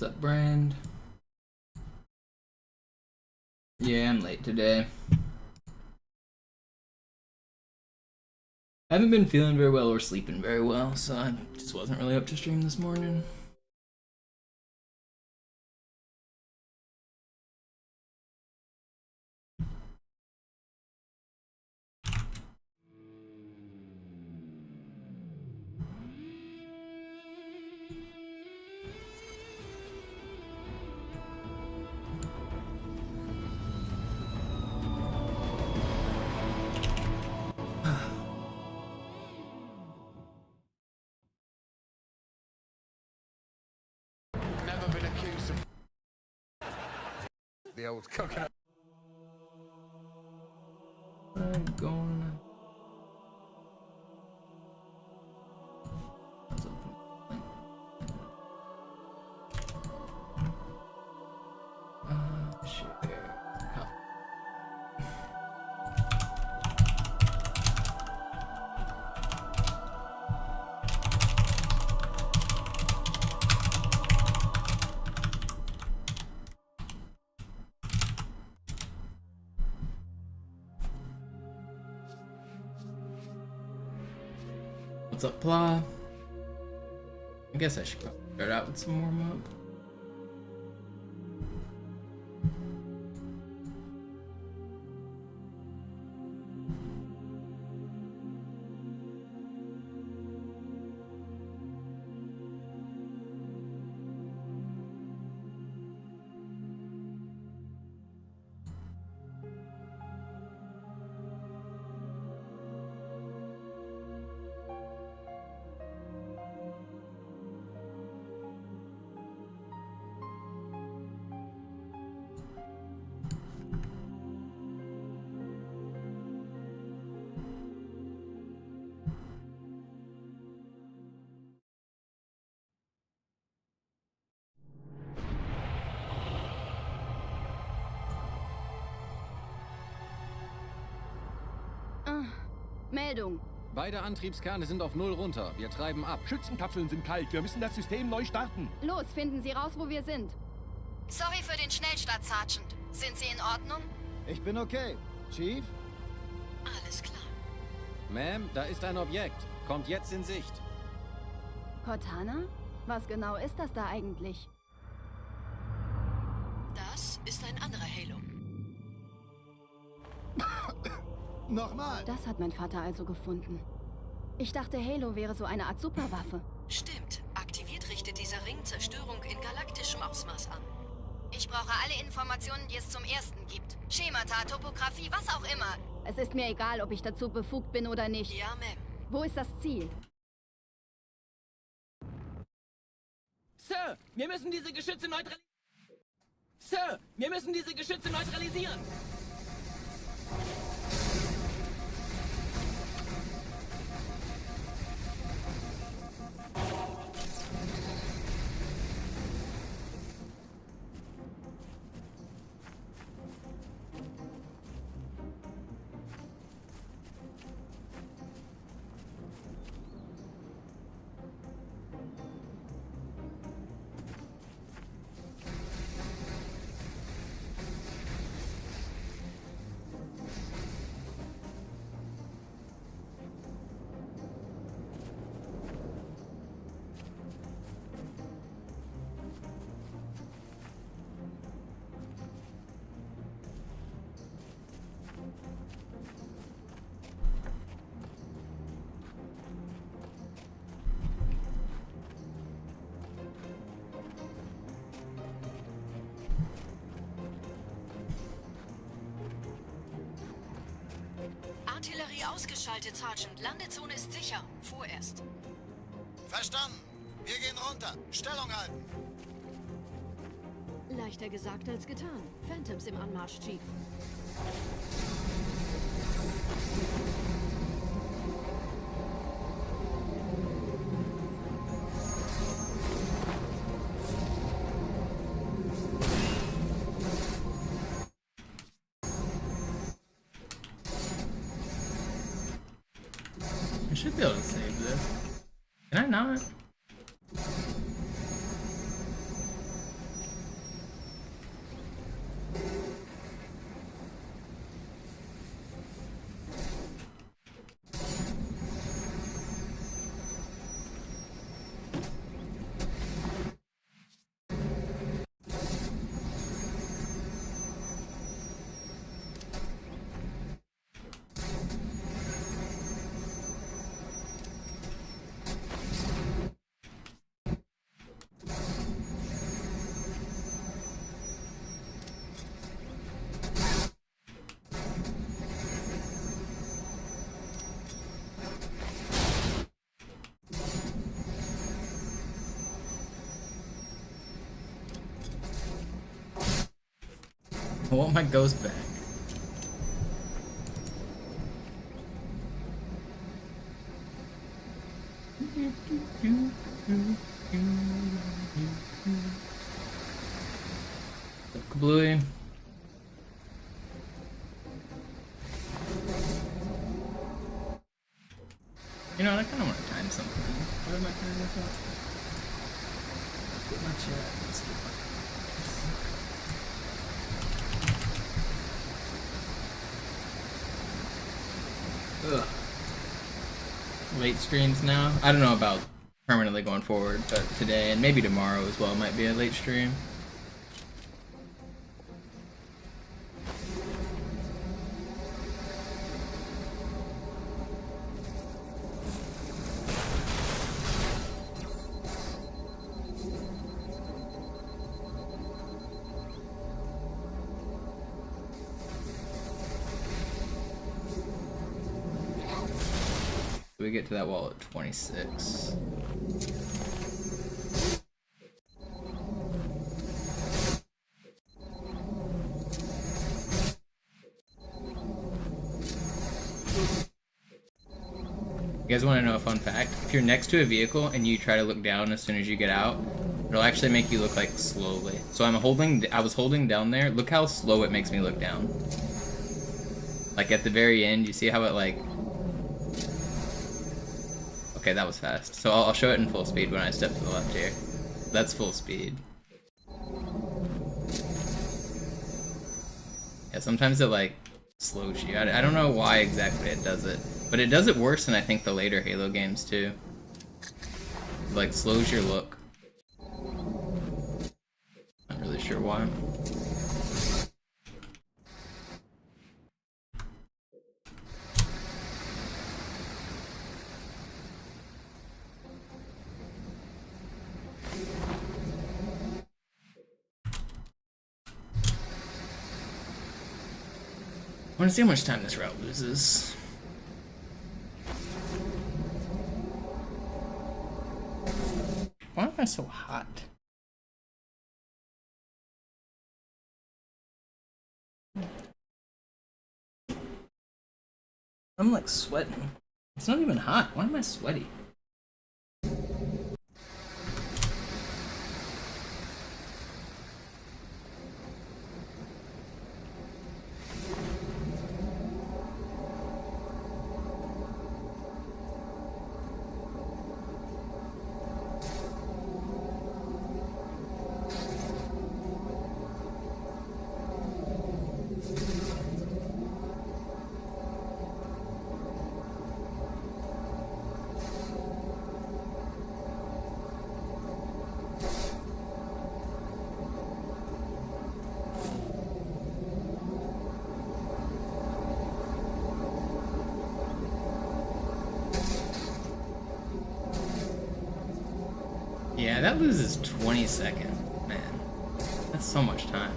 What's up, Brand? Yeah, I'm late today. I haven't been feeling very well or sleeping very well, so I just wasn't really up to stream this morning. The old coconut. I'm going. Shit. What's up, Pla? I guess I should start out with some warm up. Meldung. Beide Antriebskerne sind auf 0 runter. Wir treiben ab. Schützenkapseln sind kalt. Wir müssen das System neu starten. Los, finden Sie raus, wo wir sind. Sorry für den Schnellstart, Sergeant. Sind Sie in Ordnung? Ich bin okay. Chief? Alles klar. Ma'am, da ist ein Objekt. Kommt jetzt in Sicht. Cortana? Was genau ist das da eigentlich? Das ist ein anderer Halo. Nochmal! Das hat mein Vater also gefunden. Ich dachte, Halo wäre so eine Art Superwaffe. Stimmt. Aktiviert richtet dieser Ring Zerstörung in galaktischem Ausmaß an. Ich brauche alle Informationen, die es zum Ersten gibt. Schemata, Topographie, was auch immer. Es ist mir egal, ob ich dazu befugt bin oder nicht. Ja, Ma'am. Wo ist das Ziel? Sir, wir müssen diese Geschütze neutralisieren. Sir, wir müssen diese Geschütze neutralisieren. Artillerie ausgeschaltet, Sergeant. Landezone ist sicher. Vorerst. Verstanden. Wir gehen runter. Stellung halten. Leichter gesagt als getan. Phantoms im Anmarsch, Chief. I should be able to save this. Can I not? I want my ghost back. Bluey. You know what, I kinda wanna time something. What am I trying to look up? Get my chat. Let's get my... Ugh. Late streams now? I don't know about permanently going forward, but today and maybe tomorrow as well might be a late stream. We get to that wall at 26. You guys want to know a fun fact? If you're next to a vehicle and you try to look down as soon as you get out, it'll actually make you look like slowly. So I was holding down there. Look how slow it makes me look down. Like at the very end, you see how it like... Okay, that was fast. So I'll show it in full speed when I step to the left here. That's full speed. Yeah, sometimes it like slows you. I don't know why exactly it does it. But it does it worse than I think the later Halo games too. It, like slows your look. Not really sure why. I want to see how much time this route loses. Why am I so hot? I'm like sweating. It's not even hot. Why am I sweaty? Yeah, that loses 20 seconds. Man, that's so much time.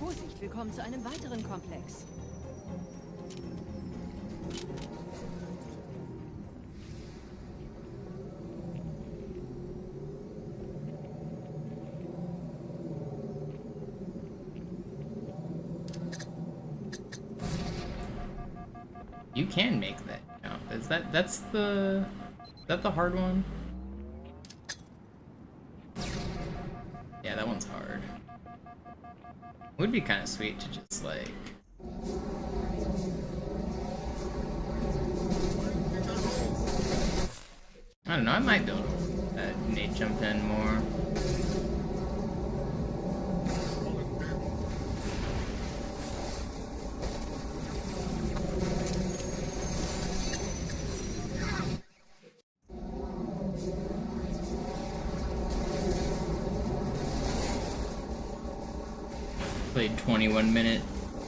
Vorsicht, wir kommen zu einem weiteren Komplex. You can make that jump. Is that's the... Is that the hard one? Yeah, that one's hard. It would be kind of sweet to just like... I don't know, I might be able to Nate jump in more. Played 21-minute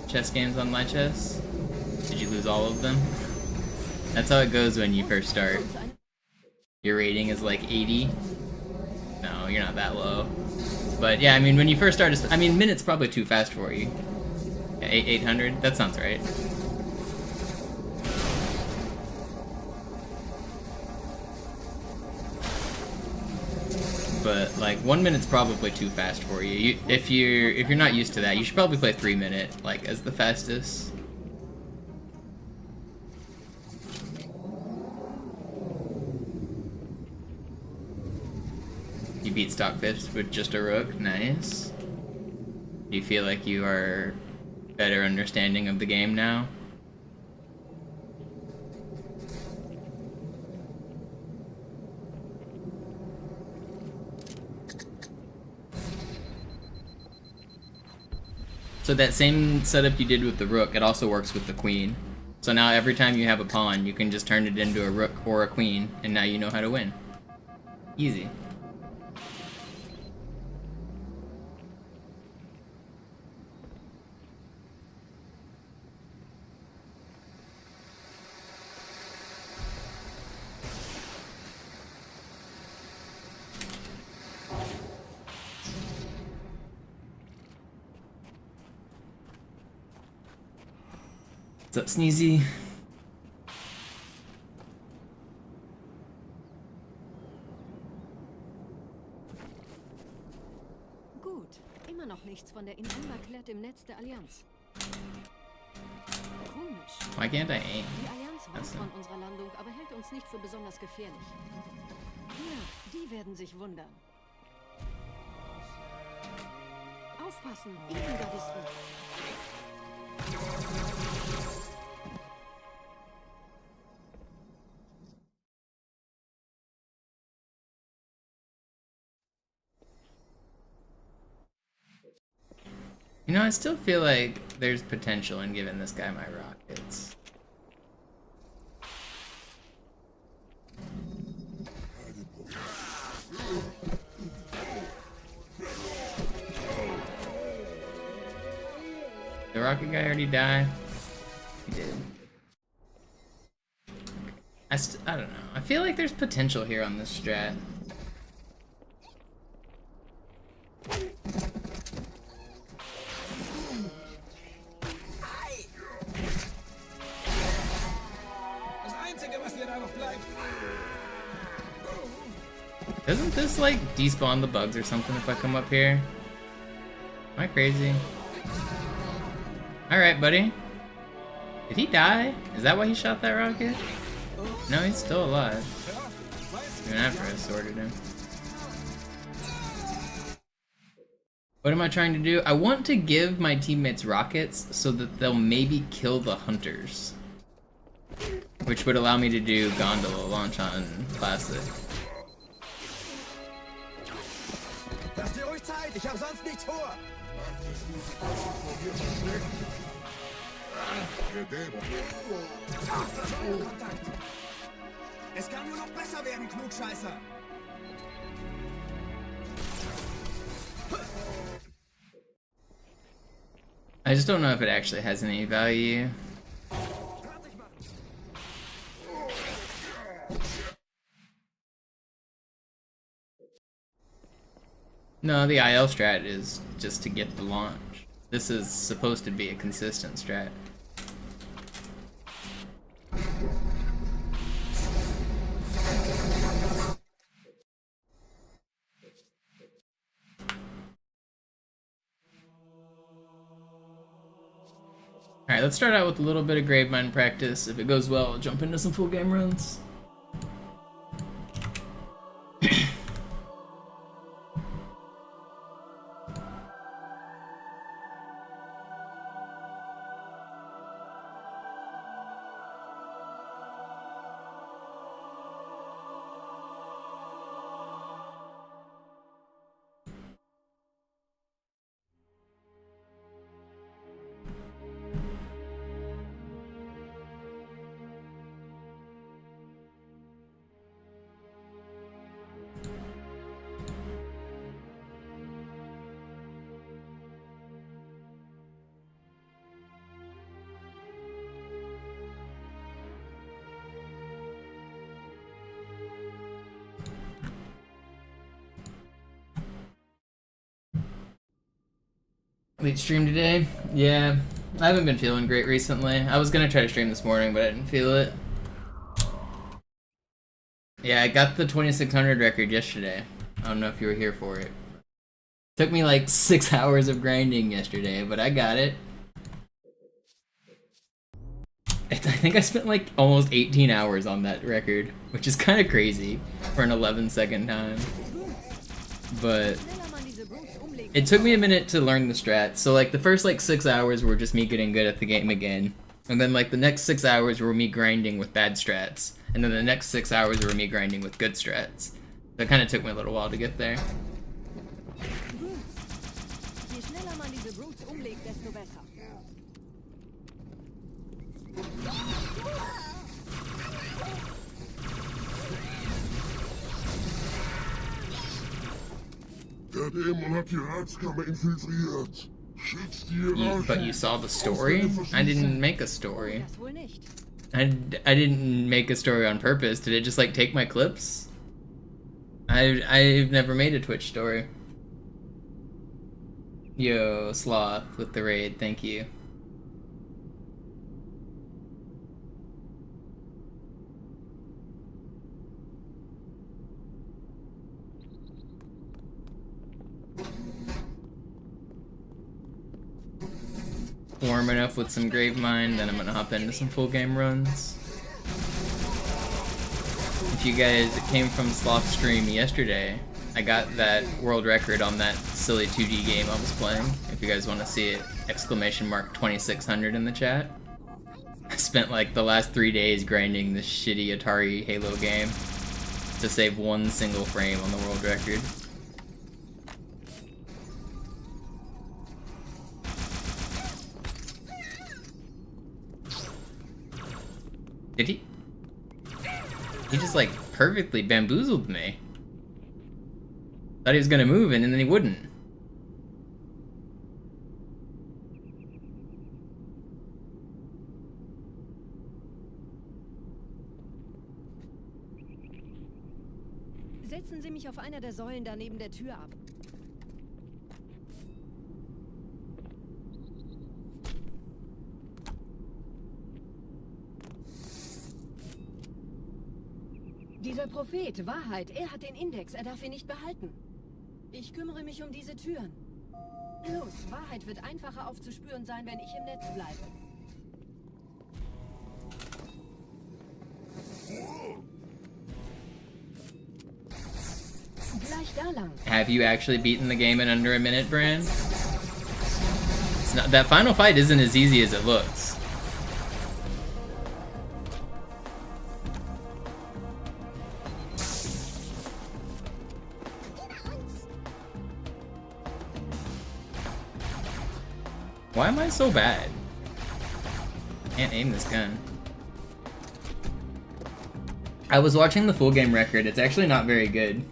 chess games on my chess. Did you lose all of them? That's how it goes when you first start. Your rating is like 80. No, you're not that low. But yeah, I mean, when you first start, I mean, minute's probably too fast for you. 800. That sounds right. But like 1 minute's probably too fast for you. If you're not used to that, you should probably play 3 minute like as the fastest. You beat stock 5th with just a rook. Nice. Do you feel like you are better understanding of the game now? So that same setup you did with the rook, it also works with the queen. So now every time you have a pawn, you can just turn it into a rook or a queen, and now you know how to win. Easy. What's up, Sneezy? Gut, immer noch nichts von der Insel erklärt im Netz der Allianz. Komisch. Why can't I aim? Die Allianz weiß von unserer Landung, aber hält uns nicht für besonders gefährlich. Ja, die werden sich wundern. Aufpassen, Innengardisten. You know, I still feel like there's potential in giving this guy my rockets. The rocket guy already died? He did. I don't know. I feel like there's potential here on this strat. Doesn't this like despawn the bugs or something if I come up here? Am I crazy? Alright, buddy. Did he die? Is that why he shot that rocket? No, he's still alive. Even after I sorted him. What am I trying to do? I want to give my teammates rockets so that they'll maybe kill the hunters. Which would allow me to do gondola launch on Classic. Lass dir ruhig Zeit, ich habe sonst nichts vor. Es kann nur noch besser werden, Klugscheißer. I just don't know if it actually has any value. No, the IL strat is just to get the launch. This is supposed to be a consistent strat. Alright, let's start out with a little bit of grave mine practice. If it goes well, I'll jump into some full game runs. Late stream today? Yeah. I haven't been feeling great recently. I was gonna try to stream this morning, but I didn't feel it. Yeah, I got the 2600 record yesterday. I don't know if you were here for it. Took me like 6 hours of grinding yesterday, but I got it. I think I spent like almost 18 hours on that record, which is kind of crazy for an 11-second time. But it took me a minute to learn the strats. So like the first like 6 hours were just me getting good at the game again. And then like the next 6 hours were me grinding with bad strats. And then the next 6 hours were me grinding with good strats. So it kind of took me a little while to get there. Der Dämon hat die Ratskammer infiltriert. Schützt die Rache. But you saw the story? I didn't make a story. I didn't make a story on purpose. Did it just like take my clips? I've never made a Twitch story. Yo, Sloth with the raid, thank you. Warm enough with some Gravemind, then I'm gonna hop into some full game runs. If you guys came from Sloth stream yesterday, I got that world record on that silly 2D game I was playing. If you guys want to see it, exclamation mark 2600 in the chat. I spent like the last 3 days grinding this shitty Atari Halo game to save one single frame on the world record. Did he? He just like perfectly bamboozled me. Thought he was gonna move and then he wouldn't. Setzen Sie mich auf einer der Säulen da neben der Tür ab. Dieser Prophet, Wahrheit, er hat den Index, er darf ihn nicht behalten. Ich kümmere mich um diese Türen. Los, Wahrheit wird einfacher aufzuspüren sein, wenn ich im Netz bleibe. Gleich da lang. Have you actually beaten the game in under a minute, Brand? It's not, that final fight isn't as easy as it looks. Why am I so bad? Can't aim this gun. I was watching the full game record. It's actually not very good.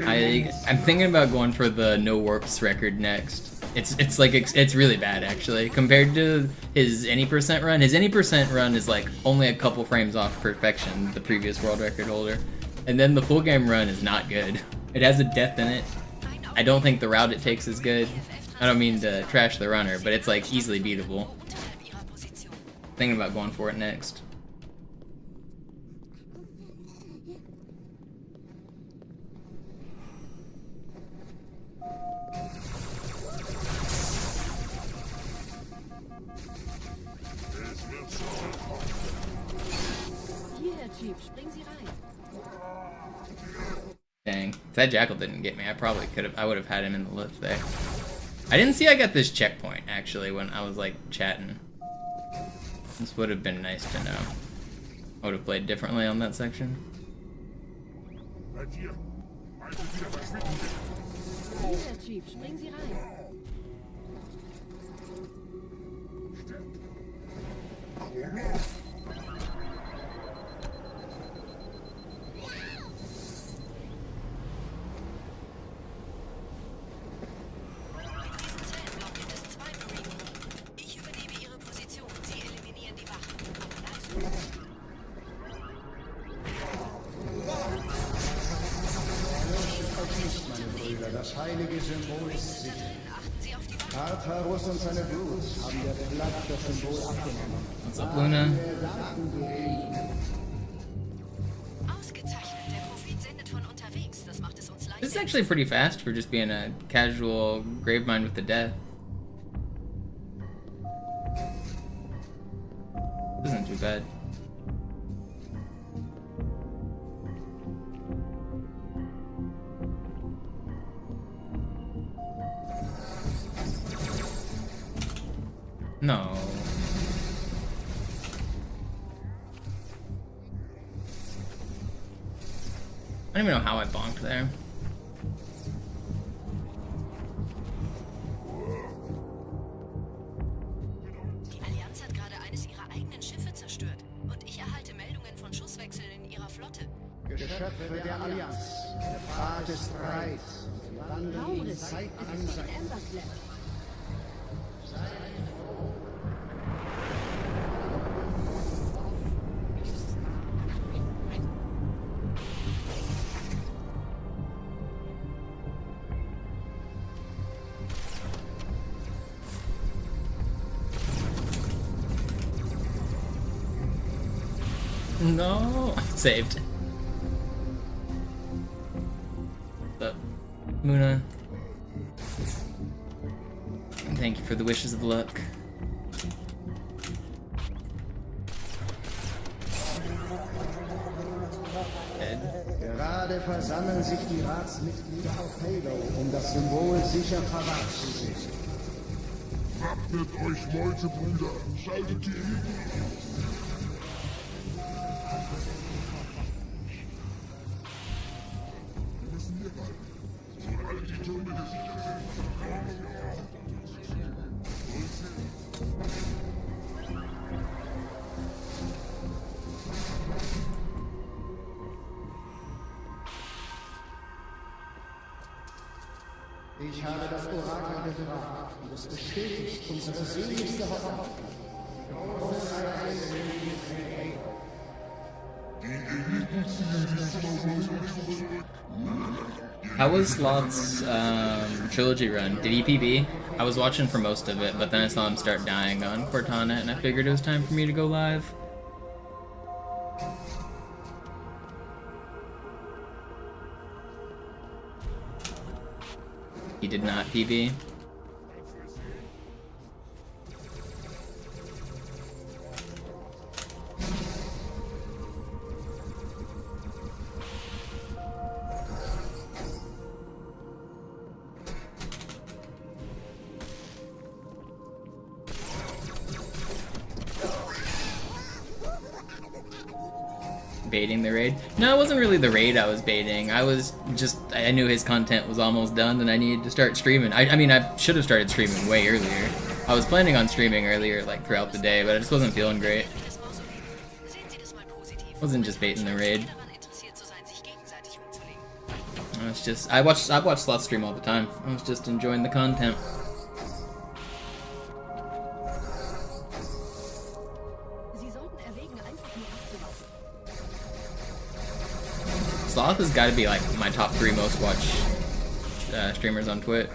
I'm thinking about going for the no warps record next. It's really bad actually compared to his any percent run. His any percent run is like only a couple frames off perfection, the previous world record holder, and then the full game run is not good. It has a death in it. I don't think the route it takes is good. I don't mean to trash the runner, but it's like easily beatable. Thinking about going for it next. Dang, if that jackal didn't get me, I would have had him in the lift there. I didn't see I got this checkpoint, actually, when I was, like, chatting. This would have been nice to know. I would have played differently on that section. Das heilige Symbol ist sicher. Artarus und seine Blut haben der Platt das Symbol abgenommen. What's up, Luna? Ausgezeichnet. Der Prophet sendet von unterwegs. Das macht es uns leicht. This is actually pretty fast for just being a casual grave mine with the death. Isn't too bad. No. I don't even know how I bonked there. Die Allianz hat gerade eines ihrer eigenen Schiffe zerstört. Und ich erhalte Meldungen von Schusswechseln in ihrer Flotte. Geschöpfe der Allianz, der Pfad des Streits. Wir wandeln in Raumriss. Zeit Es an ist Zeit. ein Amberclap. No, saved. What's up, Muna? Thank you for the wishes of luck. Dead. Gerade versammeln sich die Ratsmitglieder auf Halo, um das Symbol sicher verwahrt zu sehen. Wappnet euch, Meutebrüder! Schaltet die Eliten! Wir müssen hier bleiben. Sobald die Türme gesichert sind, kommen wir auch. Ich habe das Orakel gefragt und es bestätigt unsere seligste Hoffnung. Die Eliten ziehen sich zum Mausoleum zurück. How was Sloth's trilogy run? Did he PB? I was watching for most of it, but then I saw him start dying on Cortana, and I figured it was time for me to go live. He did not PB. Baiting the raid? No, it wasn't really the raid I was baiting. I knew his content was almost done and I needed to start streaming. I mean, I should have started streaming way earlier. I was planning on streaming earlier, like throughout the day, but I just wasn't feeling great. Wasn't just baiting the raid. I watch Sloth stream all the time. I was just enjoying the content. Sloth has got to be like my top 3 most watched streamers on Twitch.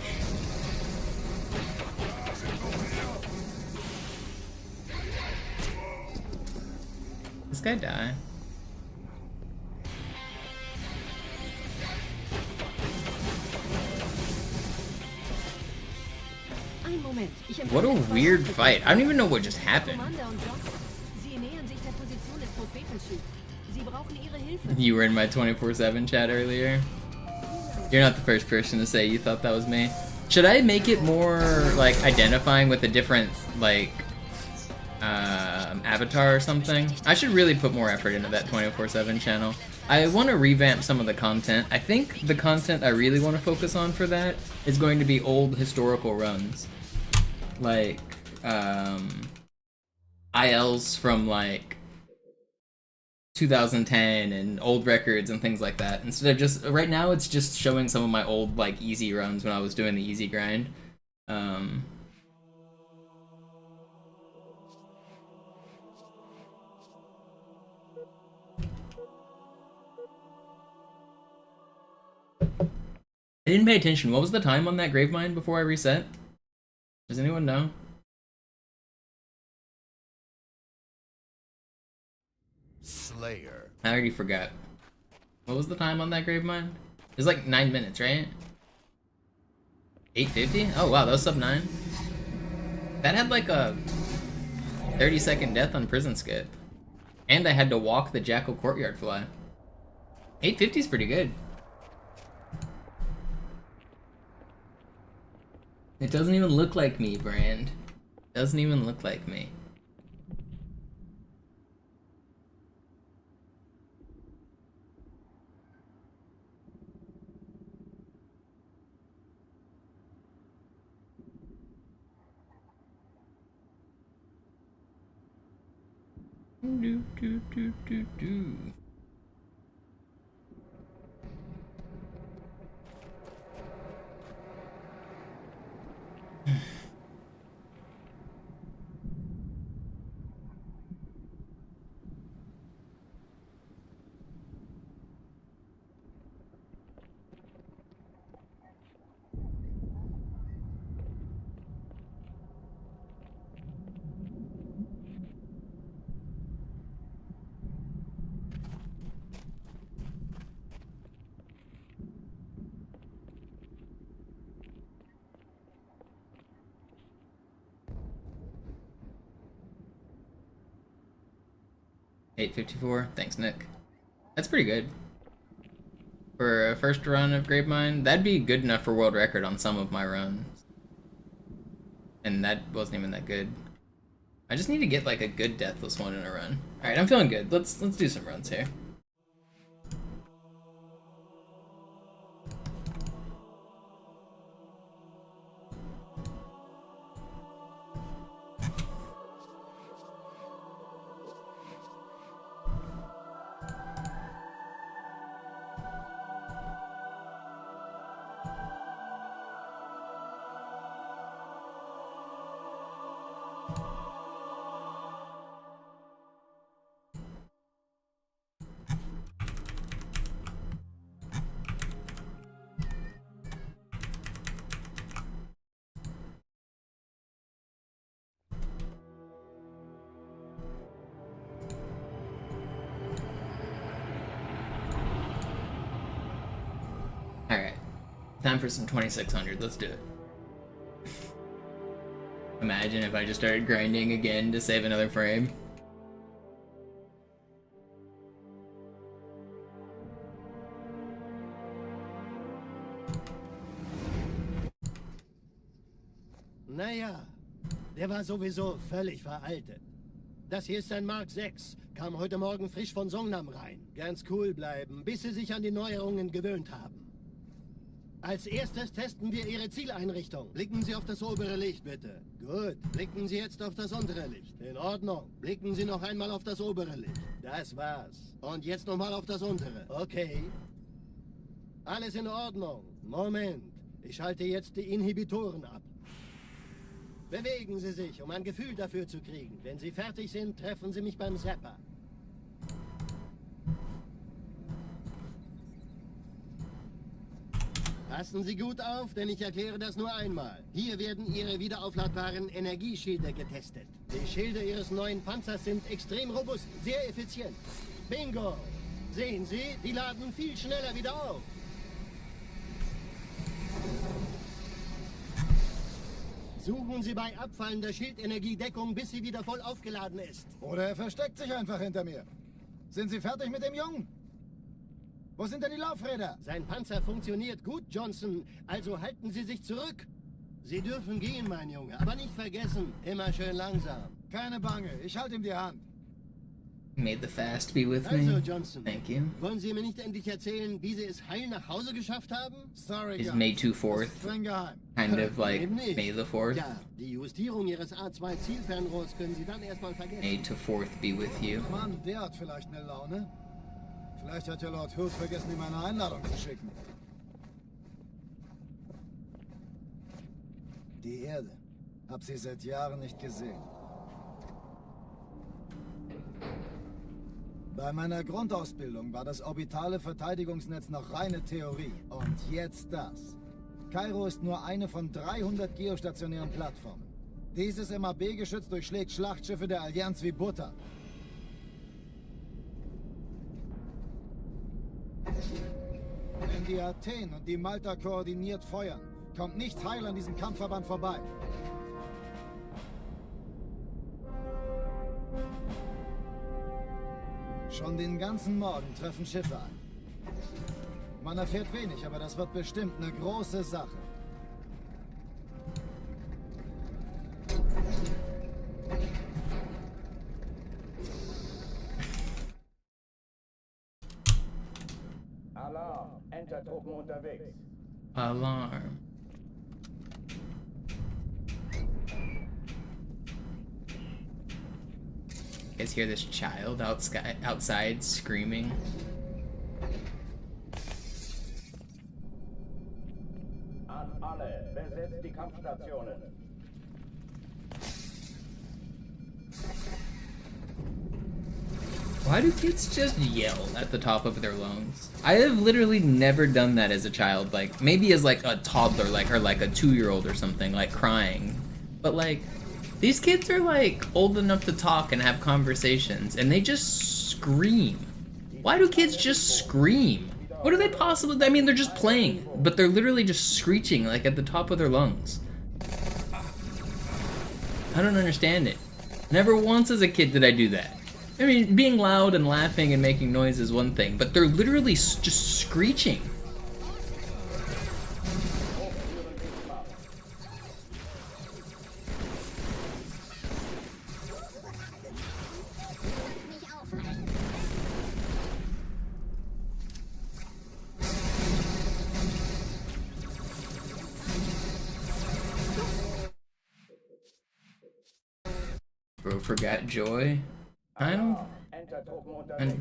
This guy die? What a weird fight. I don't even know what just happened. You were in my 24/7 chat earlier. You're not the first person to say you thought that was me. Should I make it more like identifying with a different like avatar or something? I should really put more effort into that 24/7 channel. I want to revamp some of the content. I think the content I really want to focus on for that is going to be old historical runs. Like ILs from like 2010 and old records and things like that. Instead of just right now, it's just showing some of my old like easy runs when I was doing the easy grind. I didn't pay attention. What was the time on that grave mine before I reset? Does anyone know? Slayer. I already forgot. What was the time on that grave mine? It was like 9 minutes, right? 850? Oh wow, that was sub 9. That had like a 30-second death on prison skip. And I had to walk the jackal courtyard fly. 850 is pretty good. It doesn't even look like me, Brand. Doesn't even look like me. Do, do, do, do, do. $8.54. Thanks, Nick. That's pretty good. For a first run of Gravemind, that'd be good enough for world record on some of my runs. And that wasn't even that good. I just need to get like a good deathless one in a run. Alright, I'm feeling good. Let's do some runs here. Alright. Time for some 2600. Let's do it. Imagine if I just started grinding again to save another frame. Naja, der war sowieso völlig veraltet. Das hier ist ein Mark 6. Kam heute Morgen frisch von Songnam rein. Ganz cool bleiben, bis Sie sich an die Neuerungen gewöhnt haben. Als erstes testen wir Ihre Zieleinrichtung. Blicken Sie auf das obere Licht, bitte. Gut. Blicken Sie jetzt auf das untere Licht. In Ordnung. Blicken Sie noch einmal auf das obere Licht. Das war's. Und jetzt nochmal auf das untere. Okay. Alles in Ordnung. Moment. Ich schalte jetzt die Inhibitoren ab. Bewegen Sie sich, um ein Gefühl dafür zu kriegen. Wenn Sie fertig sind, treffen Sie mich beim Zapper. Passen Sie gut auf, denn ich erkläre das nur einmal. Hier werden Ihre wiederaufladbaren Energieschilde getestet. Die Schilde Ihres neuen Panzers sind extrem robust, sehr effizient. Bingo! Sehen Sie, die laden viel schneller wieder auf. Suchen Sie bei abfallender Schildenergie Deckung, bis sie wieder voll aufgeladen ist. Oder er versteckt sich einfach hinter mir. Sind Sie fertig mit dem Jungen? Wo sind denn die Laufräder? Sein Panzer funktioniert gut, Johnson. Also halten Sie sich zurück. Sie dürfen gehen, mein Junge. Aber nicht vergessen, immer schön langsam. Keine Bange, ich halte ihm die Hand. May the fast be with Also, me. Johnson, Thank you. wollen Sie mir nicht endlich erzählen, wie Sie es heil nach Hause geschafft haben? Sorry, Is guys. May 4th Streng geheim. kind of like Eben nicht. May the 4th? Ja, die Justierung Ihres A2-Zielfernrohrs können Sie dann erstmal vergessen. May to 4th be with you. Mann, der hat vielleicht eine Laune. Vielleicht hat ja Lord Hood vergessen, ihm eine Einladung zu schicken. Die Erde. Hab sie seit Jahren nicht gesehen. Bei meiner Grundausbildung war das orbitale Verteidigungsnetz noch reine Theorie. Und jetzt das. Kairo ist nur eine von 300 geostationären Plattformen. Dieses MAB-Geschütz durchschlägt Schlachtschiffe der Allianz wie Butter. Wenn die Athen und die Malta koordiniert feuern, kommt nichts heil an diesem Kampfverband vorbei. Schon den ganzen Morgen treffen Schiffe ein. Man erfährt wenig, aber das wird bestimmt eine große Sache. Alarm! Entertruppen unterwegs. Alarm. You guys hear this child outside screaming? An alle, besetzt die Kampfstationen. Why do kids just yell at the top of their lungs? I have literally never done that as a child, like maybe as like a toddler, like or like a 2-year-old or something, like crying. But like these kids are like old enough to talk and have conversations and they just scream. Why do kids just scream? What are they possibly, I mean they're just playing, but they're literally just screeching like at the top of their lungs. I don't understand it. Never once as a kid did I do that. I mean, being loud and laughing and making noise is one thing, but they're literally just screeching. Bro forgot joy? I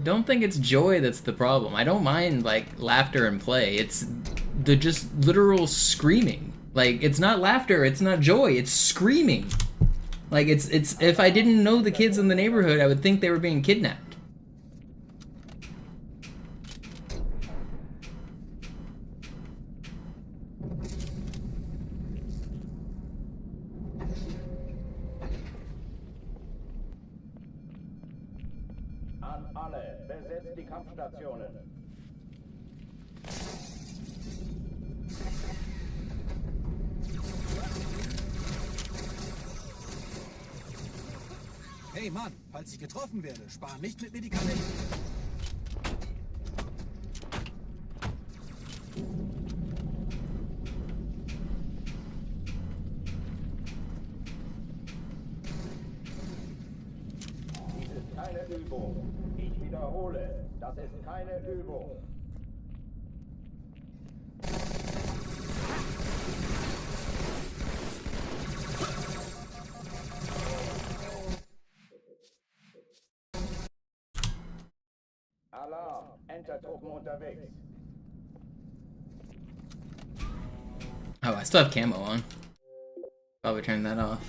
don't think it's joy that's the problem. I don't mind like laughter and play. It's the just literal screaming. Like it's not laughter, it's not joy, it's screaming. Like it's if I didn't know the kids in the neighborhood, I would think they were being kidnapped. An alle, besetzt die Kampfstationen. Hey Mann, falls ich getroffen werde, spar nicht mit Medikamenten. Dies ist keine Übung. Ich wiederhole, das ist keine Übung. Alarm! Entertruppen unterwegs. Oh, I still have camo on. Probably turn that off.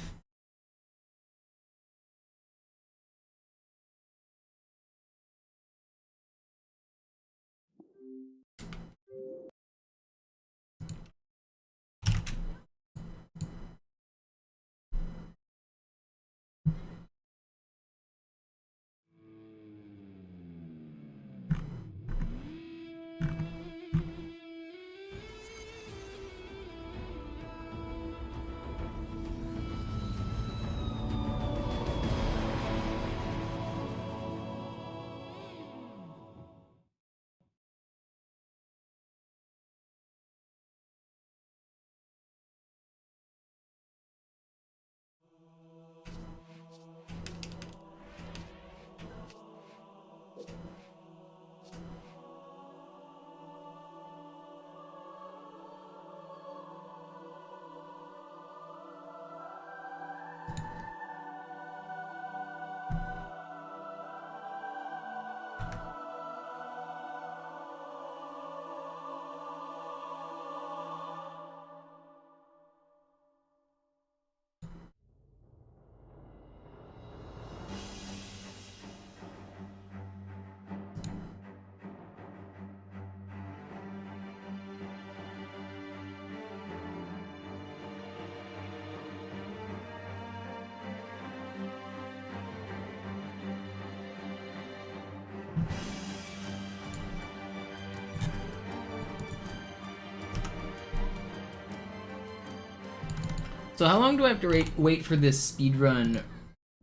So how long do I have to wait for this speedrun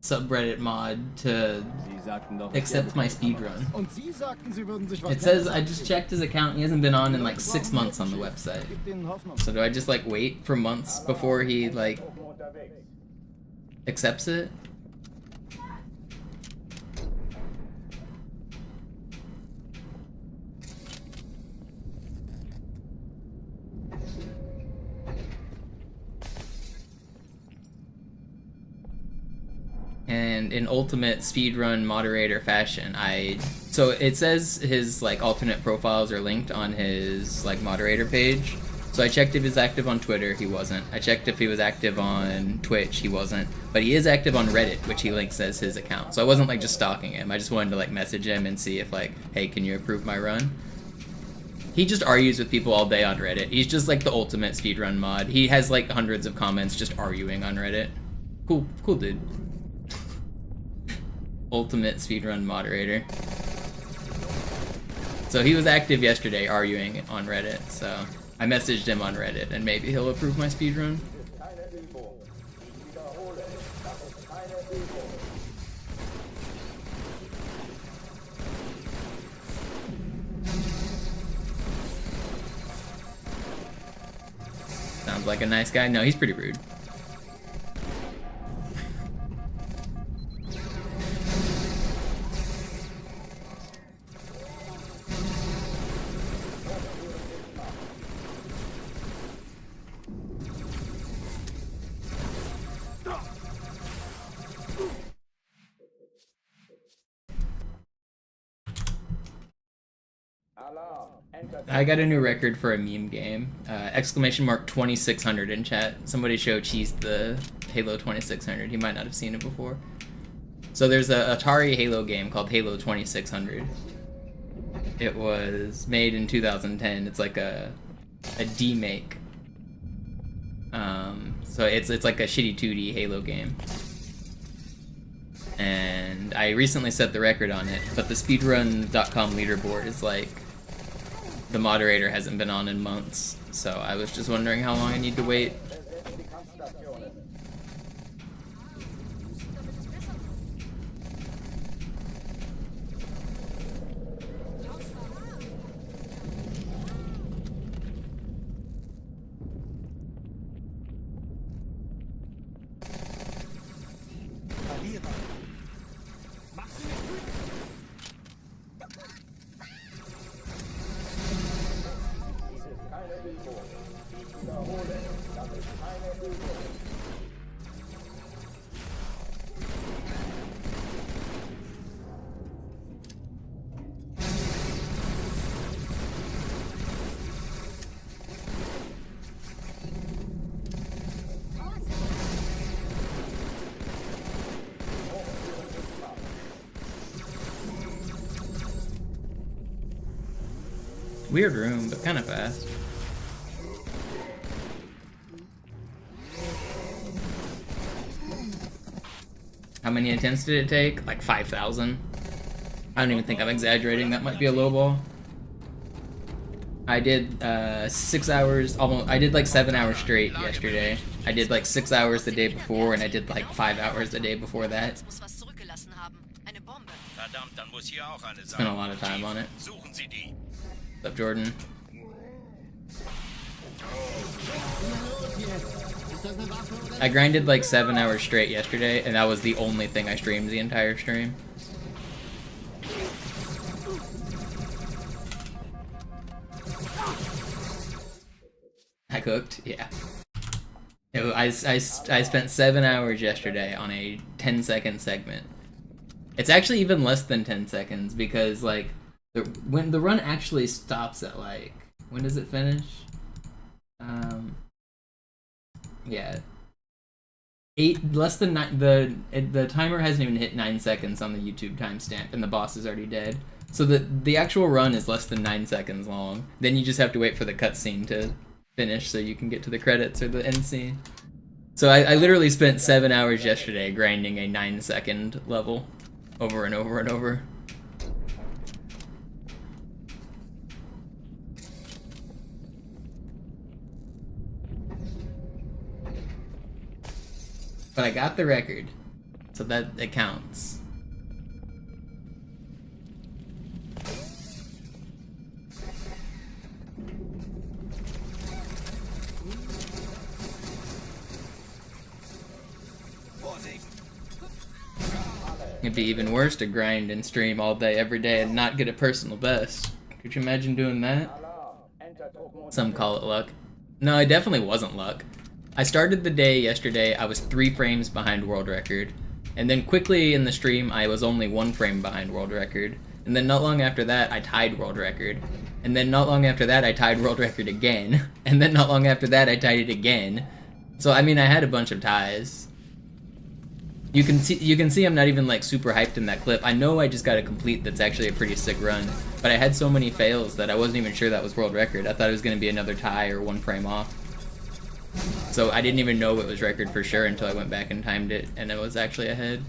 subreddit mod to accept my speedrun? Und Sie sagten, Sie würden sich was It says I just checked his account. He hasn't been on in like 6 months on the website. So do I just like wait for months before he like accepts it? And in ultimate speedrun moderator fashion, so it says his like alternate profiles are linked on his like moderator page. So I checked if he's active on Twitter, he wasn't. I checked if he was active on Twitch, he wasn't. But he is active on Reddit, which he links as his account. So I wasn't like just stalking him. I just wanted to like message him and see if like, hey, can you approve my run? He just argues with people all day on Reddit. He's just like the ultimate speedrun mod. He has like hundreds of comments just arguing on Reddit. Cool dude. Ultimate speedrun moderator. So he was active yesterday arguing on Reddit, so I messaged him on Reddit and maybe he'll approve my speedrun. Sounds like a nice guy. No, he's pretty rude. I got a new record for a meme game. Exclamation mark 2600 in chat. Somebody show Cheese the Halo 2600. He might not have seen it before. So there's a Atari Halo game called Halo 2600. It was made in 2010. It's like a demake. So it's like a shitty 2D Halo game. And I recently set the record on it, but the speedrun.com leaderboard is like, the moderator hasn't been on in months, so I was just wondering how long I need to wait. Weird room, but kind of fast. How many attempts did it take? Like 5,000. I don't even think I'm exaggerating. That might be a low ball. I did 6 hours, almost. I did like 7 hours straight yesterday. I did like 6 hours the day before, and I did like 5 hours the day before that. Spent a lot of time on it. What's up, Jordan? I grinded like 7 hours straight yesterday, and that was the only thing I streamed the entire stream. I cooked, yeah. I spent 7 hours yesterday on a 10-second segment. It's actually even less than 10 seconds because like when the run actually stops at like, when does it finish? Yeah. The timer hasn't even hit 9 seconds on the YouTube timestamp, and the boss is already dead. So the actual run is less than 9 seconds long. Then you just have to wait for the cutscene to finish so you can get to the credits or the end scene. So I literally spent 7 hours yesterday grinding a 9-second level over and over and over. But I got the record, so that it counts. It'd be even worse to grind and stream all day, every day, and not get a personal best. Could you imagine doing that? Some call it luck. No, it definitely wasn't luck. I started the day yesterday, I was 3 frames behind world record. And then quickly in the stream, I was only 1 frame behind world record. And then not long after that, I tied world record. And then not long after that, I tied world record again. And then not long after that, I tied it again. So, I mean, I had a bunch of ties. You can see I'm not even like super hyped in that clip. I know I just got a complete that's actually a pretty sick run, but I had so many fails that I wasn't even sure that was world record. I thought it was going to be another tie or 1 frame off. So I didn't even know it was record for sure until I went back and timed it, and it was actually ahead.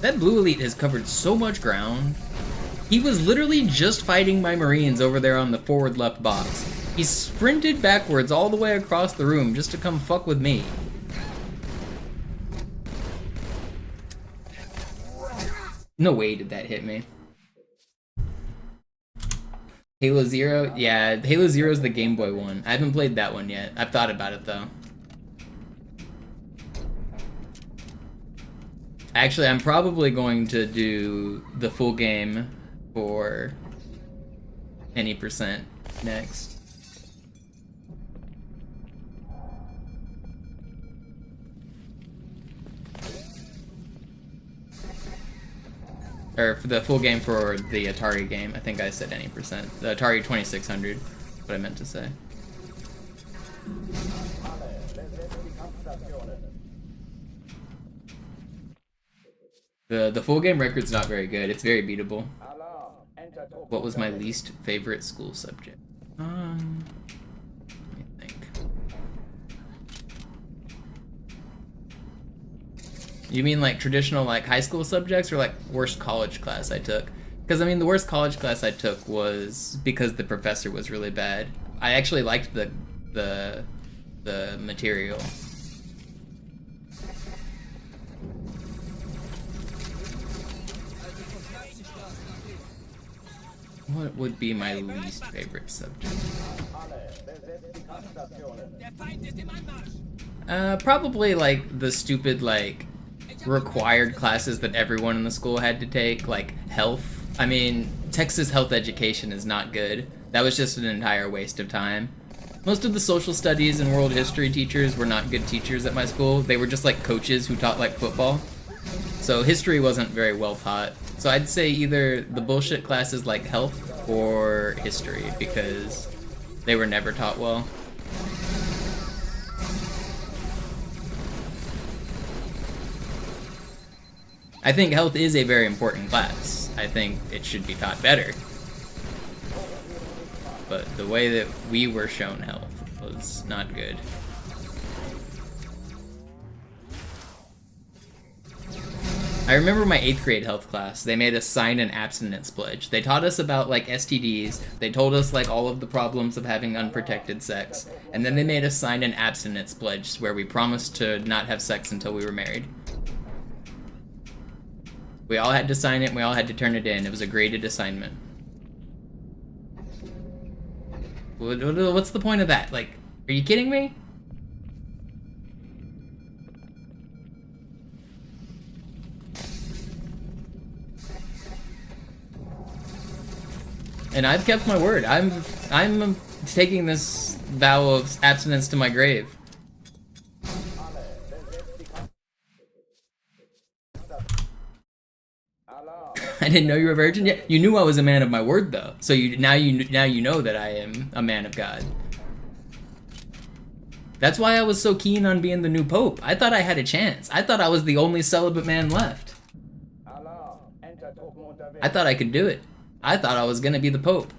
That blue elite has covered so much ground. He was literally just fighting my Marines over there on the forward left box. He sprinted backwards all the way across the room just to come fuck with me. No way did that hit me. Halo Zero? Yeah, Halo Zero is the Game Boy one. I haven't played that one yet. I've thought about it though. Actually, I'm probably going to do the full game for any percent next. Or for the full game for the Atari game. I think I said any percent. The Atari 2600, what I meant to say. The full game record's not very good. It's very beatable. What was my least favorite school subject? Let me think. You mean like traditional like high school subjects or like worst college class I took? Because I mean the worst college class I took was because the professor was really bad. I actually liked the material. What would be my least favorite subject? Probably like the stupid like required classes that everyone in the school had to take, like health. I mean, Texas health education is not good. That was just an entire waste of time. Most of the social studies and world history teachers were not good teachers at my school. They were just like coaches who taught like football. So history wasn't very well taught. So I'd say either the bullshit classes like health or history because they were never taught well. I think health is a very important class. I think it should be taught better. But the way that we were shown health was not good. I remember my 8th grade health class. They made us sign an abstinence pledge. They taught us about like STDs. They told us like all of the problems of having unprotected sex. And then they made us sign an abstinence pledge where we promised to not have sex until we were married. We all had to sign it and we all had to turn it in. It was a graded assignment. What's the point of that? Like, are you kidding me? And I've kept my word. I'm taking this vow of abstinence to my grave. I didn't know you were a virgin yet. You knew I was a man of my word, though. So now you know that I am a man of God. That's why I was so keen on being the new pope. I thought I had a chance. I thought I was the only celibate man left. I thought I could do it. I thought I was gonna be the pope.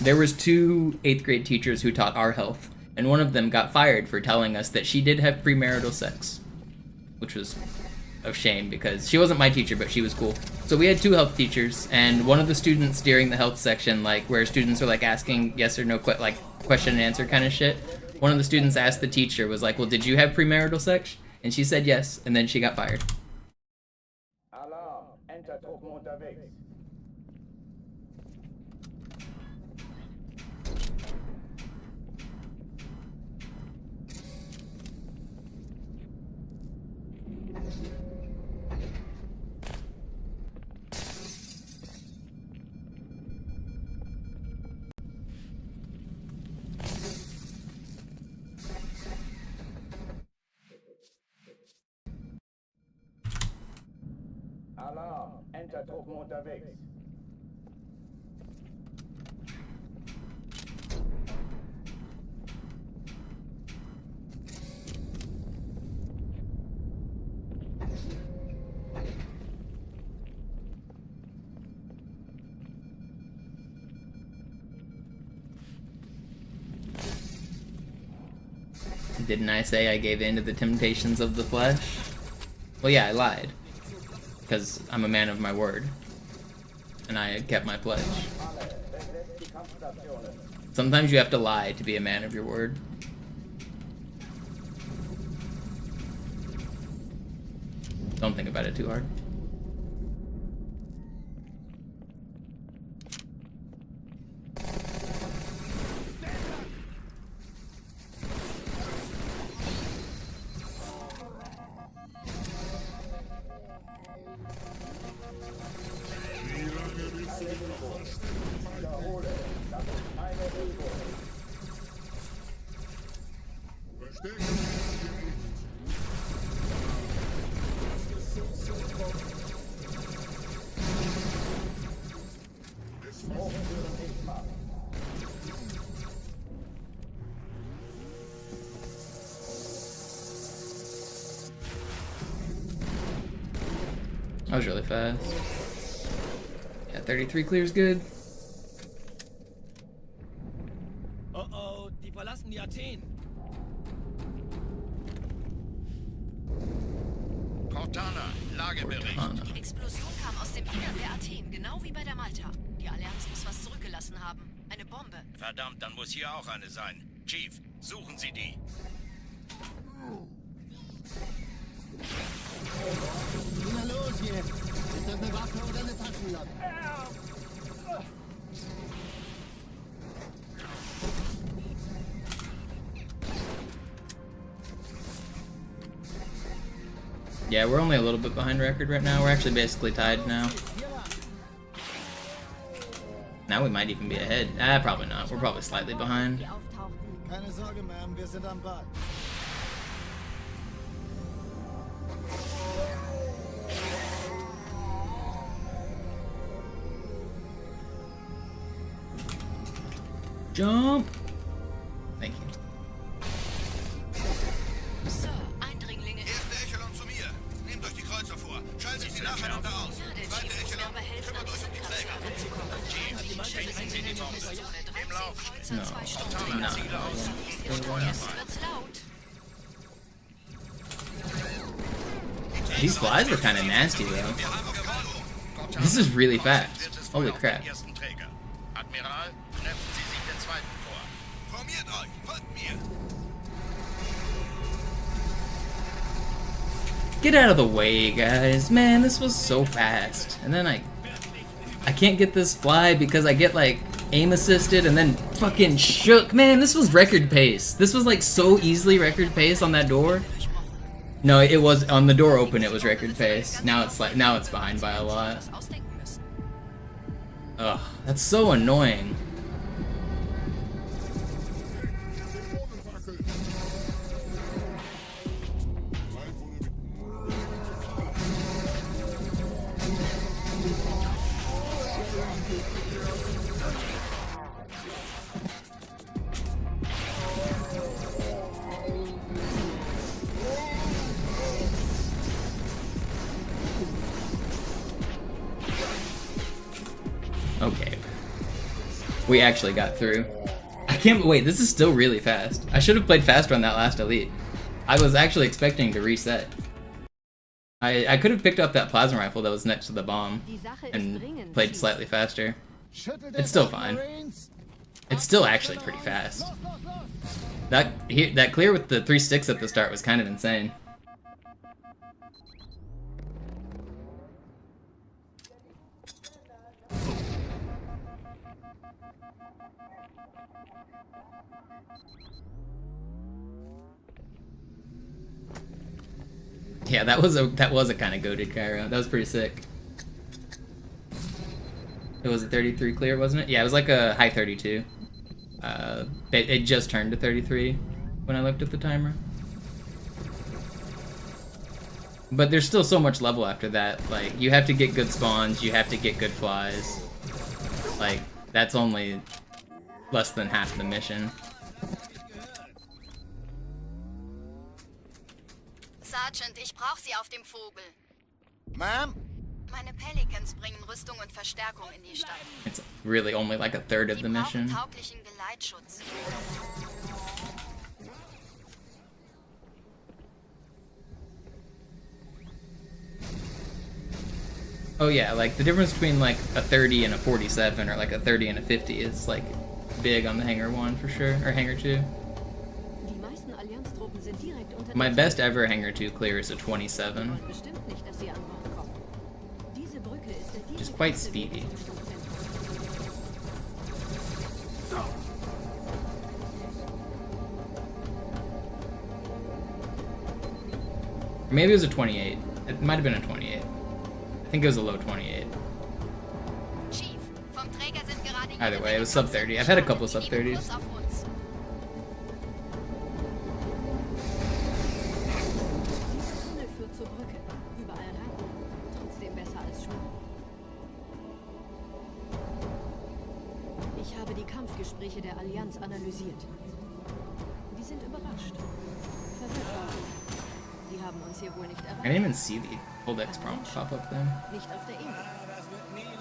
There was 2 8th grade teachers who taught our health, and one of them got fired for telling us that she did have premarital sex. Which was a shame because she wasn't my teacher, but she was cool. So we had 2 health teachers, and one of the students during the health section, like where students are like asking yes or no, like question and answer kind of shit. One of the students asked the teacher, was like, well, did you have premarital sex? And she said yes, and then she got fired. Alarm, Enter-Truppen unterwegs. Alarm, Enter-Truppen unterwegs. Didn't I say I gave in to the temptations of the flesh? Well, yeah, I lied. Because I'm a man of my word. And I kept my pledge. Sometimes you have to lie to be a man of your word. Don't think about it too hard. That was really fast. Yeah, 33 clears good. Oh, die verlassen die Athen. Cortana, Lagebericht. Die Explosion kam aus dem Innern der Athen, genau wie bei der Malta. Die Allianz muss was zurückgelassen haben. Eine Bombe. Verdammt, dann muss hier auch eine sein. Chief, suchen Sie die. Na los jetzt! Ist das eine Waffe oder eine Taschenlampe? Yeah, we're only a little bit behind record right now. We're actually basically tied now. Now we might even be ahead. Probably not. We're probably slightly behind. Keine Sorge, Ma'am, wir sind am Ball. Jump! Thank you. Sir, Eindringlinge. Erste Echelon zu mir. Nehmt euch die Kreuzer vor. Schaltet sie nacheinander aus. Ja, der Zweite Chief muss mir Echelon, aber helfen, kümmert an euch um die diesen Platz Träger. heranzukommen. Chief, schießen Sie die Bombe. Im Lauf. Kreuzer, 2 Stunden. Cortana, Ziele aus. Jetzt wird's laut. These flies are kind of nasty though. This is really fast. Holy crap. Admiral, knöpfen Sie sich den zweiten vor. Formiert euch, folgt mir. Get out of the way, guys. Man, this was so fast. And then I can't get this fly because I get like aim assisted and then fucking shook. Man, this was record pace. This was like so easily record pace on that door. No, it was on the door open. It was record pace. Now it's behind by a lot. Ugh, that's so annoying. We actually got through. I can't wait, this is still really fast. I should have played faster on that last elite. I was actually expecting to reset. I could have picked up that plasma rifle that was next to the bomb and played slightly faster. It's still fine. It's still actually pretty fast. That clear with the 3 sticks at the start was kind of insane. Yeah, that was a kind of goated Cairo. That was pretty sick. It was a 33 clear, wasn't it? Yeah, it was like a high 32. It just turned to 33 when I looked at the timer. But there's still so much level after that. Like, you have to get good spawns, you have to get good flies. Like, that's only less than half the mission. Sergeant, ich brauche Sie auf dem Vogel. Ma'am? Meine Pelicans bringen Rüstung und Verstärkung in die Stadt. It's really only like a third of the mission. Die brauchen tauglichen Geleitschutz. Oh yeah, like the difference between like a 30 and a 47 or like a 30 and a 50 is like big on the Hangar 1 for sure, or Hangar 2. My best ever Hangar 2 clear is a 27. Which is quite speedy. Or maybe it was a 28. It might have been a 28. I think it was a low 28. Either way, it was sub 30. I've had a couple sub 30s. Ich habe die Kampfgespräche der Allianz analysiert. Die sind überrascht. Verwirrt waren. Die haben uns hier wohl nicht erreicht. I didn't even see the old X prompt pop up there. Nicht auf der Ebene.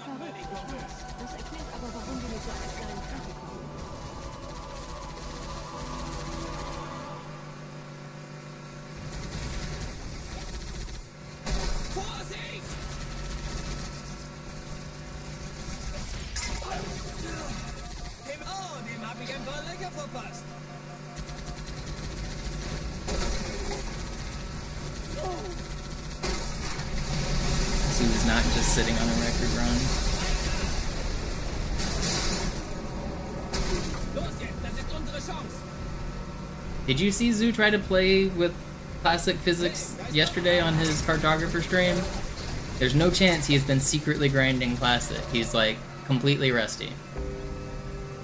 Verrückt, ich weiß. Das erklärt aber, warum wir mit so einer kleinen Karte kommen. Vorsicht! Dem hab ich ein paar Löcher verpasst. So he's not just sitting on a record run. Los jetzt, das ist unsere Chance. Did you see Zoo try to play with classic physics yesterday on his cartographer stream? There's no chance he has been secretly grinding classic. He's like completely rusty.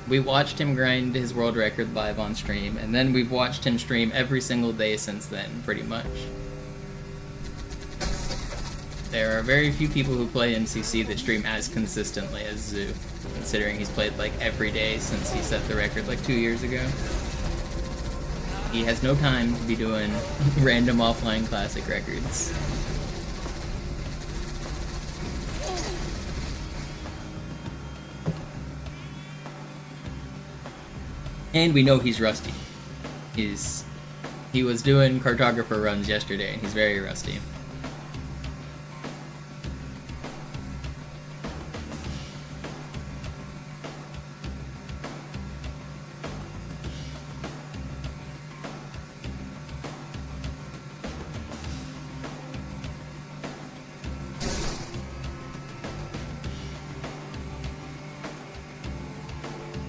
We watched him grind his world record live on stream, and then we've watched him stream every single day since then, pretty much. There are very few people who play MCC that stream as consistently as Zoo, considering he's played like every day since he set the record like 2 years ago. He has no time to be doing random offline classic records. And we know he's rusty. He was doing cartographer runs yesterday, and he's very rusty.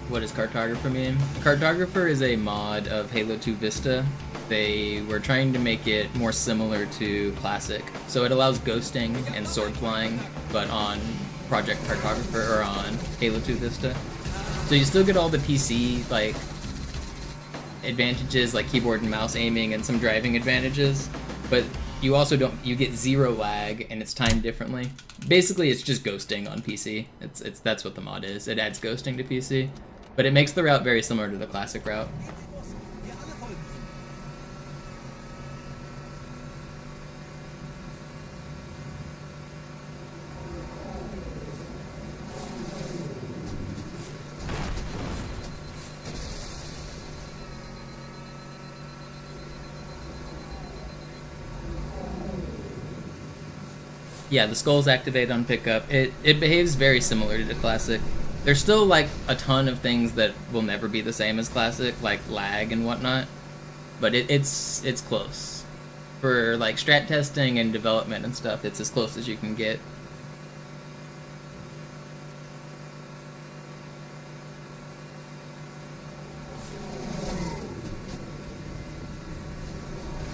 What does cartographer mean? Cartographer is a mod of Halo 2 Vista. They were trying to make it more similar to Classic. So it allows ghosting and sword flying, but on Project Cartographer or on Halo 2 Vista. So you still get all the PC like advantages like keyboard and mouse aiming and some driving advantages, but you also you get 0 lag and it's timed differently. Basically it's just ghosting on PC. That's what the mod is. It adds ghosting to PC. But it makes the route very similar to the classic route. Yeah, the skulls activate on pickup. It behaves very similar to the classic. There's still like a ton of things that will never be the same as classic, like lag and whatnot. But it's close. For like strat testing and development and stuff, it's as close as you can get.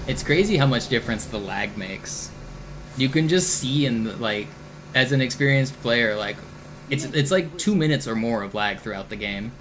It's crazy how much difference the lag makes. You can just see in the, like, as an experienced player, like, it's like 2 minutes or more of lag throughout the game.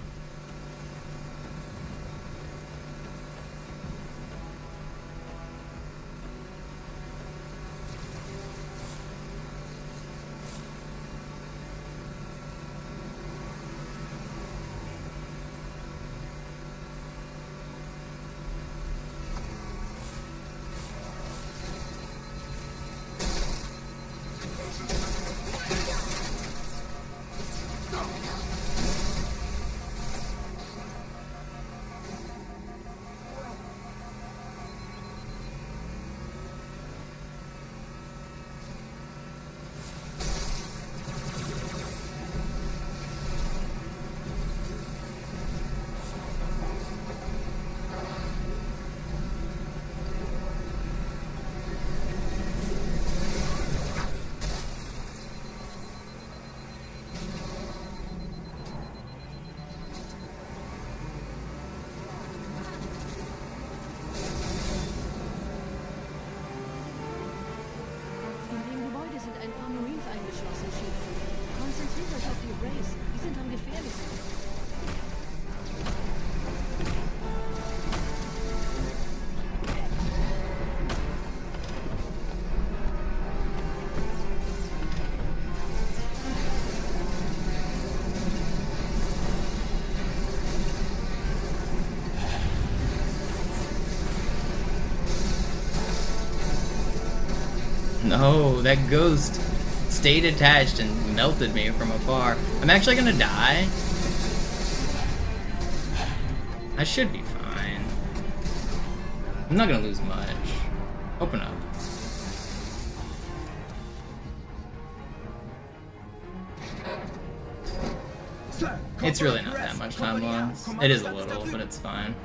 No, that ghost stayed attached and melted me from afar. I'm actually gonna die. I should be fine. I'm not gonna lose much. Open up. It's really not that much time loss. It is a little, but it's fine.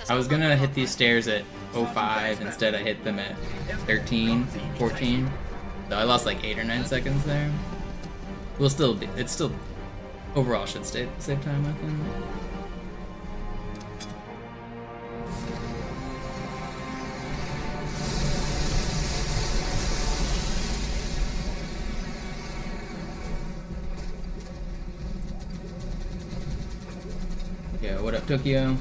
I was gonna hit these stairs at 05, instead I hit them at 13, 14. So I lost like 8 or 9 seconds there. We'll still be, it's still, overall should save time, I think. Yeah, what up, Tokyo?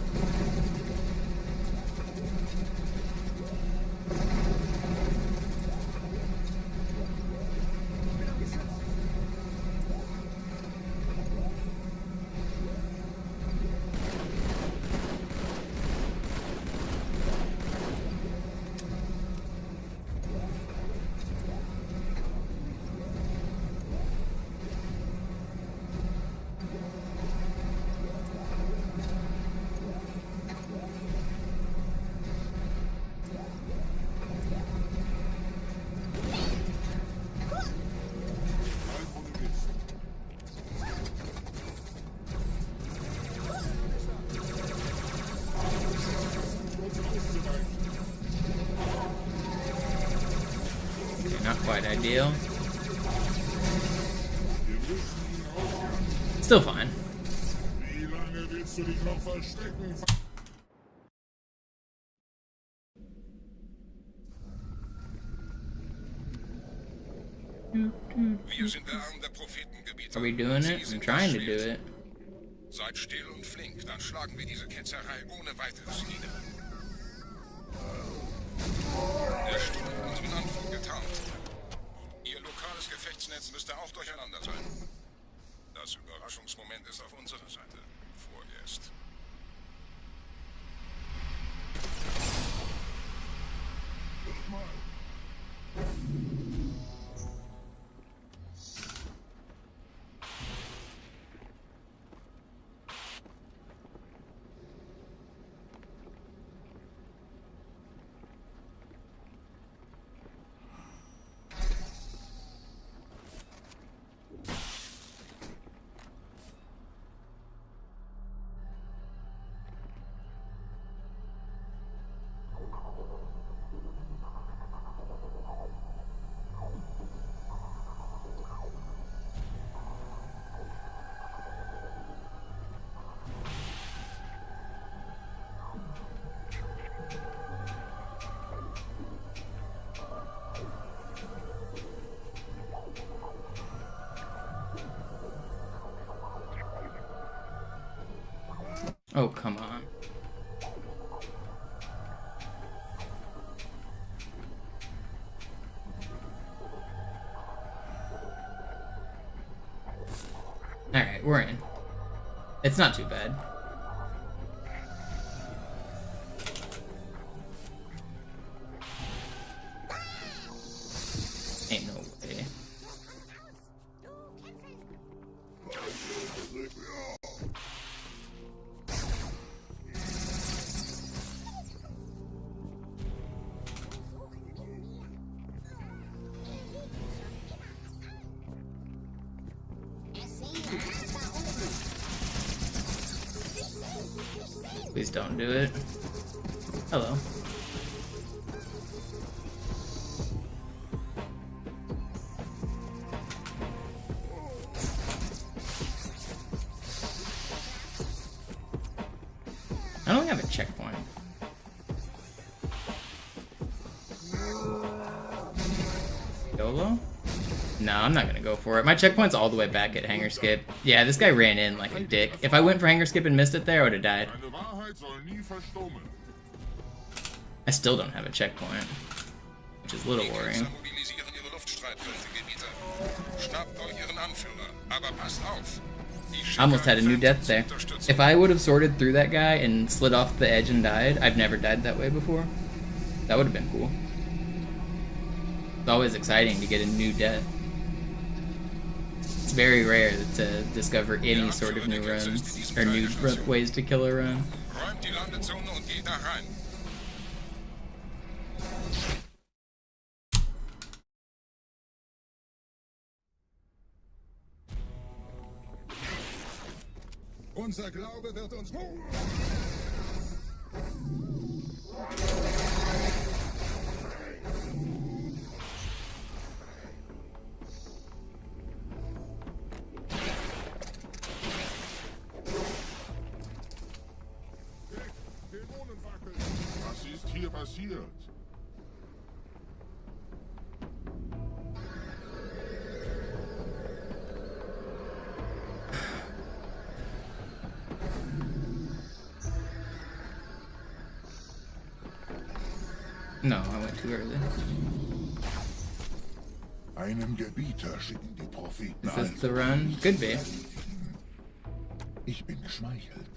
Not quite ideal. Still fine. Are we doing it? I'm trying to do it. Seid still und flink, dann schlagen wir diese Ketzerei ohne weiteres nieder. Der Sturm hat unseren Anflug getarnt. Ihr lokales Gefechtsnetz müsste auch durcheinander sein. Das Überraschungsmoment ist auf unserer Seite. Vorerst. Oh, come on. Alright, we're in. It's not too bad. Ain't no way. Please don't do it. Hello. I don't have a checkpoint. YOLO? No, I'm not gonna go for it. My checkpoint's all the way back at Hanger Skip. Yeah, this guy ran in like a dick. If I went for Hanger Skip and missed it there, I would have died. I still don't have a checkpoint, which is a little worrying. I almost had a new death there. If I would have sorted through that guy and slid off the edge and died, I've never died that way before. That would have been cool. It's always exciting to get a new death. It's very rare to discover any sort of new runs, or new ways to kill a run. Unser Glaube wird uns... Was ist hier passiert? No, I went too early. Einem Gebieter schicken die Propheten. Is this the run? Could be. Ich bin geschmeichelt.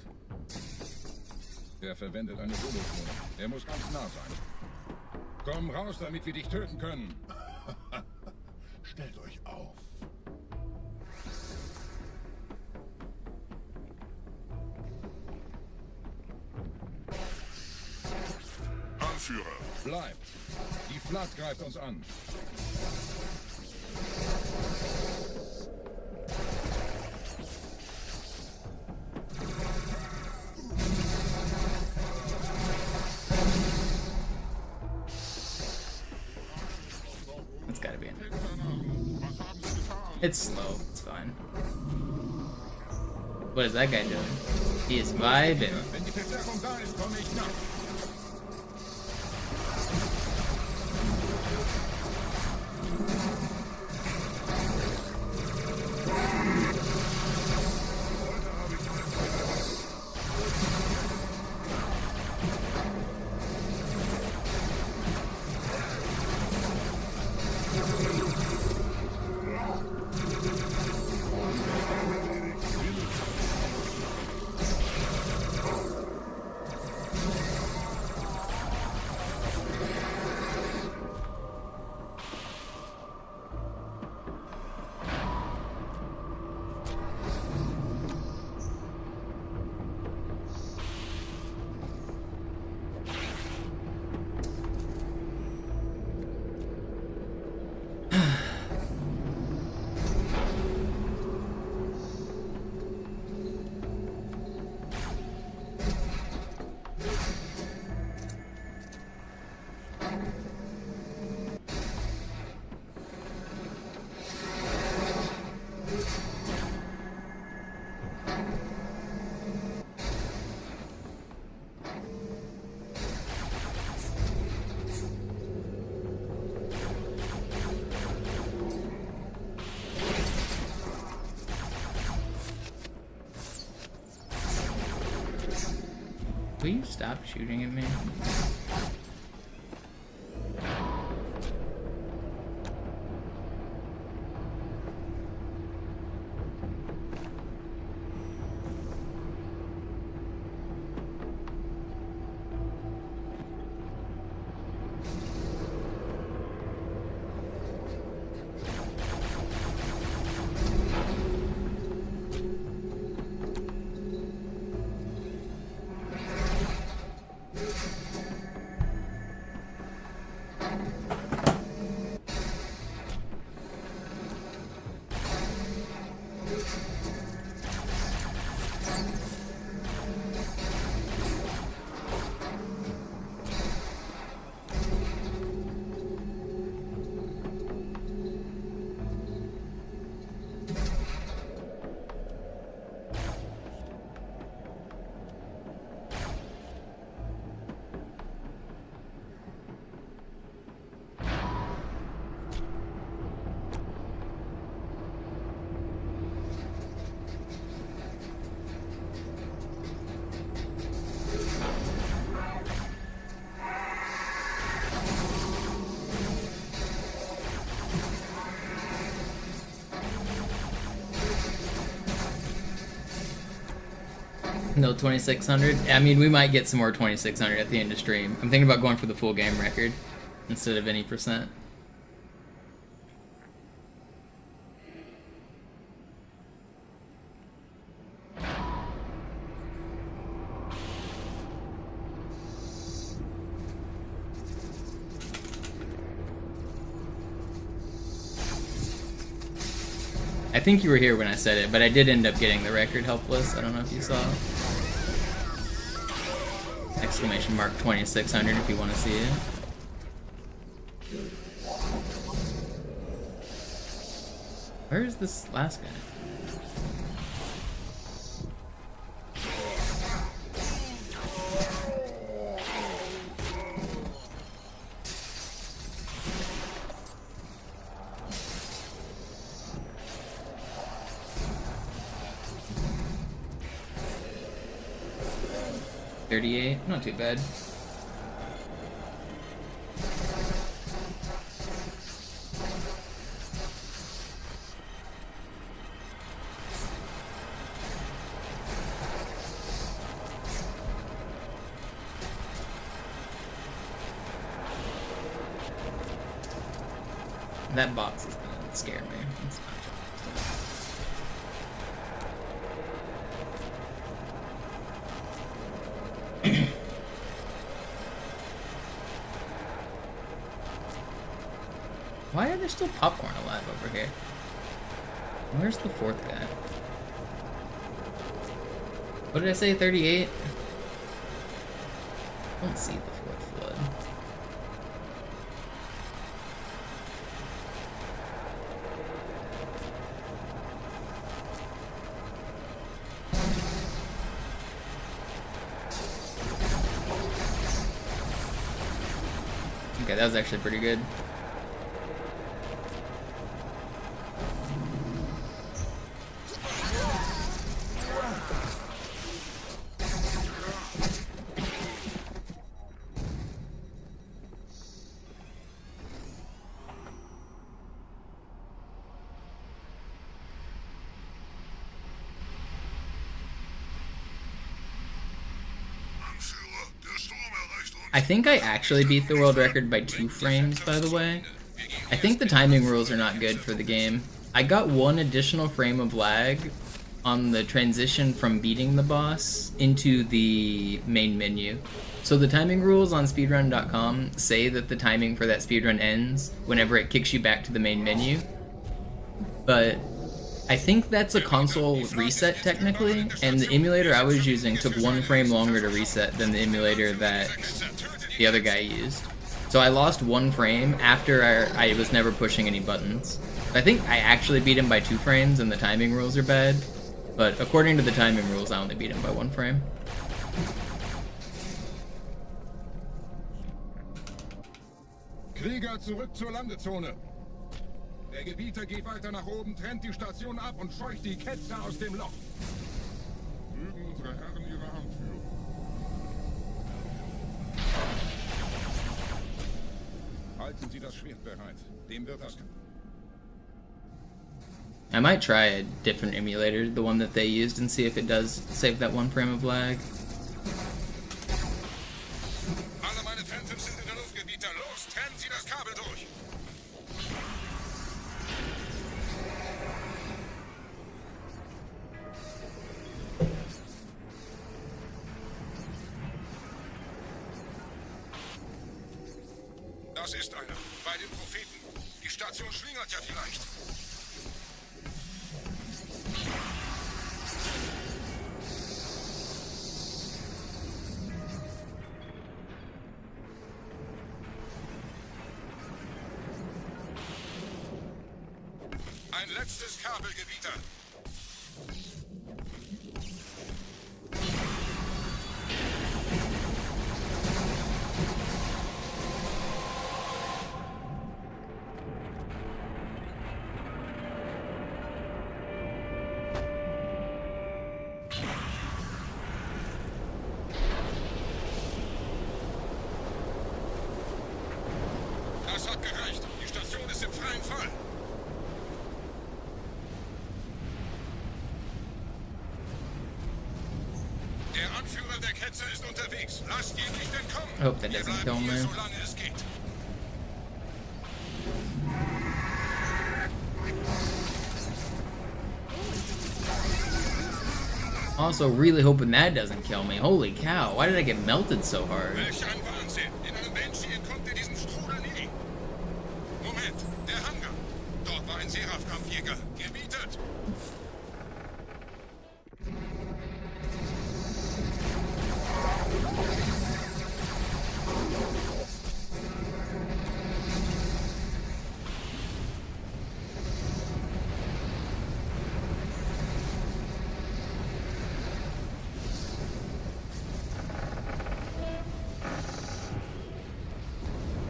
Er verwendet eine Soloklone. Er muss ganz nah sein. Komm raus, damit wir dich töten können. Stellt euch auf. Anführer, bleibt. Die Flat greift uns an. That's gotta be it. It's slow. It's fine. What is that guy doing? He is vibing. Wenn die Verstärkung da ist, komme ich nach. Will you stop shooting at me? No 2600. I mean, we might get some more 2600 at the end of stream. I'm thinking about going for the full game record instead of any percent. I think you were here when I said it, but I did end up getting the record helpless. I don't know if you saw. Exclamation mark 2600 if you want to see it. Where is this last guy? Not too bad. That box is gonna scare me. It's not. Why are there still popcorn alive over here? Where's the fourth guy? What did I say, 38? I don't see the fourth flood. Okay, that was actually pretty good. I think I actually beat the world record by 2 frames, by the way. I think the timing rules are not good for the game. I got 1 additional frame of lag on the transition from beating the boss into the main menu. So the timing rules on speedrun.com say that the timing for that speedrun ends whenever it kicks you back to the main menu. But I think that's a console reset technically, and the emulator I was using took 1 frame longer to reset than the emulator that the other guy used. So I lost 1 frame after I was never pushing any buttons. I think I actually beat him by 2 frames and the timing rules are bad, but according to the timing rules I only beat him by 1 frame. Krieger, zurück zur Landezone. Der Gebieter geht weiter nach oben, trennt die Station ab und scheucht die Ketzer aus dem Loch. Mögen unsere Herren ihre Hand führen. Halten Sie das Schwert bereit. Dem wird das... I might try a different emulator, the one that they used, and see if it does save that 1 frame of lag. Alle meine Phantoms sind in der Luft, Gebieter. Los, trennen Sie das Kabel durch. Das ist einer. Bei den Propheten. Die Station schlingert ja vielleicht. Ein letztes Kabelgebieter. Das hat gereicht. Die Station ist im freien Fall. Der Anführer der Ketzer ist unterwegs. Lasst ihn nicht entkommen. I hope that doesn't kill me. Solange es geht. Also, really hoping that doesn't kill me. Holy cow, why did I get melted so hard? Welch ein Wahnsinn. In einem Menschen entkommt ihr diesen Strudel nie. Moment, der Hangar. Dort war ein Seraph-Kampfjäger. Gebietet.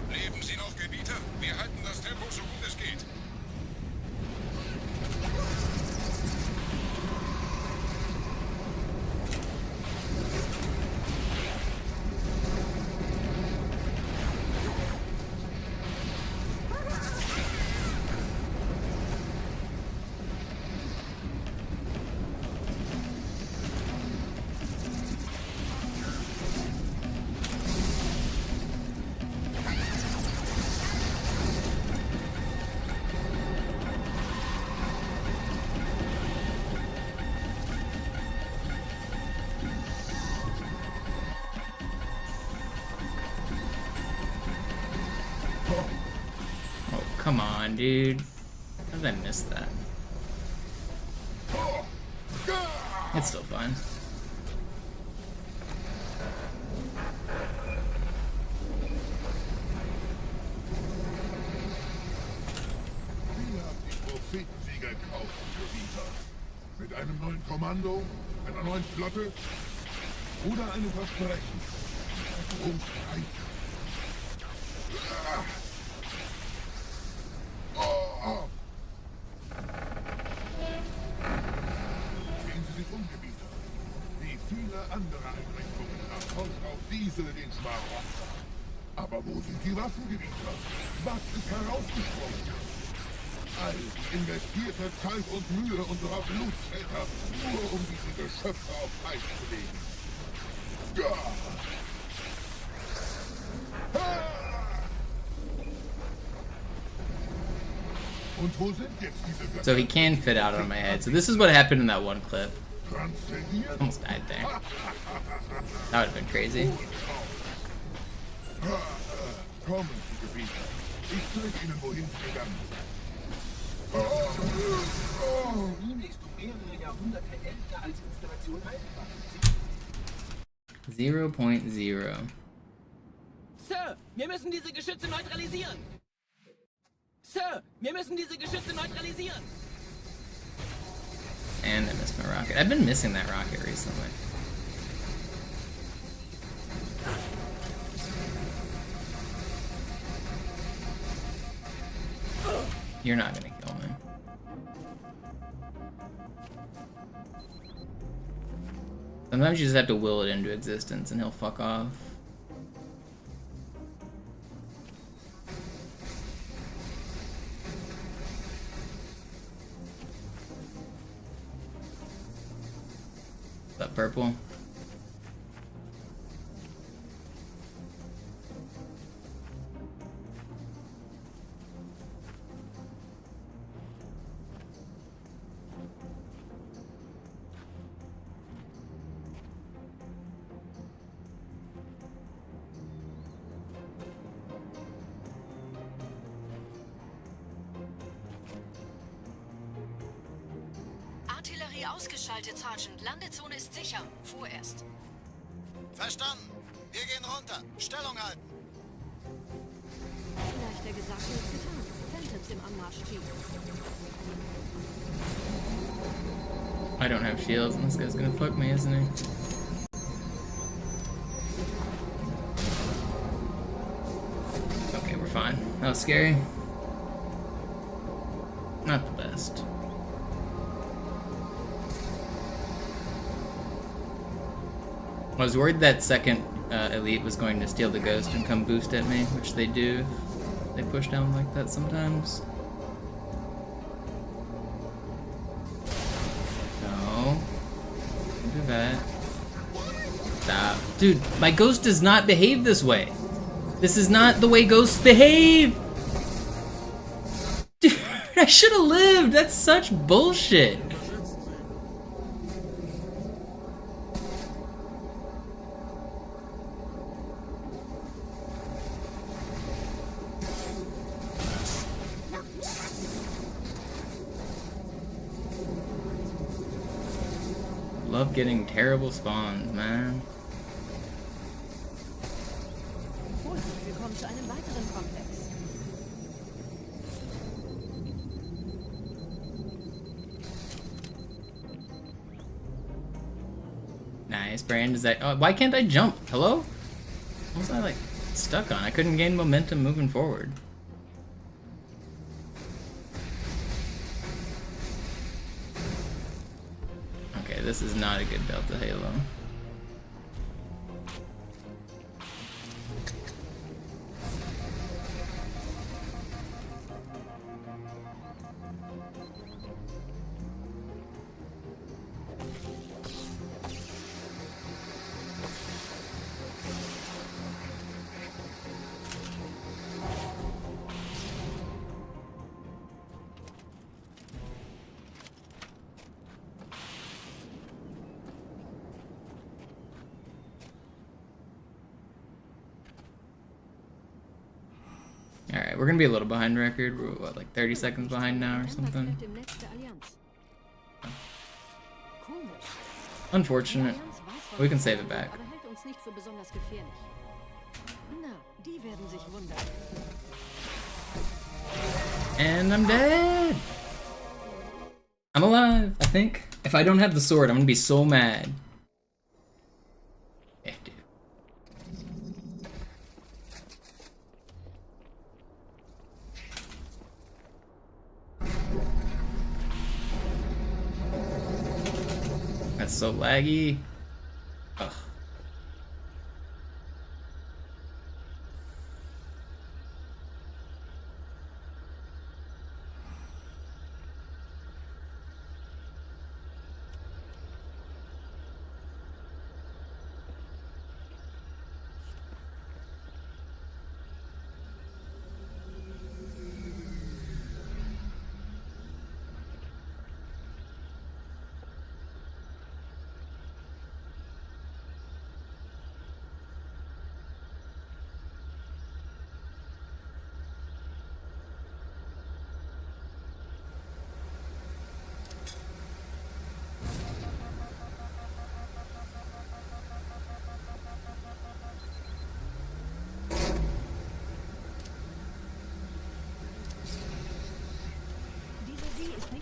Leben Sie noch, Gebieter? Wir halten das Tempo so gut es geht. Oh, come on, dude. How did I miss that? It's still fine. Wir haben die Prophetensieger gekauft, Gebieter. Mit einem neuen Kommando, einer neuen Flotte oder einem Versprechen. Und Sehen Sie sich um, Gebieter. Wie viele andere Einrichtungen erfolgt auf Diesel den Schmarotzer. Aber wo sind die Waffengebieter? Was ist herausgesprungen? All die investierte Zeit und Mühe unserer Blutsväter, nur um diese Geschöpfe auf Eis zu legen. Ja. Und wo sind jetzt diese Götter? So he can fit out on my head. So this is what happened in that one clip. Transzendiert? Almost died there. That would have been crazy. Kommen Sie, Gebieter. Ich zeige Ihnen, wohin Sie gegangen sind. Mine ist um mehrere Jahrhunderte älter als Installation einfach. 0.0. Sir, wir müssen diese Geschütze neutralisieren. Sir, wir müssen diese Geschütze neutralisieren. And I missed my rocket. I've been missing that rocket recently. You're not gonna kill me. Sometimes you just have to will it into existence and he'll fuck off. That purple. Artillerie ausgeschaltet, Sergeant. Landezone ist sicher. Vorerst. Verstanden. Wir gehen runter. Stellung halten. Leichter gesagt als getan. Phantoms im Anmarsch, Chief. I don't have shields, and this guy's gonna fuck me, isn't he? Okay, we're fine. That was scary. Not the best. I was worried that second elite was going to steal the ghost and come boost at me, which they do. They push down like that sometimes. No. Don't do that. Stop. Dude, my ghost does not behave this way. This is not the way ghosts behave! Dude, I should have lived! That's such bullshit! Love getting terrible spawns, man. Vorsicht, wir kommen zu einem weiteren Komplex. Nice, Brand. Is that? Oh, why can't I jump? Hello? What was I like stuck on? I couldn't gain momentum moving forward. Okay, this is not a good Delta Halo. Alright, we're gonna be a little behind record. We're what, like 30 seconds behind now or something? Unfortunate. We can save it back. And I'm dead! I'm alive, I think. If I don't have the sword, I'm gonna be so mad. Yeah, dude. That's so laggy. Ugh.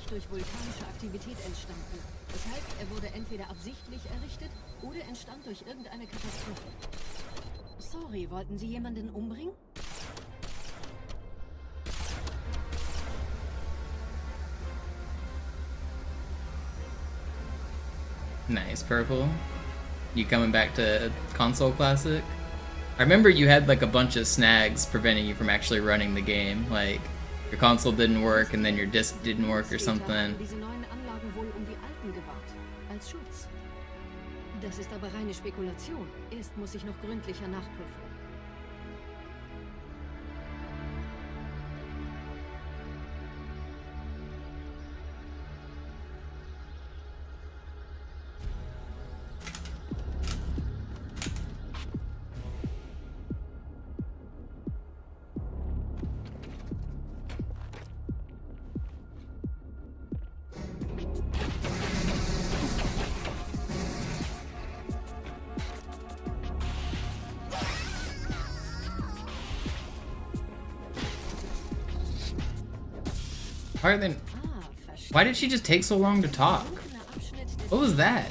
Durch vulkanische Aktivität entstanden. Das heißt, er wurde entweder absichtlich errichtet oder entstand durch irgendeine Katastrophe. Sorry, wollten Sie jemanden umbringen? Nice, Purple. You coming back to console classic? I remember you had like a bunch of snags preventing you from actually running the game, like your console didn't work and then your disc didn't work or something. Das ist aber reine Spekulation. Erst muss ich noch gründlicher nachprüfen. Why did she just take so long to talk? What was that?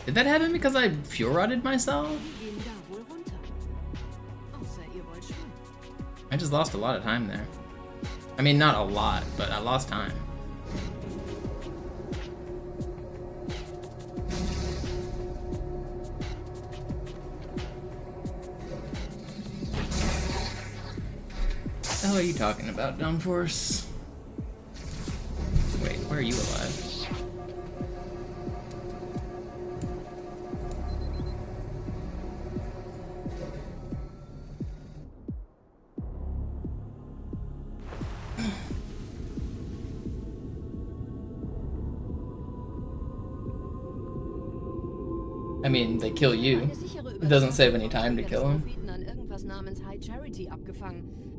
Did that happen because I fuel rodded myself? I just lost a lot of time there. I mean, not a lot, but I lost time. What the hell are you talking about, Downforce? Wait, why are you alive? I mean, they kill you. It doesn't save any time to kill him.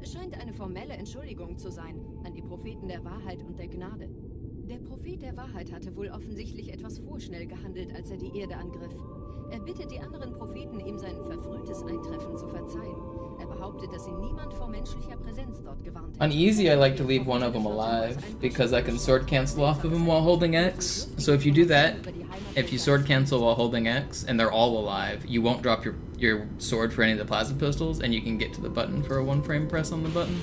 Es scheint eine formelle Entschuldigung zu sein an die Propheten der Wahrheit und der Gnade. Der Prophet der Wahrheit hatte wohl offensichtlich etwas vorschnell gehandelt, als er die Erde angriff. Er bittet die anderen Propheten, ihm sein verfrühtes Eintreffen zu verzeihen. Er behauptet, dass ihn niemand vor menschlicher Präsenz dort gewarnt hätte. On easy, I like to leave one of them alive, because I can sword cancel off of him while holding X. So if you do that, if you sword cancel while holding X, and they're all alive, you won't drop your sword for any of the plasma pistols, and you can get to the button for a 1-frame press on the button.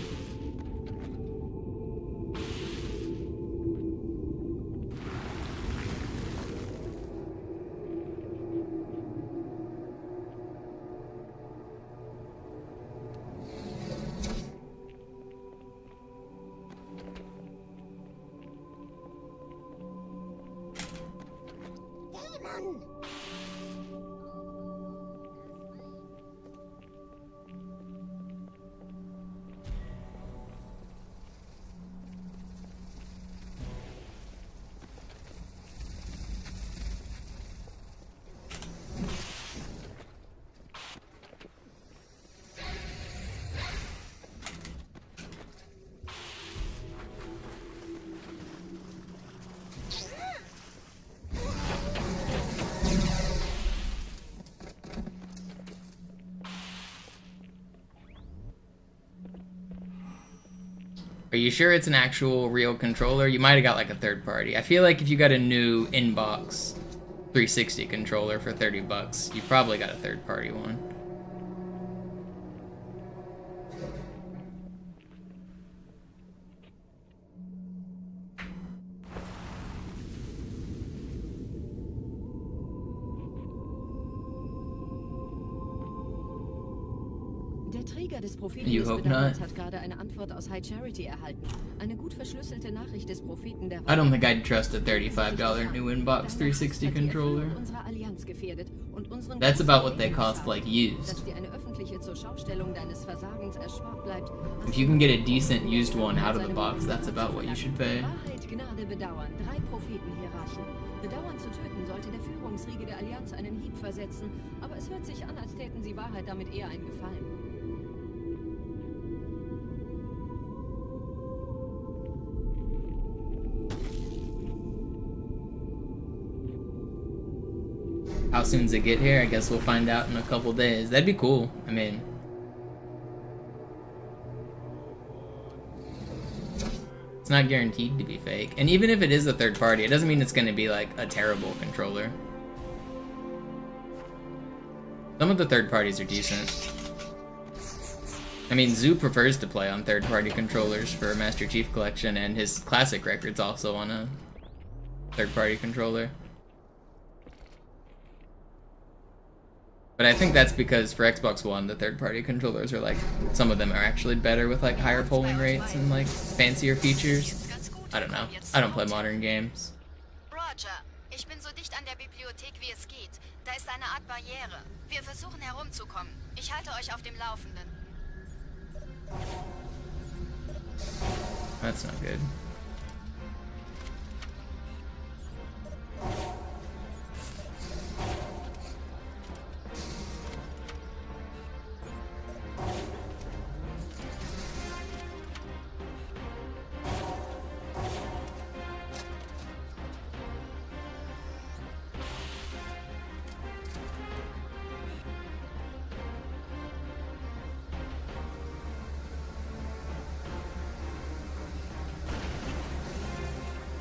Are you sure it's an actual real controller? You might have got like a third party. I feel like if you got a new inbox 360 controller for 30 bucks, you probably got a third party one. Der Träger des Propheten You des hope Bedauerns not. hat gerade eine Antwort aus High Charity erhalten. Eine gut verschlüsselte Nachricht des Propheten der I don't think I'd trust a $35 new inbox 360 controller. unserer Allianz gefährdet und unseren That's about what they cost, like, used. dass dir eine öffentliche Zurschaustellung deines Versagens erspart bleibt. If you can get a decent used one out of the box, that's about what you should pay. Wahrheit, Gnade, Bedauern. 3 Prophetenhierarchen. Bedauern zu töten sollte der Führungsriege der Allianz einen Hieb versetzen, aber es hört sich an, als täten sie Wahrheit damit eher einen Gefallen. How soon does it get here? I guess we'll find out in a couple days. That'd be cool. I mean, it's not guaranteed to be fake. And even if it is a third party, it doesn't mean it's going to be like a terrible controller. Some of the third parties are decent. I mean, Zoo prefers to play on third party controllers for Master Chief Collection, and his classic record's also on a third party controller. But I think that's because for Xbox One, the third-party controllers are like, some of them are actually better with like higher polling rates and like fancier features. I don't know. I don't play modern games. Roger, ich bin so dicht an der Bibliothek wie es geht. Art Barriere. Wir versuchen herumzukommen. Ich halte euch auf dem Laufenden. That's not good.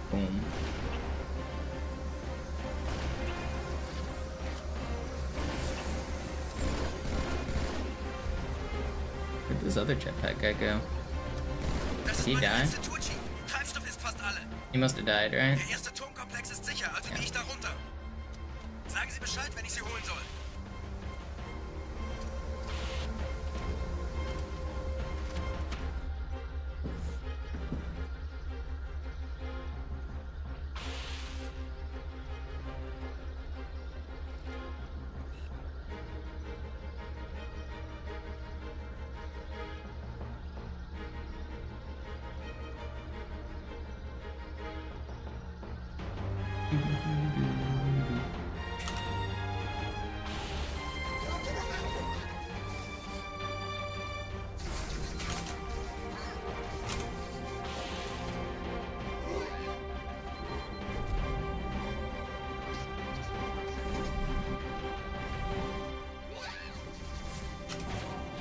Boom. Where'd this other jetpack guy go? Did he die? Treibstoff ist fast alle. He must have died, right? Der erste Turmkomplex ist sicher, also gehe ich da runter. Sagen Sie Bescheid, wenn ich Sie holen soll.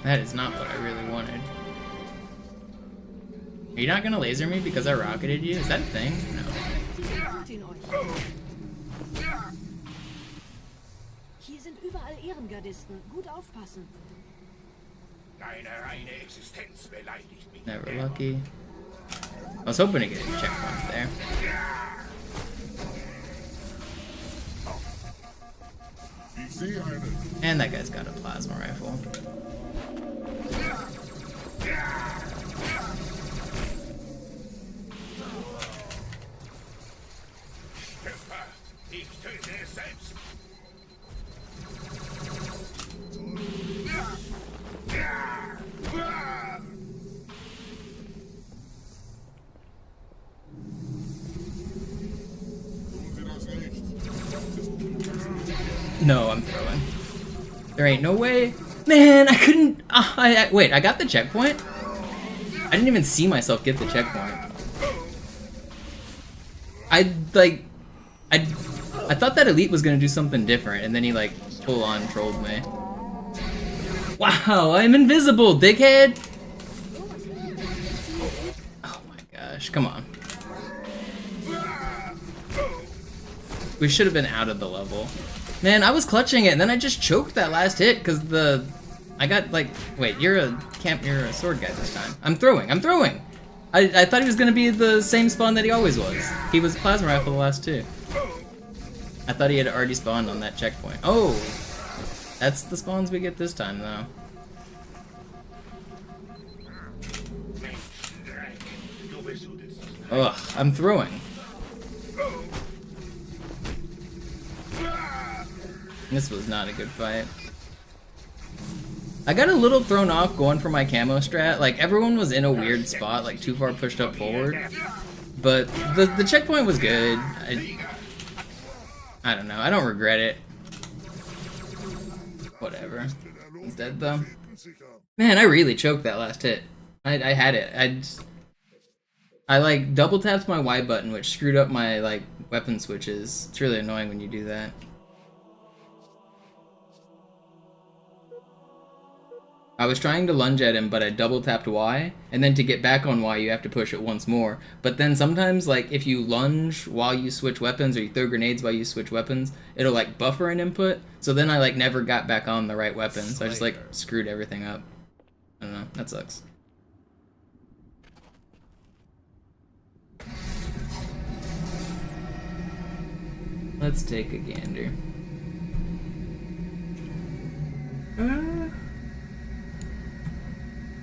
That is not what I really wanted. Are you not gonna laser me because I rocketed you? Is that a thing? No. Hier sind überall Ehrengardisten. Gut aufpassen. Deine reine Existenz beleidigt mich. Never lucky. I was hoping to get a checkpoint there. And that guy's got a plasma rifle. Ich töte es selbst. No, I'm throwing. There ain't no way. Man, I couldn't. Wait, I got the checkpoint? I didn't even see myself get the checkpoint. I thought that Elite was gonna do something different, and then he like full on trolled me. Wow, I'm invisible, dickhead! Oh my gosh, come on. We should have been out of the level. Man, I was clutching it, and then I just choked that last hit because I got like, wait, you're a sword guy this time. I'm throwing. I thought he was gonna be the same spawn that he always was. He was plasma rifle the last two. I thought he had already spawned on that checkpoint. Oh, that's the spawns we get this time though. Ugh, I'm throwing. This was not a good fight. I got a little thrown off going for my camo strat. Like, everyone was in a weird spot, like too far pushed up forward. But the checkpoint was good. I don't know. I don't regret it. Whatever. He's dead though. Man, I really choked that last hit. I had it. I like double tapped my Y button, which screwed up my like weapon switches. It's really annoying when you do that. I was trying to lunge at him, but I double tapped Y, and then to get back on Y, you have to push it once more. But then sometimes, like, if you lunge while you switch weapons, or you throw grenades while you switch weapons, it'll, like, buffer an input. So then I, like, never got back on the right weapon, so I just, like, screwed everything up. I don't know, that sucks. Let's take a gander.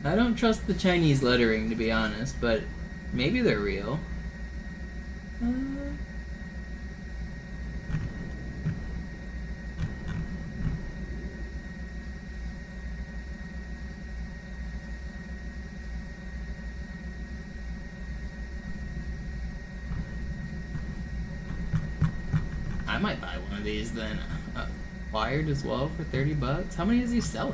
I don't trust the Chinese lettering, to be honest, but maybe they're real. might buy one of these then. Wired as well for 30 bucks. How many is he selling?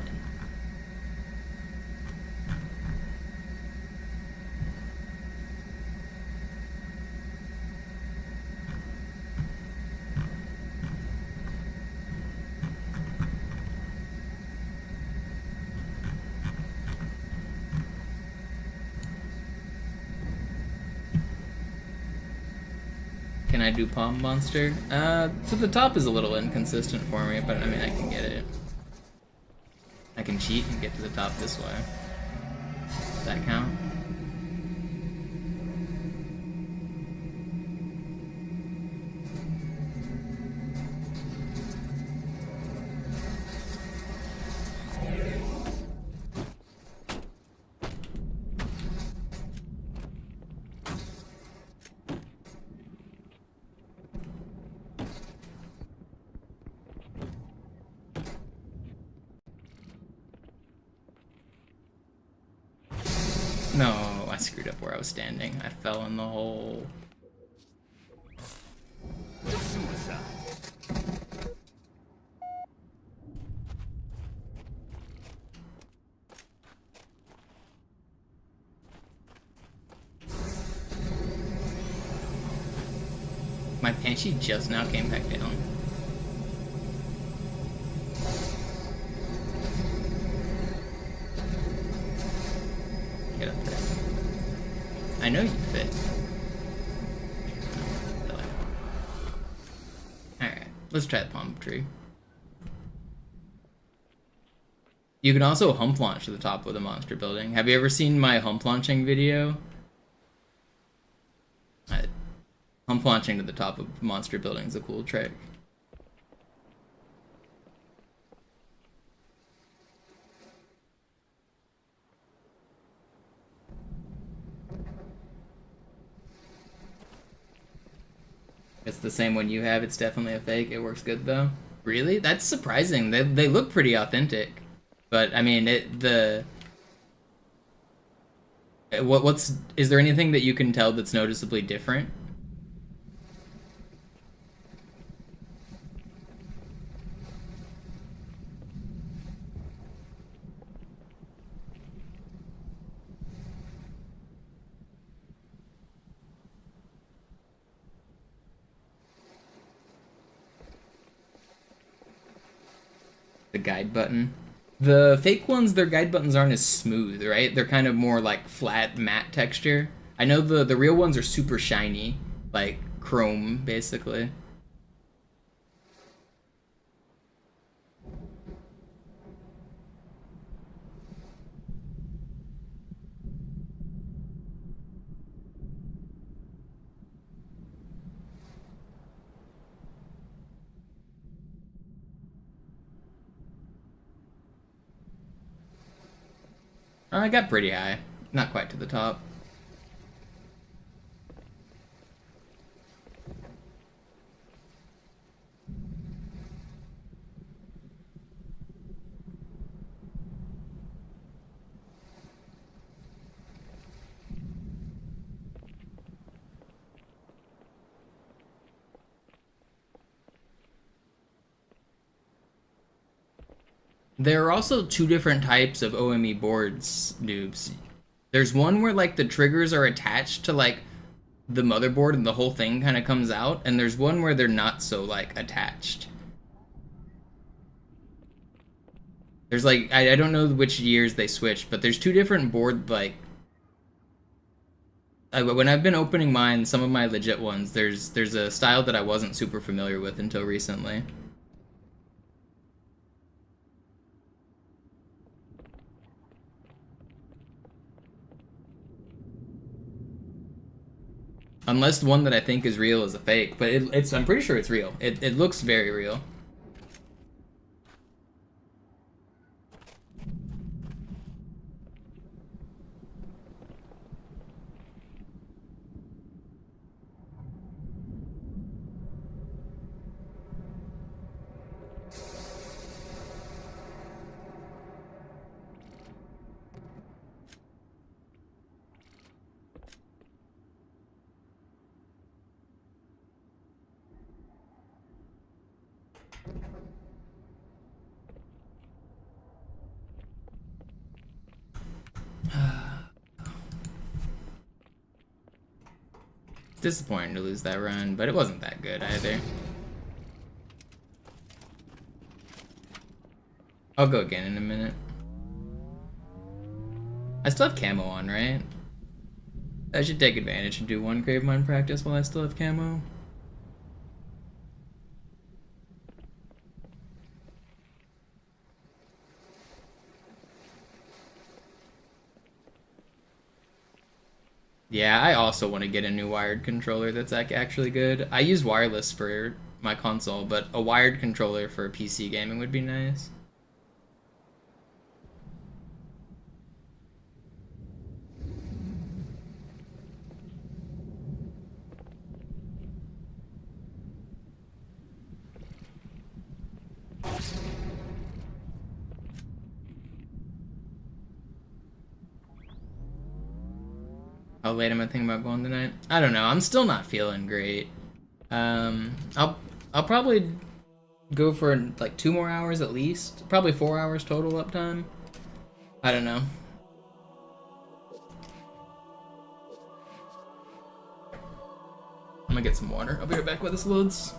Can I do Palm Monster? To the top is a little inconsistent for me, but I mean, I can get it. I can cheat and get to the top this way. Does that count? No, I screwed up where I was standing. I fell in the hole. My Banshee just now came back down. Get up there. I know you fit. Alright, let's try the palm tree. You can also hump launch to the top of the monster building. Have you ever seen my hump launching video? Hump launching to the top of monster building is a cool trick. It's the same one you have. It's definitely a fake. It works good though. Really? That's surprising. They look pretty authentic. But I mean, is there anything that you can tell that's noticeably different? The guide button. The fake ones, their guide buttons aren't as smooth, right? They're kind of more like flat, matte texture. I know the real ones are super shiny, like chrome, basically. I got pretty high. Not quite to the top. There are also two different types of OME boards, noobs. There's one where like the triggers are attached to like the motherboard and the whole thing kind of comes out, and there's one where they're not so like attached. There's like I don't know which years they switched, but there's two different board like when I've been opening mine, some of my legit ones, there's a style that I wasn't super familiar with until recently. Unless the one that I think is real is a fake, but I'm pretty sure it's real. It looks very real. Disappointing to lose that run, but it wasn't that good either. I'll go again in a minute. I still have camo on, right? I should take advantage and do one grave mine practice while I still have camo. Yeah, I also want to get a new wired controller that's like actually good. I use wireless for my console, but a wired controller for PC gaming would be nice. How late am I thinking about going tonight? I don't know. I'm still not feeling great. I'll probably go for like 2 more hours at least. Probably 4 hours total uptime. I don't know. I'm gonna get some water. I'll be right back with this loads.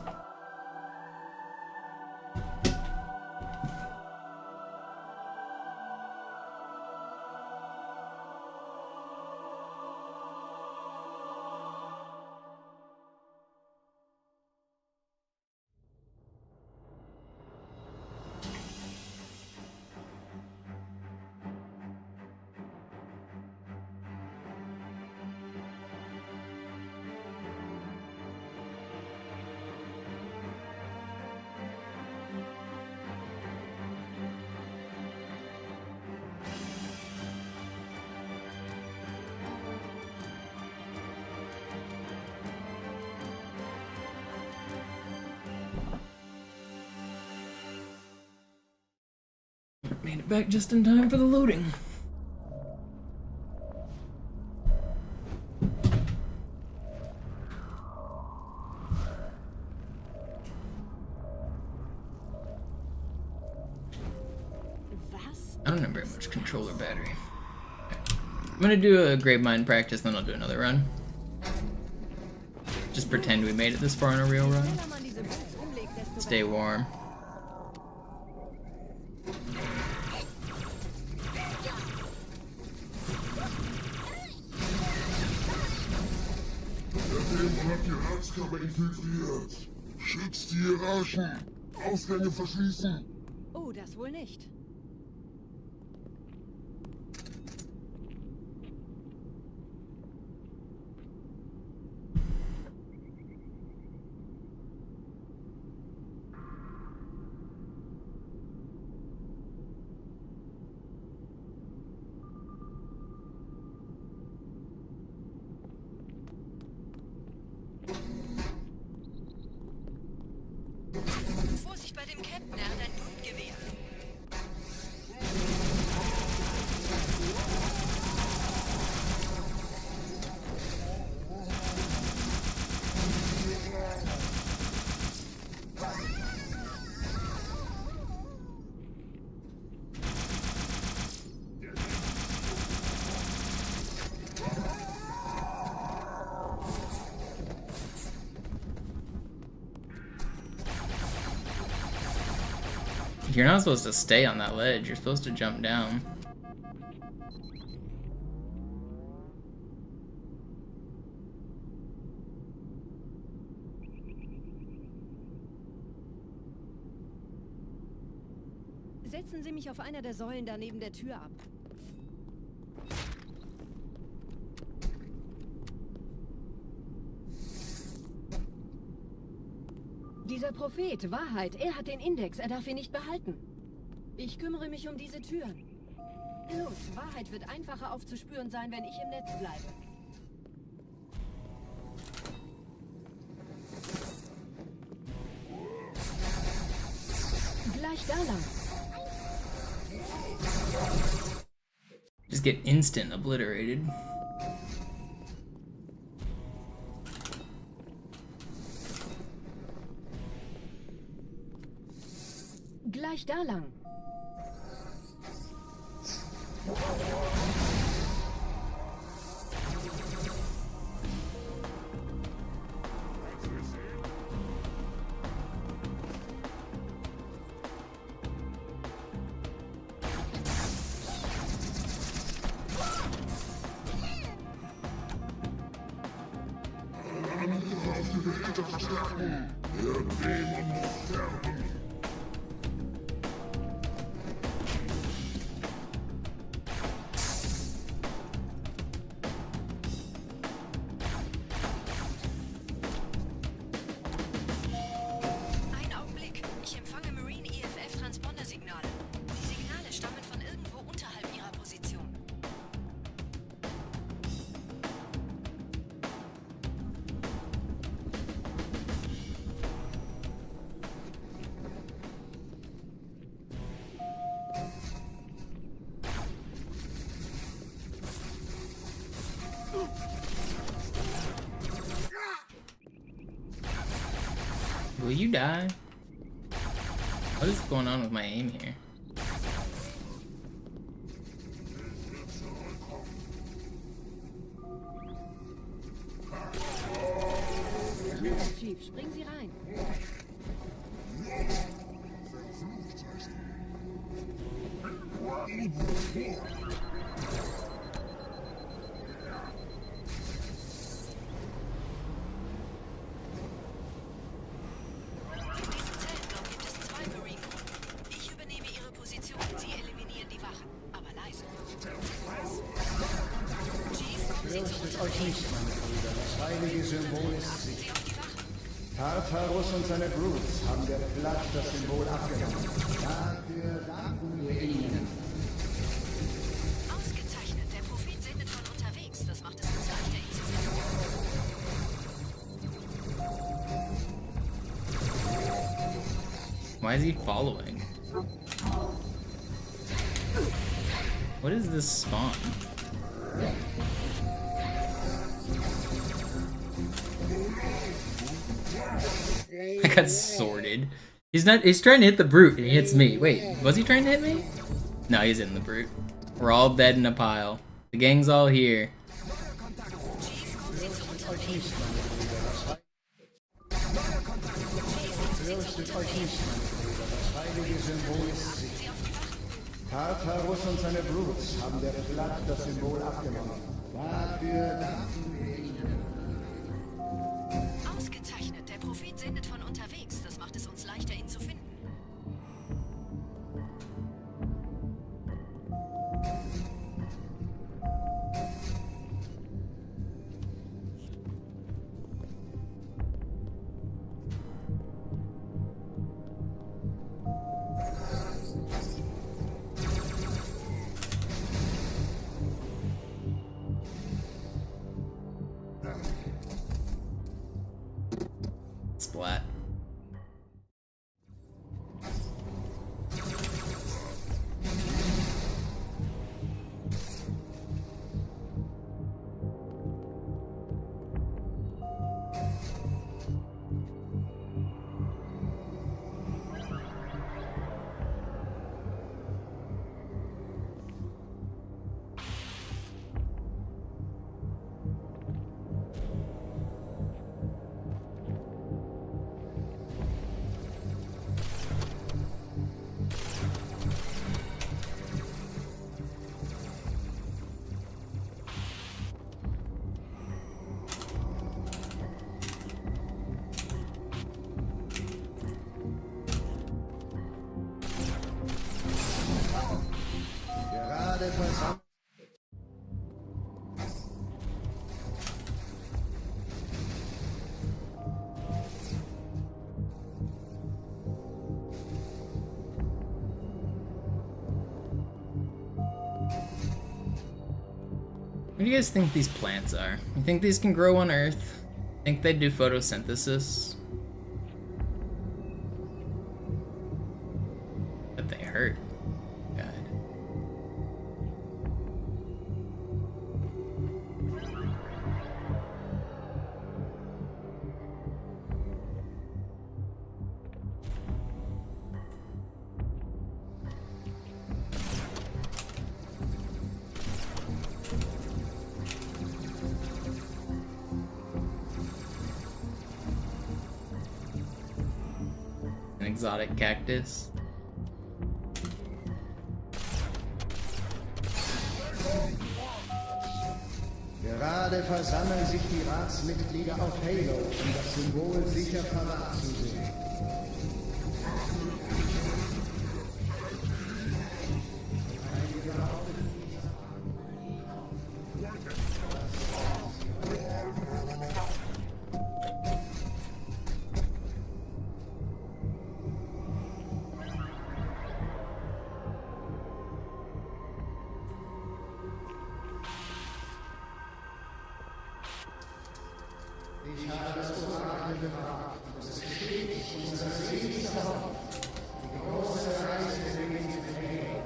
Made it back just in time for the loading. I don't have very much controller battery. I'm gonna do a grave mine practice, then I'll do another run. Just pretend we made it this far in a real run. Stay warm. Hat die Heizkammer infiltriert. Schützt die Hierarchen. Ausgänge verschließen. Oh, das wohl nicht. Vorsicht bei dem Captain, er hat ein Blutgewehr. You're not supposed to stay on that ledge, you're supposed to jump down. Setzen Sie mich auf einer der Säulen da neben der Tür ab. Dieser Prophet, Wahrheit, er hat den Index, er darf ihn nicht behalten. Ich kümmere mich um diese Türen. Los, Wahrheit wird einfacher aufzuspüren sein, wenn ich im Netz bleibe. Gleich da lang. Just get instant obliterated. Gleich da lang. gewählte Verstärkung werden immer noch sterben. Ein Augenblick. Ich empfange Marine EFF-Transponder-Signale. Die Signale stammen von irgendwo unterhalb ihrer Position. Will you die? What is going on with my aim here? Chief, springen Sie rein. In diesem Zeltblock gibt es 2 Marine-Gruppen. Ich übernehme ihre Position. Sie eliminieren die Wachen. Aber leise. Chief, kommen Sie zu Fürchtet uns. euch nicht, meine Brüder. Das heilige Symbol ist Achten sicher. Sie auf die Wachen. Tartarus und seine Brutes haben der Flat das Symbol abgenommen. Dafür danken wir ihnen. Ausgezeichnet. Der Prophet sendet von unterwegs. Das macht es uns leichter, ihn zu finden. Why is he following? What is this spawn? I got sorted. He's trying to hit the brute and he hits me. Wait, was he trying to hit me? No, he's hitting the brute. We're all dead in a pile. The gang's all here. Fürchtet euch nicht, meine Brüder. Das heilige Symbol ist sicher. Tartarus und seine Brutes haben der Flat das Symbol abgenommen. Dafür danken wir ihnen. Ausgezeichnet. Der Prophet sendet von unterwegs. Das macht es uns leichter, ihn zu finden. Splat. Gerade versammelt. What do you guys think these plants are? You think these can grow on Earth? Think they do photosynthesis? But they hurt. God. An exotic cactus. Gerade versammeln sich die Ratsmitglieder auf Halo, um das Symbol sicher parat zu sehen. Ich habe das Orakel gefragt. Es besteht unser seligster Hoffnung. Die große Reise beginnt mit Halo.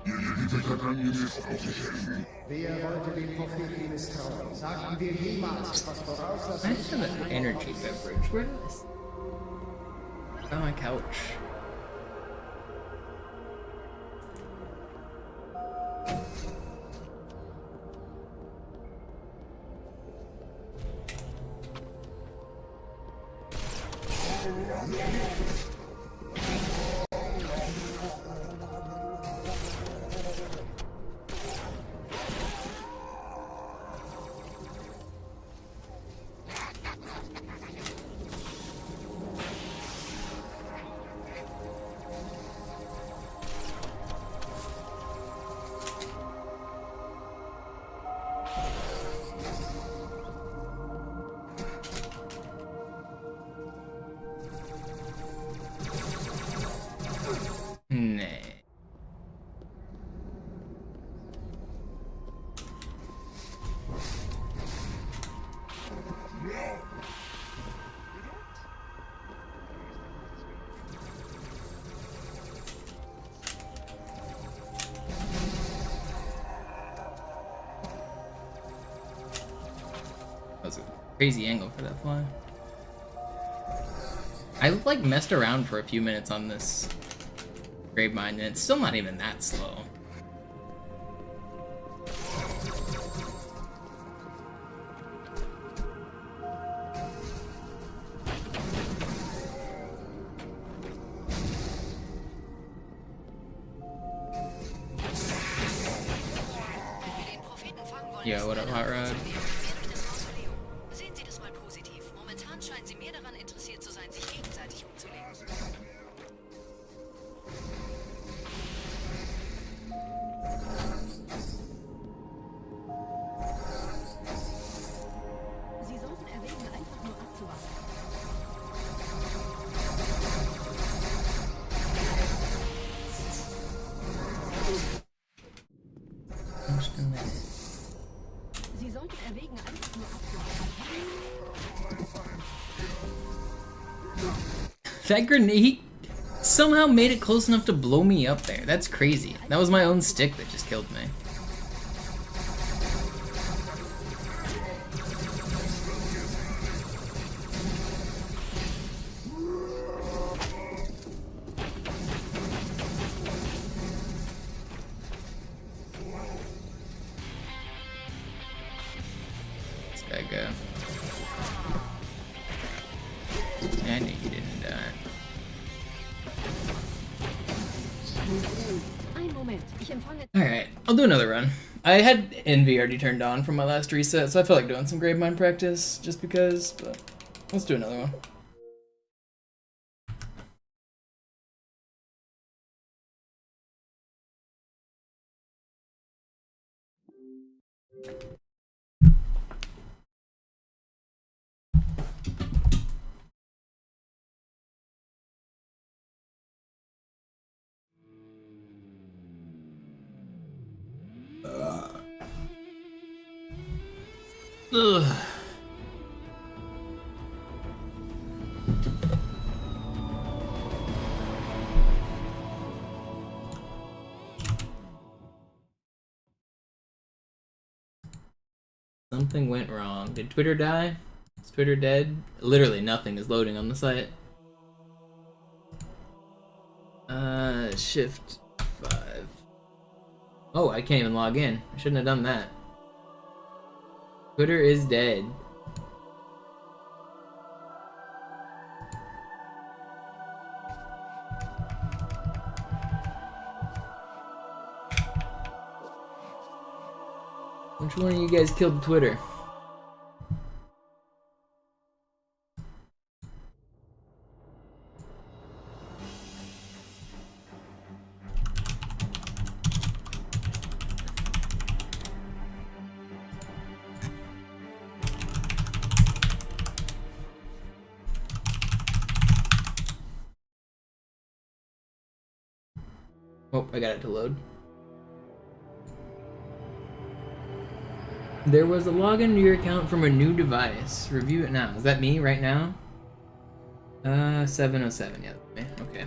Ihr Elite-Kampagne ist auf sich helfen. Wer wollte den Propheten misstrauen? Sagten wir jemals, was voraus I have an energy beverage. Where is this? On my couch. Nee. That was a crazy angle for that fly. I like messed around for a few minutes on this grave mine, and it's still not even that slow. Yeah, what up, Hot Rod? Sehen Sie das mal positiv. Momentan scheinen Sie mehr daran interessiert zu sein, sich gegenseitig umzulegen. Sie sollten erwägen, einfach nur abzuwarten. Sie sollten erwägen, einfach nur abzuwarten. That grenade, he somehow made it close enough to blow me up there. That's crazy. That was my own stick that just killed me. This guy go. I knew you didn't die. Ein Moment, ich empfange. Alright, I'll do another run. I had Envy already turned on from my last reset, so I felt like doing some grave mine practice just because, but let's do another one. Ugh. Something went wrong. Did Twitter die? Is Twitter dead? Literally nothing is loading on the site. Shift 5. Oh, I can't even log in. I shouldn't have done that. Twitter is dead. Which one of you guys killed Twitter? Oh, I got it to load. There was a login to your account from a new device. Review it now. Is that me right now? 707, yeah, that's me. Okay.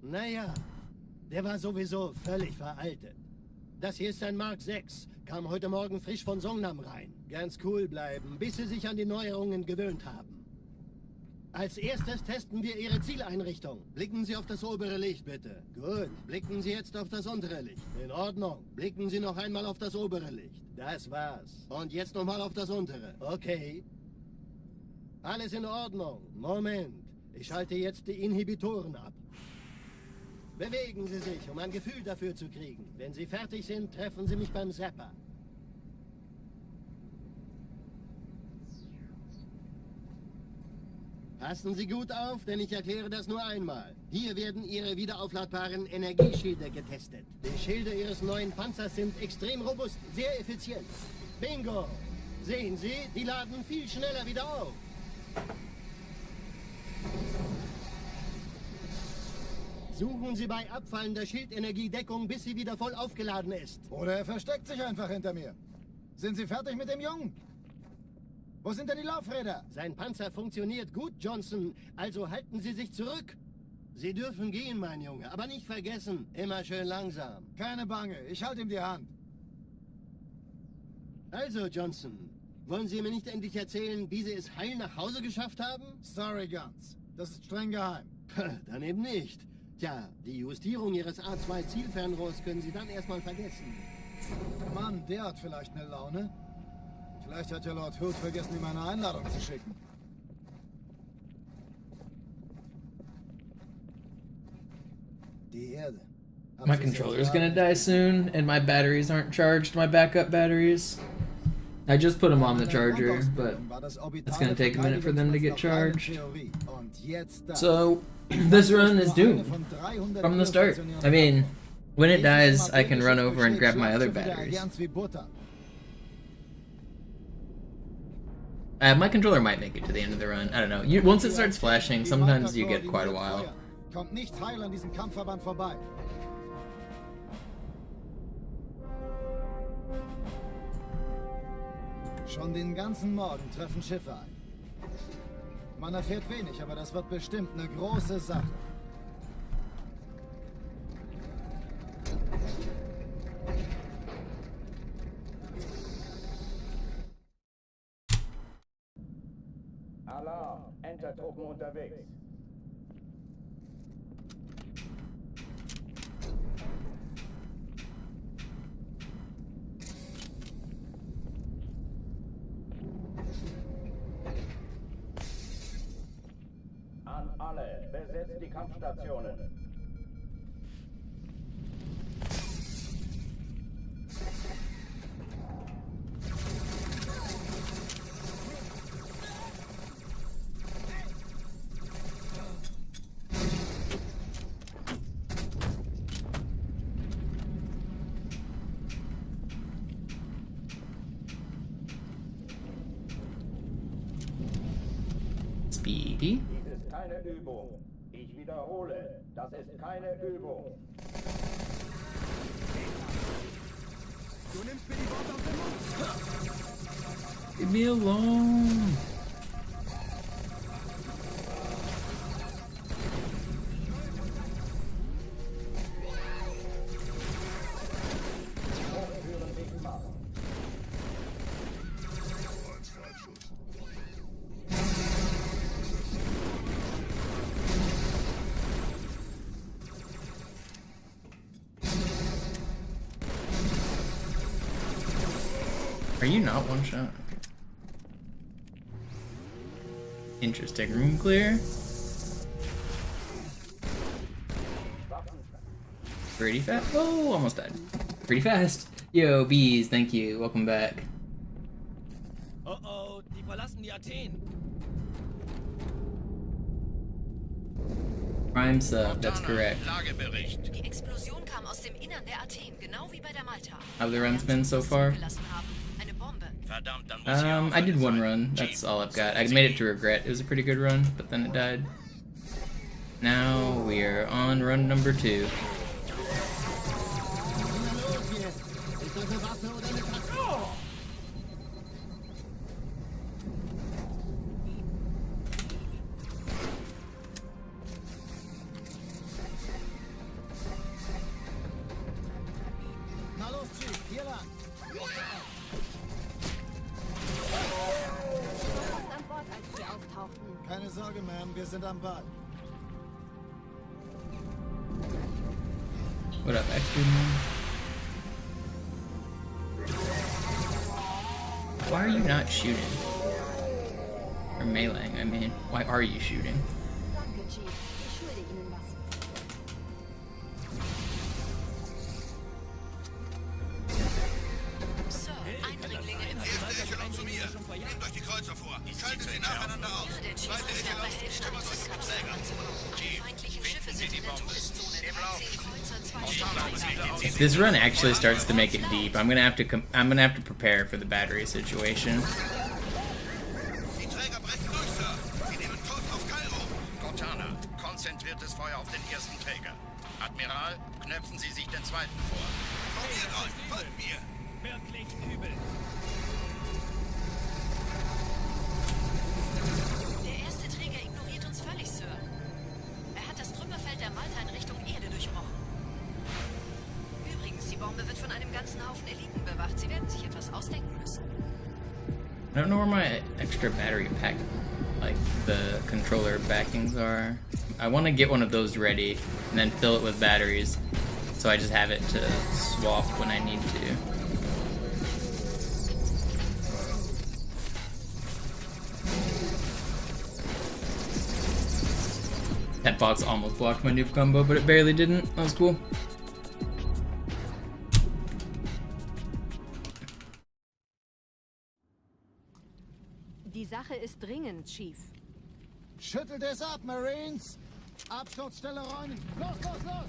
Naja, der war sowieso völlig veraltet. Das hier ist ein Mark 6. Kam heute Morgen frisch von Songnam rein. Ganz cool bleiben, bis Sie sich an die Neuerungen gewöhnt haben. Als erstes testen wir Ihre Zieleinrichtung. Blicken Sie auf das obere Licht, bitte. Gut. Blicken Sie jetzt auf das untere Licht. In Ordnung. Blicken Sie noch einmal auf das obere Licht. Das war's. Und jetzt nochmal auf das untere. Okay. Alles in Ordnung. Moment. Ich schalte jetzt die Inhibitoren ab. Bewegen Sie sich, um ein Gefühl dafür zu kriegen. Wenn Sie fertig sind, treffen Sie mich beim Zapper. Passen Sie gut auf, denn ich erkläre das nur einmal. Hier werden Ihre wiederaufladbaren Energieschilde getestet. Die Schilde Ihres neuen Panzers sind extrem robust, sehr effizient. Bingo! Sehen Sie, die laden viel schneller wieder auf. Suchen Sie bei abfallender Schildenergiedeckung, bis sie wieder voll aufgeladen ist. Oder er versteckt sich einfach hinter mir. Sind Sie fertig mit dem Jungen? Wo sind denn die Laufräder? Sein Panzer funktioniert gut, Johnson. Also halten Sie sich zurück. Sie dürfen gehen, mein Junge. Aber nicht vergessen, immer schön langsam. Keine Bange, ich halte ihm die Hand. Also, Johnson, wollen Sie mir nicht endlich erzählen, wie Sie es heil nach Hause geschafft haben? Sorry, Guns. Das ist streng geheim. Dann eben nicht. Tja, die Justierung Ihres A2-Zielfernrohrs können Sie dann erstmal vergessen. Mann, der hat vielleicht eine Laune. Vielleicht hat ja Lord Hood vergessen, ihm eine Einladung zu schicken. Die Erde. My controller's gonna die soon, and my batteries aren't charged, my backup batteries. I just put them on the charger, but it's gonna take a minute for them to get charged. So, this run is doomed from the start. I mean, when it dies, I can run over and grab my other batteries. My controller might make it to the end of the run. I don't know. Once it starts flashing, sometimes you get quite a while. Kommt nichts heil an diesem Kampfverband vorbei. Schon den ganzen Morgen treffen Schiffe ein. Man erfährt wenig, aber das wird bestimmt eine große Sache. Alarm! Entertruppen unterwegs. An alle, besetzt die Kampfstationen. Speedy. Dies ist keine Übung. Ich wiederhole, das ist keine Übung. Du nimmst mir die Worte aus dem Mund. Leave me alone. Are you not one shot? Okay. Interesting. Room clear. Pretty fast. Oh, almost died. Pretty fast. Yo, bees, thank you. Welcome back. Oh oh, die verlassen die Athen. Prime sub, that's correct. Die Explosion kam aus dem Innern der Athen, genau wie bei der Malta. How have the runs been so far? Eine Bombe. I did one run. That's all I've got. I made it to regret. It was a pretty good run, but then it died. Now we are on run number 2. Na los, Chief, hier lang. Fast an Bord, als wir auftauchten. Keine Sorge, Ma'am, wir sind am Ball. What up, X-Boom? Why are you not shooting? Or meleeing, I mean. Why are you shooting? Danke, Chief. Ich schulde Ihnen was. Sir, Eindringlinge im Erste Echelon zu mir. Nehmt euch die Kreuzer vor. Schaltet sie nacheinander aus. Zweite Echelon, stimmt euch ab Säger. Die feindlichen Schiffe sind in der Todeszone. 13 Kreuzer, 2 If this run actually starts to make it deep, I'm gonna have to prepare for the battery situation. Die Träger brechen durch, Sir. Sie nehmen Kurs auf Kairo. Cortana, konzentriertes Feuer auf den ersten Träger. Admiral, knöpfen Sie sich den zweiten vor. Probiert euch, folgt mir. Wirklich übel. Der erste Träger ignoriert uns völlig, Sir. Er hat das Trümmerfeld der Malta in Richtung Erde durchbrochen. Übrigens, die Bombe wird von einem ganzen Haufen Eliten bewacht. Sie werden sich etwas ausdenken müssen. I don't know where my extra battery pack, like the controller backings are. I want to get one of those ready and then fill it with batteries, so I just have it to swap when I need to. That box almost blocked my noob combo, but it barely didn't. That was cool. Die Sache ist dringend, Chief. Schüttelt es ab, Marines. Absturzstelle räumen. Los, los, los.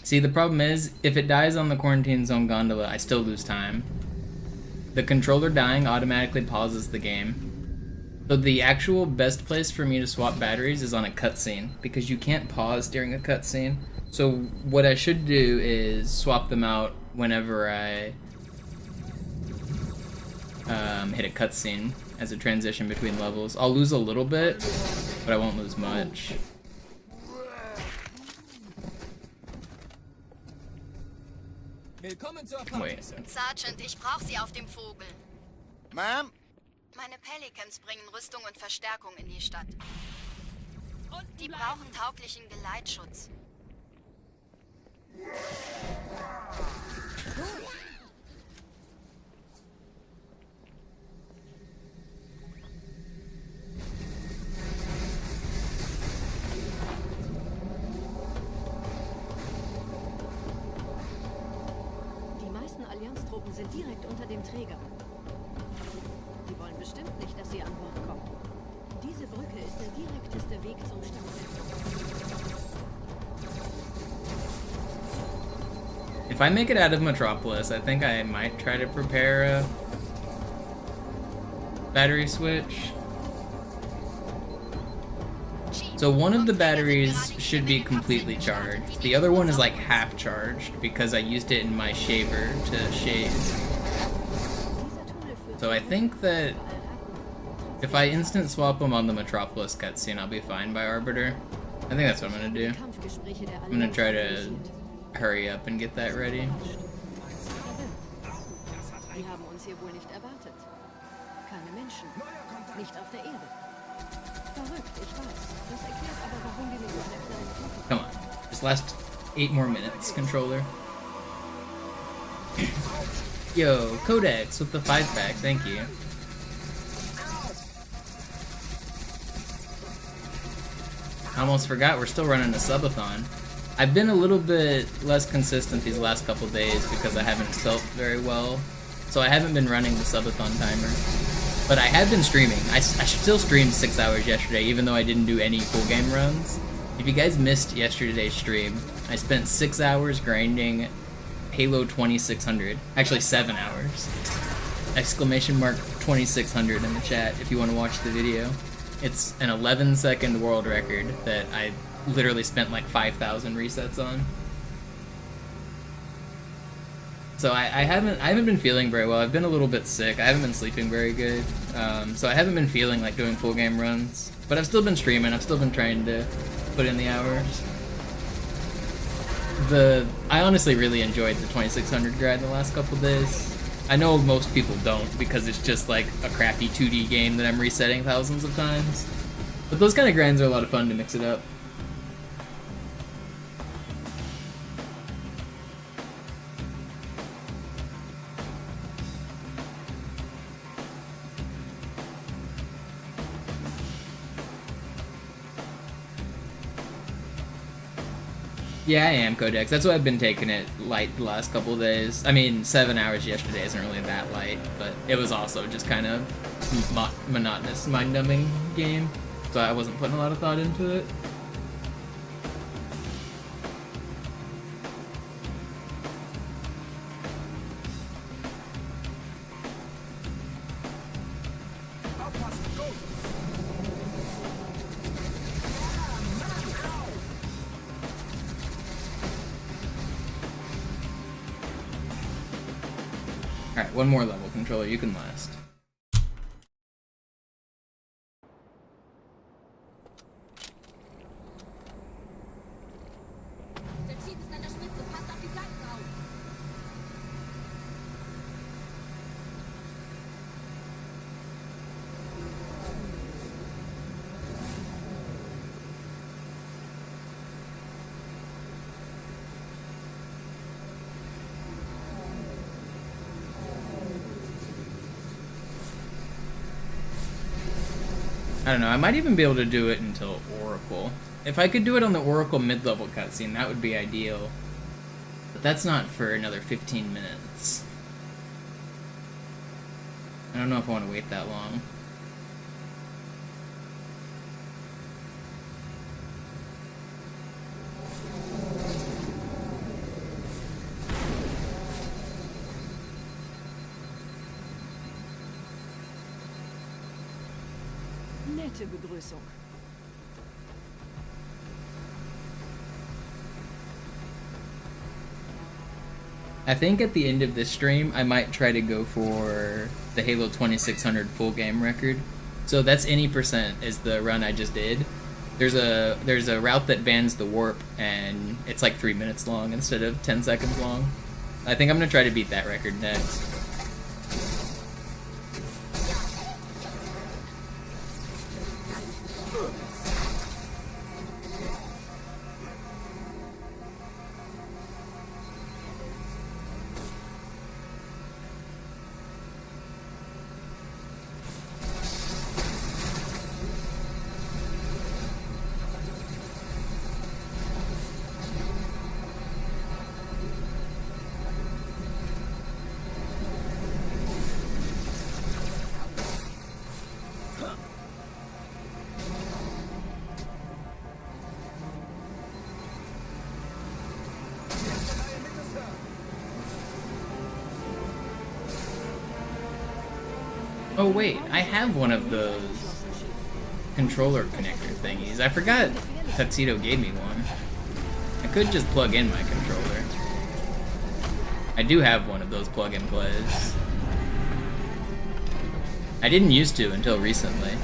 See, the problem is, if it dies on the quarantine zone gondola, I still lose time. The controller dying automatically pauses the game. So the actual best place for me to swap batteries is on a cutscene, because you can't pause during a cutscene. So what I should do is swap them out whenever I hit a cutscene as a transition between levels. I'll lose a little bit, but I won't lose much. Willkommen zur Wait. Sergeant, ich brauche Sie auf dem Vogel. Ma'am? Meine Pelicans bringen Rüstung und Verstärkung in die Stadt. Die brauchen tauglichen Geleitschutz. Die meisten Allianztruppen sind direkt unter dem Träger. Die wollen bestimmt nicht, dass sie an Bord kommen. Diese Brücke ist der direkteste Weg zum Stadtzentrum. If I make it out of Metropolis, I think I might try to prepare a battery switch. So one of the batteries should be completely charged. The other one is like half charged because I used it in my shaver to shave. So I think that if I instant swap them on the Metropolis cutscene, I'll be fine by Arbiter. I think that's what I'm gonna do. I'm gonna try to hurry up and get that ready. Die haben uns hier wohl nicht erwartet. keine Menschen. Nicht auf der Erde. Verrückt, ich weiß. Das erklärt aber, warum wir mit so einer kleinen Flotte... Come on. Just last 8 more minutes, controller. Yo, Codex with the 5-pack, thank you. I almost forgot we're still running a Subathon. I've been a little bit less consistent these last couple days because I haven't felt very well. So I haven't been running the Subathon timer. But I have been streaming. I still streamed 6 hours yesterday even though I didn't do any full game runs. If you guys missed yesterday's stream, I spent 6 hours grinding Halo 2600. Actually 7 hours. Exclamation mark 2600 in the chat if you want to watch the video. It's an 11-second world record that I literally spent like 5,000 resets on. So I haven't been feeling very well. I've been a little bit sick. I haven't been sleeping very good. So I haven't been feeling like doing full game runs. But I've still been streaming. I've still been trying to put in the hours. I honestly really enjoyed the 2600 grind the last couple days. I know most people don't because it's just like a crappy 2D game that I'm resetting thousands of times. But those kind of grinds are a lot of fun to mix it up. Yeah, I am, Codex. That's why I've been taking it light the last couple of days. I mean, 7 hours yesterday isn't really that light, but it was also just kind of monotonous, mind-numbing game, so I wasn't putting a lot of thought into it. Alright, one more level, controller, you can last. I don't know, I might even be able to do it until Oracle. If I could do it on the Oracle mid-level cutscene, that would be ideal. But that's not for another 15 minutes. I don't know if I want to wait that long. Nette Begrüßung. I think at the end of this stream, I might try to go for the Halo 2600 full game record. So that's any % is the run I just did. There's a route that bans the warp, and it's like 3 minutes long instead of 10 seconds long. I think I'm gonna try to beat that record next. Oh wait, I have one of those controller connector thingies. I forgot Tuxedo gave me one. I could just plug in my controller. I do have one of those plug and plays. I didn't used to until recently.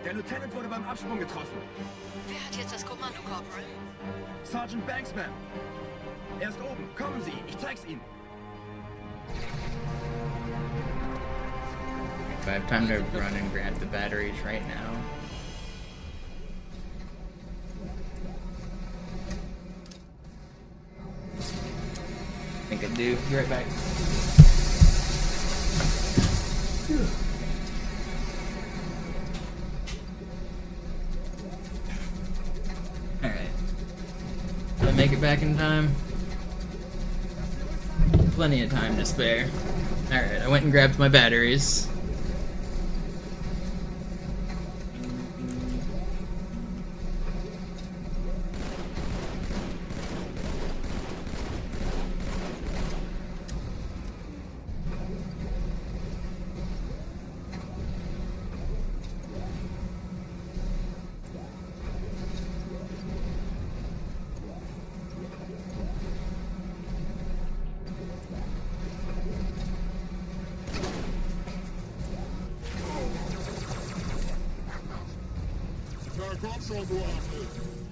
Der Lieutenant wurde beim Absprung getroffen. Wer hat jetzt das Kommando, Corporal? Sergeant Banksman. Er ist oben. Kommen Sie, ich zeig's Ihnen. If I have time to run and grab the batteries right now. I think I do. Be right back. Alright. Did I make it back in time? Plenty of time to spare. Alright, I went and grabbed my batteries. Komm schon, du Affe.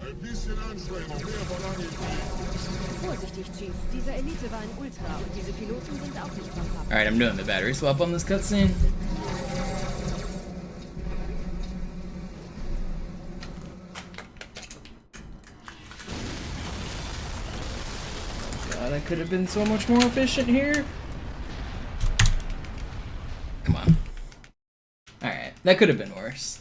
Ein bisschen Anstrengung, mehr verlange ich nicht. Vorsichtig, Chief. Dieser Elite war ein Ultra und diese Piloten sind auch nicht vom Papa. Alright, I'm doing the battery swap on this cutscene. God, I could have been so much more efficient here. Come on. Alright, that could have been worse.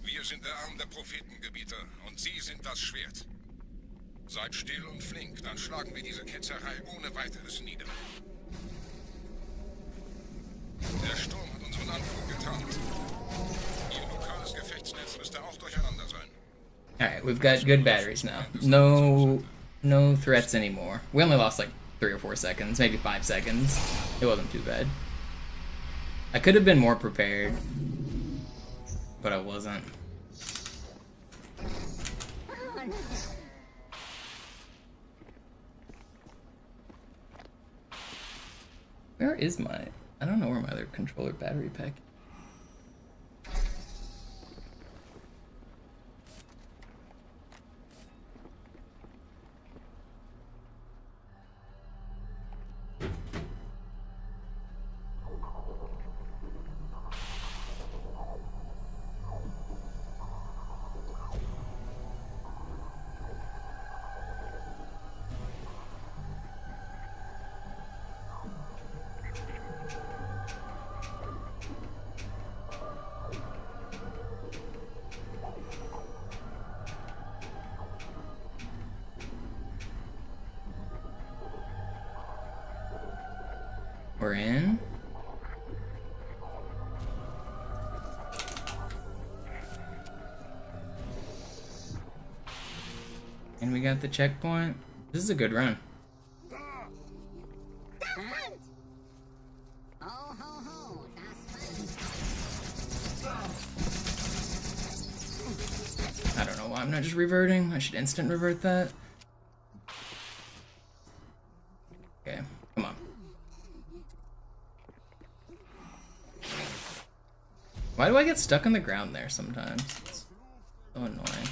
Wir sind der Arm der Prophetengebieter und Sie sind das Schwert. Seid still und flink, dann schlagen wir diese Ketzerei ohne weiteres nieder. Der Sturm hat unseren Anflug getarnt. Ihr lokales Gefechtsnetz müsste auch durcheinander sein. Alright, we've got good batteries now. No threats anymore. We only lost like 3 or 4 seconds, maybe 5 seconds. It wasn't too bad. I could have been more prepared, but I wasn't. Where is my... I don't know where my other controller battery pack is. We're in. And we got the checkpoint. This is a good run. I don't know why I'm not just reverting. I should instant revert that. Okay, come on. Why do I get stuck on the ground there sometimes? It's so annoying.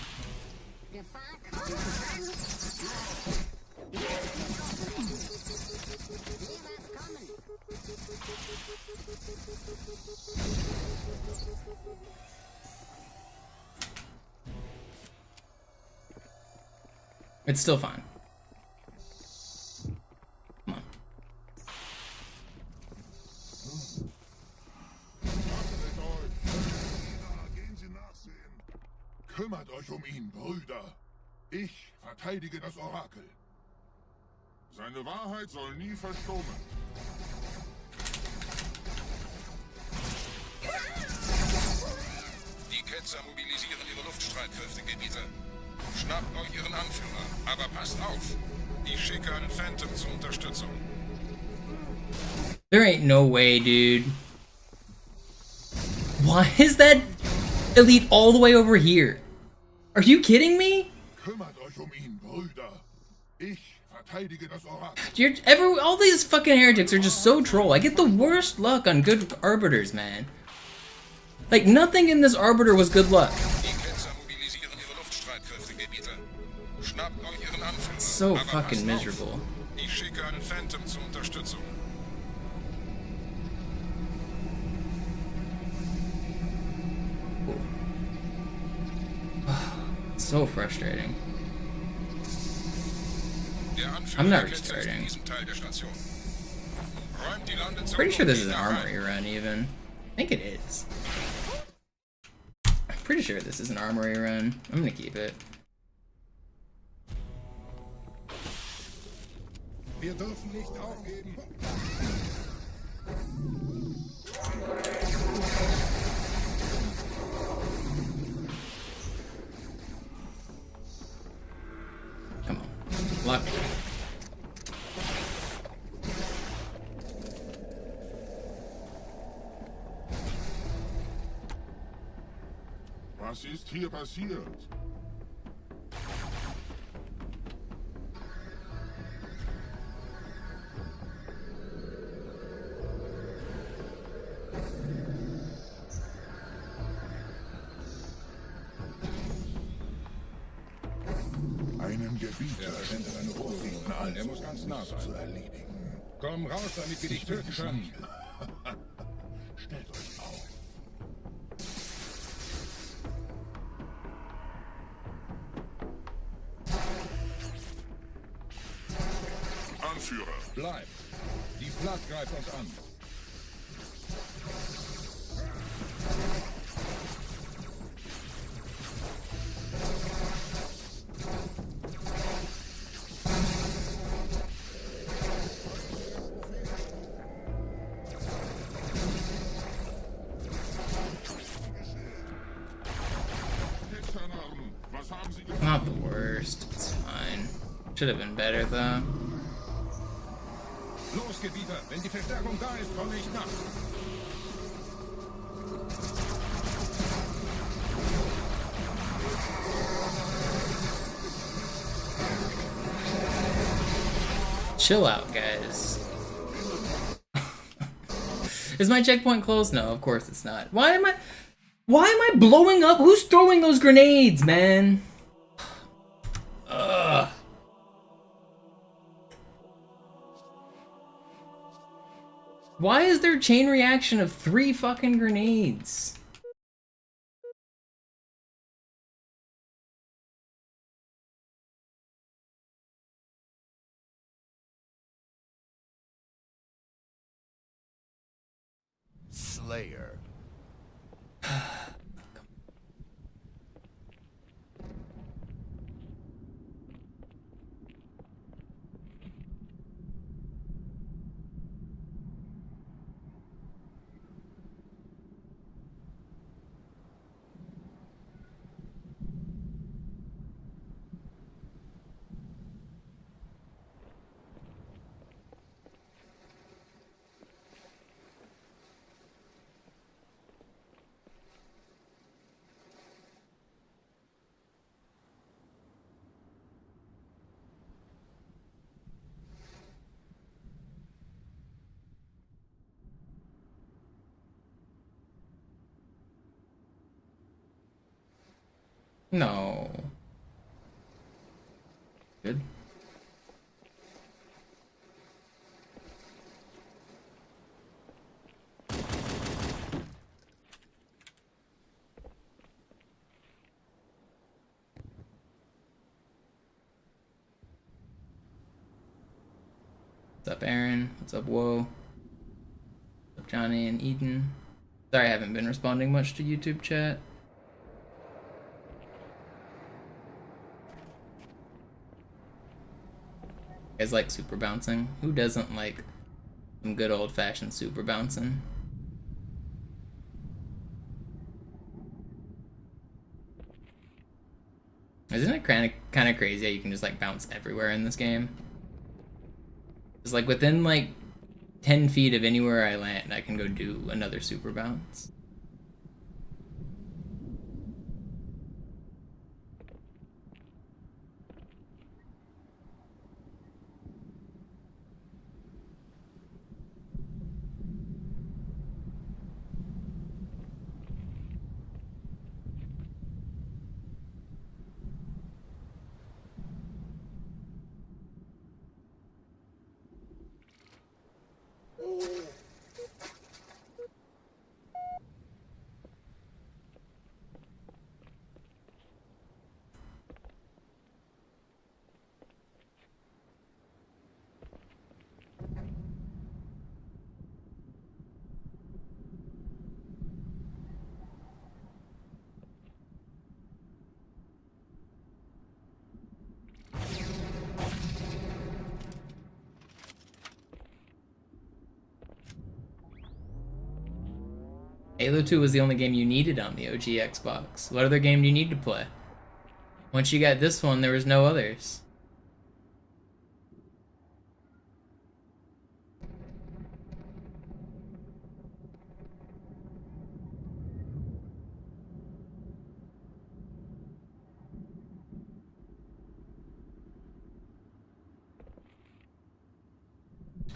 It's still fine. Come on. Kümmert euch ihn, Brüder. Ich verteidige das Orakel. Seine Wahrheit soll nie verstummen. Die Ketzer mobilisieren ihre Luftstreitkräfte, Gebieter. Schnappt euch ihren Anführer, aber passt auf. Ich schicke einen Phantom zur Unterstützung. There ain't no way, dude. Why is that elite all the way over here? Are you kidding me? Kümmert euch ihn, Brüder. Ich Verteidige das Orakel. All these fucking heretics are just so troll. I get the worst luck on good arbiters, man. Like, nothing in this arbiter was good luck. It's so fucking miserable. Ich schicke einen Phantom zur Unterstützung. So frustrating. I'm not restarting. Pretty sure this is an armory run, even. I think it is. I'm pretty sure this is an armory run. I'm gonna keep it. Wir dürfen nicht aufgeben. Come on. Lock. Was ist hier passiert? Einen Gebieter sind seine Profiten an. Er muss ganz nah sein. Zu erledigen. Komm raus, damit wir dich töten können. Stellt euch auf. Anführer. Bleibt. Die Platt greift uns an. Not the worst. It's fine. Should have been better though. Los, Gebieter! Wenn die Verstärkung da ist, komme ich nach. Chill out, guys. Is my checkpoint close? No, of course it's not. Why am I blowing up? Who's throwing those grenades, man? Ugh. Why is there chain reaction of 3 fucking grenades? Slayer. No. Good. What's up, Aaron? What's up, Whoa? What's up, Johnny and Eden? Sorry I haven't been responding much to YouTube chat. You guys like super bouncing? Who doesn't like some good old-fashioned super bouncing? Isn't it kind of crazy how you can just like bounce everywhere in this game? It's like within like 10 feet of anywhere I land, I can go do another super bounce. Halo 2 was the only game you needed on the OG Xbox. What other game do you need to play? Once you got this one, there was no others.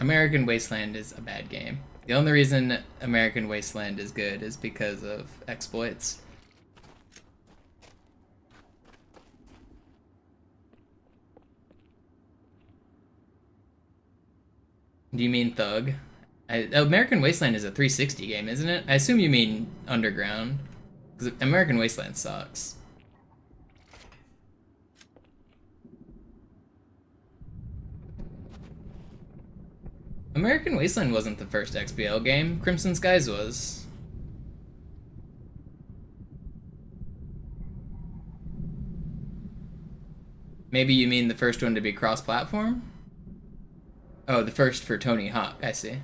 American Wasteland is a bad game. The only reason American Wasteland is good is because of exploits. Do you mean Thug? American Wasteland is a 360 game, isn't it? I assume you mean Underground. Because American Wasteland sucks. American Wasteland wasn't the first XBL game. Crimson Skies was. Maybe you mean the first one to be cross-platform? Oh, the first for Tony Hawk, I see.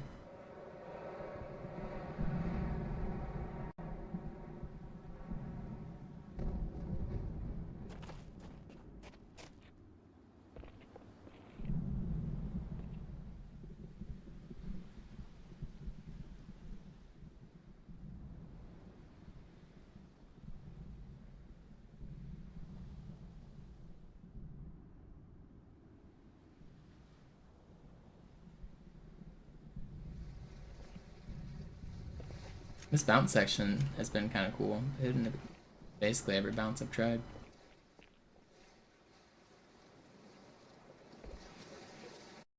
This bounce section has been kind of cool. Basically every bounce I've tried.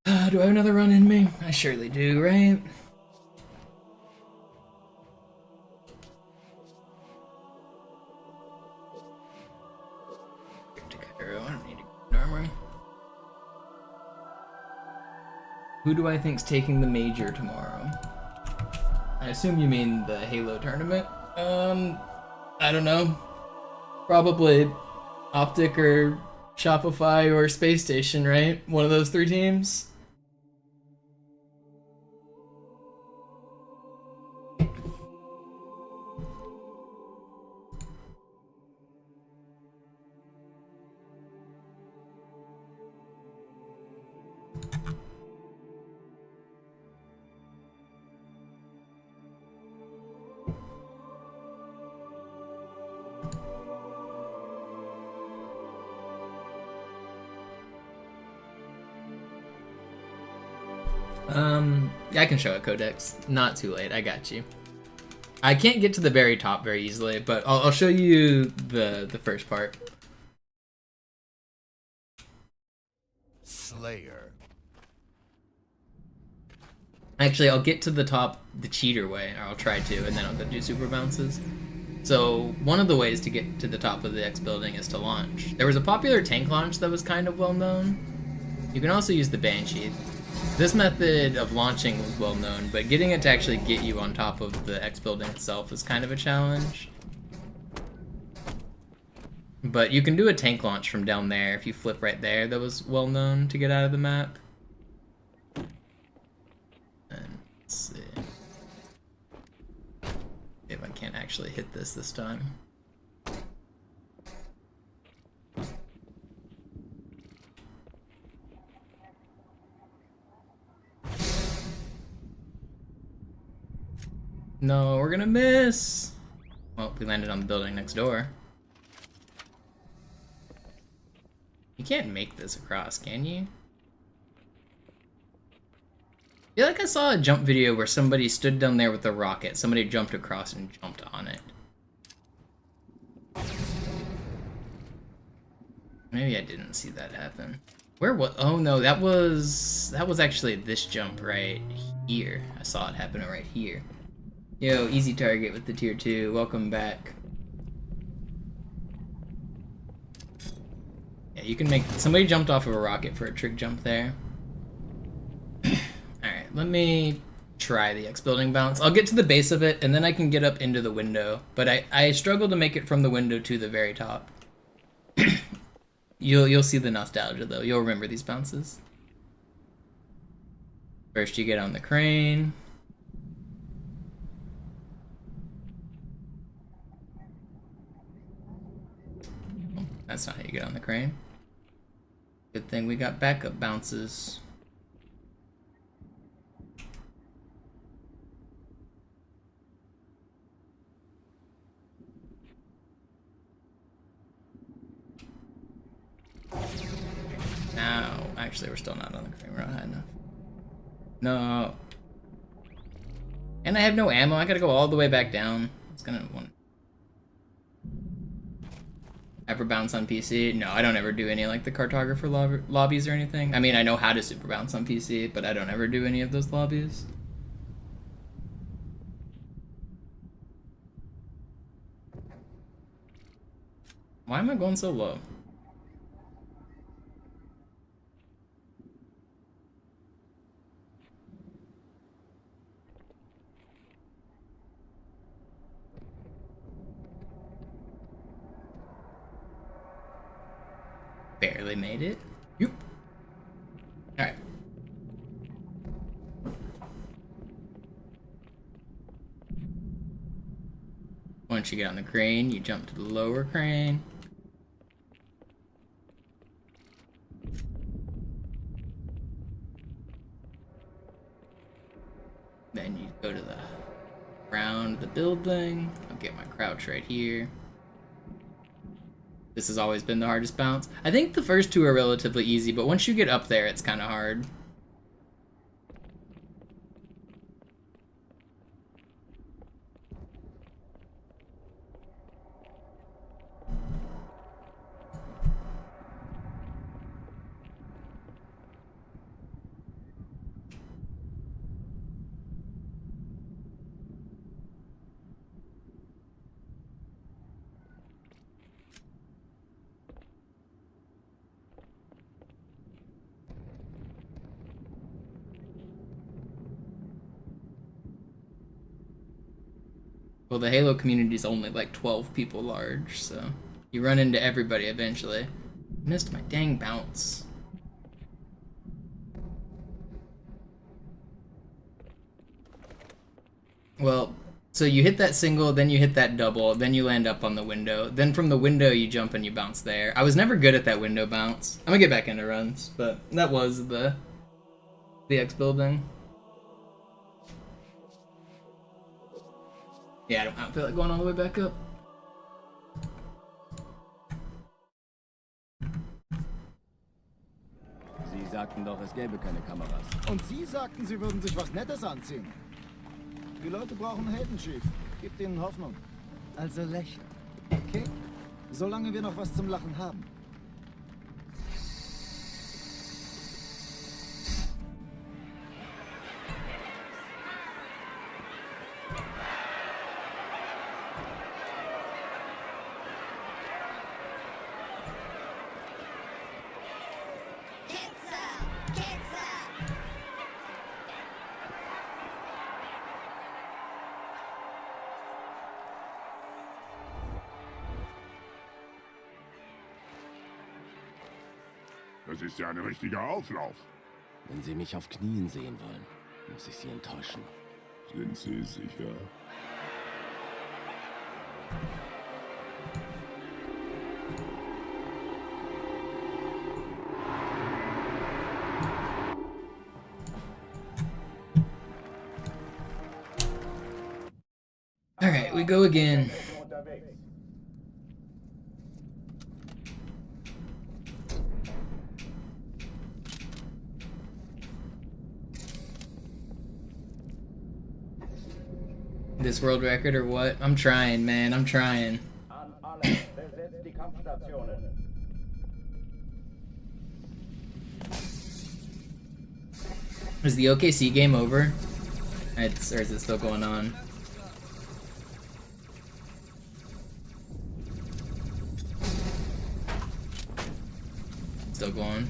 Do I have another run in me? I surely do, right? I don't need a armory. Who do I think's taking the major tomorrow? I assume you mean the Halo tournament. I don't know. Probably Optic or Shopify or Space Station, right? One of those three teams. I can show it, Codex. Not too late. I got you. I can't get to the very top very easily, but I'll show you the first part. Slayer. Actually, I'll get to the top the cheater way, or I'll try to, and then I'll do super bounces. So one of the ways to get to the top of the X building is to launch. There was a popular tank launch that was kind of well known. You can also use the Banshee. This method of launching was well known, but getting it to actually get you on top of the X building itself is kind of a challenge. But you can do a tank launch from down there if you flip right there. That was well known to get out of the map. And let's see if I can't actually hit this time. No, we're gonna miss. Well, we landed on the building next door. You can't make this across, can you? I feel like I saw a jump video where somebody stood down there with a rocket. Somebody jumped across and jumped on it. Maybe I didn't see that happen. Where was? Oh no, that was actually this jump right here. I saw it happen right here. Yo, easy target with the tier 2. Welcome back. Yeah, you can make... Somebody jumped off of a rocket for a trick jump there. Alright, let me try the X building bounce. I'll get to the base of it, and then I can get up into the window. But I struggle to make it from the window to the very top. You'll see the nostalgia, though. You'll remember these bounces. First you get on the crane. That's not how you get on the crane. Good thing we got backup bounces. Now, actually, we're still not on the crane. We're not high enough. No. And I have no ammo. I gotta go all the way back down. It's gonna want. Ever bounce on PC? No, I don't ever do any like the cartographer lobbies or anything. I mean, I know how to super bounce on PC, but I don't ever do any of those lobbies. Why am I going so low? Barely made it. Yep. Alright. Once you get on the crane, you jump to the lower crane. Then you go to the ground of the building. I'll get my crouch right here. This has always been the hardest bounce. I think the first two are relatively easy, but once you get up there, it's kind of hard. Well, the Halo community is only like 12 people large, so you run into everybody eventually. Missed my dang bounce. Well, so you hit that single, then you hit that double, then you land up on the window. Then from the window you jump and you bounce there. I was never good at that window bounce. I'm gonna get back into runs, but that was the X building. Yeah, I don't feel like going all the way back up. Sie sagten doch, es gäbe keine Kameras. Und Sie sagten, Sie würden sich was Nettes anziehen. Die Leute brauchen Helden, Chief. Gebt ihnen Hoffnung. Also lächeln. Okay? Solange wir noch was zum Lachen haben. Das ist ja ein richtiger Auflauf. Wenn Sie mich auf Knien sehen wollen, muss ich Sie enttäuschen. Sind Sie sicher? Alright, we go again. This world record or what? I'm trying, man. I'm trying. Is the OKC game over? Or is it still going on? Still going.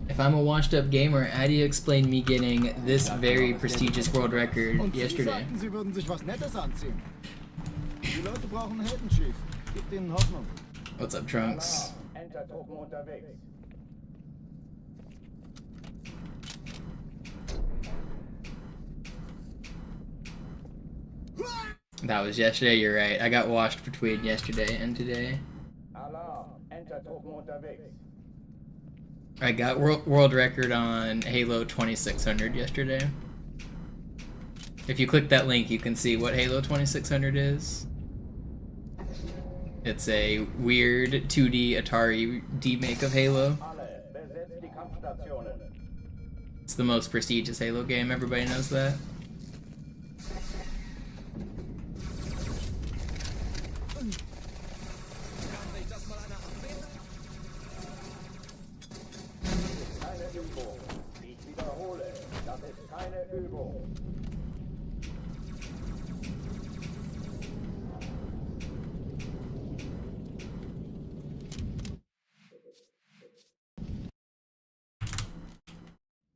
If I'm a washed-up gamer, how do you explain me getting this very prestigious world record yesterday? Sie würden sich was Nettes anziehen. Die Leute brauchen Helden, Chief. Gebt ihnen Hoffnung. What's up, Trunks? That was yesterday, you're right. I got washed between yesterday and today. Alarm, Enter-Truppen unterwegs. I got world record on Halo 2600 yesterday. If you click that link, you can see what Halo 2600 is. It's a weird 2D Atari demake of Halo. It's the most prestigious Halo game, everybody knows that.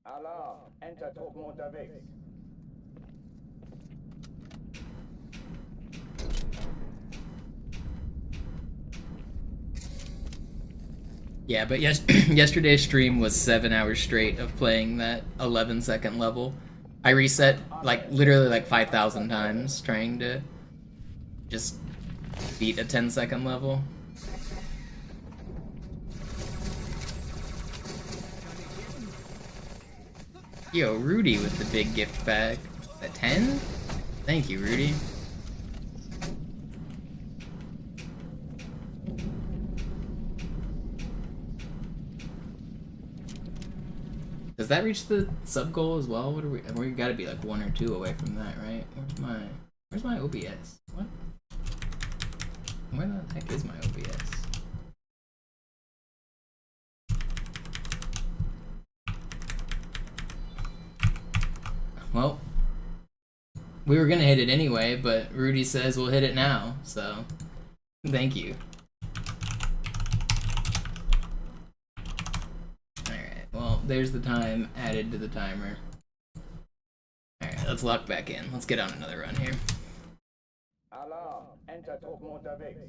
Alarm, Enter-Truppen unterwegs. Yeah, but yesterday's stream was 7 hours straight of playing that 11-second level. I reset literally 5,000 times trying to just beat a 10-second level. Yo, Rudy with the big gift bag. A 10? Thank you, Rudy. Does that reach the sub goal as well? What are we gotta be like 1 or 2 away from that, right? Where's my OBS? What? Where the heck is my OBS? Well, we were gonna hit it anyway, but Rudy says we'll hit it now, so thank you. Alright, well, there's the time added to the timer. Alright, let's lock back in. Let's get on another run here. Alarm, Enter-Truppen unterwegs.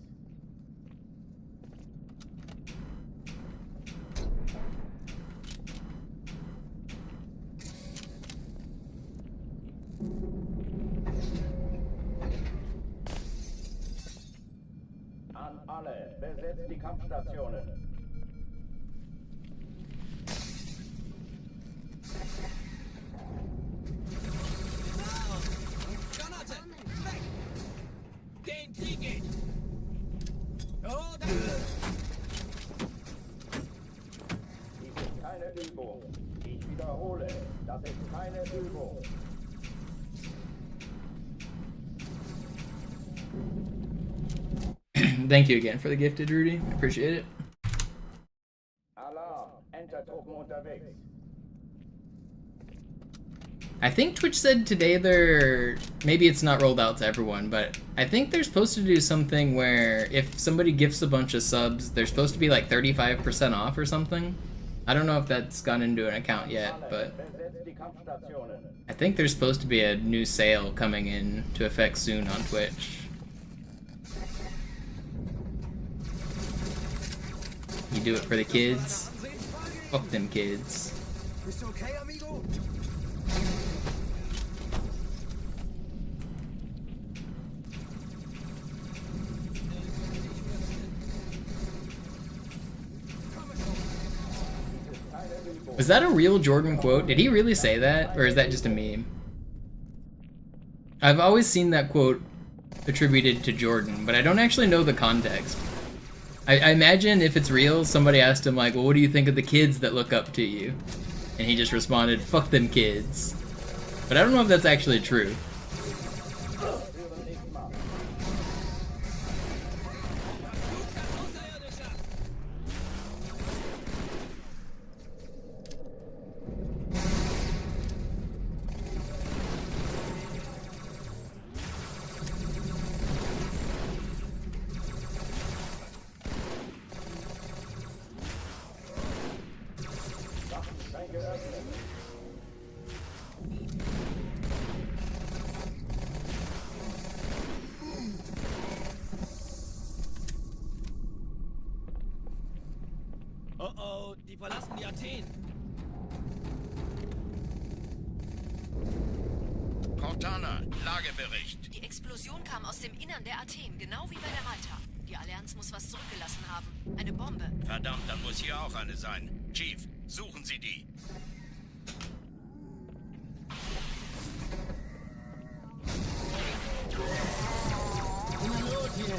An alle, besetzt die Kampfstationen. Jonathan, weg! Den krieg ich! Oh, danke! Dies ist keine Übung. Ich wiederhole, das ist keine Übung. Thank you again for the gifted, Rudy. Appreciate it. Alarm, Enter-Truppen unterwegs. I think Twitch said today maybe it's not rolled out to everyone, but I think they're supposed to do something where if somebody gifts a bunch of subs, they're supposed to be like 35% off or something. I don't know if that's gone into an account yet, but I think there's supposed to be a new sale coming in to effect soon on Twitch. You do it for the kids? Fuck them kids. Bist du okay, amigo? Was that a real Jordan quote? Did he really say that? Or is that just a meme? I've always seen that quote attributed to Jordan, but I don't actually know the context. I imagine if it's real, somebody asked him like, well, what do you think of the kids that look up to you? And he just responded, fuck them kids. But I don't know if that's actually true. Oh, die verlassen die Athen. Cortana, Lagebericht. Die Explosion kam aus dem Innern der Athen, genau wie bei der Malta. Die Allianz muss was zurückgelassen haben. Eine Bombe. Verdammt, dann muss hier auch eine sein. Chief, suchen Sie die. Na los jetzt!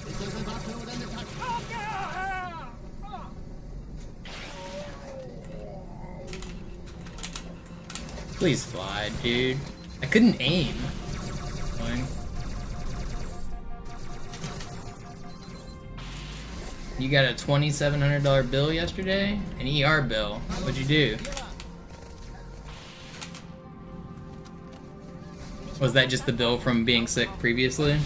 Ist das eine Waffe oder eine Tasche? Please fly, dude. I couldn't aim. Fine. You got a $2,700 bill yesterday? An ER bill. What'd you do? Was that just the bill from being sick previously?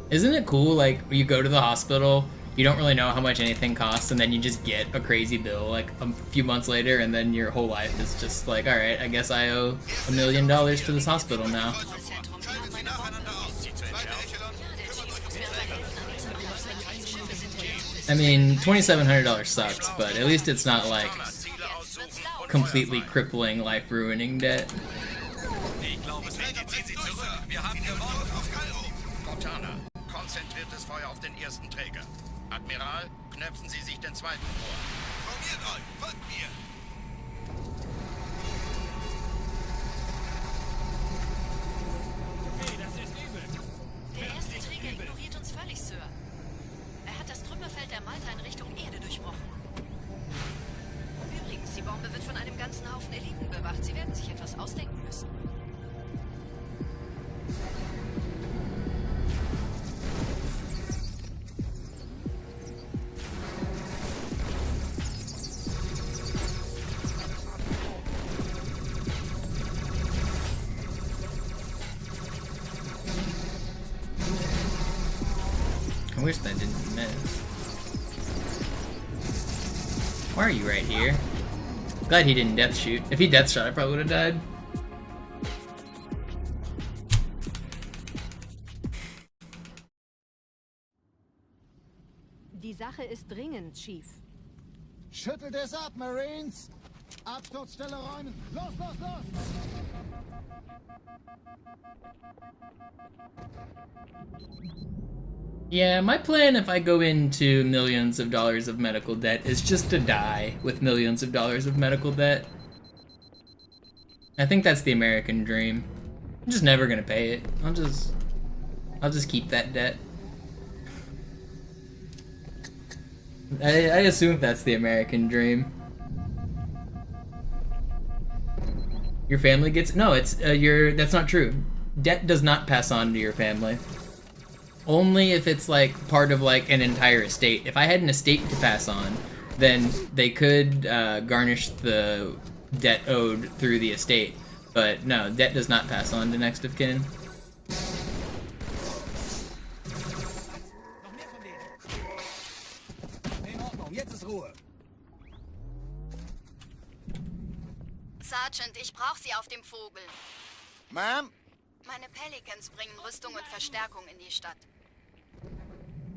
Isn't it cool, like, you go to the hospital, you don't really know how much anything costs, and then you just get a crazy bill, like, a few months later, and then your whole life is just like, alright, I guess I owe $1 million to this hospital now. I mean, $2,700 sucks, but at least it's not, like, completely crippling, life-ruining debt. Cortana, konzentriertes Feuer auf den ersten Träger. Admiral, knöpfen Sie sich den zweiten vor. Formiert euch, folgt mir! Okay, das ist übel. Der erste Träger ignoriert uns völlig, Sir. Er hat das Trümmerfeld der Malta in Richtung Erde durchbrochen. Übrigens, die Bombe wird von einem ganzen Haufen Eliten bewacht. Sie werden sich etwas ausdenken müssen. I wish that didn't miss. Why are you right here? Glad he didn't death shoot. If he death shot, I probably would have died. Die Sache ist dringend, Chief. Schüttelt es ab, Marines! Absturzstelle räumen! Los, los, los! Yeah, my plan if I go into millions of dollars of medical debt is just to die with millions of dollars of medical debt. I think that's the American dream. I'm just never gonna pay it. I'll just keep that debt. I assume that's the American dream. Your family gets no. It's that's not true. Debt does not pass on to your family. Only if it's like part of like an entire estate. If I had an estate to pass on, then they could garnish the debt owed through the estate. But no, debt does not pass on to next of kin. Sergeant, ich brauche Sie auf dem Vogel. Ma'am? Meine Pelicans bringen Rüstung und Verstärkung in die Stadt.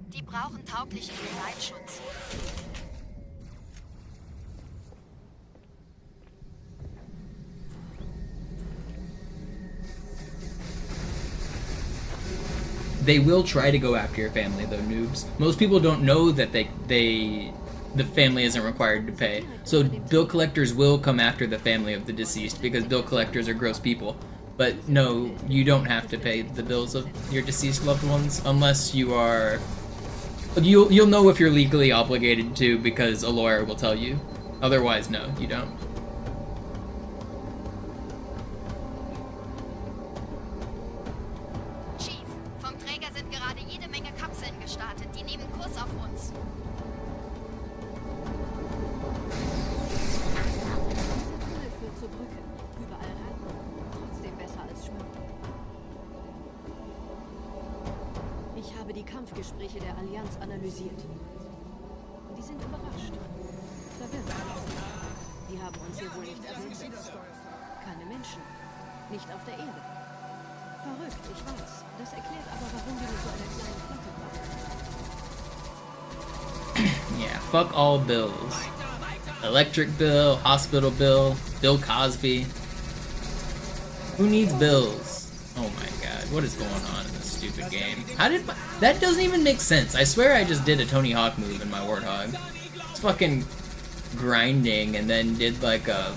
Die brauchen tauglichen Geleitschutz. They will try to go after your family, though, noobs. Most people don't know that the family isn't required to pay. So bill collectors will come after the family of the deceased because bill collectors are gross people. But no, you don't have to pay the bills of your deceased loved ones unless you are... You'll know if you're legally obligated to because a lawyer will tell you. Otherwise, no, you don't. Chief, vom Träger sind gerade jede Menge Kapseln gestartet. Die nehmen Kurs auf uns. Dieser Tunnel führt zur Brücke. Überall reiten. Trotzdem besser als schwimmen. Ich habe die Kampfgespräche der Allianz analysiert. Die sind überrascht. Verwirrt. Die haben uns hier wohl nicht erwartet. Keine Menschen. Nicht auf der Erde. Verrückt, ich weiß. Das erklärt aber, warum wir mit so einer kleinen Flotte waren. Yeah, fuck all bills. Electric bill, hospital bill, Bill Cosby. Who needs bills? Oh my god, what is going on in this stupid game? How did that doesn't even make sense. I swear I just did a Tony Hawk move in my Warthog. It's fucking grinding and then did like a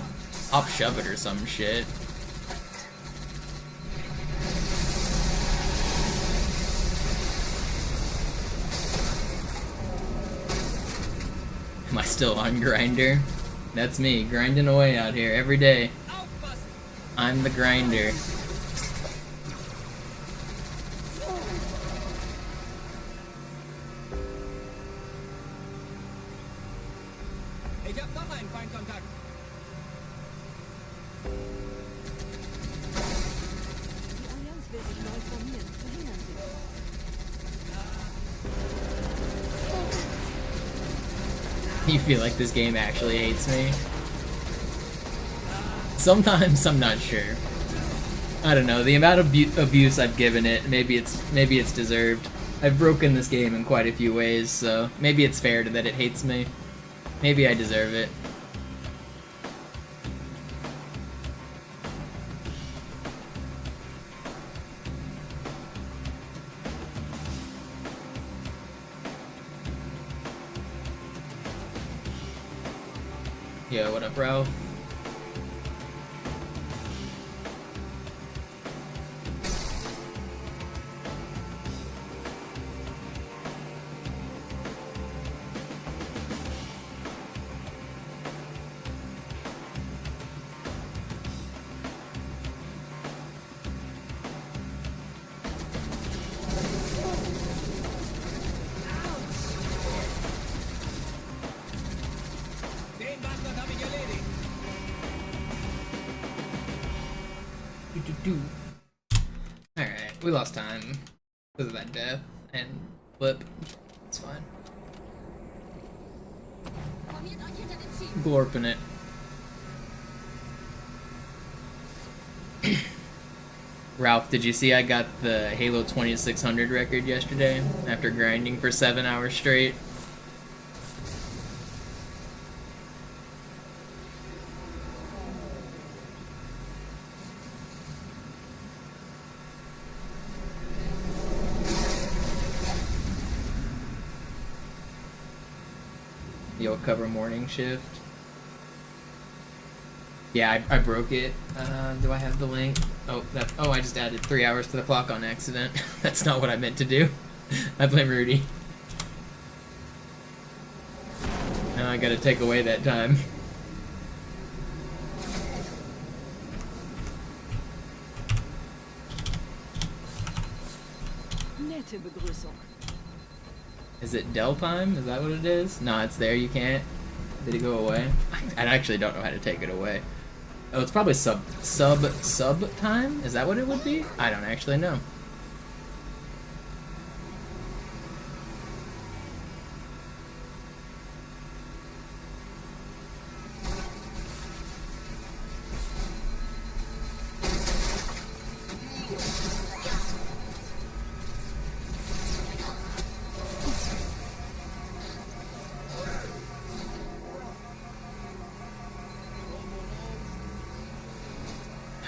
hop shove it or some shit. Am I still on Grinder? That's me, grinding away out here every day. I'm the grinder. Ich hab noch einen Feindkontakt. Die Allianz will sich neu formieren. Verhindern Sie das. You feel like this game actually hates me? Sometimes I'm not sure. I don't know, the amount of abuse I've given it, maybe it's deserved. I've broken this game in quite a few ways, so maybe it's fair that it hates me. Maybe I deserve it. Yo, what up, Ralph? Alright, we lost time because of that death and flip. It's fine. Glorping it. Ralph, did you see I got the Halo 2600 record yesterday after grinding for 7 hours straight? You'll cover morning shift. Yeah, I broke it. Do I have the link? Oh, I just added 3 hours to the clock on accident. That's not what I meant to do. I blame Rudy. Now I gotta take away that time. Nette Begrüßung. Is it Dell time? Is that what it is? No, it's there. You can't. Did it go away? I actually don't know how to take it away. Oh, it's probably sub time? Is that what it would be? I don't actually know.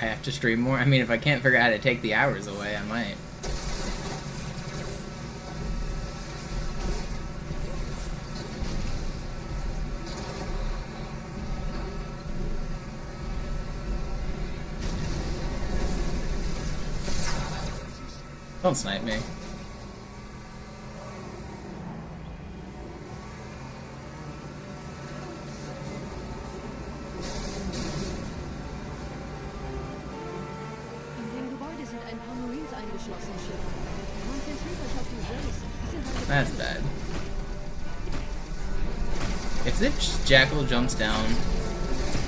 I have to stream more. I mean, if I can't figure out how to take the hours away, I might. Don't snipe me. That's bad. If this jackal jumps down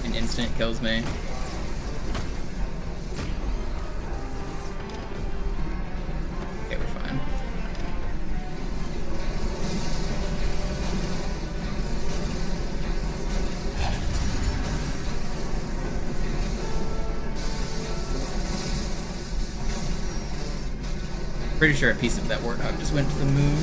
and instant kills me. Okay, we're fine. Pretty sure a piece of that warthog just went to the moon.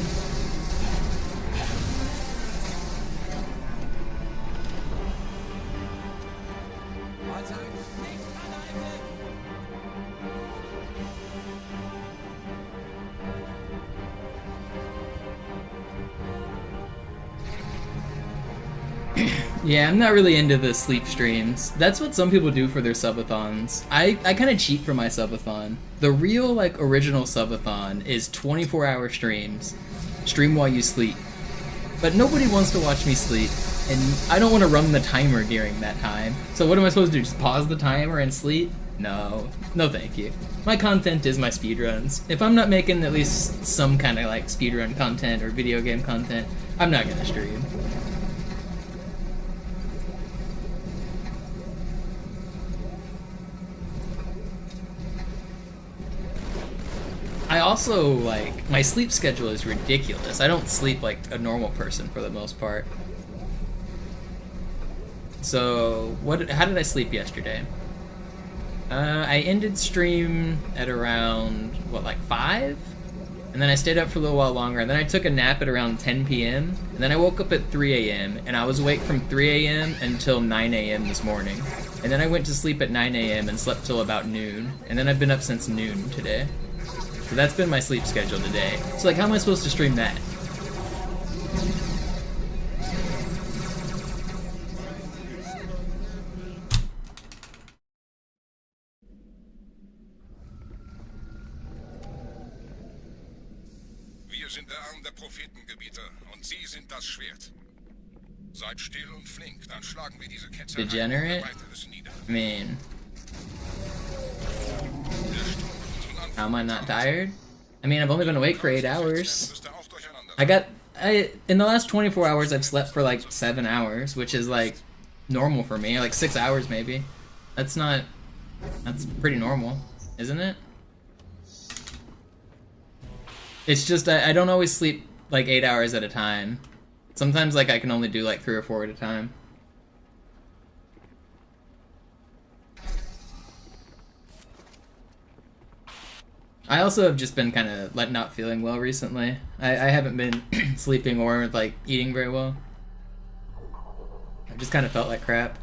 Yeah, I'm not really into the sleep streams. That's what some people do for their subathons. I kind of cheat for my subathon. The real, like, original subathon is 24-hour streams. Stream while you sleep. But nobody wants to watch me sleep, and I don't want to run the timer during that time. So what am I supposed to do, just pause the timer and sleep? No. No thank you. My content is my speedruns. If I'm not making at least some kind of, like, speedrun content or video game content, I'm not gonna stream. I also, like, my sleep schedule is ridiculous. I don't sleep like a normal person for the most part. So, how did I sleep yesterday? I ended stream at around, what, like 5? And then I stayed up for a little while longer, and then I took a nap at around 10 p.m. And then I woke up at 3 a.m. and I was awake from 3 a.m. until 9 a.m. this morning. And then I went to sleep at 9 a.m. and slept till about noon. And then I've been up since noon today. So that's been my sleep schedule today. So, like, how am I supposed to stream that? Wir sind der Arm der Prophetengebieter und Sie sind das Schwert. Seid still und flink, dann schlagen wir diese Ketzer Degenerate? I mean... How am I not tired? I mean, I've only been awake for 8 hours. In the last 24 hours, I've slept for like 7 hours, which is like normal for me, like 6 hours maybe. That's pretty normal, isn't it? It's just, I don't always sleep like 8 hours at a time. Sometimes like I can only do like 3 or 4 at a time. I also have just been kind of not feeling well recently. I haven't been sleeping or like eating very well. I just kind of felt like crap.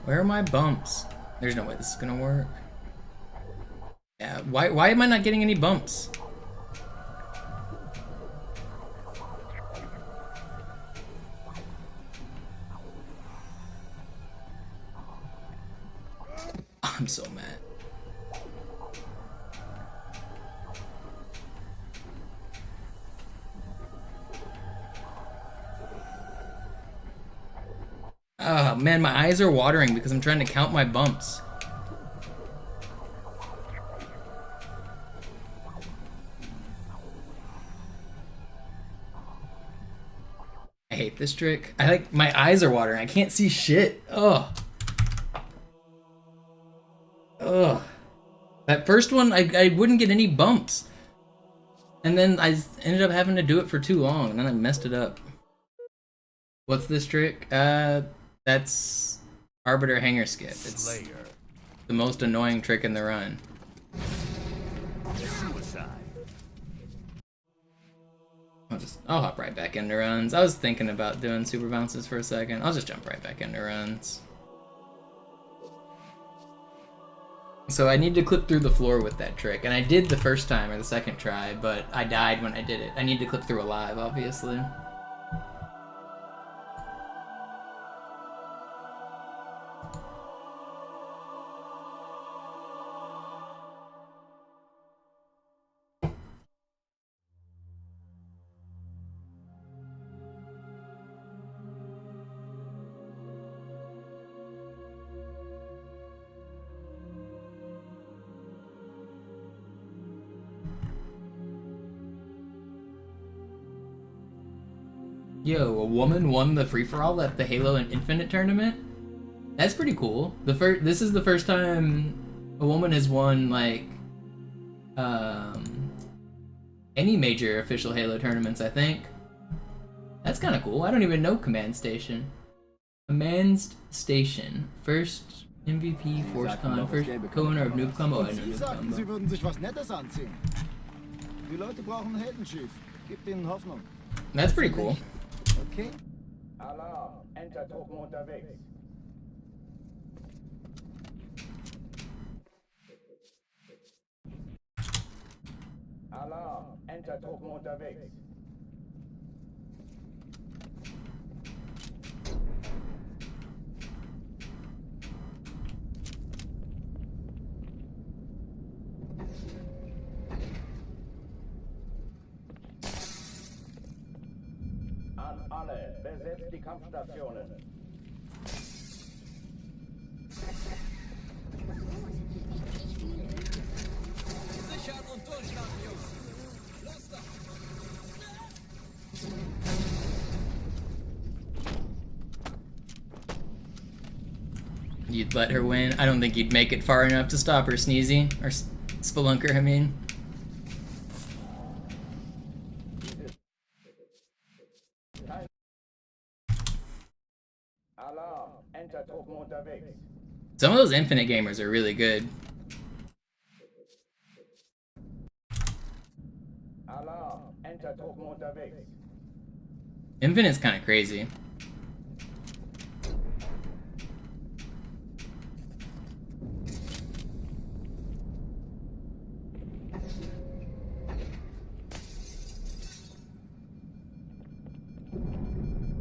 Where are my bumps? There's no way this is gonna work. Yeah, why am I not getting any bumps? I'm so mad. Oh man, my eyes are watering because I'm trying to count my bumps. I hate this trick. My eyes are watering. I can't see shit. Ugh. Ugh. That first one, I wouldn't get any bumps. And then I ended up having to do it for too long, and then I messed it up. What's this trick? That's Arbiter Hanger Skip. It's the most annoying trick in the run. I'll hop right back into runs. I was thinking about doing super bounces for a second. I'll just jump right back into runs. So I need to clip through the floor with that trick, and I did the first time or the second try, but I died when I did it. I need to clip through alive, obviously. Yo, a woman won the free-for-all at the Halo Infinite tournament? That's pretty cool. This is the first time a woman has won, like, any major official Halo tournaments, I think. That's kind of cool. I don't even know Command Station. Command Station. First MVP, Force sagten Con, doch, es first gäbe keine co-owner of Noob Kameras. Combo Und and Sie Noob sagten, Combo. Sie würden sich was Nettes anziehen. Die Leute brauchen Helden, Chief. Gibt ihnen Hoffnung. That's pretty cool. Okay? Alarm! Entertruppen unterwegs. Alarm! Entertruppen unterwegs. An alle, besetzt die Kampfstationen. Sichern und durchschlagen, Jungs. Los doch. You'd let her win? I don't think you'd make it far enough to stop her, Sneezy. Or Spelunker, I mean. Alarm! Entertruppen unterwegs. Some of those Infinite gamers are really good. Alarm! Entertruppen unterwegs. Infinite's kind of crazy.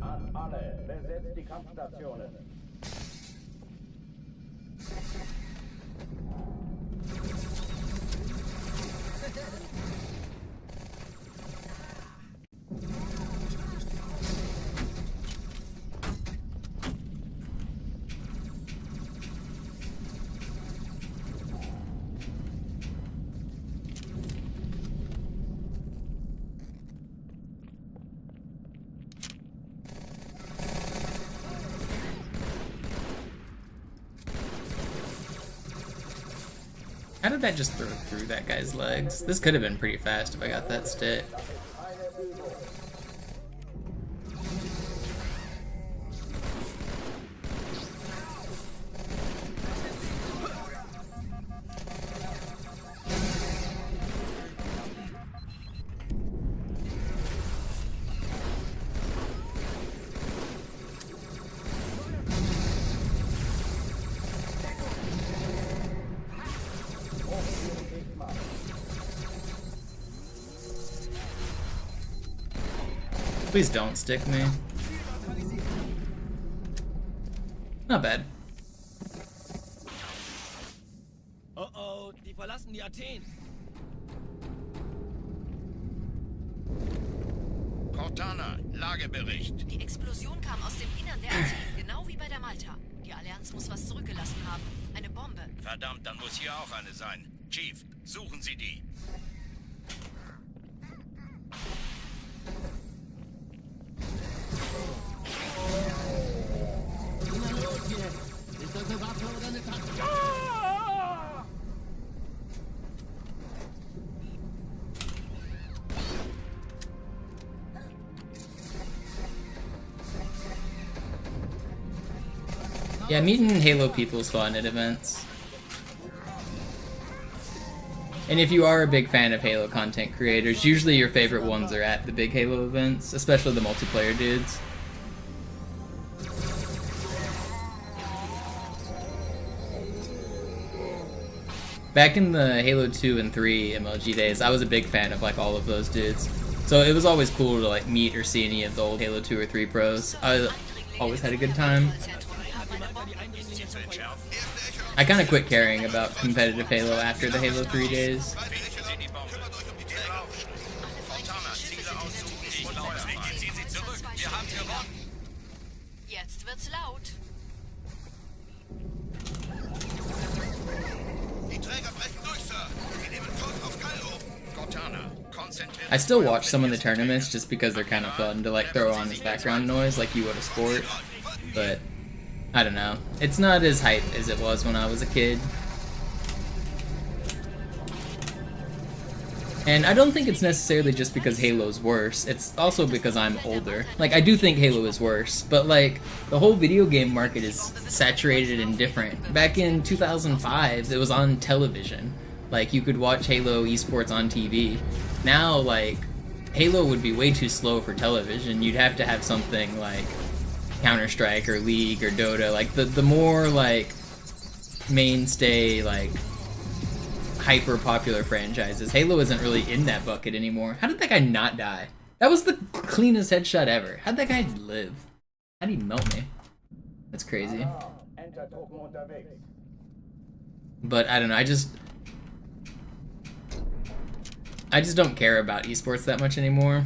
An alle, besetzt die Kampfstationen. How did that just throw through that guy's legs? This could have been pretty fast if I got that stick. Please don't stick me. Not bad. Oh oh, die verlassen die Athen. Cortana, Lagebericht. Die Explosion kam aus dem Innern der Athen, genau wie bei der Malta. Die Allianz muss was zurückgelassen haben. Eine Bombe. Verdammt, dann muss hier auch eine sein. Chief, suchen Sie die. Na los jetzt! Ist das eine Waffe oder eine Tasse? Yeah, meeting Halo people is fun at events. And if you are a big fan of Halo content creators, usually your favorite ones are at the big Halo events, especially the multiplayer dudes. Back in the Halo 2 and 3 MLG days, I was a big fan of like all of those dudes. So it was always cool to like meet or see any of the old Halo 2 or 3 pros. I always had a good time. I kind of quit caring about competitive Halo after the Halo 3 days. Jetzt wird's laut. Die Träger brechen durch, Sir. Sie nehmen Kurs auf Cairo. Cortana, konzentriert. I still watch some of the tournaments just because they're kind of fun to like throw on as background noise like you would a sport. But I don't know. It's not as hype as it was when I was a kid. And I don't think it's necessarily just because Halo's worse, it's also because I'm older. Like, I do think Halo is worse, but like, the whole video game market is saturated and different. Back in 2005, it was on television. Like, you could watch Halo Esports on TV. Now, like, Halo would be way too slow for television. You'd have to have something like Counter-Strike or League or Dota. Like, the more, like, mainstay, like, hyper popular franchises. Halo isn't really in that bucket anymore. How did that guy not die? That was the cleanest headshot ever. How'd that guy live? How'd he melt me? That's crazy. But I don't know, I just don't care about esports that much anymore.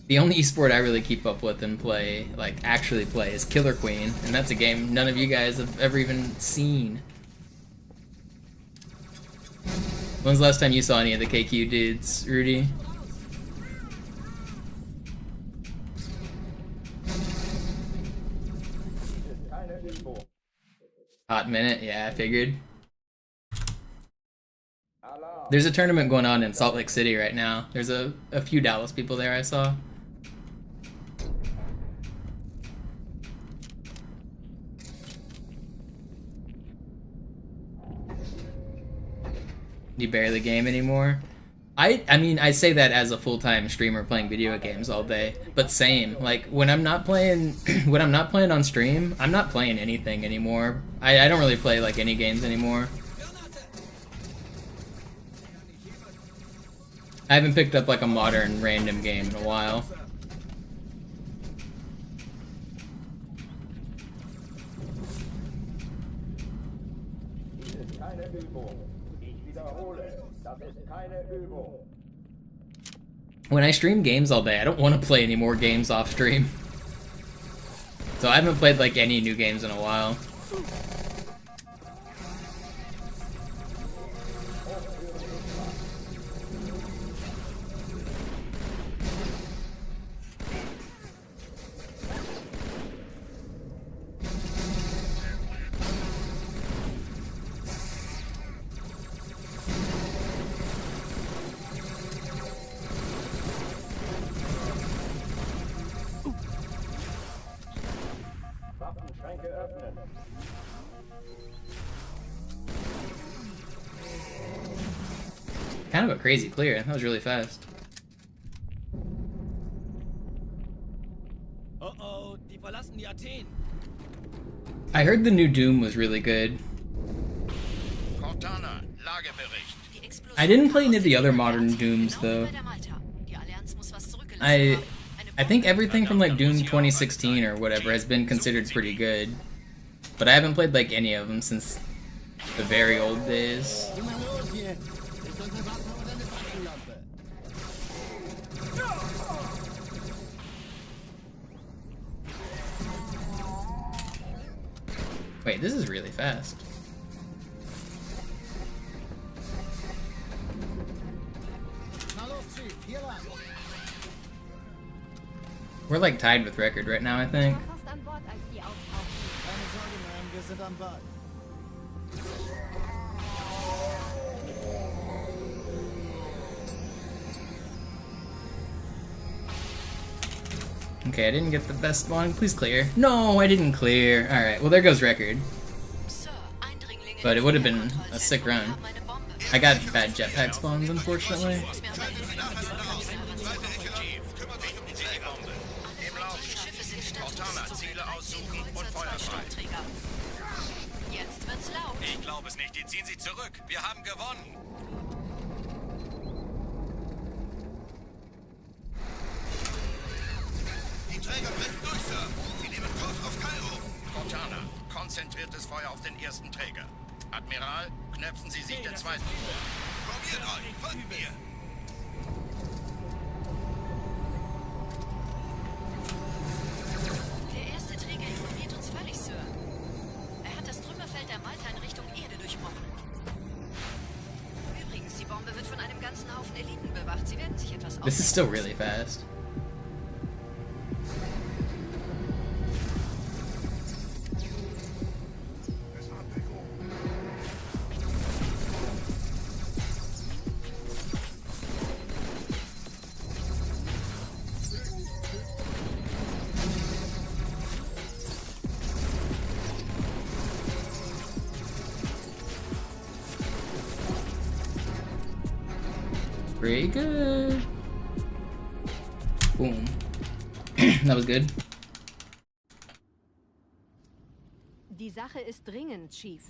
The only esport I really keep up with and play, like actually play, is Killer Queen, and that's a game none of you guys have ever even seen. When's the last time you saw any of the KQ dudes, Rudy? Hot minute, yeah, I figured. There's a tournament going on in Salt Lake City right now. There's a few Dallas people there I saw. Do you barely game anymore? I mean, I say that as a full-time streamer playing video games all day, but same. Like, when I'm not playing when I'm not playing on stream, I'm not playing anything anymore. I don't really play like any games anymore. I haven't picked up like a modern random game in a while. When I stream games all day, I don't want to play any more games off stream. So I haven't played like any new games in a while. Kind of a crazy clear. That was really fast. Oh, die verlassen die Athen. I heard the new Doom was really good. I didn't play any of the other modern Dooms though. I think everything from like Doom 2016 or whatever has been considered pretty good, but I haven't played like any of them since the very old days. Wait, this is really fast. We're like tied with record right now, I think. Okay, I didn't get the best spawn. Please clear. No, I didn't clear. Alright, well there goes record. But it would have been a sick run. I got bad jetpack spawns, unfortunately. Ich glaube es nicht, die ziehen sie zurück. Wir haben gewonnen. Die Träger brechen durch, Sir. Sie nehmen Kurs auf Kairo. Cortana, konzentriertes Feuer auf den ersten Träger. Admiral, knöpfen Sie sich den zweiten vor. Probiert euch, folgt mir. Der erste Träger ignoriert uns völlig, Sir. Er hat das Trümmerfeld der Malta in Richtung Erde durchbrochen. Übrigens, die Bombe wird von einem ganzen Haufen Eliten bewacht. Sie werden sich etwas This is still really fast. Pretty good. Boom. That was good. Die Sache ist dringend, Chief.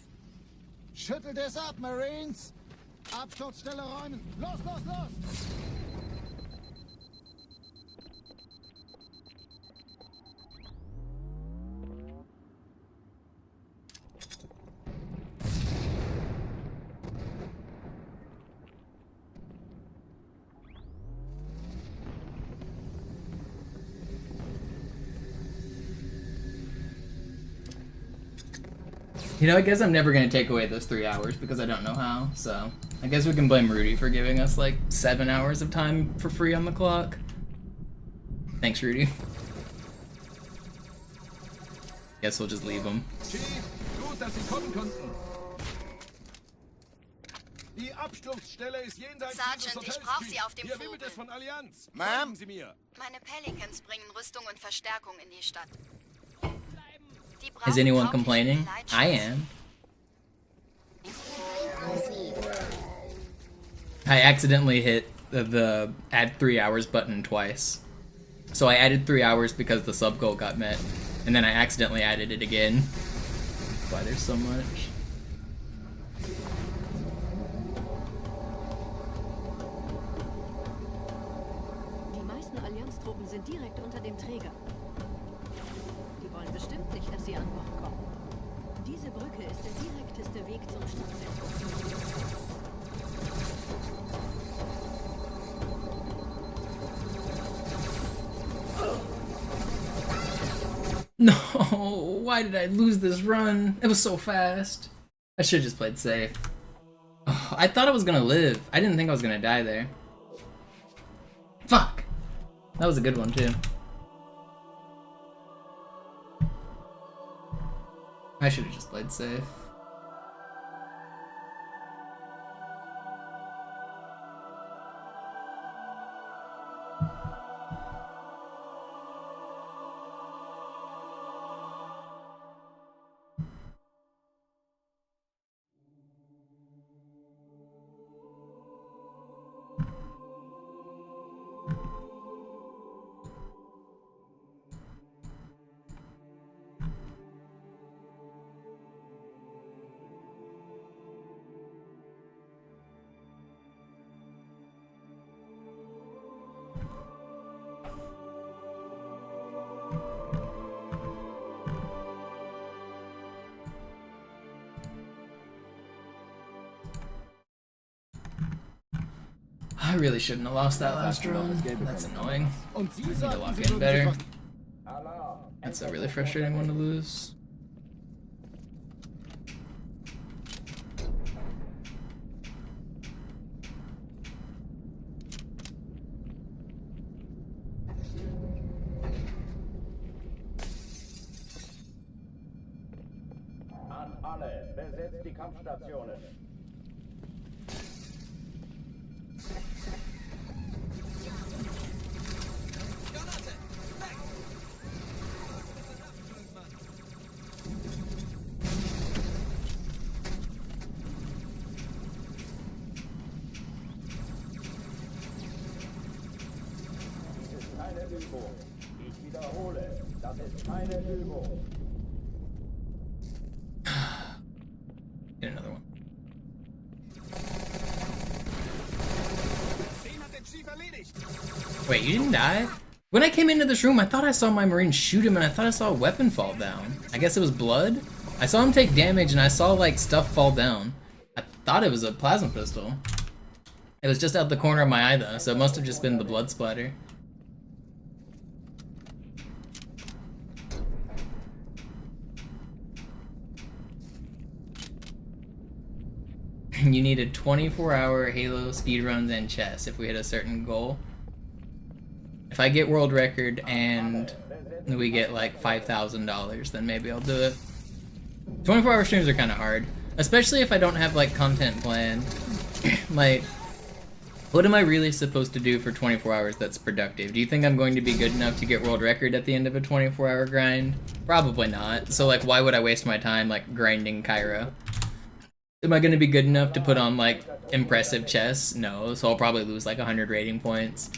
Schüttelt es ab, Marines! Absturzstelle räumen! Los, los, los! You know, I guess I'm never gonna take away those 3 hours because I don't know how, so I guess we can blame Rudy for giving us like 7 hours of time for free on the clock. Thanks, Rudy. Guess we'll just leave him. Chief, gut, dass Sie kommen konnten. Die Absturzstelle ist jenseits dieses Sergeant, Hotels, ich brauch Chief. Sie auf dem Hier Flug. wimmelt es von Allianz. Ma'am? Folgen Sie mir. Meine Pelicans bringen Rüstung und Verstärkung in die Stadt. Die Is brauchen anyone tauglichen complaining? Leitschutz. I am. I accidentally hit the add 3 hours button twice. So I added 3 hours because the sub goal got met, and then I accidentally added it again. That's why there's so much. Die meisten Allianztruppen sind direkt unter dem Träger. Die wollen bestimmt nicht, dass sie an Bord kommen. Diese Brücke ist der direkteste Weg zum Stadtzentrum. No, why did I lose this run? It was so fast. I should have just played safe. Oh, I thought I was gonna live. I didn't think I was gonna die there. Fuck! That was a good one too. I should have just played safe. I really shouldn't have lost that last run. That's annoying. I need to lock in better. That's a really frustrating one to lose. An alle, besetzt die Kampfstationen. Übung. Ich wiederhole, das ist keine Übung. Get another one. Wait, you didn't die? When I came into this room, I thought I saw my Marine shoot him and I thought I saw a weapon fall down. I guess it was blood? I saw him take damage and I saw like stuff fall down. I thought it was a plasma pistol. It was just out the corner of my eye though, so it must have just been the blood splatter. You needed 24-hour Halo speedruns and chess if we hit a certain goal. If I get world record and we get like $5,000, then maybe I'll do it. 24-hour streams are kind of hard, especially if I don't have like content planned. Like, what am I really supposed to do for 24 hours that's productive? Do you think I'm going to be good enough to get world record at the end of a 24-hour grind? Probably not. So like, why would I waste my time like grinding Cairo? Am I going to be good enough to put on like impressive chess? No, so I'll probably lose like 100 rating points.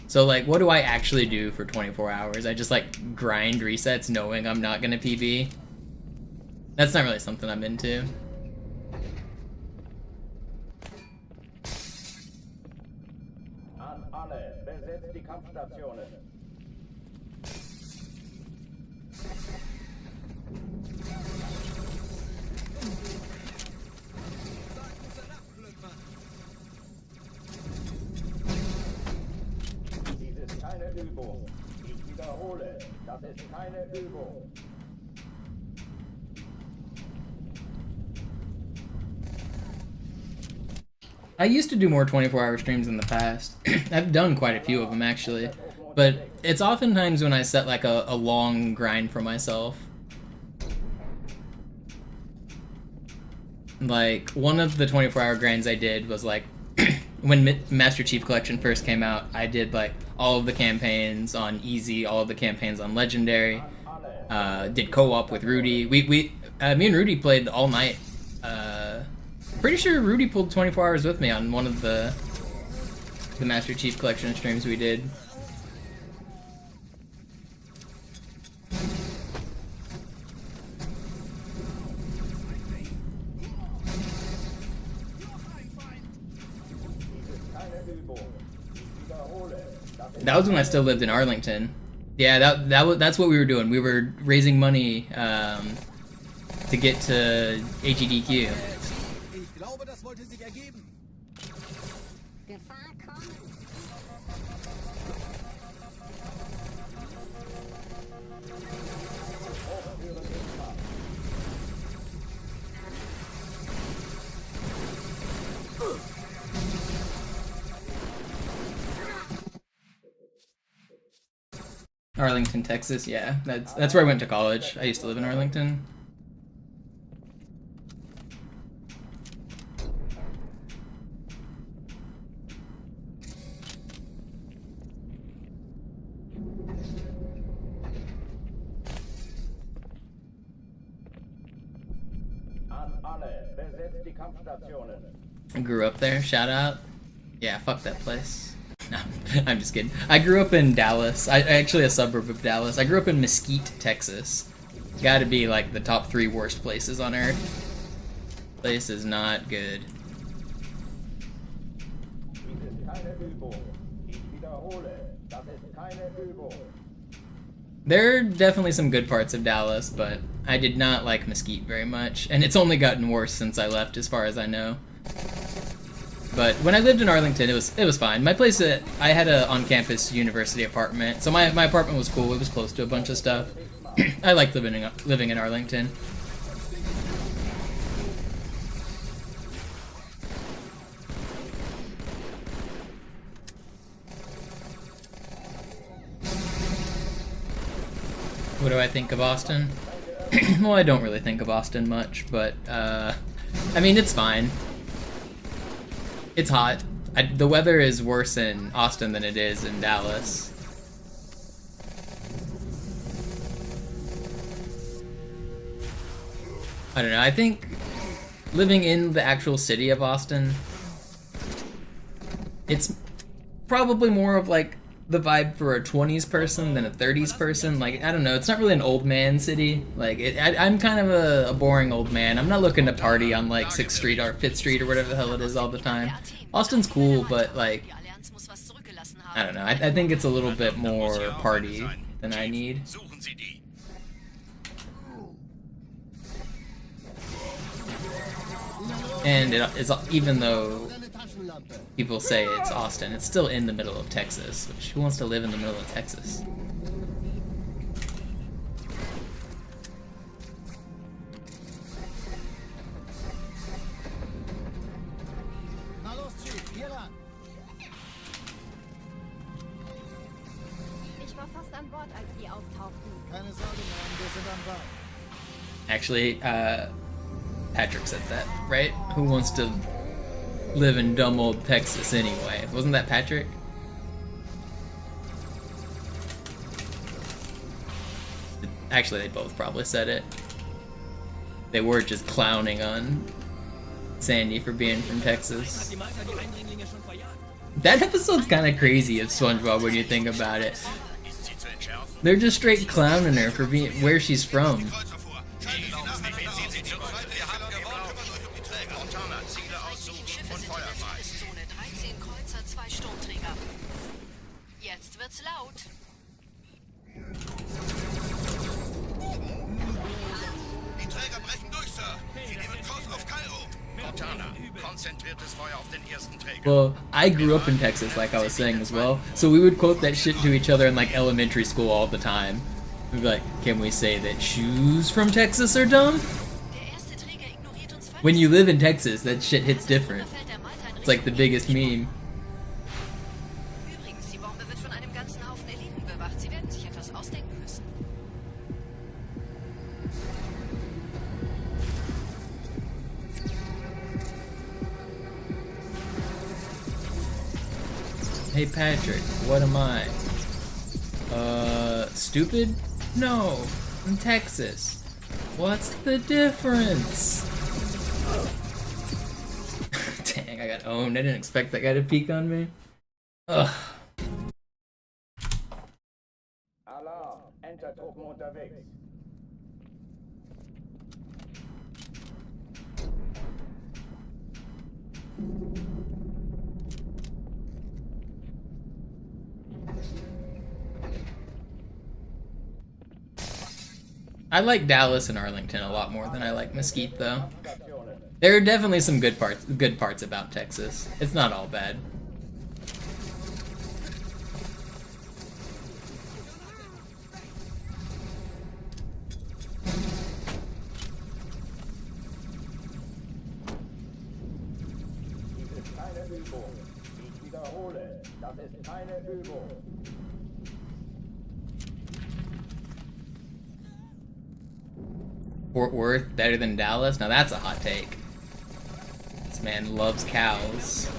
So like, what do I actually do for 24 hours? I just like grind resets knowing I'm not going to PB? That's not really something I'm into. An alle, besetzt die Kampfstationen. Dies ist keine Übung. Ich wiederhole, das ist keine Übung. I used to do more 24-hour streams in the past. I've done quite a few of them actually, but it's oftentimes when I set like a long grind for myself. Like, one of the 24-hour grinds I did was like, when Master Chief Collection first came out, I did like all of the campaigns on easy, all of the campaigns on legendary, did co-op with Rudy. Me and Rudy played all night. Pretty sure Rudy pulled 24 hours with me on one of the Master Chief Collection streams we did. That was when I still lived in Arlington. Yeah, that's what we were doing. We were raising money to get to AGDQ. Arlington, Texas, yeah. That's where I went to college. I used to live in Arlington. I grew up there, shout out. Yeah, fuck that place. No, I'm just kidding. I grew up in Dallas. Actually a suburb of Dallas. I grew up in Mesquite, Texas. Gotta be like the top 3 worst places on earth. Place is not good. There are definitely some good parts of Dallas, but I did not like Mesquite very much, and it's only gotten worse since I left, as far as I know. But when I lived in Arlington, it was fine. My place, I had a on-campus university apartment, so my apartment was cool. It was close to a bunch of stuff. I liked living in Arlington. What do I think of Austin? Well, I don't really think of Austin much, but, I mean, it's fine. It's hot. The weather is worse in Austin than it is in Dallas. I don't know, I think living in the actual city of Austin, it's probably more of like the vibe for a 20s person than a 30s person. Like, I don't know, it's not really an old man city. Like, I'm kind of a boring old man. I'm not looking to party on like 6th Street or 5th Street or whatever the hell it is all the time. Austin's cool, but like, I don't know, I think it's a little bit more party than I need. And even though people say it's Austin, it's still in the middle of Texas, which who wants to live in the middle of Texas? sofort, als die auftauchten. Keine Sorge, Ma'am, wir sind am Ball. Actually, Patrick said that, right? Who wants to live in dumb old Texas anyway? Wasn't that Patrick? Actually, they both probably said it. They were just clowning on Sandy for being from Texas. That episode's kind of crazy of SpongeBob when you think about it. They're just straight clowning her for being where she's from. Jetzt wird's laut. Die Träger brechen durch, Sir. Sie nehmen Kurs auf Kairo. Cortana, konzentriertes Feuer auf den ersten Träger. Well, I grew up in Texas, like I was saying as well, so we would quote that shit to each other in like elementary school all the time. We'd be like, can we say that shoes from Texas are dumb? When you live in Texas, that shit hits different. It's like the biggest meme. Übrigens, die Bombe wird von einem ganzen Haufen Eliten bewacht. Sie werden sich etwas ausdenken müssen. Hey Patrick, what am I? Stupid? No, I'm Texas. What's the difference? Dang, I got owned. I didn't expect that guy to peek on me. Ugh. Alarm, Entertruppen unterwegs. I like Dallas and Arlington a lot more than I like Mesquite, though. There are definitely some good parts about Texas. It's not all bad. Dies ist keine Übung. Ich wiederhole, das ist keine Übung. Fort Worth better than Dallas? Now that's a hot take. This man loves cows.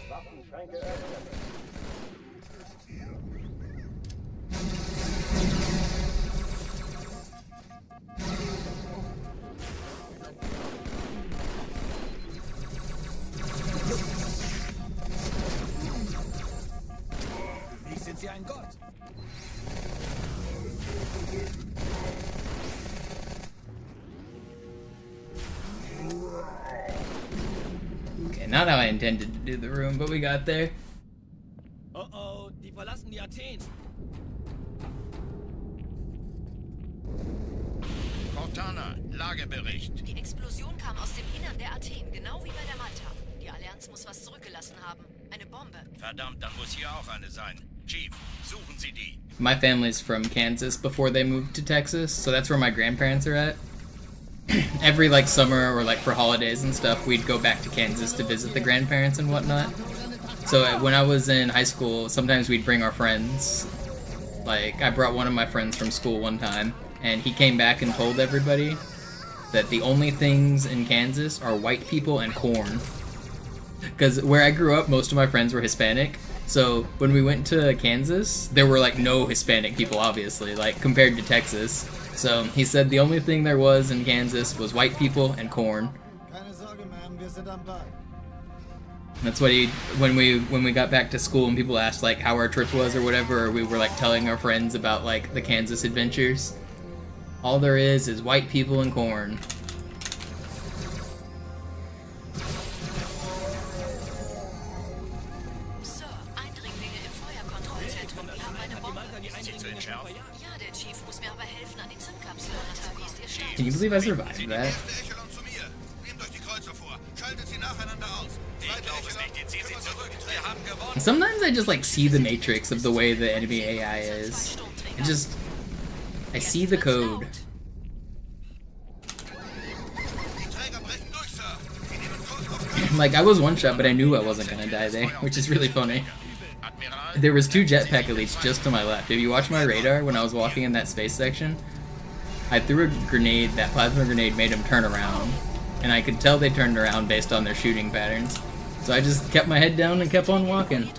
Waffenschränke öffnen. Wie sind Sie ein Gott? Okay, not how I intended to do the room, but we got there. Oh oh, die verlassen die Athen. Cortana, Lagebericht. Die Explosion kam aus dem Innern der Athen, genau wie bei der Malta. Die Allianz muss was zurückgelassen haben. Eine Bombe. Verdammt, dann muss hier auch eine sein. Chief, suchen Sie die. My family's from Kansas before they moved to Texas, so that's where my grandparents are at. Every like summer or like for holidays and stuff, we'd go back to Kansas to visit the grandparents and whatnot. So when I was in high school, sometimes we'd bring our friends. Like I brought one of my friends from school one time, and he came back and told everybody that the only things in Kansas are white people and corn. Because where I grew up, most of my friends were Hispanic. So when we went to Kansas, there were like no Hispanic people, obviously, like compared to Texas. So he said the only thing there was in Kansas was white people and corn. Keine Sorge, Ma'am, wir sind am Ball. That's what he when we got back to school and people asked like how our trip was or whatever, or we were like telling our friends about like the Kansas adventures. All there is white people and corn. Sir, Eindringlinge im Feuerkontrollzentrum. Die haben eine Bombe. Ja, der Chief muss mir aber helfen, an die Zündkapsel heran. Wie ist Ihr Stand? Can you believe I survived that? Echelon zu mir. Nehmt euch die Kreuzer vor. Schaltet sie nacheinander aus. Sometimes I just like see the matrix of the way the enemy AI is. I see the code. Like, I was one shot, but I knew I wasn't gonna die there, which is really funny. There was 2 jetpack elites just to my left. If you watch my radar, when I was walking in that space section, I threw a grenade, that plasma grenade made them turn around. And I could tell they turned around based on their shooting patterns. So I just kept my head down and kept on walking.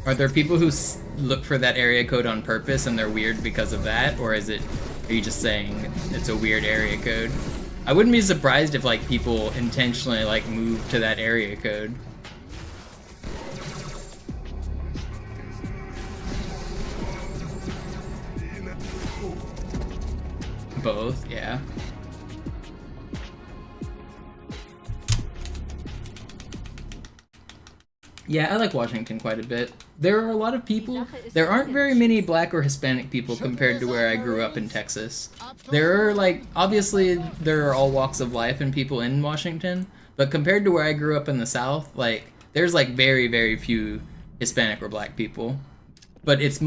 Are there people who look for that area code on purpose and they're weird because of that? Or are you just saying it's a weird area code? I wouldn't be surprised if like people intentionally like move to that area code. Both, yeah. Yeah, I like Washington quite a bit. There are a lot of people. There aren't very many black or Hispanic people compared to where I grew up in Texas. There are, like, obviously there are all walks of life and people in Washington, but compared to where I grew up in the South, like, there's like very, very few Hispanic or black people. But it's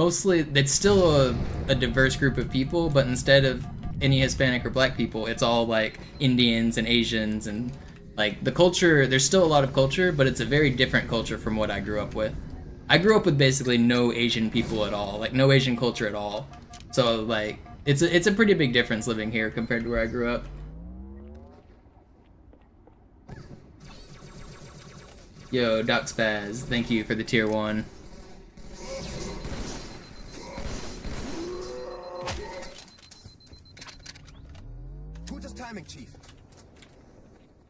still a diverse group of people, but instead of any Hispanic or black people, it's all like Indians and Asians and like the culture. There's still a lot of culture, but it's a very different culture from what I grew up with. I grew up with basically no Asian people at all, like no Asian culture at all. So like it's a pretty big difference living here compared to where I grew up. Yo, Doc Spaz, thank you for the tier 1. Gutes Timing, Chief.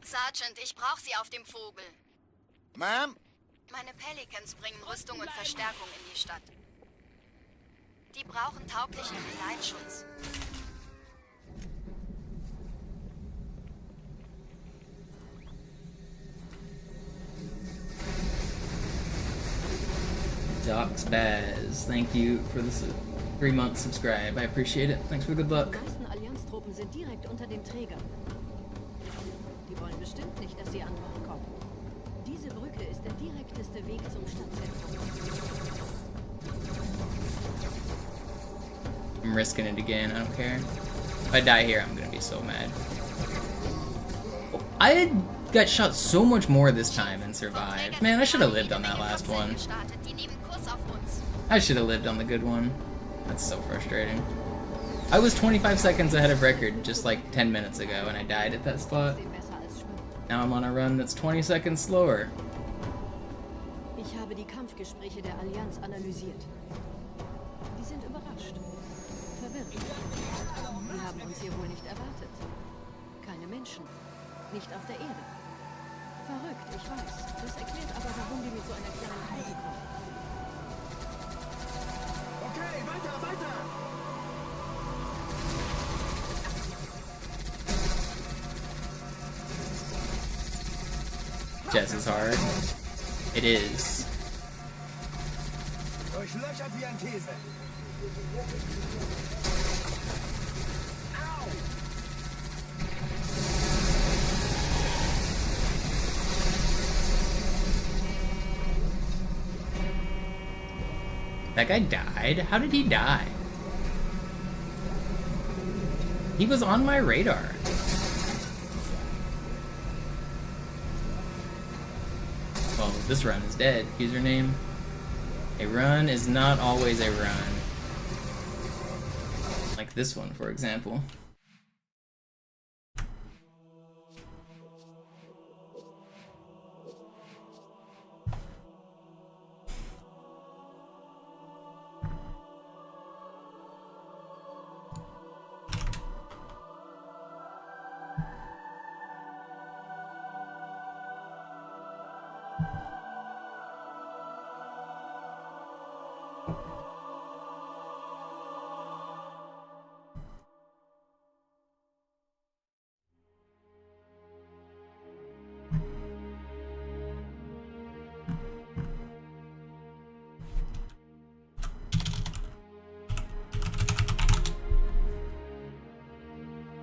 Sergeant, ich brauche Sie auf dem Vogel. Ma'am? Meine Pelicans bringen Rüstung und Verstärkung in die Stadt. Die brauchen tauglichen Geleitschutz. Doc Spaz, thank you for the 3-month subscribe. I appreciate it. Thanks for the good luck. Die meisten Allianztruppen sind direkt unter dem Träger. Die wollen bestimmt nicht, dass sie an Bord kommen. Diese Brücke ist der direkteste Weg zum Stadtzentrum. I'm risking it again, I don't care. If I die here, I'm gonna be so mad. I got shot so much more this time and survived. Man, I should have lived on that last one. I should have lived on the good one. That's so frustrating. I was 25 seconds ahead of record just like 10 minutes ago and I died at that spot. Now I'm on a run that's 20 seconds slower. Ich habe die Kampfgespräche der Allianz analysiert. Die sind überrascht. Verwirrt. Die haben uns hier wohl nicht erwartet. Keine Menschen. Nicht auf der Erde. Verrückt, ich weiß. Das erklärt aber, warum die mit so einer kleinen Halte kommen. Okay, weiter, weiter! Jess is hard. It is. Durchlöchert wie ein Käse. That guy died? How did he die? He was on my radar. Well, this run is dead. Username. A run is not always a run. Like this one, for example.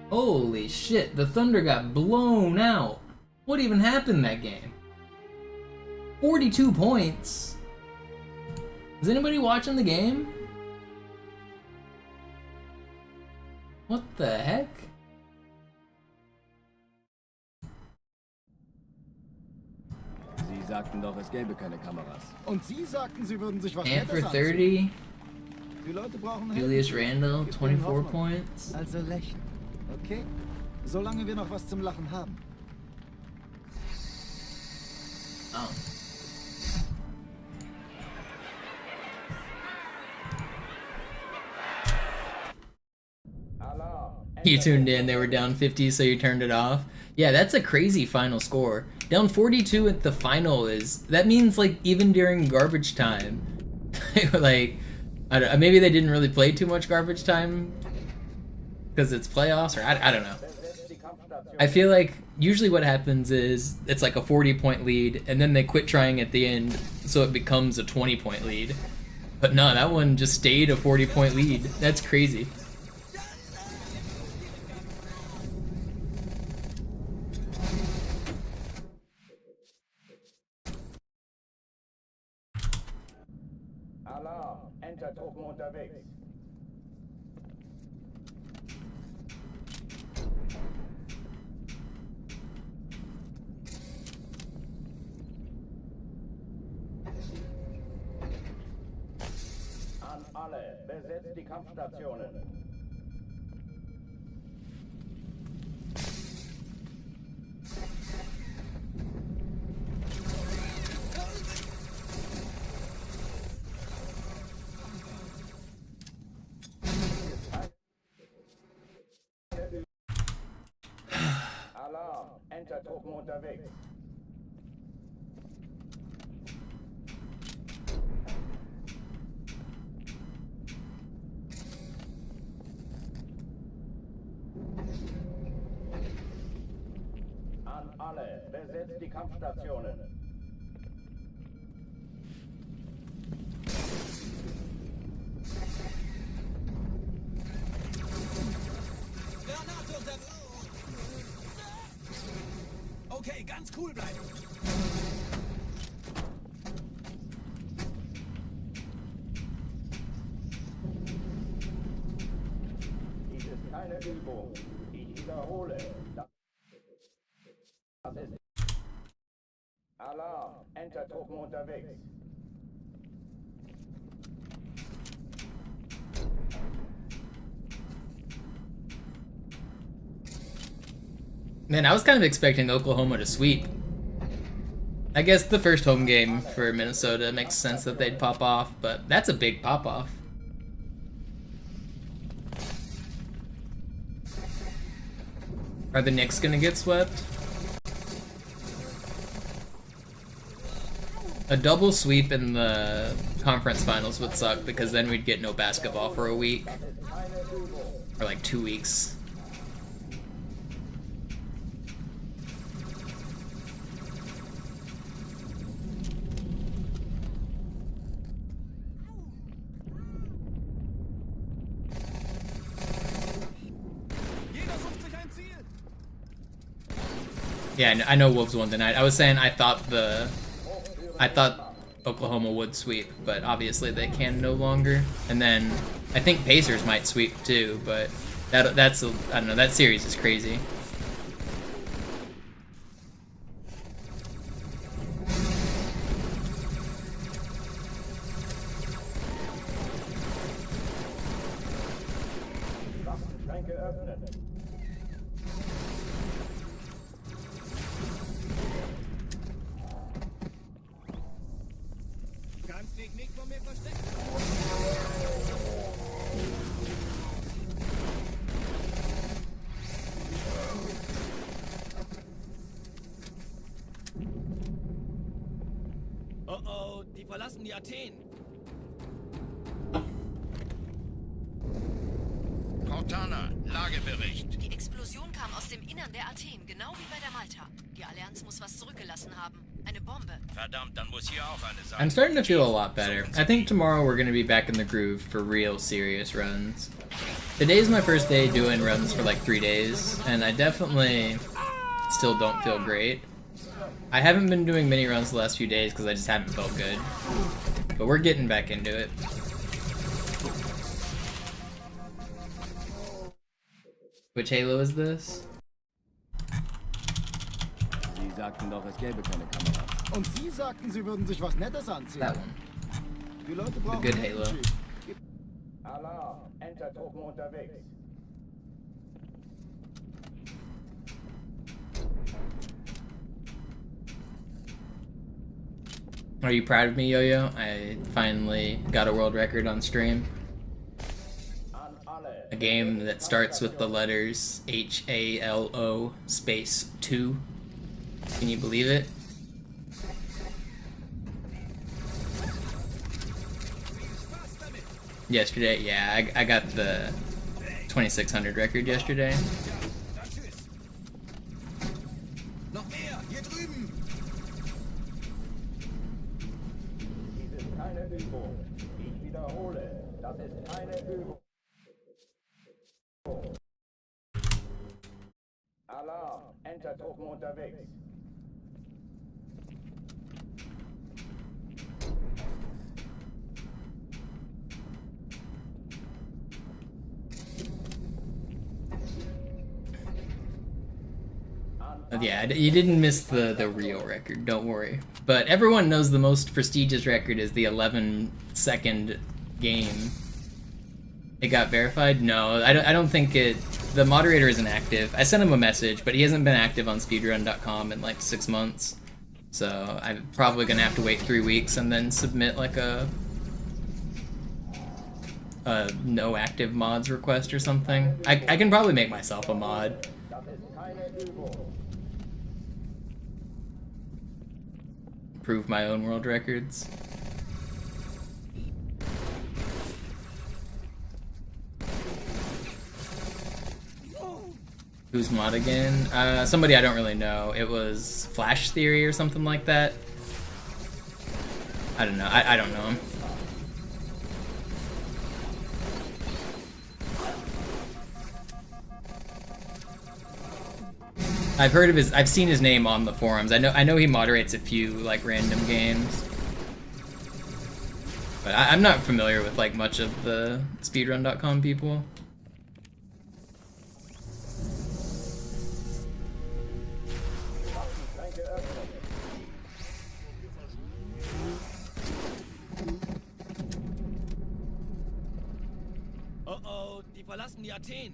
Holy shit, the Thunder got blown out. What even happened in that game? 42 points. Is anybody watching the game? What the heck? Sie sagten doch, es gäbe keine Kameras. Und Sie sagten, Sie würden sich was And for Nettes 30, anziehen. Die Leute brauchen Julius Helden. Randle, Gibt ihnen 24 Hoffnung. points. Also lächeln, okay? Solange wir noch was zum Lachen haben. Oh. You tuned in, they were down 50, so you turned it off. Yeah, that's a crazy final score. Down 42 at the final that means like even during garbage time, like, maybe they didn't really play too much garbage time because it's playoffs, or I don't know. I feel like usually what happens is it's like a 40-point lead and then they quit trying at the end, so it becomes a 20-point lead. But no, that one just stayed a 40-point lead. That's crazy. Alarm, Entertruppen unterwegs. An alle, besetzt die Kampfstationen. Alarm, Entertruppen unterwegs. An alle, besetzt die Kampfstationen. Okay, ganz cool bleiben. Dies ist keine Übung. Ich wiederhole. Das ist Alarm, Entertruppen unterwegs. Man, I was kind of expecting Oklahoma to sweep. I guess the first home game for Minnesota makes sense that they'd pop off, but that's a big pop off. Are the Knicks gonna get swept? A double sweep in the conference finals would suck because then we'd get no basketball for a week. Or like 2 weeks. Yeah, I know Wolves won tonight. I was saying I thought Oklahoma would sweep, but obviously they can no longer. And then I think Pacers might sweep too, but I don't know, that series is crazy. Waffenschränke öffnen. Kannst dich nicht von mir verstecken. Oh oh, die verlassen die Athen. Cortana, Lagebericht. Die Explosion kam aus dem Innern der Athen, genau wie bei der Malta. Die Allianz muss was zurückgelassen haben. Eine Bombe. Verdammt, dann muss hier auch eine sein. I'm starting to feel a lot better. I think tomorrow we're going to be back in the groove for real serious runs. Today's my first day doing runs for like 3 days, and I definitely still don't feel great. I haven't been doing mini runs the last few days because I just haven't felt good. But we're getting back into it. Which Halo is this? Sie sagten doch, es gäbe keine Kameras. Und Sie sagten, Sie würden sich was Nettes anziehen. That one. Die Leute The brauchen good Halo. Alarm, Entertruppen unterwegs. Are you proud of me, Yo-Yo? I finally got a world record on stream. A game that starts with the letters H-A-L-O space 2. Can you believe it? Yesterday, yeah, I got the 2600 record yesterday. Noch mehr, hier drüben! Dies ist keine Übung. Ich wiederhole, das ist keine Übung. Alarm, Entertruppen unterwegs. Yeah, you didn't miss the real record, don't worry. But everyone knows the most prestigious record is the 11-second game. It got verified? No, I don't think it... The moderator isn't active. I sent him a message, but he hasn't been active on speedrun.com in like 6 months. So I'm probably gonna have to wait 3 weeks and then submit like a no active mods request or something. I can probably make myself a mod. Prove my own world records. Who's mod again? Somebody I don't really know. It was Flash Theory or something like that. I don't know. I don't know him. I've heard of his. I've seen his name on the forums. I know he moderates a few like random games, but I'm not familiar with like much of the speedrun.com people. Oh, die verlassen die Athen.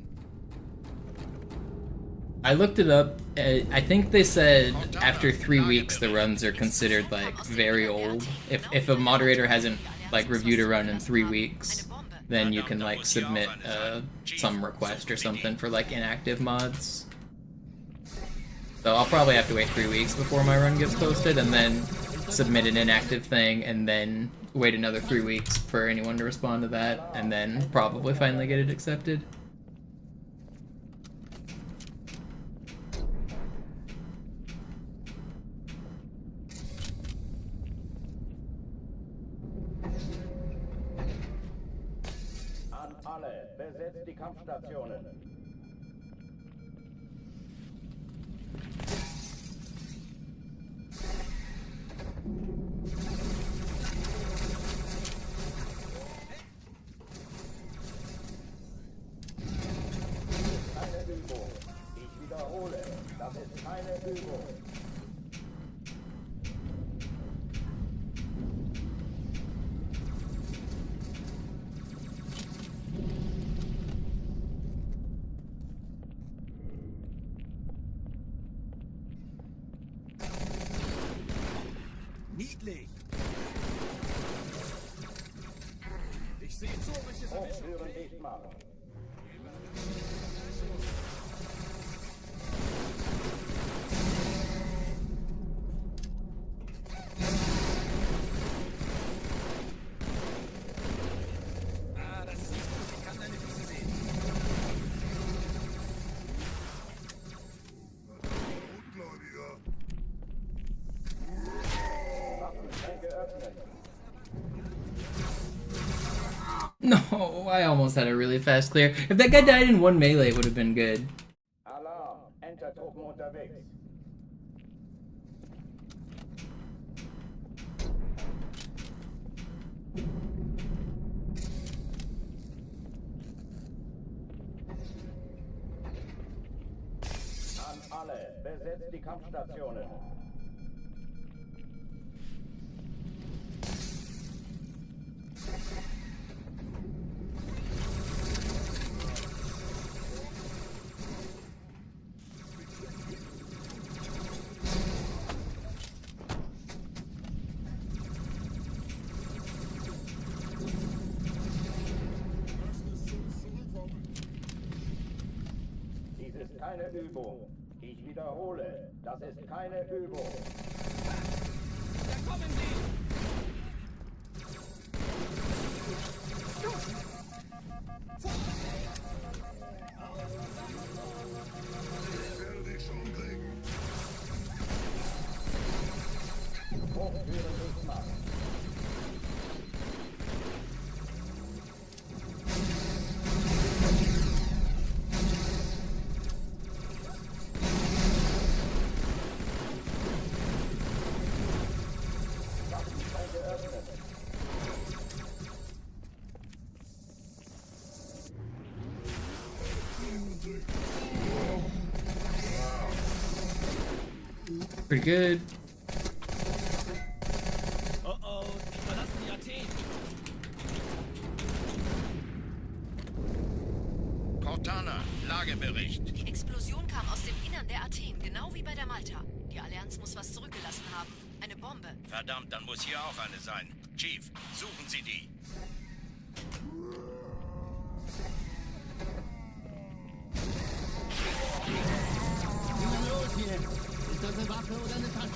I looked it up. I think they said after 3 weeks the runs are considered like very old. If a moderator hasn't like reviewed a run in 3 weeks, then you can like submit some request or something for like inactive mods. So I'll probably have to wait 3 weeks before my run gets posted, and then submit an inactive thing, and then wait another 3 weeks for anyone to respond to that, and then probably finally get it accepted. An alle, besetzt die Kampfstationen. Keine Übung. Ich wiederhole, das ist keine Übung. Niedlich! Ich sehe zu, welches Hochführen dicht machen. Ah, das ist nicht gut. Ich kann deine Füße sehen. Waffenschränke öffnen. No, I almost had a really fast clear. If that guy died in one melee, it would have been good. Alarm! Entertruppen unterwegs. An alle, besetzt die Kampfstationen. Dies ist keine Übung. Ich wiederhole, das ist keine Übung. Da kommen sie! Hochführen nicht machen. Waffenschein geöffnet. Pretty good. Oh oh, die verlassen die Athen. Cortana, Lagebericht. Die Explosion kam aus dem Innern der Athen, genau wie bei der Malta. Die Allianz muss was zurückgelassen haben. Eine Bombe. Verdammt, dann muss hier auch eine sein. Chief, suchen Sie die. Na los jetzt! Ist das eine Waffe oder eine Tasche?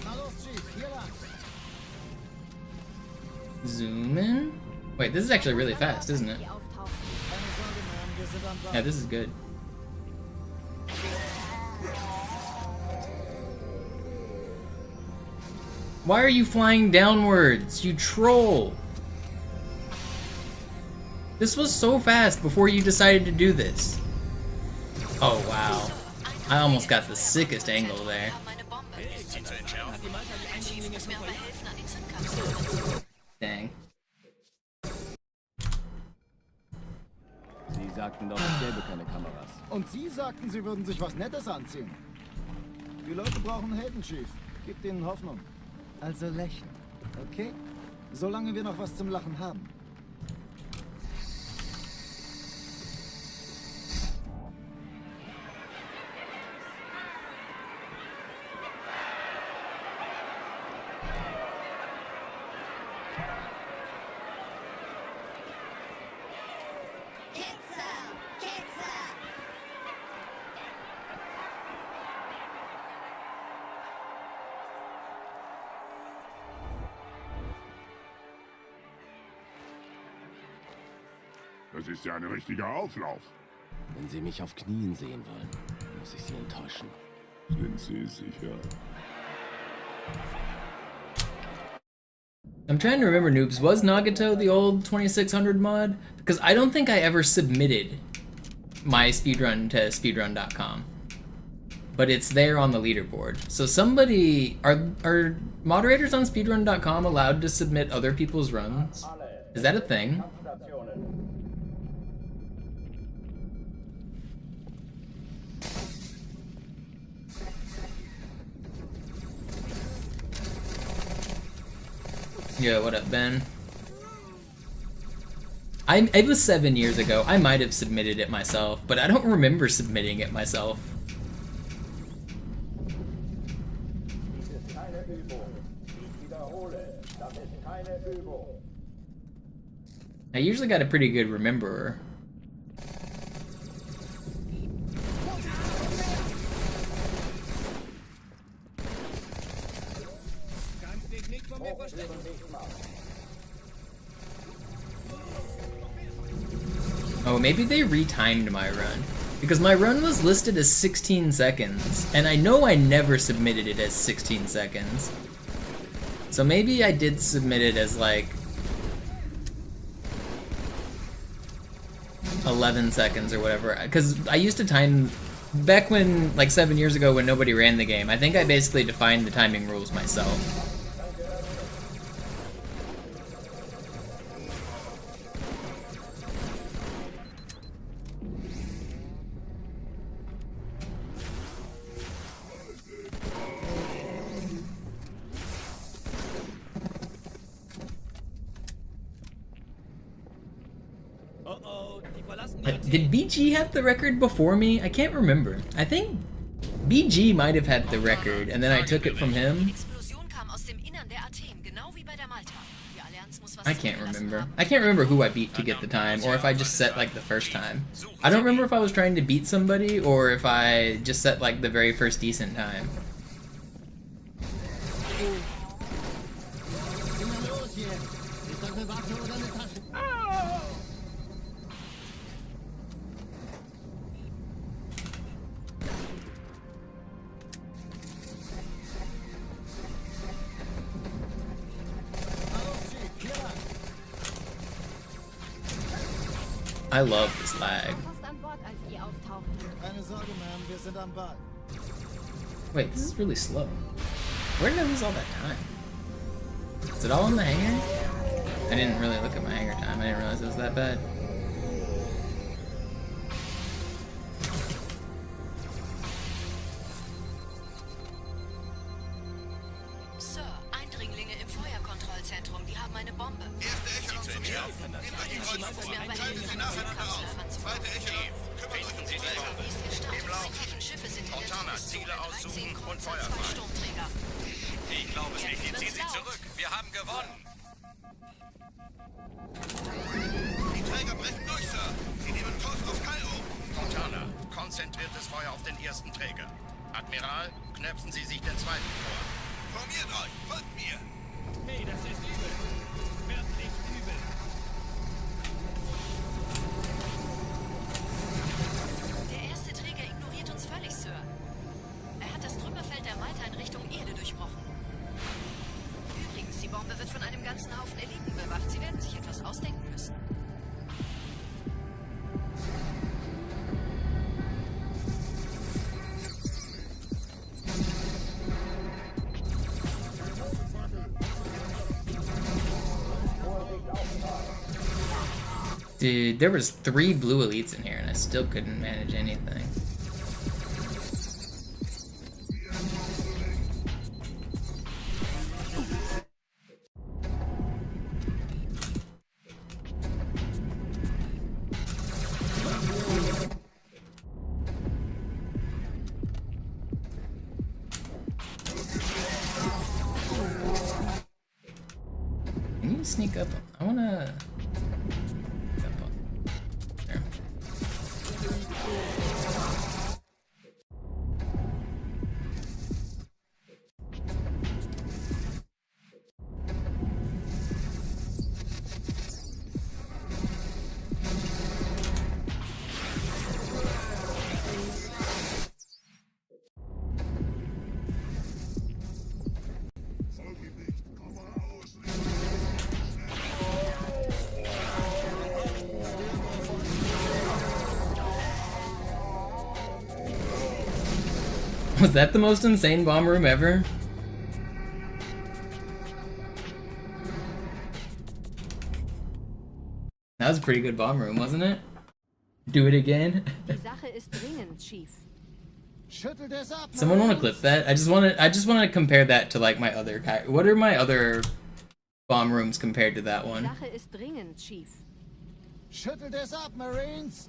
Na los, Chief, hier lang. Zoom in? Wait, this is actually really fast, isn't it? Keine Sorge, Ma'am, wir sind am Ball. Yeah, this is good. Why are you flying downwards, you troll? This was so fast before you decided to do this. Oh wow. I almost got the sickest angle there. Dang. Sie sagten doch, es gäbe keine Kameras. Und Sie sagten, Sie würden sich was Nettes anziehen. Die Leute brauchen Helden, Chief. Gibt ihnen Hoffnung. Also lächeln, okay? Solange wir noch was zum Lachen haben. Das ist ja ein richtiger Auflauf. Wenn Sie mich auf Knien sehen wollen, muss ich Sie enttäuschen. Sind Sie sicher? I'm trying to remember, noobs. Was Nagato the old 2600 mod? Because I don't think I ever submitted my speedrun to speedrun.com. But it's there on the leaderboard. So somebody... Are moderators on speedrun.com allowed to submit other people's runs? Is that a thing? Yo, what up, Ben? It was 7 years ago. I might have submitted it myself, but I don't remember submitting it myself. Dies ist keine Übung. Ich wiederhole, das ist keine Übung. I usually got a pretty good rememberer. Kannst dich nicht von mir verstecken. know. Maybe they retimed my run. Because my run was listed as 16 seconds. And I know I never submitted it as 16 seconds. So maybe I did submit it as like 11 seconds or whatever. Because I used to time... Back when, like 7 years ago when nobody ran the game, I think I basically defined the timing rules myself. Did BG have the record before me? I can't remember. I think BG might have had the record, and then I took it from him. I can't remember. I can't remember who I beat to get the time, or if I just set like the first time. I don't remember if I was trying to beat somebody, or if I just set like the very first decent time. I love this lag. Wait, this is really slow. Where did I lose all that time? Is it all in the hangar? I didn't really look at my hangar time. I didn't realize it was that bad. Sir, Eindringlinge im Feuerkontrollzentrum. Die haben eine Bombe. Schiffe sind Cortana, Ziele aussuchen und Feuer fahren. Ich glaube nicht. Ziehen Sie zurück. Wir haben gewonnen. Die Träger brechen durch, Sir. Sie nehmen Kurs auf Kairo. Cortana, konzentriertes Feuer auf den ersten Träger. Admiral, knöpfen Sie sich den zweiten vor. Formiert euch, folgt mir. Hey, das ist übel. Wirklich übel. Der erste Träger ignoriert uns völlig, Sir. Er hat das Trümmerfeld der Malta in Richtung Erde durchbrochen. Übrigens, die Bombe wird von einem ganzen Haufen Eliten bewacht. Sie werden sich etwas ausdenken müssen. Dude, there was 3 blue elites in here and I still couldn't manage anything. Can you sneak up? I wanna... There. Was that the most insane bomb room ever? That was a pretty good bomb room, wasn't it? Do it again. Die Sache ist dringend, Chief. Someone want to clip that? I just want to compare that to like my other. What are my other bomb rooms compared to that one? Die Sache ist dringend, Chief. Schüttelt es ab, Marines!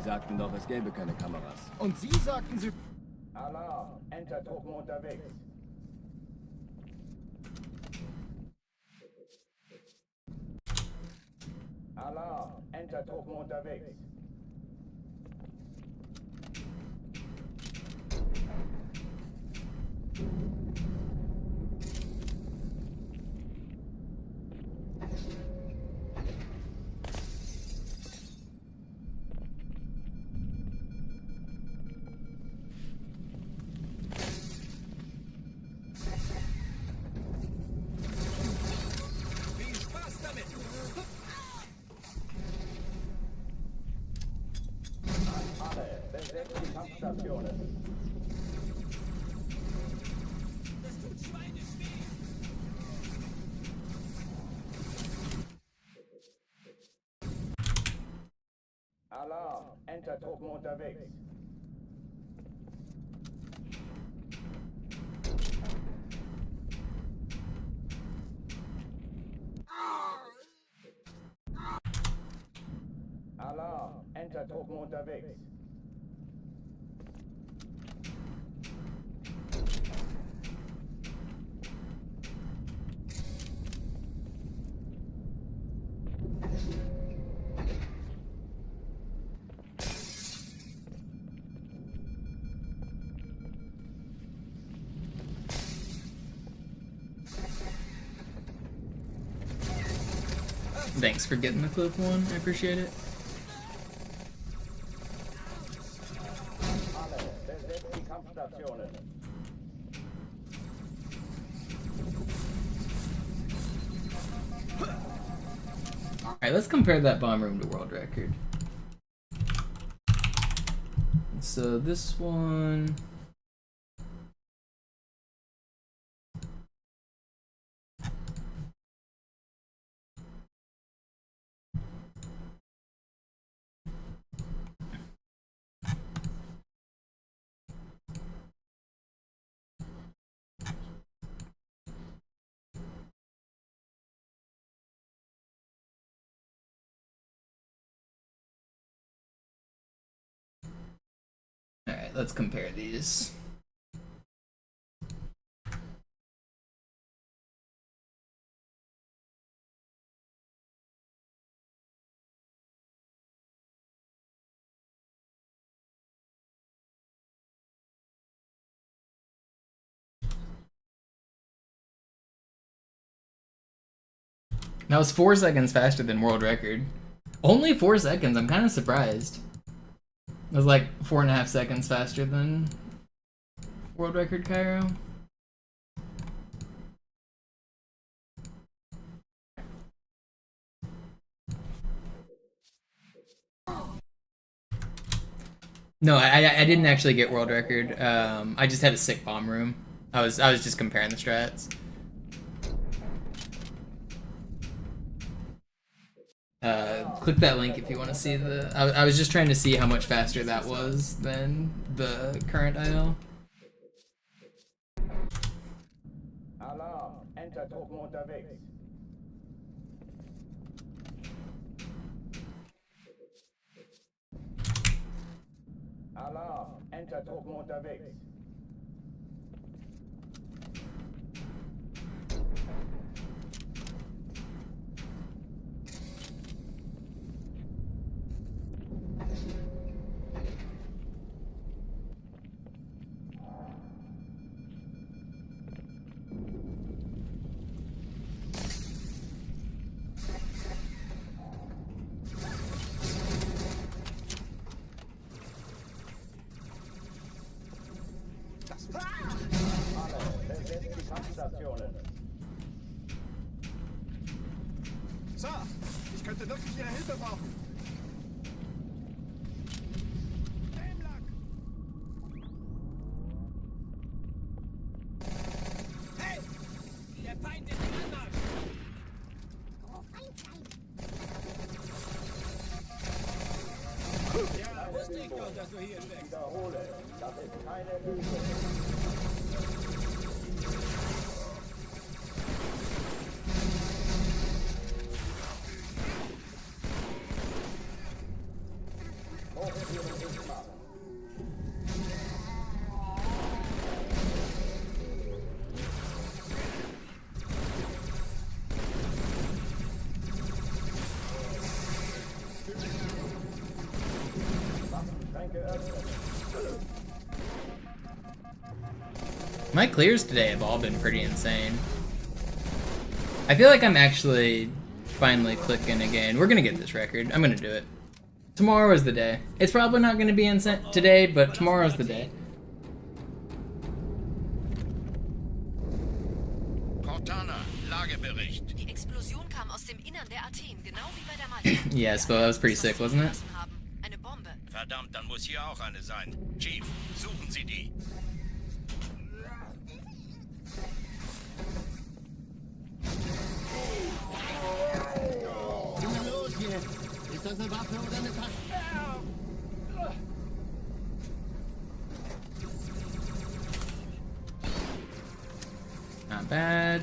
Sie sagten doch, es gäbe keine Kameras. Und Sie sagten, Sie... Alarm! Entertruppen unterwegs. Alarm! Entertruppen unterwegs. Viel Spaß damit! Alle, besetzt die Kampfstationen. Das tut schweinisch weh! Alarm! Entertruppen unterwegs. Alarm! Entertruppen unterwegs. Thanks for getting the clip one. I appreciate it. Alle, besetzt die Kampfstationen. Alright, let's compare that bomb room to world record. So this one... Alright, let's compare these. That was 4 seconds faster than world record. Only 4 seconds, I'm kind of surprised. It was like 4.5 seconds faster than world record Cairo. No, I didn't actually get world record. I just had a sick bomb room. I was just comparing the strats. Click that link if you want to see the... I was just trying to see how much faster that was than the current IL. Alarm! Entertruppen unterwegs. Alarm! Entertruppen unterwegs. Sir, ich könnte wirklich Ihre Hilfe brauchen. Hey! Der Feind ist im Anmarsch! Ja, wusste ich doch, dass du hier steckst. Ich wiederhole, das ist keine Übung. Hochführung My clears today have all been pretty insane. I feel like I'm actually finally clicking again. We're gonna get this record. I'm gonna do it. Tomorrow is the day. It's probably not gonna be insane today, but tomorrow's the day. Cortana, Lagebericht. Die Explosion kam aus dem Innern der Athen, genau wie bei der Malta. Yeah, so that was pretty sick, wasn't it? Eine Bombe. Verdammt, dann muss hier auch eine sein. Chief, suchen Sie die. Na los jetzt! Ist das eine Waffe oder eine Tasche? Not bad.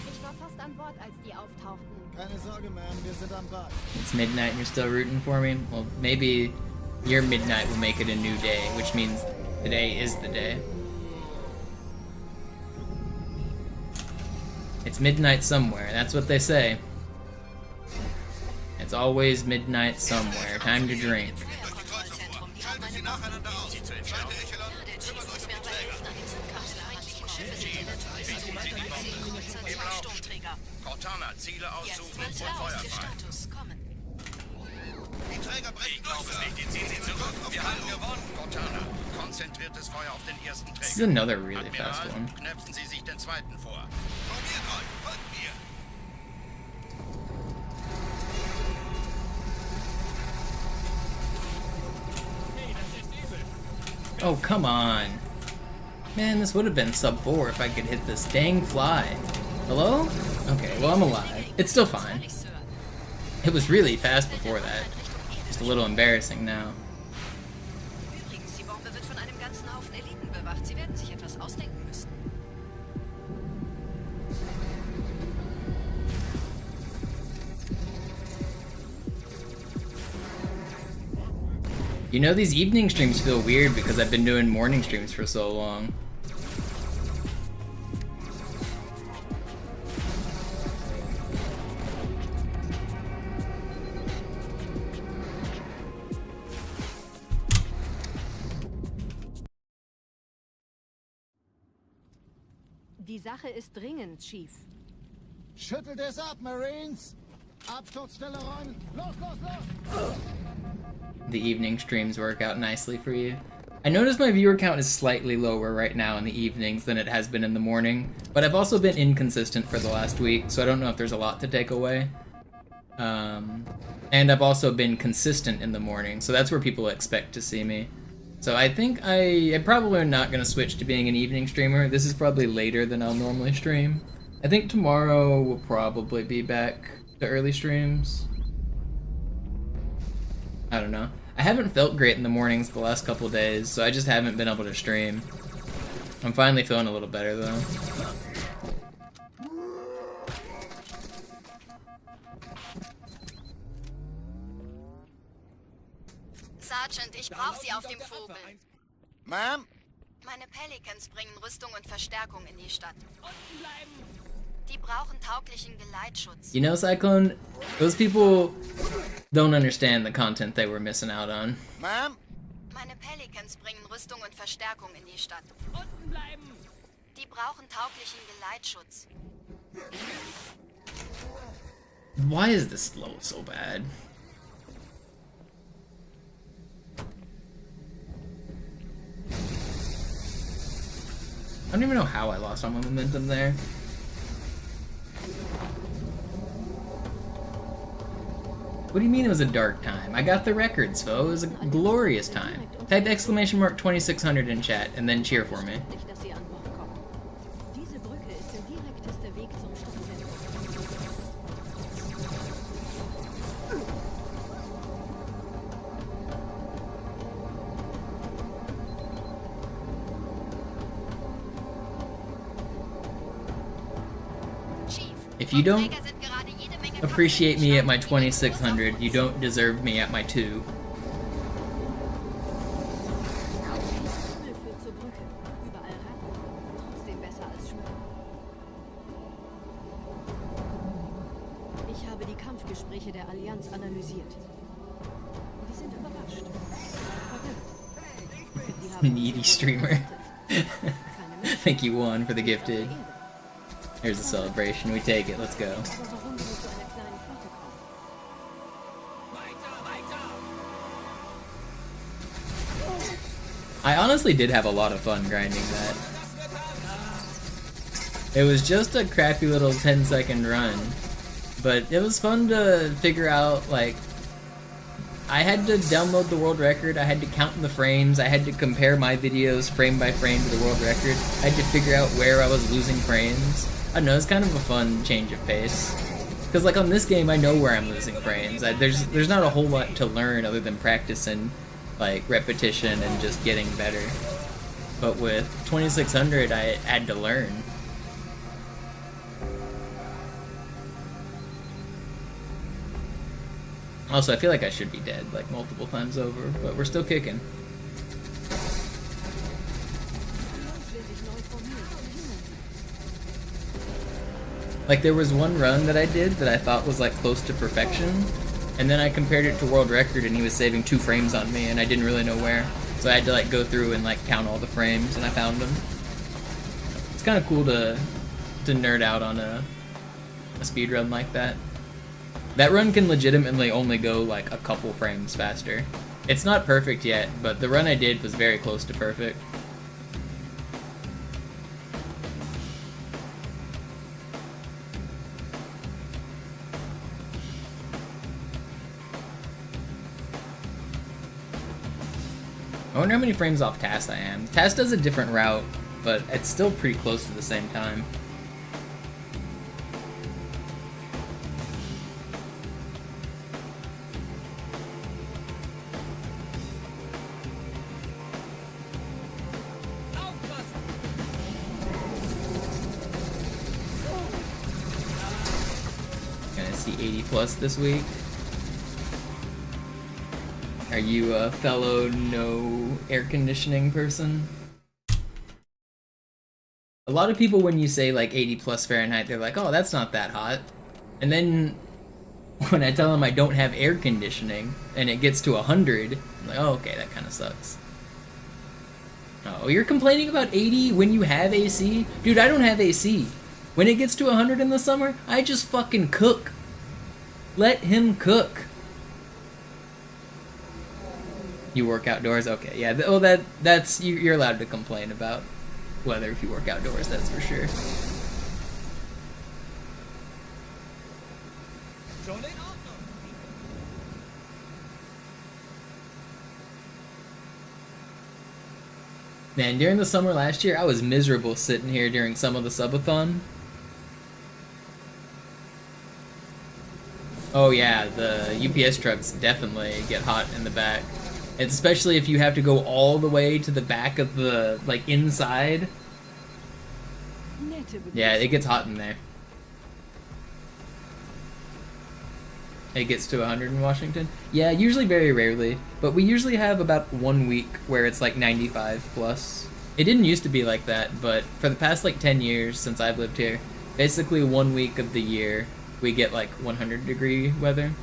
Ich war fast an Bord, als die auftauchten. Keine Sorge, Ma'am, wir sind am Bug. It's midnight and you're still rooting for me? Well, maybe your midnight will make it a new day, which means today is the day. It's midnight somewhere, that's what they say. It's always midnight somewhere. Time to drink. Cortana, Ziele aussuchen und Feuer fahren. Die Träger brechen durch. Die ziehen sie zurück. Wir haben gewonnen. Cortana, konzentriertes Feuer auf den ersten Träger. This is another really fast Admiral, one. knöpfen Sie sich den zweiten vor. Formiert euch, folgt mir. Oh, come on. Man, this would have been sub 4 if I could hit this dang fly. Hello? Okay, well, I'm alive. It's still fine. It was really fast before that. Just a little embarrassing now. Übrigens, die Bombe wird von einem ganzen Haufen Eliten bewacht. Sie werden sich etwas ausdenken müssen. You know, these evening streams feel weird because I've been doing morning streams for so long. Die Sache ist dringend, Chief. Schüttelt es ab, Marines! Absturzstelle räumen! Los, los, los! The evening streams work out nicely for you. I notice my viewer count is slightly lower right now in the evenings than it has been in the morning, but I've also been inconsistent for the last week, so I don't know if there's a lot to take away. And I've also been consistent in the morning, so that's where people expect to see me. So I think I probably am not going to switch to being an evening streamer. This is probably later than I'll normally stream. I think tomorrow will probably be back to early streams. I don't know. I haven't felt great in the mornings the last couple days, so I just haven't been able to stream. I'm finally feeling a little better though. Sergeant, ich brauche Sie auf dem Vogel. Ma'am? Meine Pelicans bringen Rüstung und Verstärkung in die Stadt. Die brauchen tauglichen Geleitschutz. You know, Cyclone, those people don't understand the content they were missing out on. Ma'am? Meine Pelicans bringen Rüstung und Verstärkung in die Stadt. Unten bleiben! Die brauchen tauglichen Geleitschutz. Why is this slow so bad? I don't even know how I lost all my momentum there. What do you mean it was a dark time? I got the records, Fo. It was a glorious time. Type exclamation mark 2600 in chat and then cheer for me. Diese Brücke ist der direkteste Weg zum Stadtzentrum. If you don't appreciate me at my 2600, you don't deserve me at my 2. Ich habe die Kampfgespräche der Allianz analysiert. Die sind überrascht. Verwirrt. Needy streamer. I think you won for the gifted. Here's a celebration. We take it. Let's go. I honestly did have a lot of fun grinding that. It was just a crappy little 10-second run, but it was fun to figure out, like, I had to download the world record, I had to count the frames, I had to compare my videos frame by frame to the world record, I had to figure out where I was losing frames. I don't know, it's kind of a fun change of pace. Because like on this game, I know where I'm losing frames. There's not a whole lot to learn other than practice and like repetition and just getting better. But with 2600, I had to learn. Also, I feel like I should be dead like multiple times over, but we're still kicking. Like there was one run that I did that I thought was like close to perfection, and then I compared it to world record and he was saving 2 frames on me and I didn't really know where. So I had to like go through and like count all the frames and I found them. It's kind of cool to nerd out on a speedrun like that. That run can legitimately only go like a couple frames faster. It's not perfect yet, but the run I did was very close to perfect. I wonder how many frames off TAS I am. TAS does a different route, but it's still pretty close to the same time. Gonna see 80 plus this week. Are you a fellow no air conditioning person? A lot of people, when you say like 80 plus Fahrenheit, they're like, oh, that's not that hot. And then when I tell them I don't have air conditioning and it gets to 100, I'm like, oh, okay, that kind of sucks. Oh, you're complaining about 80 when you have AC? Dude, I don't have AC. When it gets to 100 in the summer, I just fucking cook. Let him cook. You work outdoors? Okay, yeah. Oh, that's you're allowed to complain about weather if you work outdoors, that's for sure. Man, during the summer last year, I was miserable sitting here during some of the Subathon. Oh yeah, the UPS trucks definitely get hot in the back. Especially if you have to go all the way to the back of the, like, inside. Yeah, it gets hot in there. It gets to 100 in Washington? Yeah, usually very rarely. But we usually have about 1 week where it's like 95 plus. It didn't used to be like that, but for the past like 10 years since I've lived here, basically 1 week of the year we get like 100 degree weather.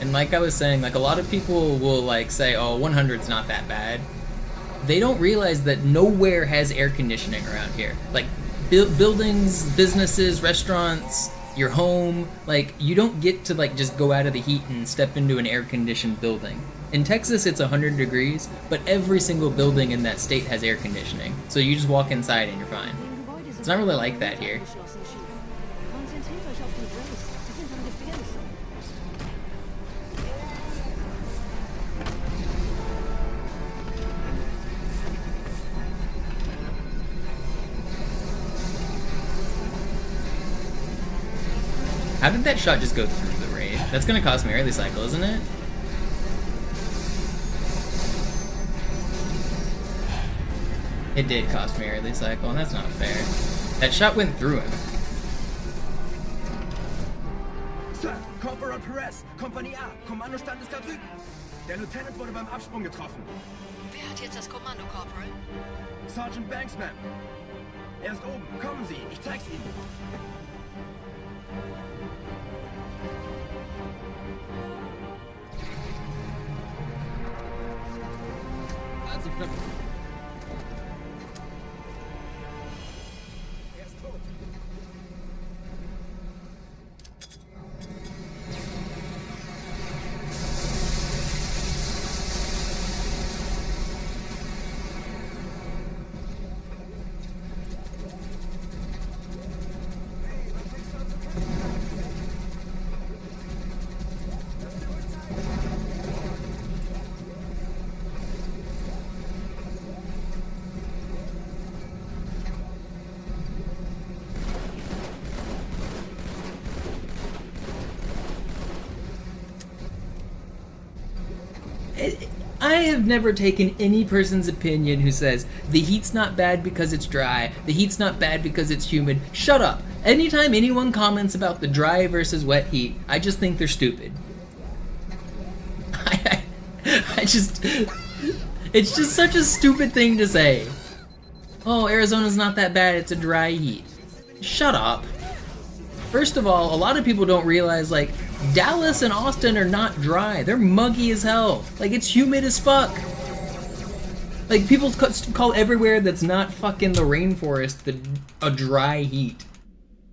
And like I was saying, like a lot of people will like say, oh, 100's not that bad. They don't realize that nowhere has air conditioning around here. Like buildings, businesses, restaurants, your home, like you don't get to like just go out of the heat and step into an air conditioned building. In Texas it's 100 degrees, but every single building in that state has air conditioning. So you just walk inside and you're fine. It's not really like that here. How did that shot just go through the raid? That's gonna cost me early cycle, isn't it? It did cost me a early cycle, and that's not fair. That shot went through him. Sir, Corporal Perez, Kompanie A, Kommandostand ist da drüben. Der Lieutenant wurde beim Absprung getroffen. Wer hat jetzt das Kommando, Corporal? Sergeant Banksman. Er ist oben. Kommen Sie, ich zeig's Ihnen. Also für... Er ist tot. I have never taken any person's opinion who says the heat's not bad because it's dry, the heat's not bad because it's humid. Shut up. Anytime anyone comments about the dry versus wet heat, I just think they're stupid. It's just such a stupid thing to say. Oh, Arizona's not that bad, it's a dry heat. Shut up. First of all, a lot of people don't realize, like, Dallas and Austin are not dry. They're muggy as hell. Like, it's humid as fuck. Like, people call everywhere that's not fucking the rainforest a dry heat.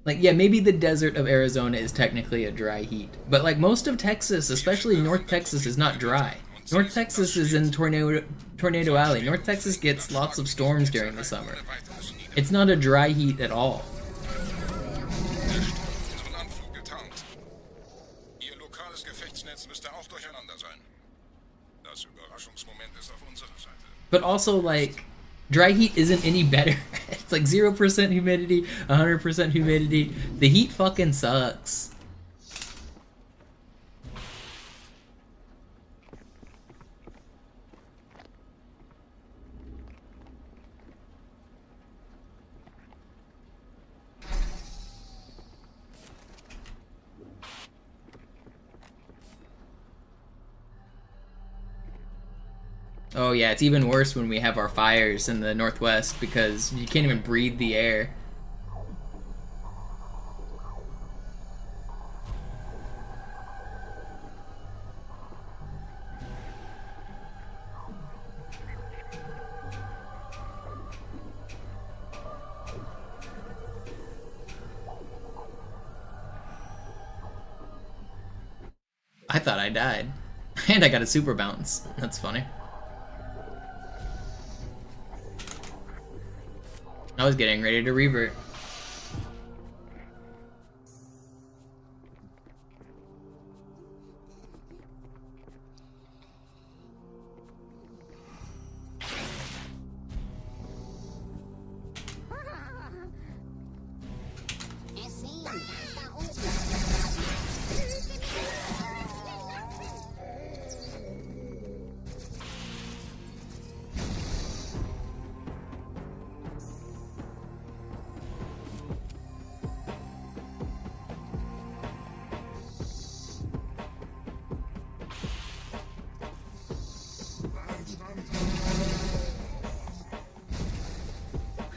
Like, yeah, maybe the desert of Arizona is technically a dry heat. But, like, most of Texas, especially North Texas, is not dry. North Texas is in Tornado Alley. North Texas gets lots of storms during the summer. It's not a dry heat at all. But also, like, dry heat isn't any better. It's like 0% humidity, 100% humidity. The heat fucking sucks. Oh yeah, it's even worse when we have our fires in the Northwest because you can't even breathe the air. I thought I died. And I got a super bounce. That's funny. I was getting ready to revert.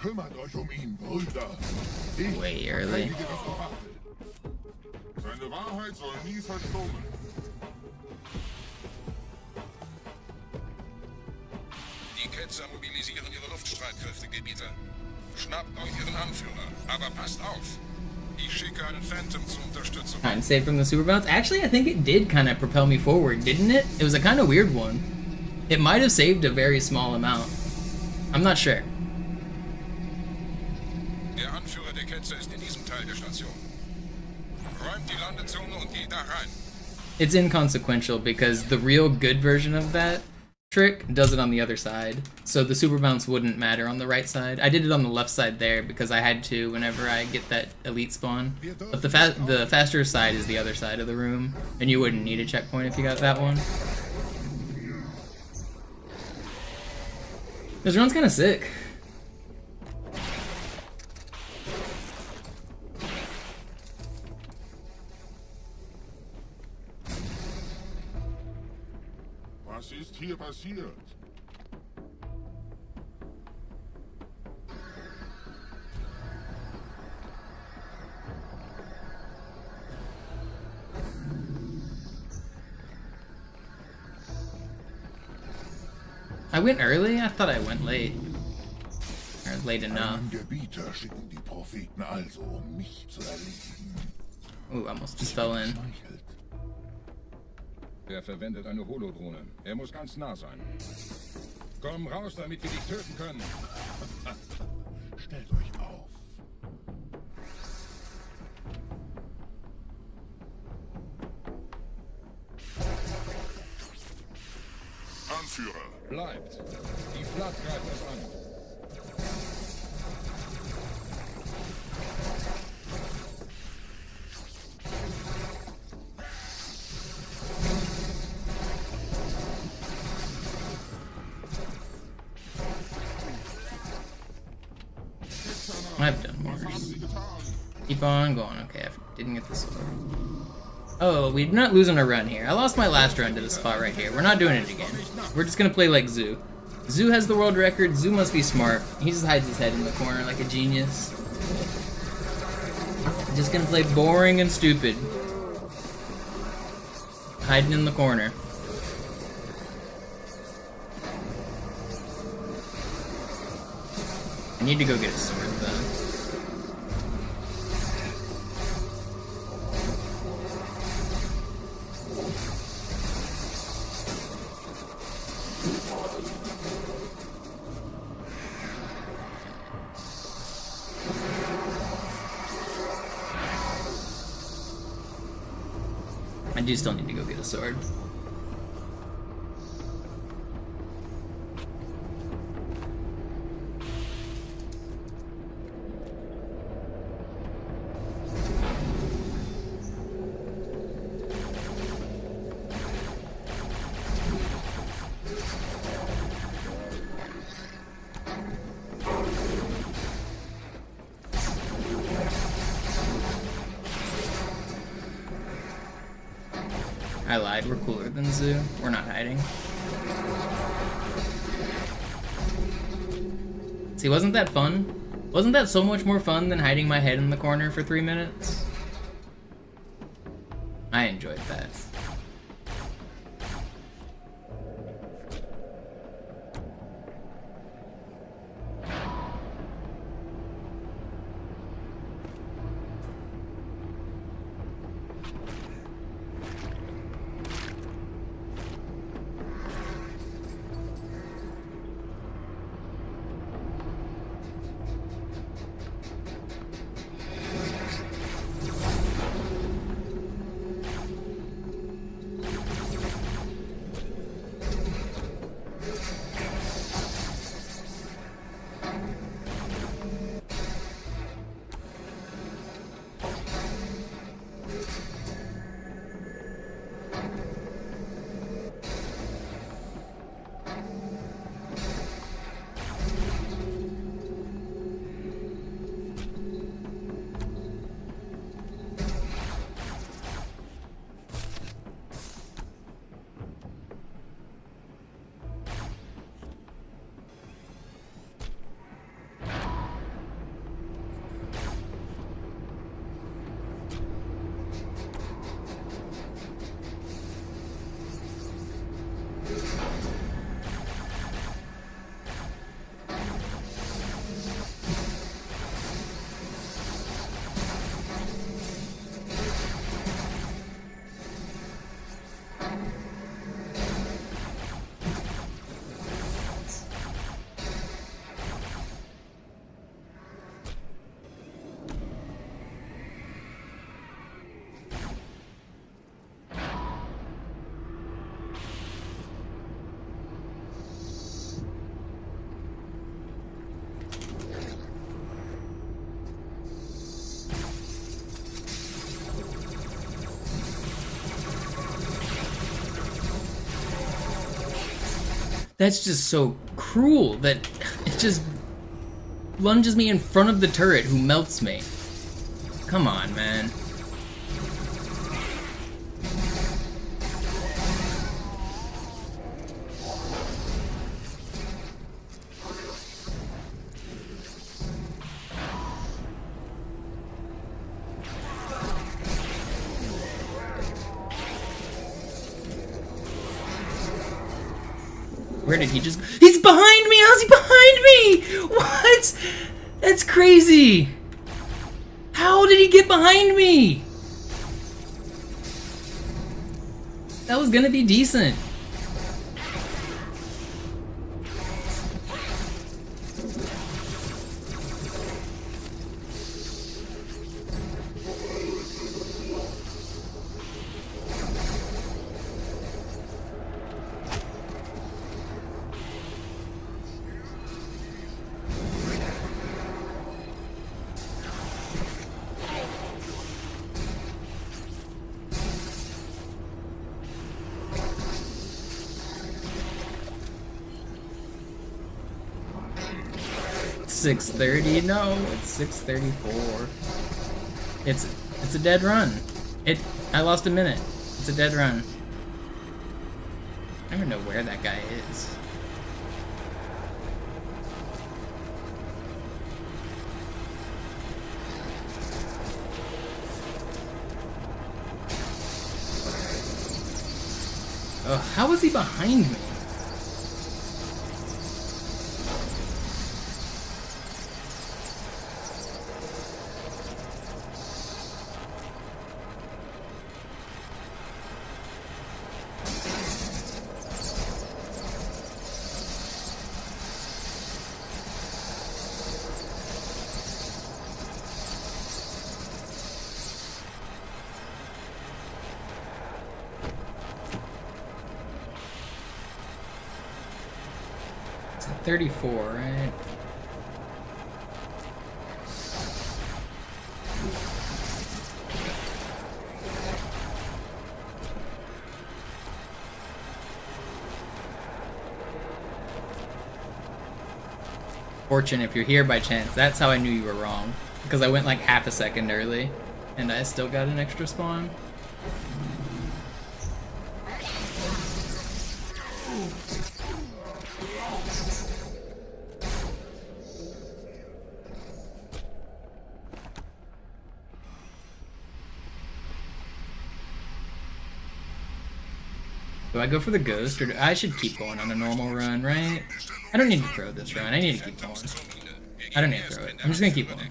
Kümmert euch ihn, Brüder. Way early. Seine Wahrheit soll nie verstummen. Die Ketzer mobilisieren ihre Luftstreitkräfte, Gebieter. Schnappt euch ihren Anführer, aber passt auf. Ich schicke einen Phantom zur Unterstützung. Kind of saved from the super bounce. Actually, I think it did kind of propel me forward, didn't it? It was a kind of weird one. It might have saved a very small amount. I'm not sure. Der Anführer der Ketzer ist in diesem Teil der Station. Räumt die Landezone und geht da rein. It's inconsequential because the real good version of that trick does it on the other side. So the super bounce wouldn't matter on the right side. I did it on the left side there because I had to whenever I get that elite spawn. But the faster side is the other side of the room, and you wouldn't need a checkpoint if you got that one. This run's kind of sick. Was ist hier passiert? I went early? I thought I went late. Or late enough. Einen Gebieter schicken die Propheten also, um mich zu erledigen. Ooh, I almost just fell in. Er verwendet eine Holodrohne. Er muss ganz nah sein. Komm raus, damit wir dich töten können. Stellt euch auf. Anführer. Bleibt. Die Flat greift es an. I've done worse. Keep on going. Okay, I didn't get the sword. Oh, we're not losing a run here. I lost my last run to this spot right here. We're not doing it again. We're just gonna play like Zoo. Zoo has the world record. Zoo must be smart. He just hides his head in the corner like a genius. Just gonna play boring and stupid. Hiding in the corner. I need to go get a sword though. I do still need to go get a sword. I lied, we're cooler than Zoo. We're not hiding. See, wasn't that fun? Wasn't that so much more fun than hiding my head in the corner for 3 minutes? I enjoyed that. That's just so cruel that it just lunges me in front of the turret who melts me. Come on, man. Where did he just... He's behind me! How's he behind me? What? That's crazy. How did he get behind me? That was gonna be decent. $6:30. No, it's 6:34. It's a dead run. I lost a minute. It's a dead run. I don't even know where that guy is. Ugh, how was he behind me? It's at 34, right? Fortune, if you're here by chance, that's how I knew you were wrong. Because I went like half a second early, and I still got an extra spawn. Do I go for the ghost, or I should keep going on a normal run, right? I don't need to throw this run. I need to keep going. I don't need to throw it. I'm just gonna keep going.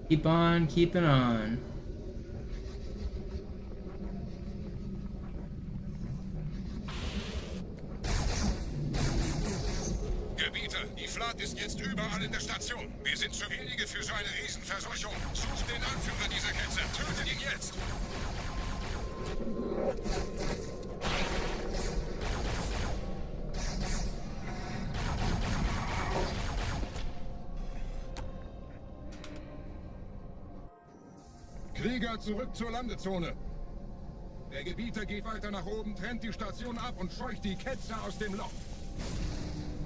Keep on keeping on. Gebieter, die Flat ist jetzt überall in der Station. Wir sind zu wenige für so eine Riesenverseuchung. Sucht den Anführer dieser Ketzer. Tötet ihn jetzt. Krieger, zurück zur Landezone. Der Gebieter geht weiter nach oben, trennt die Station ab und scheucht die Ketzer aus dem Loch.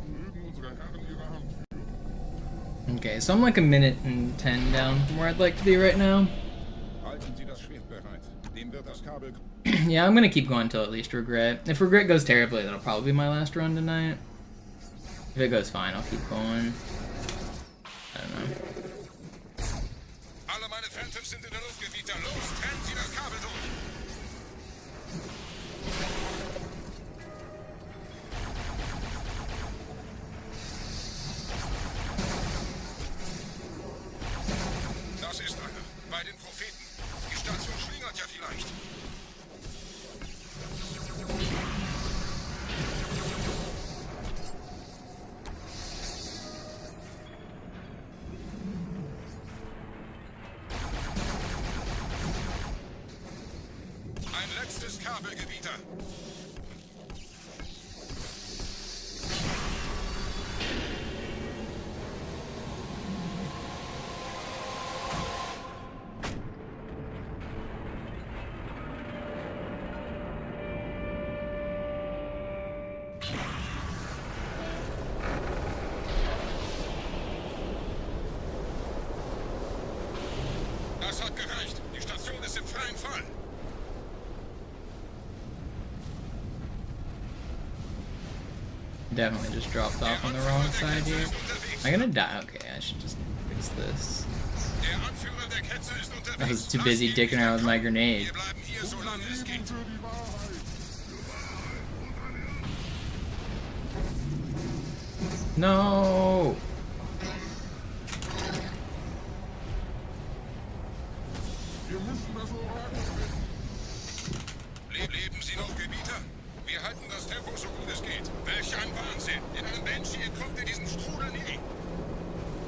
Mögen unsere Herren ihre Hand führen. Okay, so I'm like a minute and 10 down from where I'd like to be right now. Halten Sie das Schwert bereit. Dem wird das Kabel... Yeah, I'm gonna keep going until at least Regret. If Regret goes terribly, that'll probably be my last run tonight. If it goes fine, I'll keep going. I don't know. Alle meine Phantoms sind in der Luft, Gebieter. Los, trennen Sie das Kabel durch. Das ist einer. Bei den Propheten. Die Station schlingert ja vielleicht. Ein letztes Kabelgebieter. Das hat gereicht. Die Station ist im freien Fall. Definitely just dropped off on the wrong side here. Am I gonna die? Okay, I should just fix this. Der Anführer der Ketze ist unterwegs. I was too busy dicking around with my grenade. Wir bleiben hier, solange es geht. No! Wir müssen das Leben Sie noch, Gebieter? Wir halten das Tempo so gut es geht. Welch ein Wahnsinn! In einem Banshee kommt ihr diesen Strudel nie.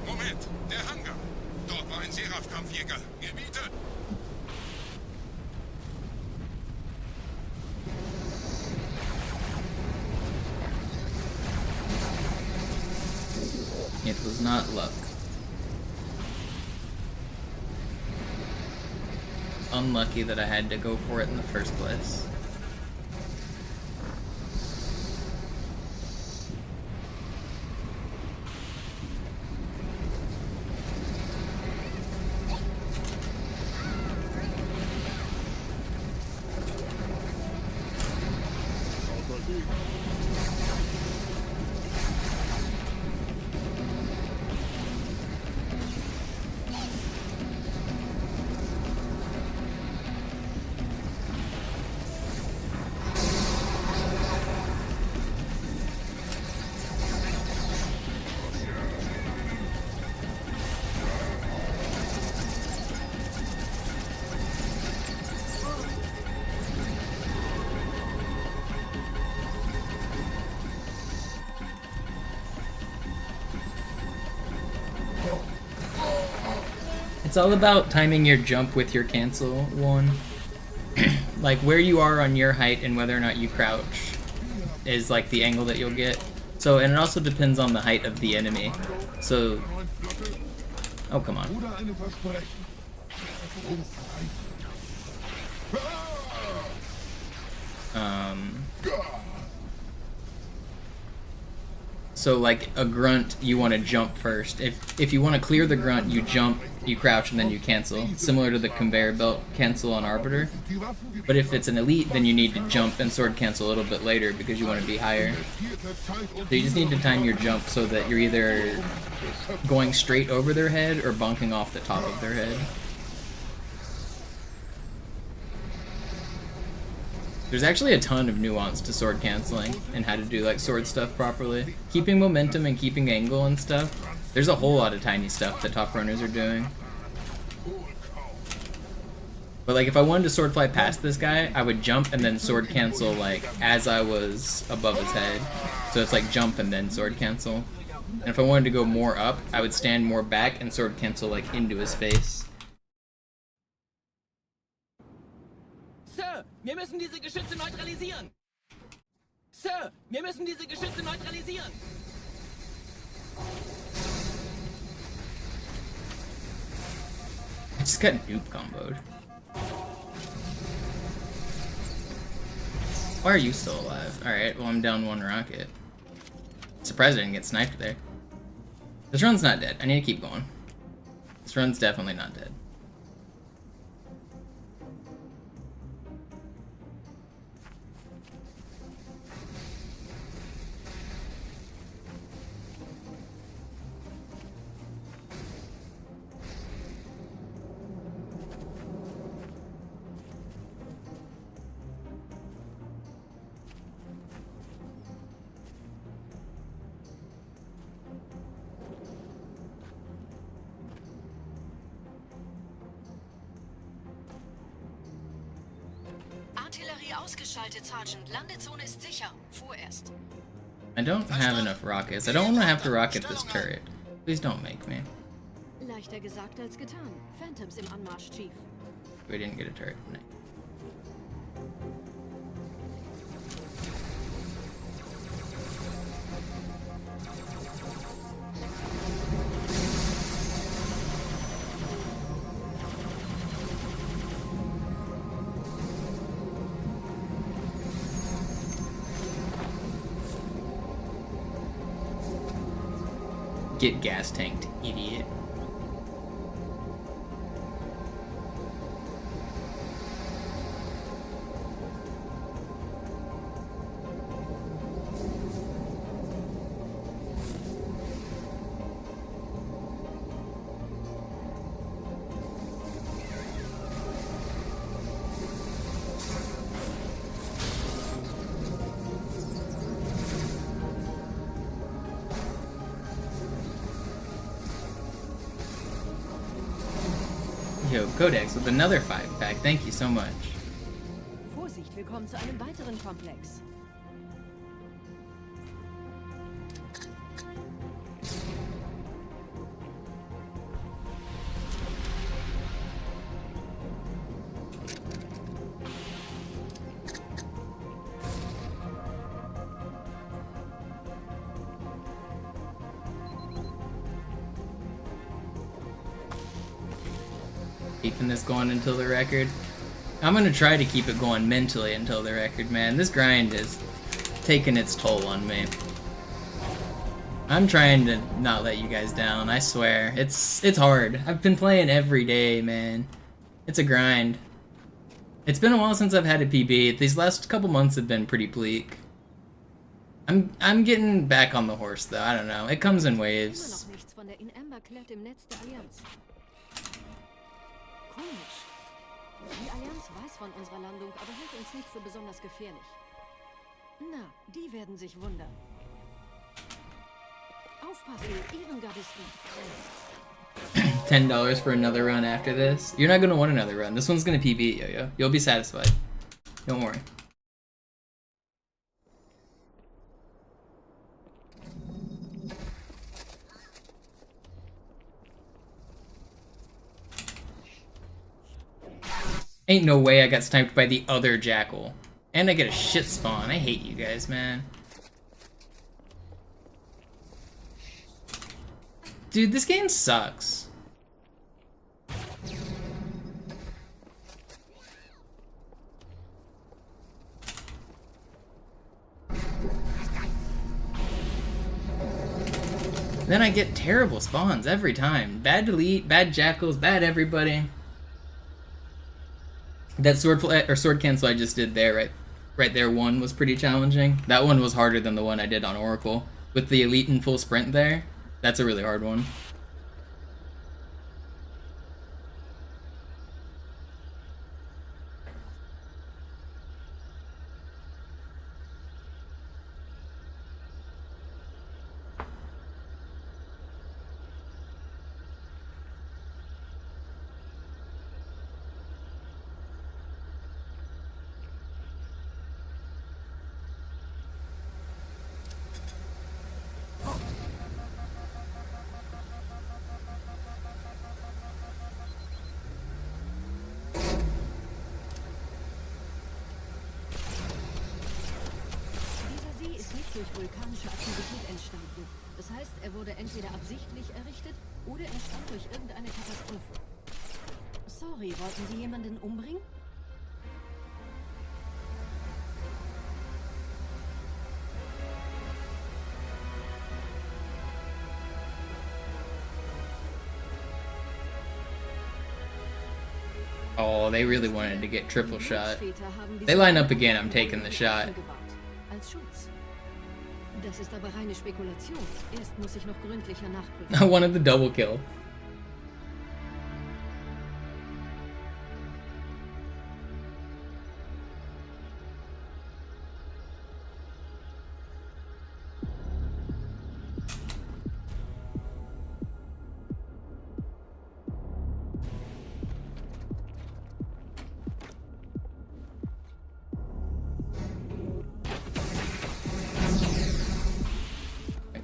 Moment, der Hangar. Dort war ein Seraph-Kampfjäger. Gebieter! It was not luck. Unlucky that I had to go for it in the first place. It's all about timing your jump with your cancel one. Like where you are on your height and whether or not you crouch is like the angle that you'll get. So, and it also depends on the height of the enemy. So, oh come on. So like a grunt, you want to jump first. If you want to clear the grunt, you jump, you crouch, and then you cancel. Similar to the conveyor belt cancel on Arbiter. But if it's an elite, then you need to jump and sword cancel a little bit later because you want to be higher. So you just need to time your jump so that you're either going straight over their head or bonking off the top of their head. There's actually a ton of nuance to sword canceling and how to do like sword stuff properly. Keeping momentum and keeping angle and stuff. There's a whole lot of tiny stuff that top runners are doing. But like if I wanted to sword fly past this guy, I would jump and then sword cancel like as I was above his head. So it's like jump and then sword cancel. And if I wanted to go more up, I would stand more back and sword cancel like into his face. Sir, wir müssen diese Geschütze neutralisieren. Sir, wir müssen diese Geschütze neutralisieren. I just got noob comboed. Why are you still alive? Alright, well I'm down one rocket. Surprised I didn't get sniped there. This run's not dead. I need to keep going. This run's definitely not dead. Artillerie ausgeschaltet, Sergeant. Landezone ist sicher. Vorerst. I don't have enough rockets. I don't want to have to rocket this turret. Please don't make me. Leichter gesagt als getan. Phantoms im Anmarsch, Chief. We didn't get a turret. No. Get gas tanked, idiot. Yo, Codex with another 5-pack. Thank you so much. Vorsicht, wir kommen zu einem weiteren Komplex. Keeping this going until the record. I'm gonna try to keep it going mentally until the record, man. This grind is taking its toll on me. I'm trying to not let you guys down, I swear. It's hard. I've been playing every day, man. It's a grind. It's been a while since I've had a PB. These last couple months have been pretty bleak. I'm getting back on the horse though, I don't know. It comes in waves. Komisch. Die Allianz weiß von unserer Landung, aber hält uns nicht für besonders gefährlich. Na, die werden sich wundern. Aufpassen, Ehrengardisten. $10 for another run after this. You're not gonna want another run. This one's gonna PB, yo-yo. You'll be satisfied. Don't worry. Ain't no way I got sniped by the other jackal. And I get a shit spawn. I hate you guys, man. Dude, this game sucks. Then I get terrible spawns every time. Bad delete, bad jackals, bad everybody. That sword cancel I just did there, right there, one was pretty challenging. That one was harder than the one I did on Oracle. With the elite and full sprint there, that's a really hard one. Durch vulkanische Aktivität entstanden. Das heißt, er wurde entweder absichtlich errichtet oder entstand durch irgendeine Katastrophe. Sorry, wollten Sie jemanden umbringen? Oh, they really wanted to get triple shot. They line up again, I'm taking the shot. Als Schutz. Das ist aber reine Spekulation. Erst muss ich noch gründlicher nachprüfen. I wanted the double kill.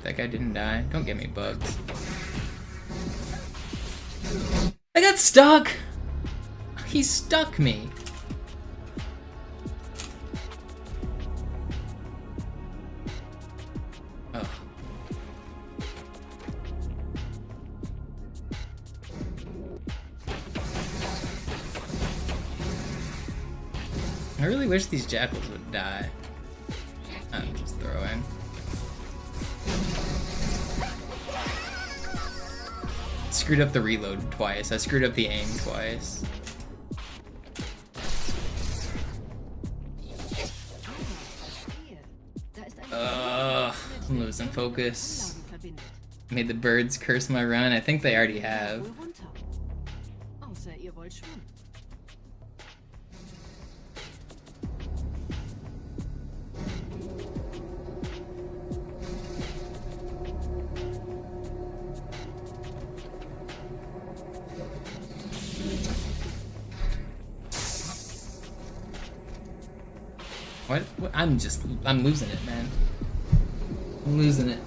That guy didn't die. Don't get me bugs. I got stuck! He stuck me. Oh. I really wish these jackals would die. I'm just throwing. Screwed up the reload twice. I screwed up the aim twice. I'm losing focus. Made the birds curse my run. I think they already have. What? I'm losing it, man. I'm losing it.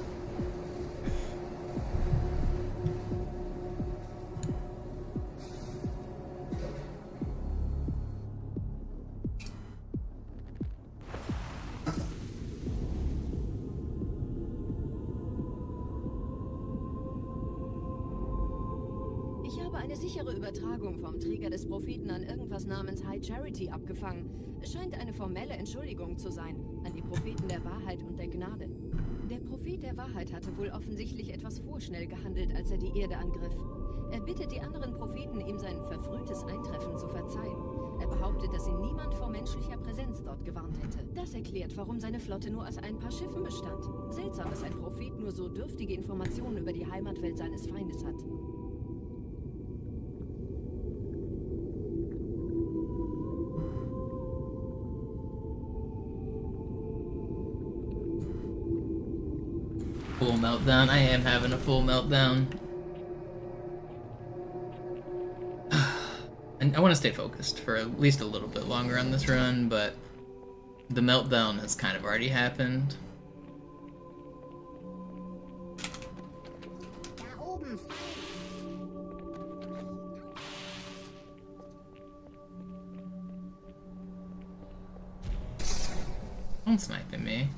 Ich habe eine sichere Übertragung vom Träger des Propheten an irgendwas namens High Charity abgefangen. Es scheint eine formelle Entschuldigung zu sein, an die Propheten der Wahrheit und der Gnade. Der Prophet der Wahrheit hatte wohl offensichtlich etwas vorschnell gehandelt, als er die Erde angriff. Er bittet die anderen Propheten, ihm sein verfrühtes Eintreffen zu verzeihen. Er behauptet, dass ihn niemand vor menschlicher Präsenz dort gewarnt hätte. Das erklärt, warum seine Flotte nur aus ein paar Schiffen bestand. Seltsam, dass ein Prophet nur so dürftige Informationen über die Heimatwelt seines Feindes hat. Full meltdown. I am having a full meltdown. And I want to stay focused for at least a little bit longer on this run, but the meltdown has kind of already happened. Don't snipe at me.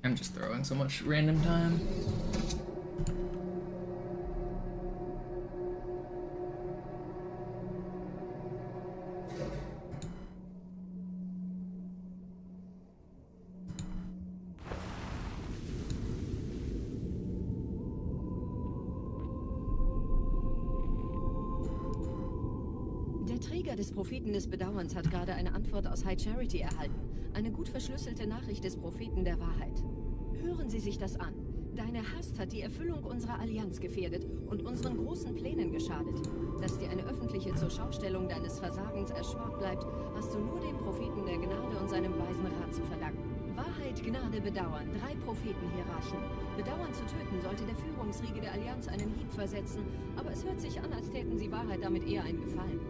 I'm just throwing so much random time. Der Träger des Propheten des Bedauerns hat gerade eine Antwort aus High Charity erhalten. Eine gut verschlüsselte Nachricht des Propheten der Wahrheit. Hören Sie sich das an. Deine Hast hat die Erfüllung unserer Allianz gefährdet und unseren großen Plänen geschadet. Dass dir eine öffentliche Zurschaustellung deines Versagens erspart bleibt, hast du nur dem Propheten der Gnade und seinem weisen Rat zu verdanken. Wahrheit, Gnade, Bedauern. 3 Prophetenhierarchen. Bedauern zu töten sollte der Führungsriege der Allianz einen Hieb versetzen, aber es hört sich an, als täten sie Wahrheit damit eher einen Gefallen.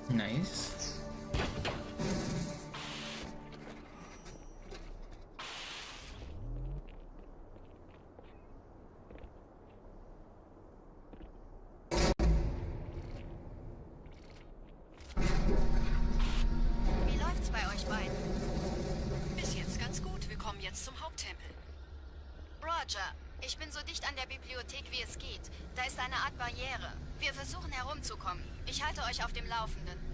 Nice. Wie läuft's bei euch beiden? Bis jetzt ganz gut. Wir kommen jetzt zum Haupttempel. Roger, ich bin so dicht an der Bibliothek wie es geht. Da ist eine Art Barriere. Wir versuchen herumzukommen. Ich halte euch auf dem Laufenden.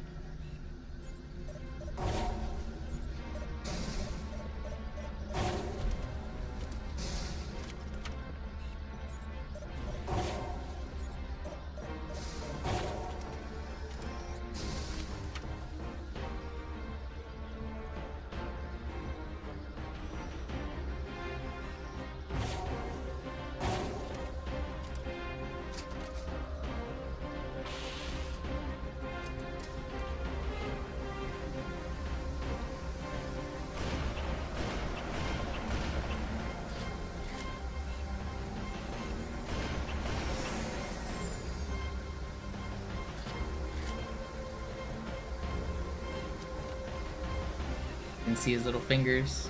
You can see his little fingers.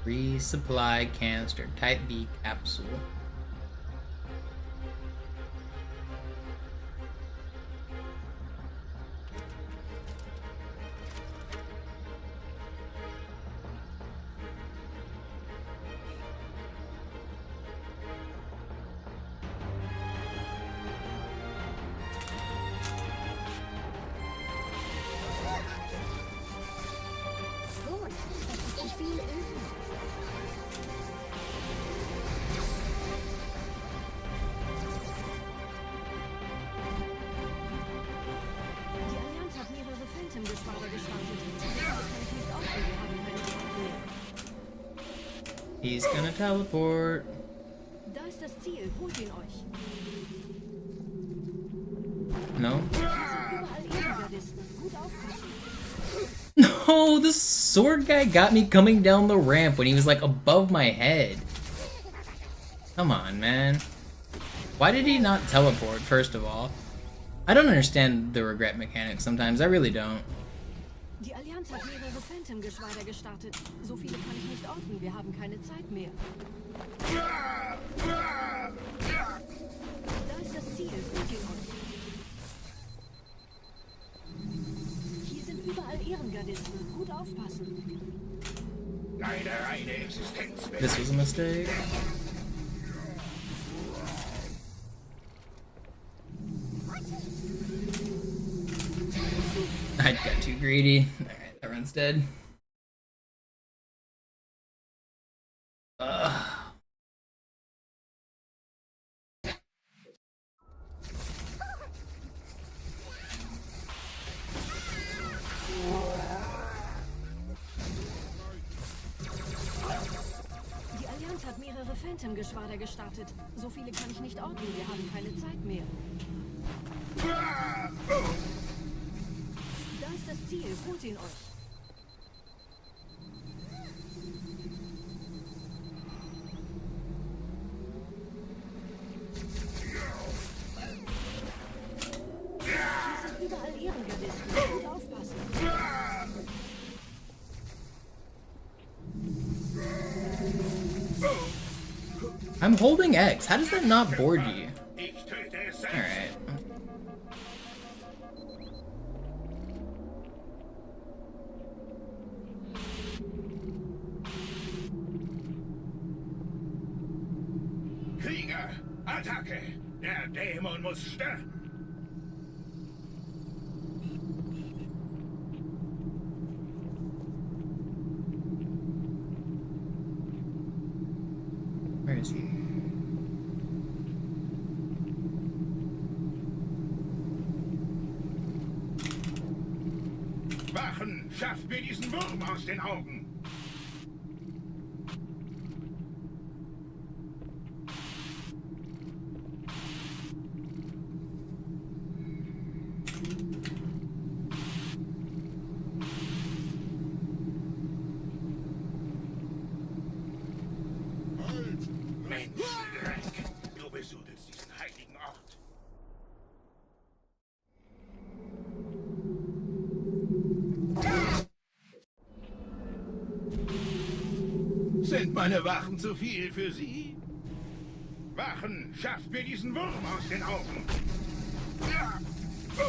Resupply canister, type B capsule. He's gonna teleport. Da ist das Ziel, holt ihn euch. No? Hier sind überall Ehrengardisten. Gut aufpassen. No, the sword guy got me coming down the ramp when he was like above my head. Come on, man. Why did he not teleport, first of all? I don't understand the regret mechanics sometimes, I really don't. Die Allianz hat mehrere Phantom-Geschwader gestartet. So viele kann ich nicht orten, wir haben keine Zeit mehr. Da ist das Ziel, holt ihn euch. Hier sind überall Ehrengardisten. Gut aufpassen. Deine reine Existenz. This was a mistake. I got too greedy. Alright, that run's dead. Ugh. Die Allianz hat mehrere Phantom-Geschwader gestartet. So viele kann ich nicht orten, wir haben keine Zeit mehr. Da ist das Ziel, holt ihn euch. Hier sind überall Ehrengardisten. Gut aufpassen. I'm holding X. How does that not board you? Alright. Krieger, Attacke! Der Dämon muss sterben! Where is he? Wachen, schafft mir diesen Wurm aus den Augen! Menschendreck! Du besudelst diesen heiligen Ort! Sind meine Wachen zu viel für Sie? Wachen, schafft mir diesen Wurm aus den Augen! Ja. Oh.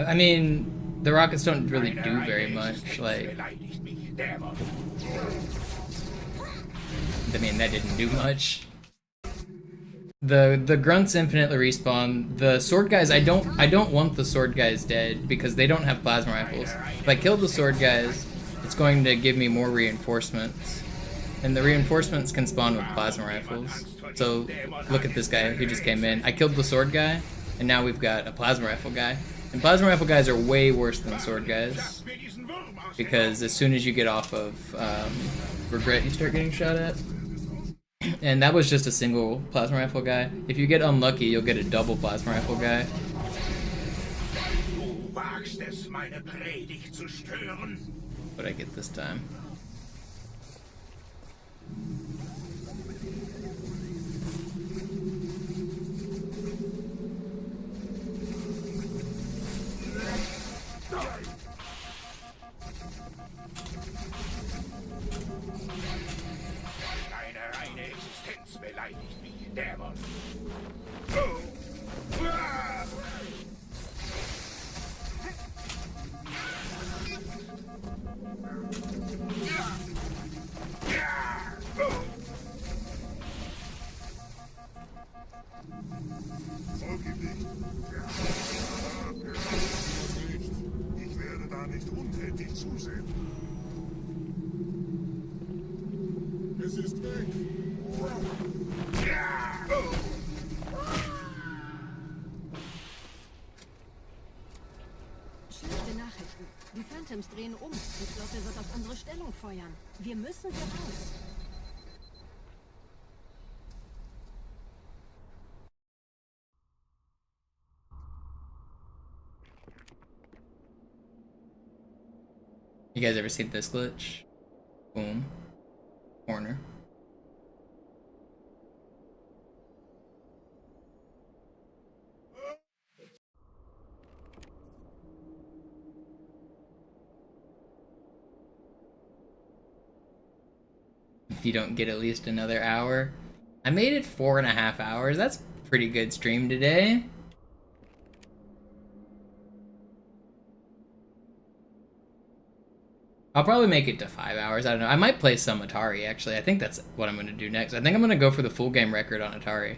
I mean, the rockets don't really do very much, like... I mean, that didn't do much. The grunts infinitely respawn. The sword guys, I don't want the sword guys dead because they don't have plasma rifles. If I kill the sword guys, it's going to give me more reinforcements. And the reinforcements can spawn with plasma rifles. So look at this guy who just came in. I killed the sword guy, and now we've got a plasma rifle guy. And plasma rifle guys are way worse than sword guys. Because as soon as you get off of regret, you start getting shot at. And that was just a single plasma rifle guy. If you get unlucky, you'll get a double plasma rifle guy. What I get this time? Deine reine Existenz beleidigt mich, Dämon. Oh. Ah. Ja. Ja. Oh. gar nicht untätig zusehen. Es ist weg. Schlechte Nachrichten. Die Phantoms drehen um. Die Flotte wird auf unsere Stellung feuern. Wir müssen hier raus. You guys ever seen this glitch? Boom. Corner. If you don't get at least another hour. I made it 4.5 hours. That's pretty good stream today. I'll probably make it to 5 hours. I don't know. I might play some Atari, actually. I think that's what I'm going to do next. I think I'm going to go for the full game record on Atari.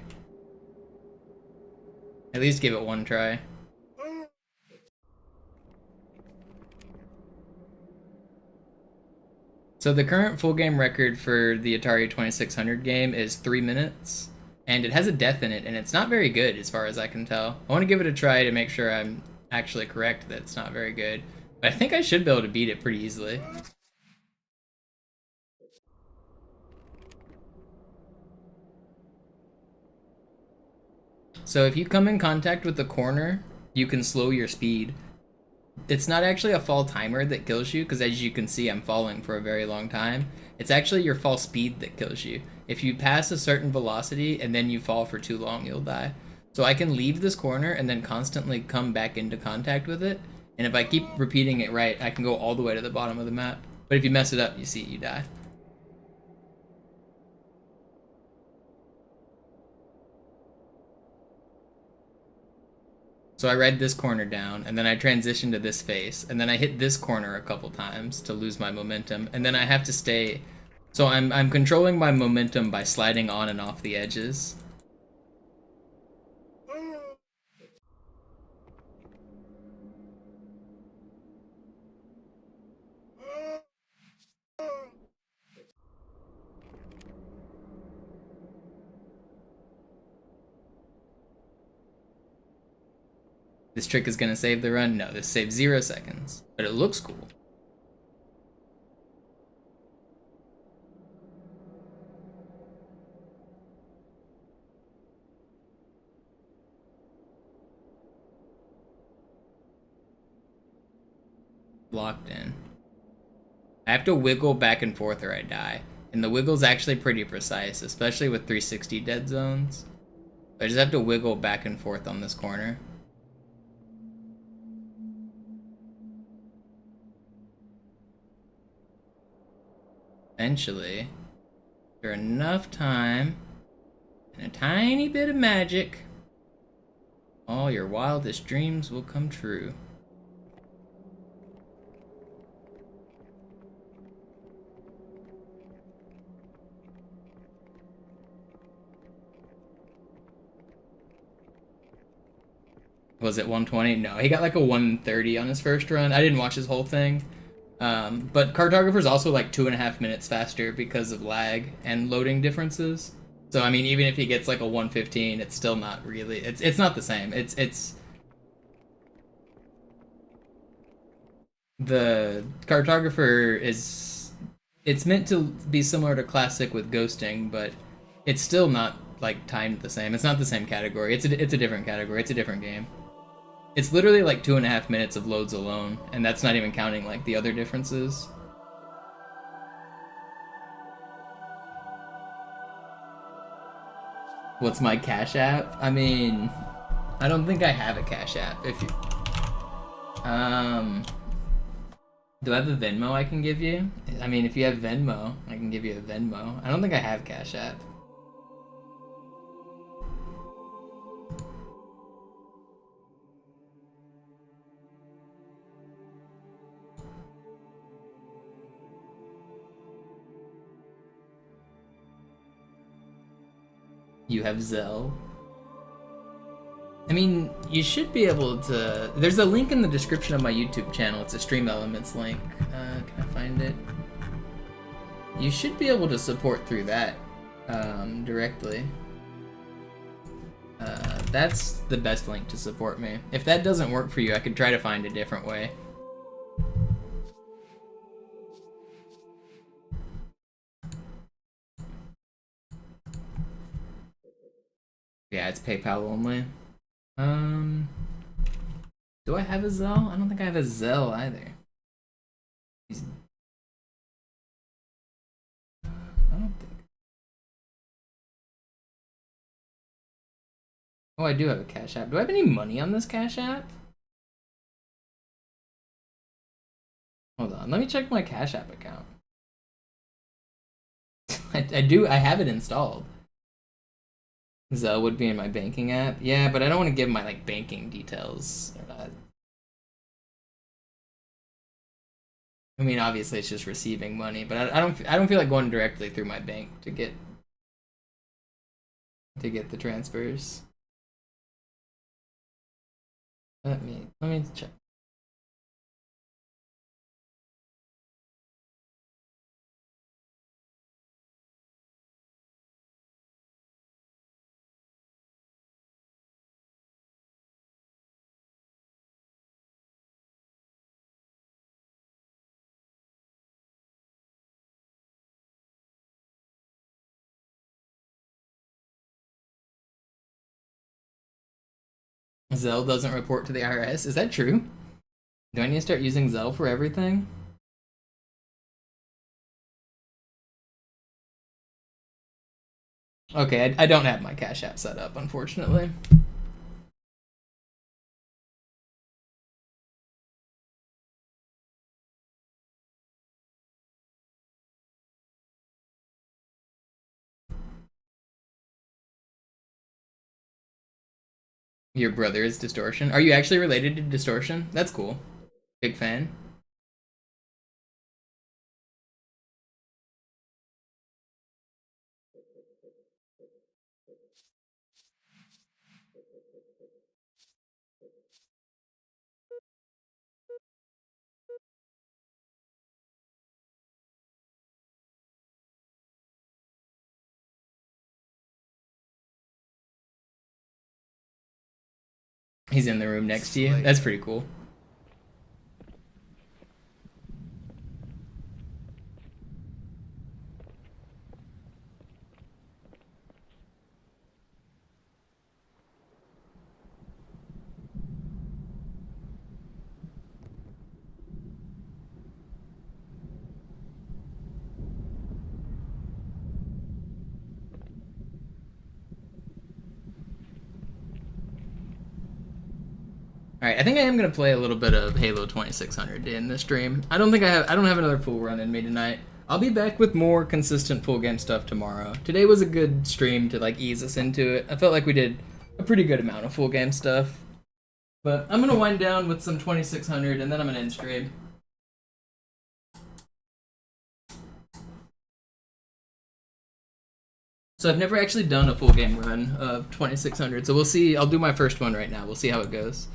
At least give it one try. So the current full game record for the Atari 2600 game is 3 minutes. And it has a death in it, and it's not very good as far as I can tell. I want to give it a try to make sure I'm actually correct that it's not very good. But I think I should be able to beat it pretty easily. So if you come in contact with the corner, you can slow your speed. It's not actually a fall timer that kills you, because as you can see, I'm falling for a very long time. It's actually your fall speed that kills you. If you pass a certain velocity and then you fall for too long, you'll die. So I can leave this corner and then constantly come back into contact with it. And if I keep repeating it right, I can go all the way to the bottom of the map. But if you mess it up, you see, you die. So I read this corner down, and then I transitioned to this face, and then I hit this corner a couple times to lose my momentum, and then I have to stay... So I'm controlling my momentum by sliding on and off the edges. This trick is gonna save the run? No, this saves 0 seconds. But it looks cool. Locked in. I have to wiggle back and forth or I die. And the wiggle's actually pretty precise, especially with 360 dead zones. I just have to wiggle back and forth on this corner. Eventually, after enough time and a tiny bit of magic, all your wildest dreams will come true. Was it 120? No, he got like a 130 on his first run. I didn't watch his whole thing. But Cartographer's also like 2.5 minutes faster because of lag and loading differences. So I mean, even if he gets like a 115, it's still not really. It's not the same. It's the Cartographer is. It's meant to be similar to Classic with ghosting, but it's still not like timed the same. It's not the same category. It's a different category. It's a different game. It's literally like 2.5 minutes of loads alone, and that's not even counting like the other differences. What's my Cash App? I mean, I don't think I have a Cash App. If you, do I have a Venmo I can give you? I mean, if you have Venmo, I can give you a Venmo. I don't think I have Cash App. You have Zelle. I mean, you should be able to... There's a link in the description of my YouTube channel. It's a Stream Elements link. Can I find it? You should be able to support through that directly. That's the best link to support me. If that doesn't work for you, I could try to find a different way. Yeah, it's PayPal only. Do I have a Zelle? I don't think I have a Zelle either. I don't think. Oh, I do have a Cash App. Do I have any money on this Cash App? Hold on, let me check my Cash App account. I do, I have it installed. Zelle would be in my banking app. Yeah, but I don't want to give my like banking details. I mean, obviously it's just receiving money, but I don't feel like going directly through my bank to get the transfers. Let me check. Zelle doesn't report to the IRS. Is that true? Do I need to start using Zelle for everything? Okay, I don't have my Cash App set up, unfortunately. Your brother is Distortion? Are you actually related to Distortion? That's cool. Big fan. He's in the room next to you. That's pretty cool. Alright, I think I am gonna play a little bit of Halo 2600 in this stream. I don't have another full run in me tonight. I'll be back with more consistent full game stuff tomorrow. Today was a good stream to like ease us into it. I felt like we did a pretty good amount of full game stuff. But I'm gonna wind down with some 2600 and then I'm gonna end stream. So I've never actually done a full game run of 2600, so we'll see. I'll do my first one right now. We'll see how it goes.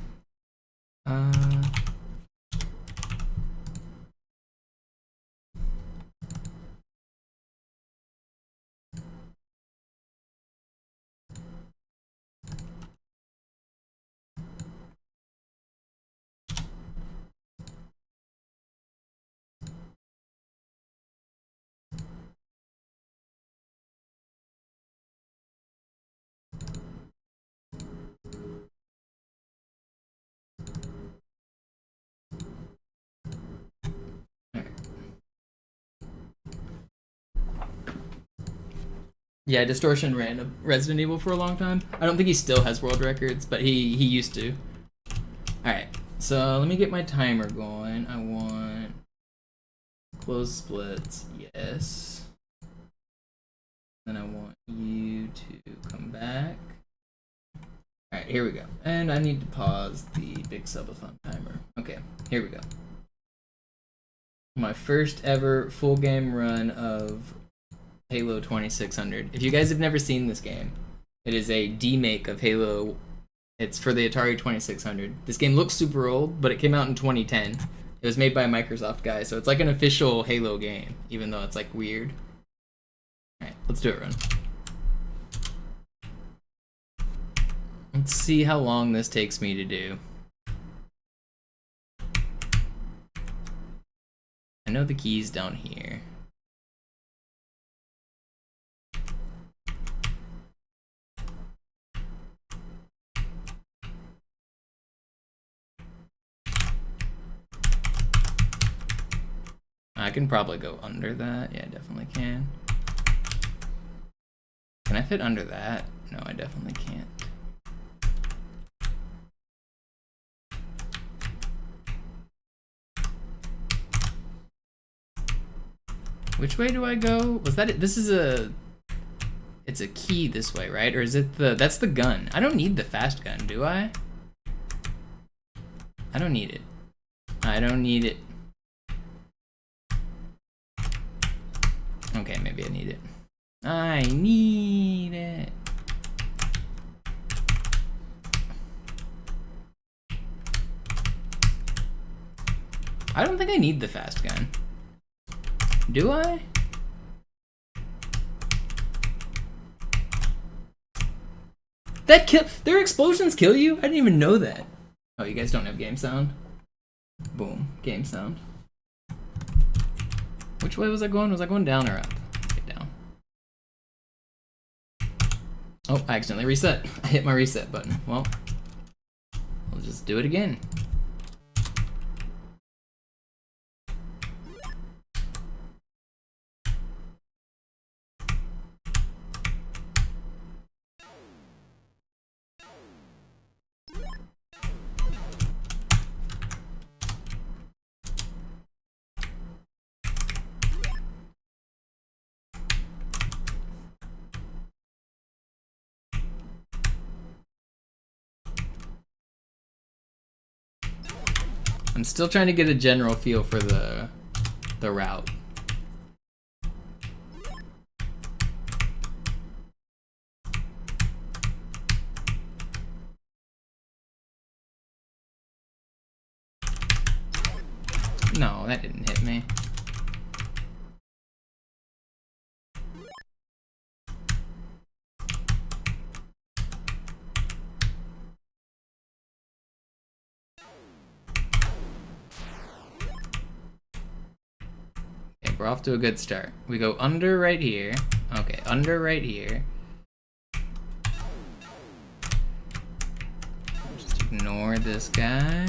Yeah, Distortion ran Resident Evil for a long time. I don't think he still has world records, but he used to. Alright, so let me get my timer going. I want close splits, yes. Then I want you to come back. Alright, here we go. And I need to pause the big subathon timer. Okay, here we go. My first ever full game run of Halo 2600. If you guys have never seen this game, it is a demake of Halo It's for the Atari 2600. This game looks super old, but it came out in 2010. It was made by a Microsoft guy, so it's like an official Halo game, even though it's like weird. Alright, let's do it, run. Let's see how long this takes me to do. I know the key's down here. I can probably go under that. Yeah, I definitely can. Can I fit under that? No, I definitely can't. Which way do I go? Was that it? This is a... It's a key this way, right? Or is it the... That's the gun. I don't need the fast gun, do I? I don't need it. I don't need it. Okay, maybe I need it. I need it. I don't think I need the fast gun. Do I? That kill... Their explosions kill you? I didn't even know that. Oh, you guys don't have game sound? Boom. Game sound. Which way was I going? Was I going down or up? Okay, down. Oh, I accidentally reset. I hit my reset button. Well, I'll just do it again. I'm still trying to get a general feel for the route. No, that didn't hit me. We're off to a good start. We go under right here. Okay, under right here. Just ignore this guy.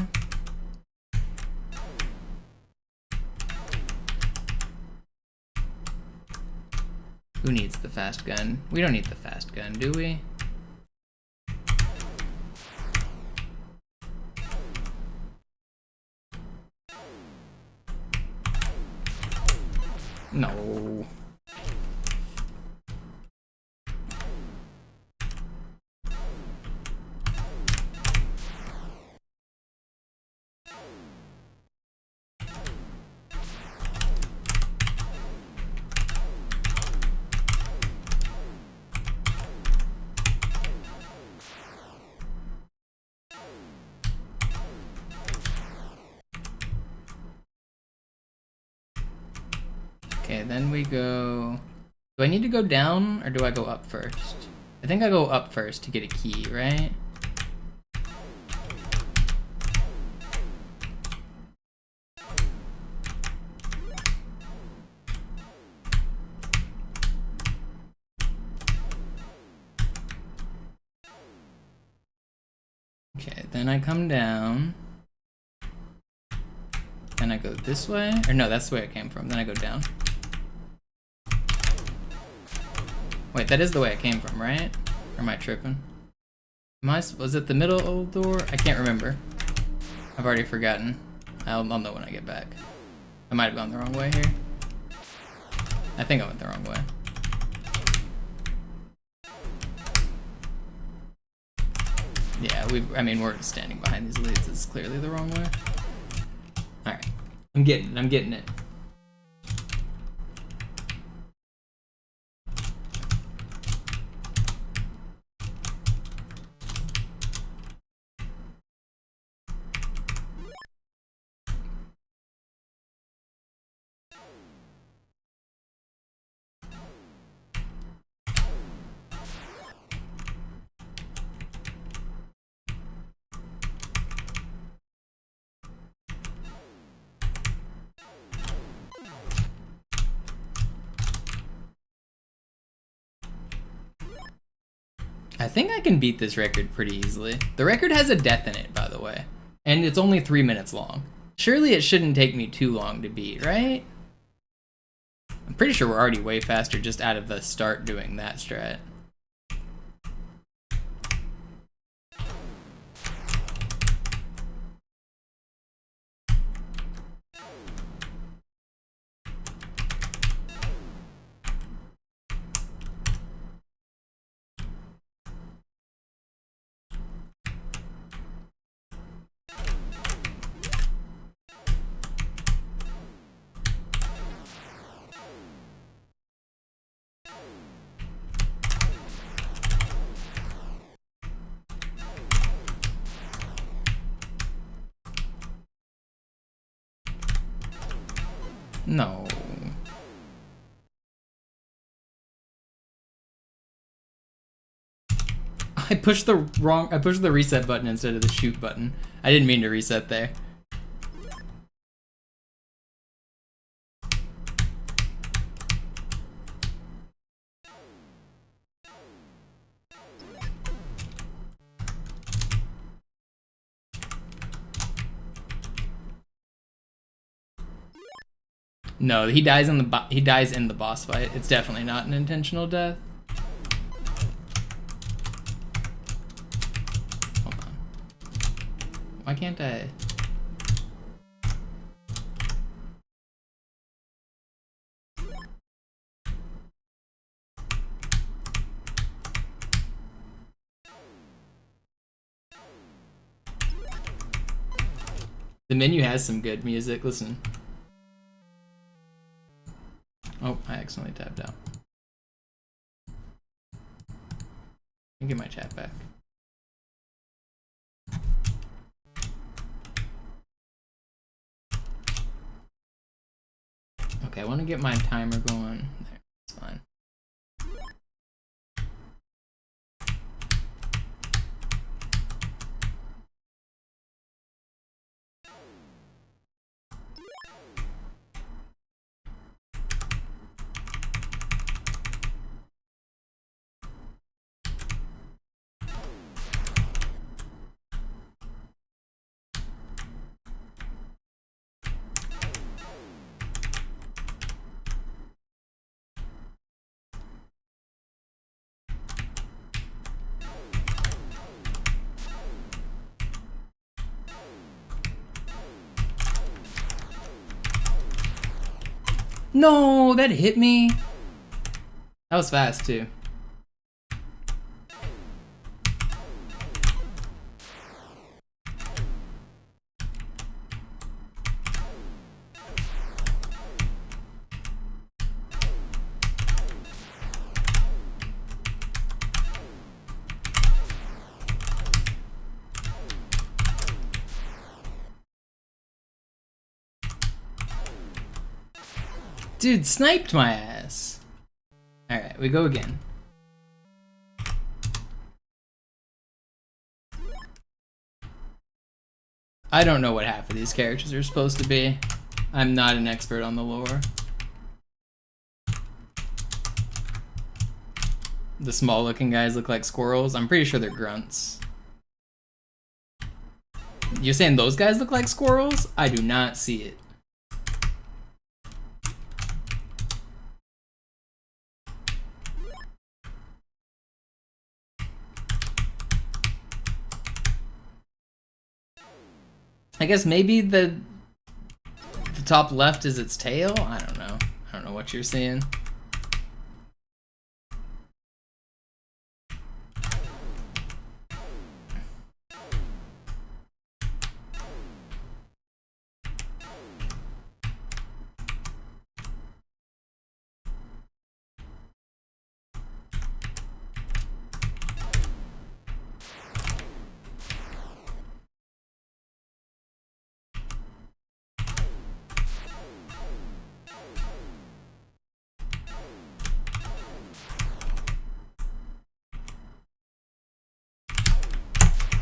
Who needs the fast gun? We don't need the fast gun, do we? No. Okay, then we go... Do I need to go down, or do I go up first? I think I go up first to get a key, right? Okay, then I come down. Then I go this way? Or no, that's the way I came from. Then I go down. Wait, that is the way I came from, right? Or am I tripping? Was it the middle door? I can't remember. I've already forgotten. I'll know when I get back. I might have gone the wrong way here. I think I went the wrong way. Yeah, we're standing behind these leads. It's clearly the wrong way. Alright. I'm getting it. I think I can beat this record pretty easily. The record has a death in it, by the way. And it's only 3 minutes long. Surely it shouldn't take me too long to beat, right? I'm pretty sure we're already way faster just out of the start doing that strat. No. I pushed the reset button instead of the shoot button. I didn't mean to reset there. No, he dies in the boss fight. It's definitely not an intentional death. Hold on. Why can't I? The menu has some good music. Listen. Oh, I accidentally tapped out. Let me get my chat back. Okay, I want to get my timer going. There, it's fine. No, that hit me. That was fast too. Dude, sniped my ass. Alright, we go again. I don't know what half of these characters are supposed to be. I'm not an expert on the lore. The small looking guys look like squirrels. I'm pretty sure they're grunts. You're saying those guys look like squirrels? I do not see it. I guess maybe the top left is its tail? I don't know. I don't know what you're seeing.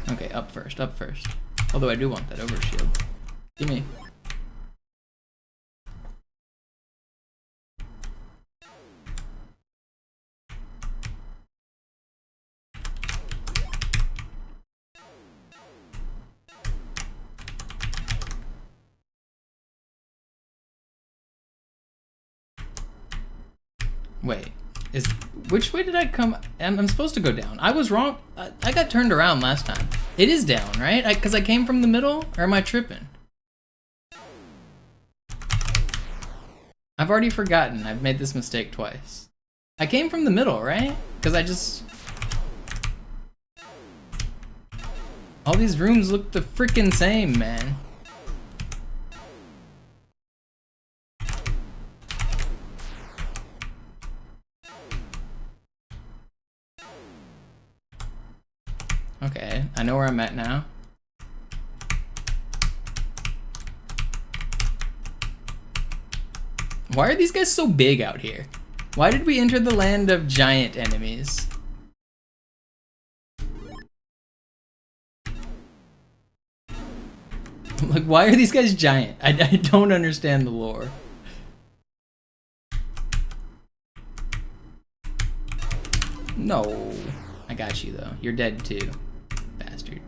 Okay, up first, up first. Although I do want that overshield. Gimme. Wait, which way did I come? I'm supposed to go down. I was wrong. I got turned around last time. It is down, right? Because I came from the middle, or am I tripping? I've already forgotten. I've made this mistake twice. I came from the middle, right? Because I just... all these rooms look the freaking same, man. Okay, I know where I'm at now. Why are these guys so big out here? Why did we enter the land of giant enemies? Like, why are these guys giant? I don't understand the lore. No. I got you though. You're dead too, bastard.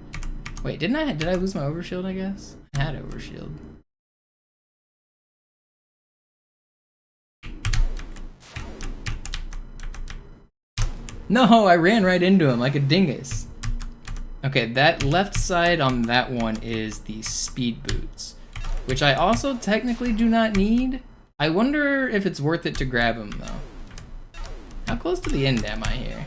Wait, did I lose my overshield, I guess? I had overshield. No, I ran right into him like a dingus. Okay, that left side on that one is the speed boots, which I also technically do not need. I wonder if it's worth it to grab them though. How close to the end am I here?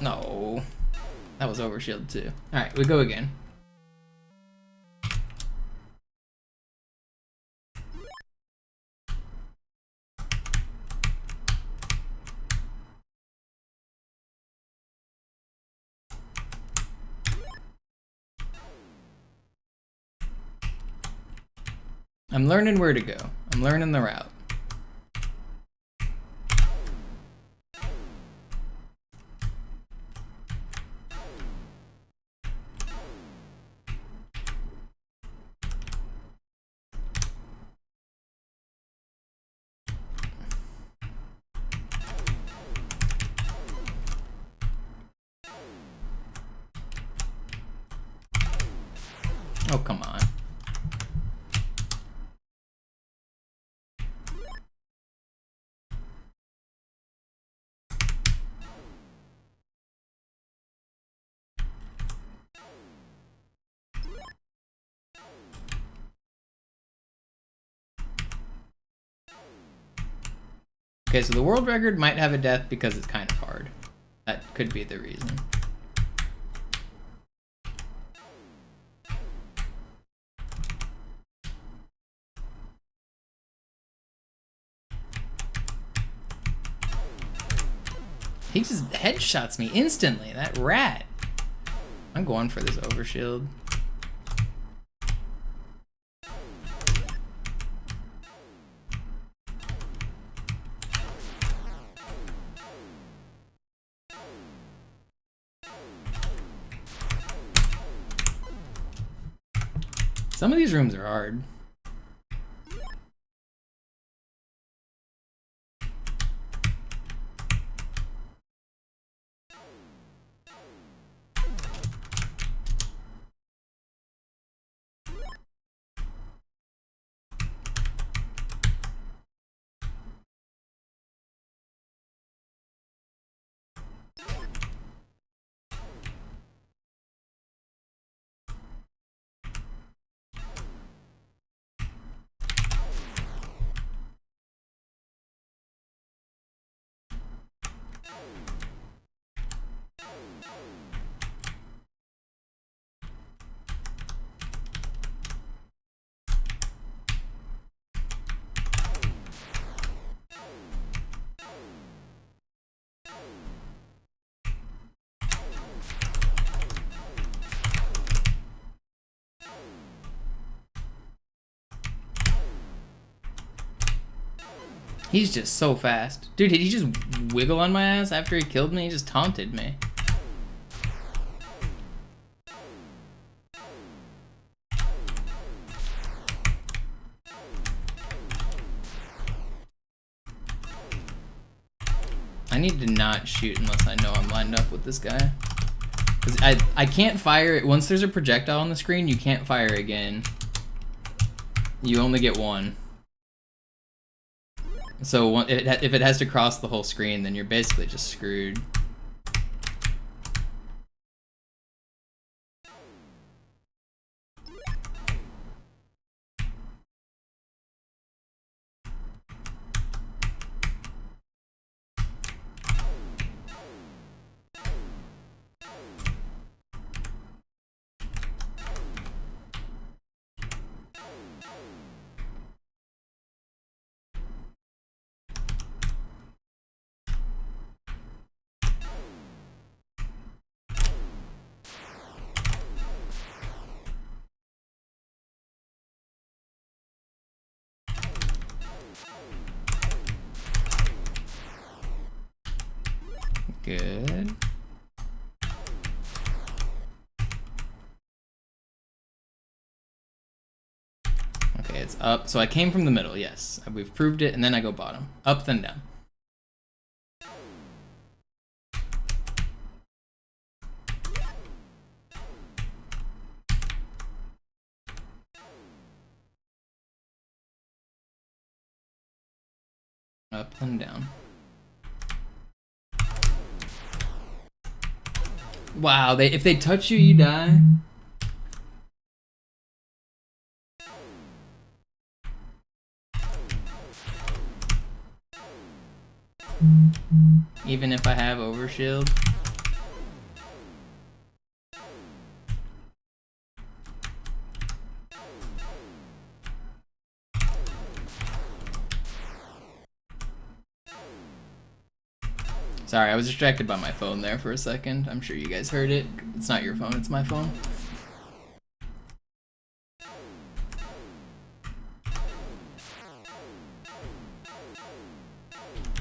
No, that was overshield too. All right, we go again. I'm learning where to go. I'm learning the route. Oh, come on. Okay, so the world record might have a death because it's kind of hard. That could be the reason. He just headshots me instantly, that rat. I'm going for this overshield. Some of these rooms are hard. He's just so fast. Dude, did he just wiggle on my ass after he killed me? He just taunted me. I need to not shoot unless I know I'm lined up with this guy. 'Cause I can't fire it. Once there's a projectile on the screen, you can't fire again. You only get one. So if it has to cross the whole screen, then you're basically just screwed. Good. Okay, it's up. So I came from the middle, yes. We've proved it, and then I go bottom. Up, then down. Up, then down. Wow, if they touch you, you die. Even if I have overshield. Sorry, I was distracted by my phone there for a second. I'm sure you guys heard it. It's not your phone, it's my phone.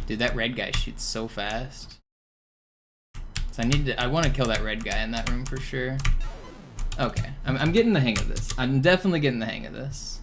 Dude, that red guy shoots so fast. So I want to kill that red guy in that room for sure. Okay, I'm getting the hang of this. I'm definitely getting the hang of this.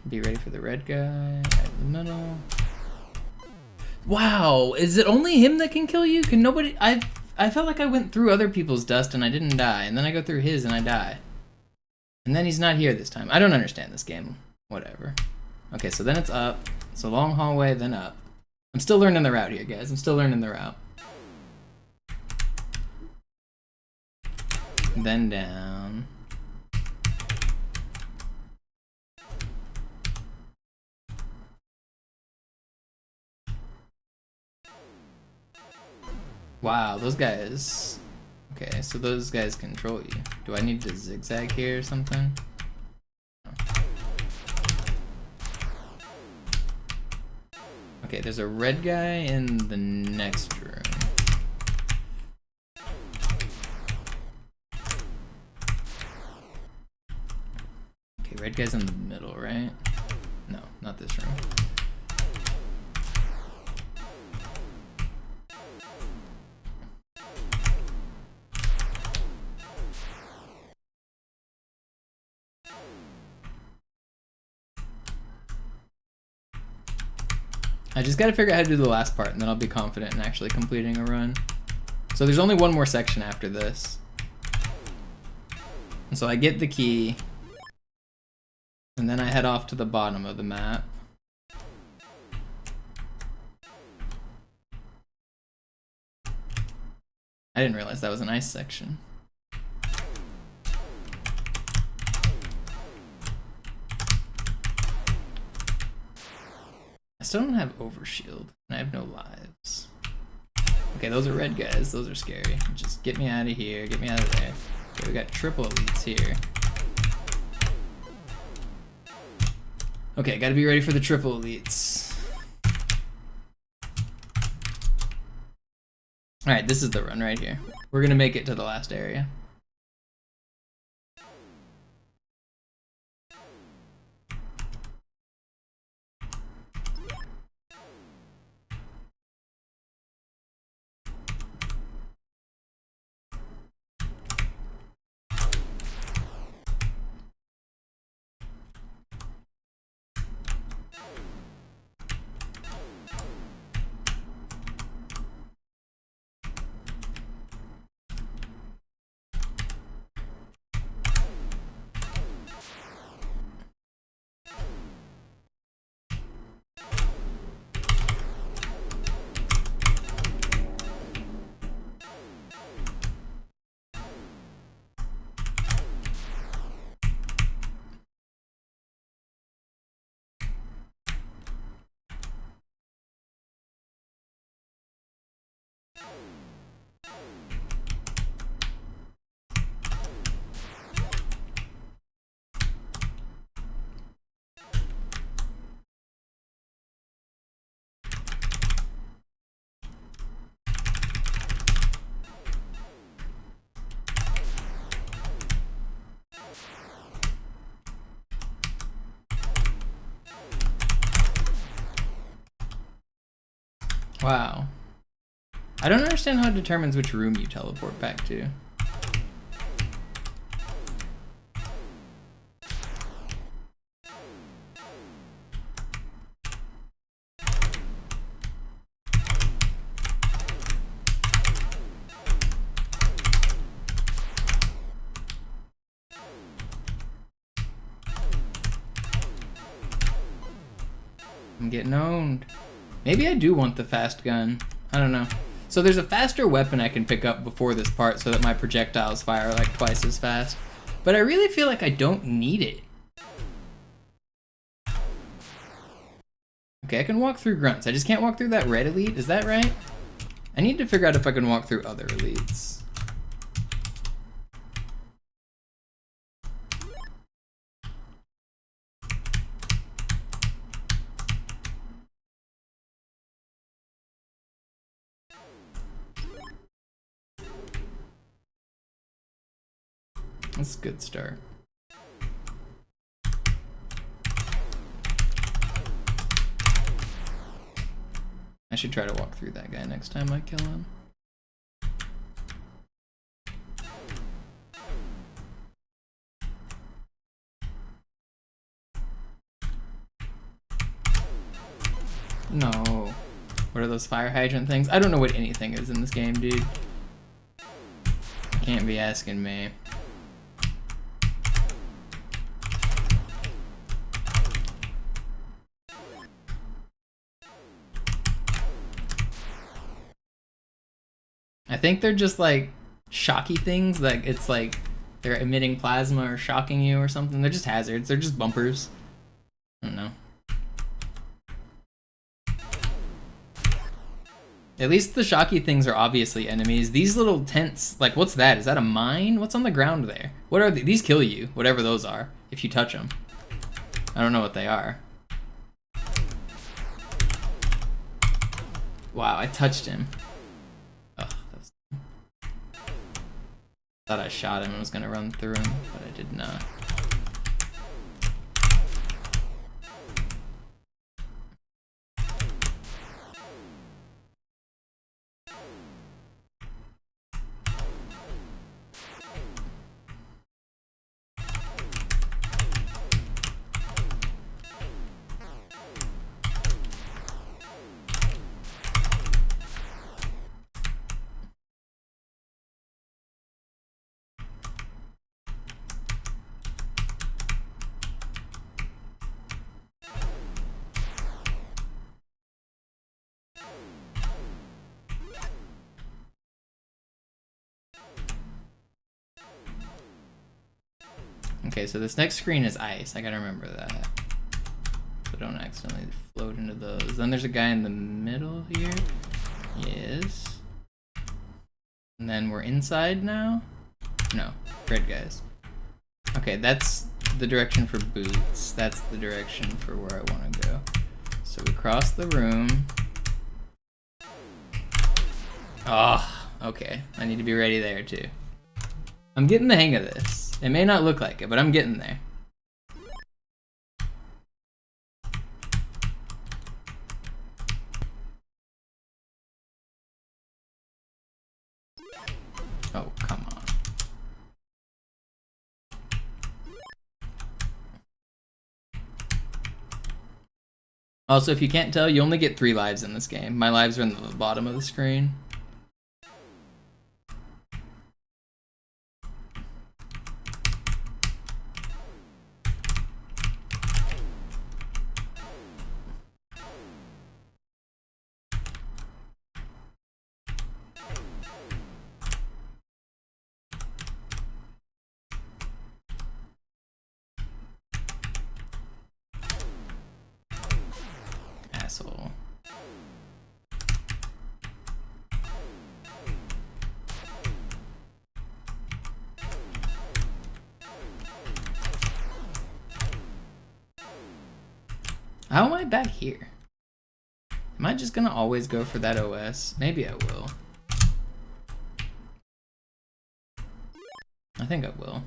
Be ready for the red guy, right in the middle. Wow, is it only him that can kill you? Can nobody? I felt like I went through other people's dust and I didn't die, and then I go through his and I die. And then he's not here this time. I don't understand this game. Whatever. Okay, so then it's up. It's a long hallway, then up. I'm still learning the route here, guys. I'm still learning the route. Then down. Wow, those guys. Okay, so those guys control you. Do I need to zigzag here or something? No. Okay, there's a red guy in the next room. Okay, red guy's in the middle, right? No, not this room. I just gotta figure out how to do the last part, and then I'll be confident in actually completing a run. So there's only one more section after this. And so I get the key, and then I head off to the bottom of the map. I didn't realize that was an ice section. I still don't have overshield, and I have no lives. Okay, those are red guys. Those are scary. Just get me out of here. Get me out of there. Okay, we got triple elites here. Okay, gotta be ready for the triple elites. Alright, this is the run right here. We're gonna make it to the last area. Wow. I don't understand how it determines which room you teleport back to. I'm getting owned. Maybe I do want the fast gun. I don't know. So there's a faster weapon I can pick up before this part so that my projectiles fire like twice as fast. But I really feel like I don't need it. Okay, I can walk through grunts. I just can't walk through that red elite. Is that right? I need to figure out if I can walk through other elites. That's a good start. I should try to walk through that guy next time I kill him. No. What are those fire hydrant things? I don't know what anything is in this game, dude. Can't be asking me. I think they're just like shocky things, like it's like they're emitting plasma or shocking you or something. They're just hazards, they're just bumpers. I don't know. At least the shocky things are obviously enemies. These little tents, like what's that? Is that a mine? What's on the ground there? What are these? Kill you, whatever those are, if you touch them. I don't know what they are. Wow, I touched him. Thought I shot him and was gonna run through him, but I did not. Okay, so this next screen is ice. I gotta remember that. don't accidentally float into those. Then there's a guy in the middle here. Yes. And then we're inside now? No, red guys. Okay, that's the direction for boots. That's the direction for where I want to go. So we cross the room. Oh, okay. I need to be ready there too. I'm getting the hang of this. It may not look like it, but I'm getting there. Oh, come on. Also, if you can't tell, you only get 3 lives in this game. My lives are in the bottom of the screen. Asshole. How am I back here? Am I just gonna always go for that OS? Maybe I will. I think I will.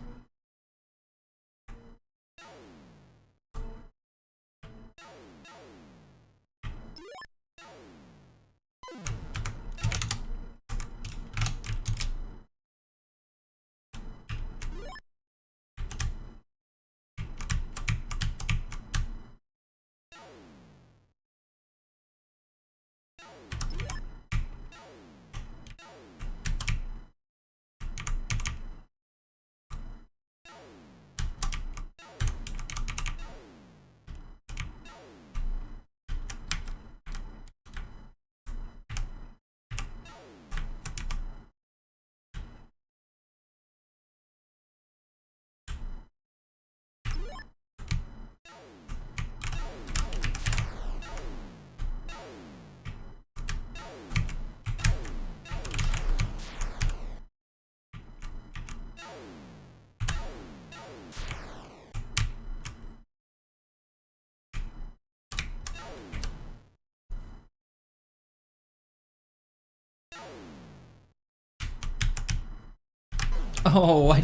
Oh, I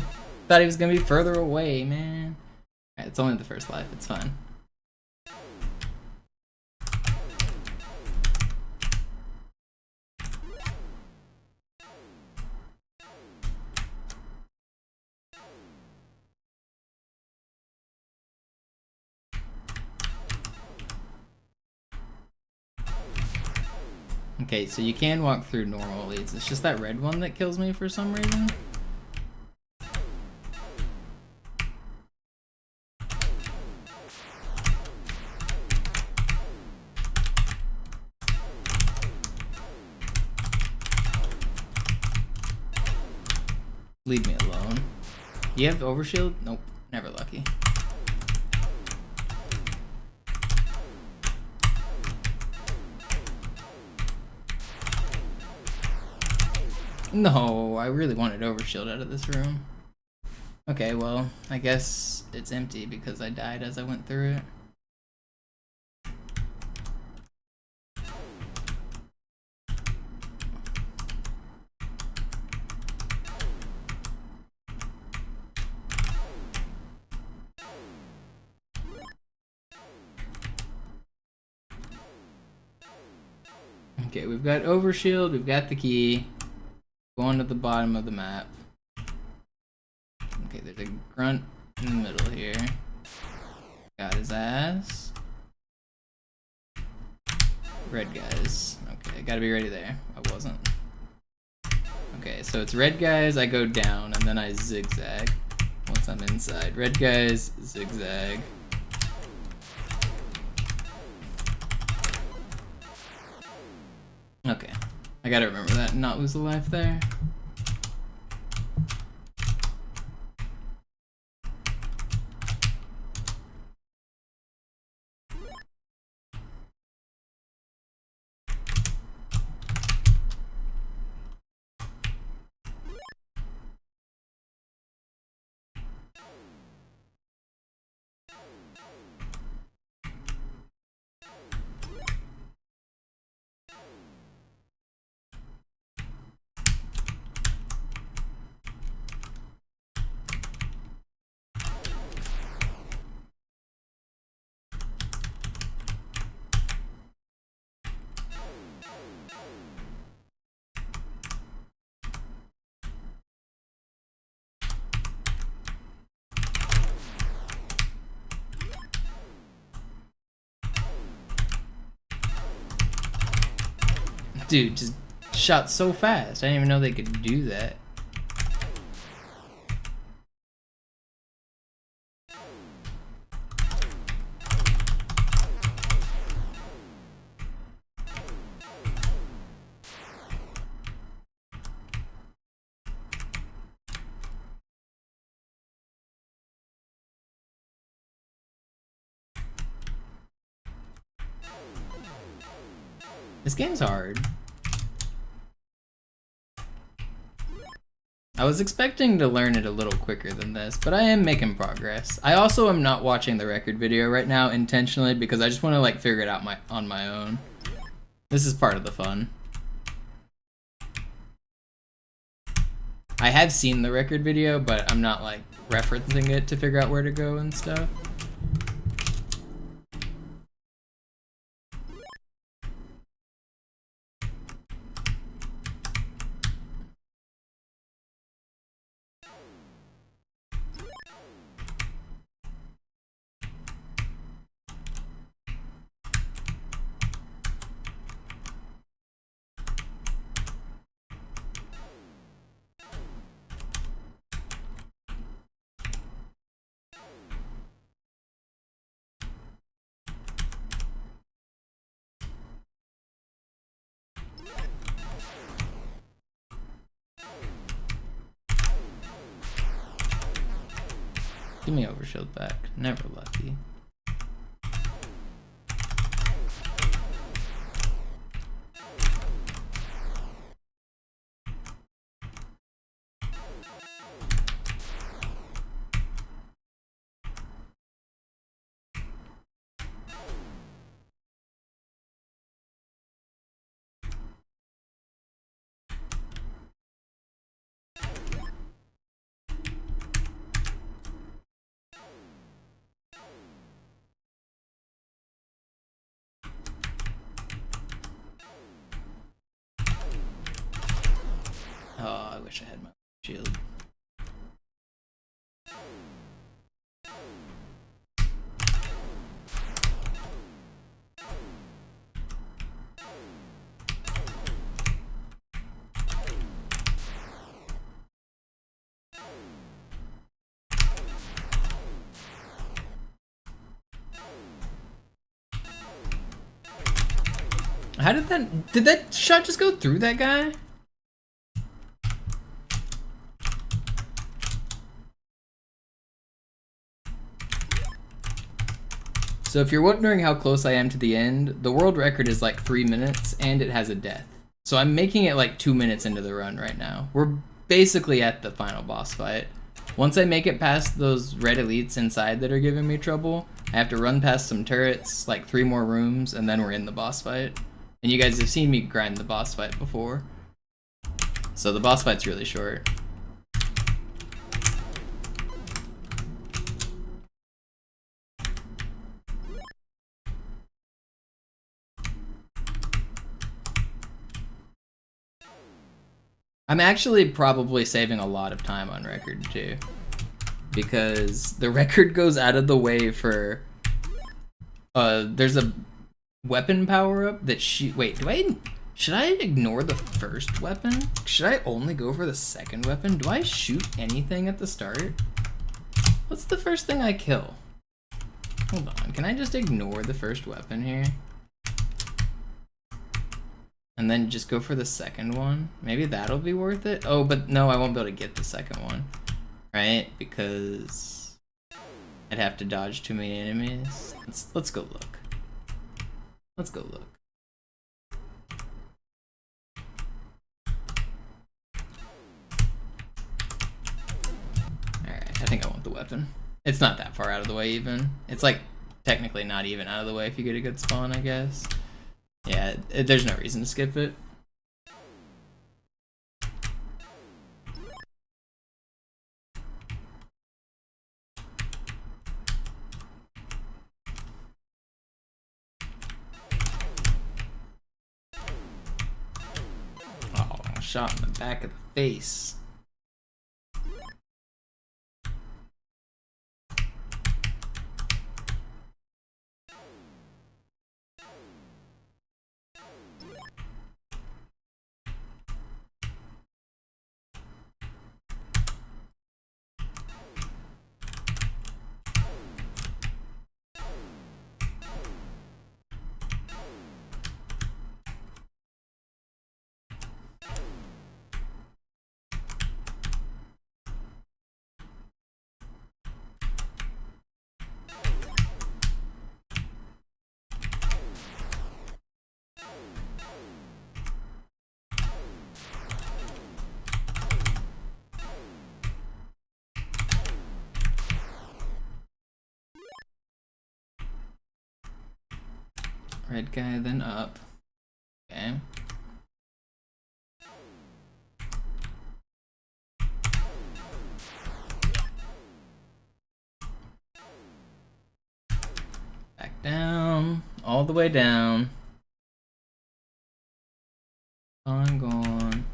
thought he was gonna be further away, man. Alright, it's only the first life, it's fine. Okay, so you can walk through normal leads. It's just that red one that kills me for some reason. Leave me alone. You have overshield? Nope, never lucky. No, I really wanted overshield out of this room. Okay, well, I guess it's empty because I died as I went through it. Okay, we've got overshield, we've got the key. Going to the bottom of the map. Okay, there's a grunt in the middle here. Got his ass. Red guys. Okay, I gotta be ready there. I wasn't. Okay, so it's red guys, I go down, and then I zigzag once I'm inside. Red guys, zigzag. Okay, I gotta remember that and not lose a life there. dude just shot so fast. I didn't even know they could do that. This game's hard. I was expecting to learn it a little quicker than this, but I am making progress. I also am not watching the record video right now intentionally because I just want to like figure it out on my own. This is part of the fun. I have seen the record video, but I'm not like referencing it to figure out where to go and stuff. Give me overshield back. Never lucky. Oh, I wish I had my shield. How did that shot just go through that guy? So if you're wondering how close I am to the end, the world record is like 3 minutes and it has a death. So I'm making it like 2 minutes into the run right now. We're basically at the final boss fight. Once I make it past those red elites inside that are giving me trouble, I have to run past some turrets, like 3 more rooms, and then we're in the boss fight. And you guys have seen me grind the boss fight before. So the boss fight's really short. I'm actually probably saving a lot of time on record too, because the record goes out of the way for there's a weapon power-up that should I ignore the first weapon? Should I only go for the second weapon? Do I shoot anything at the start? What's the first thing I kill? Hold on, can I just ignore the first weapon here? And then just go for the second one? Maybe that'll be worth it? Oh, but no, I won't be able to get the second one. Right? Because I'd have to dodge too many enemies. Let's go look. Let's go look. Alright, I think I want the weapon. It's not that far out of the way even. It's like technically not even out of the way if you get a good spawn, I guess. Yeah, there's no reason to skip it. Oh, shot in the back of the face. Red guy, then up. Okay. Back down, all the way down. I'm gone.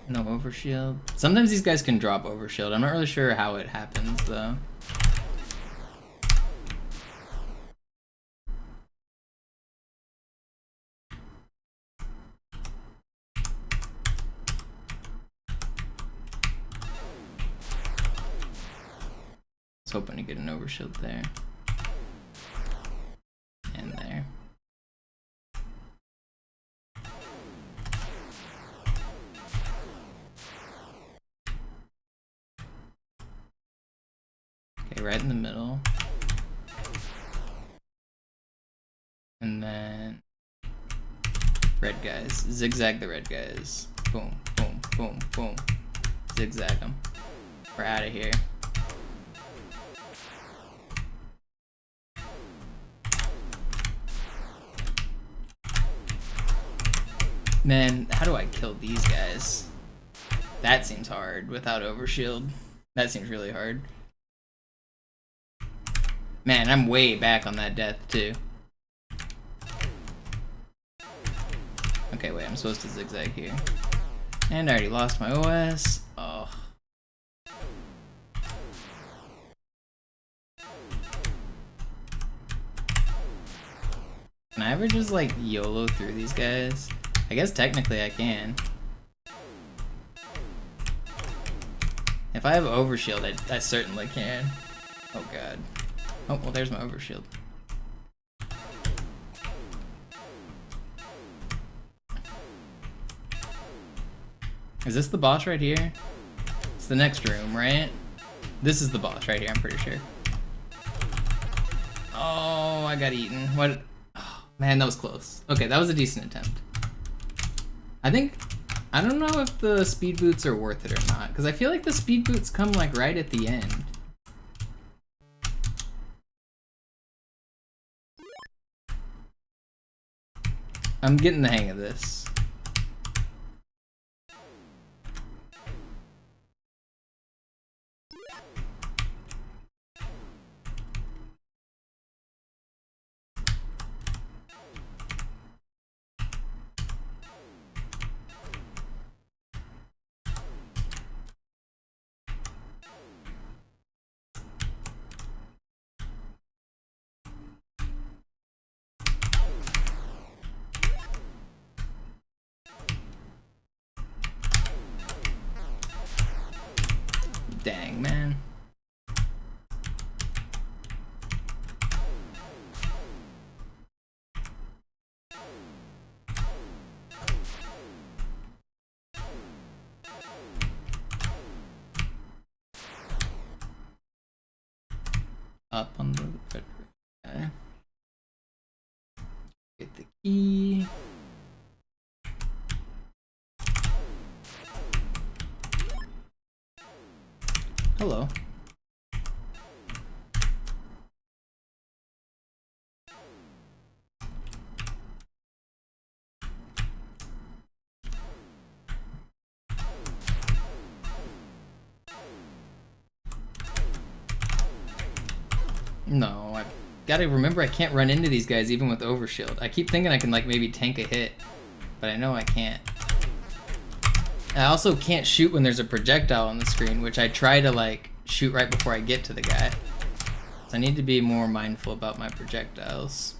No overshield. Sometimes these guys can drop overshield. I'm not really sure how it happens though. I was hoping to get an overshield there. And there. Okay, right in the middle. And then red guys. Zigzag the red guys. Boom, boom, boom, boom. Zigzag them. We're out of here. Man, how do I kill these guys? That seems hard without overshield. That seems really hard. Man, I'm way back on that death too. Okay, wait, I'm supposed to zigzag here. And I already lost my OS. Oh. Can I ever just like YOLO through these guys? I guess technically I can. If I have overshield, I certainly can. Oh god. Oh, well there's my overshield. Is this the boss right here? It's the next room, right? This is the boss right here, I'm pretty sure. Oh, I got eaten. What? Oh, man, that was close. Okay, that was a decent attempt. I don't know if the speed boots are worth it or not, because I feel like the speed boots come like right at the end. I'm getting the hang of this. Dang, man. Up on the red guy. Get the key. Hello. No, I gotta remember I can't run into these guys even with overshield. I keep thinking I can like maybe tank a hit, but I know I can't. I also can't shoot when there's a projectile on the screen, which I try to like shoot right before I get to the guy. So I need to be more mindful about my projectiles.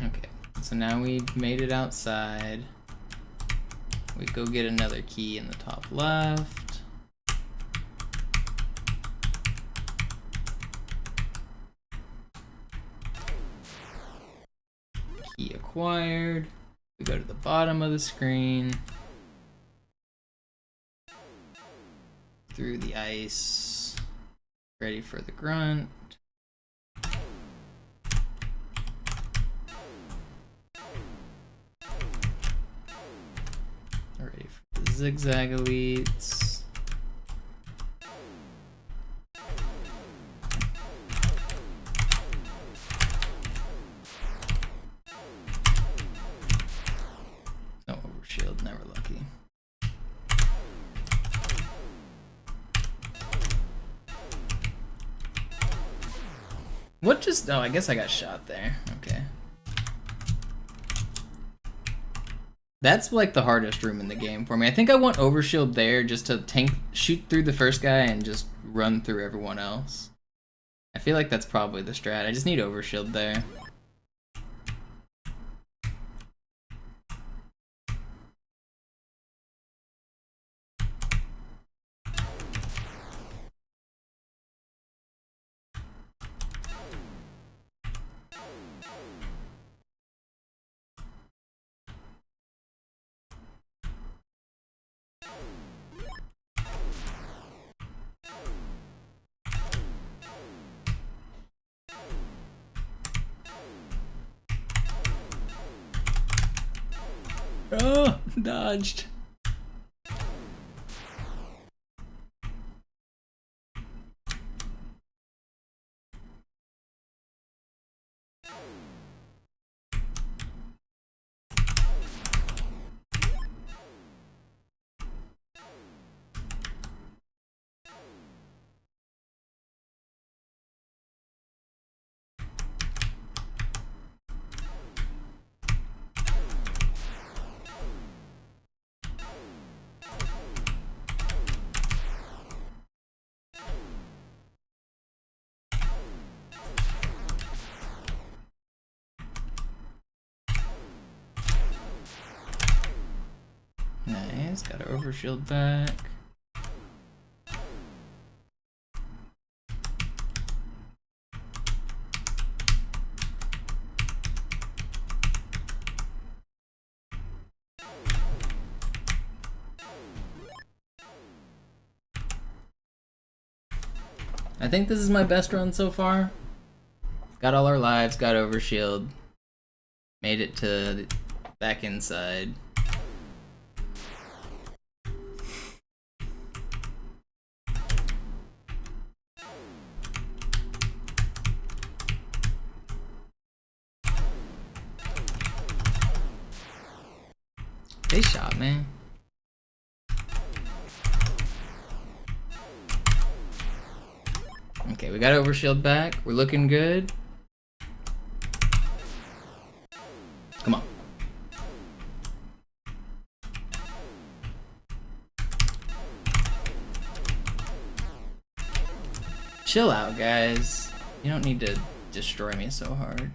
Okay, so now we've made it outside. We go get another key in the top left. Key acquired. required. We go to the bottom of the screen. Through the ice. Ready for the grunt. Ready for the zigzag elites. No overshield, never lucky. What just, oh, I guess I got shot there. Okay. That's like the hardest room in the game for me. I think I want overshield there just to shoot through the first guy and just run through everyone else. I feel like that's probably the strat. I just need overshield there. Oh, dodged. Nice, got our overshield back. I think this is my best run so far. Got all our lives, got overshield. Made it to the back inside. They shot me. Okay, we got overshield back. We're looking good. Come on. Chill out, guys. You don't need to destroy me so hard.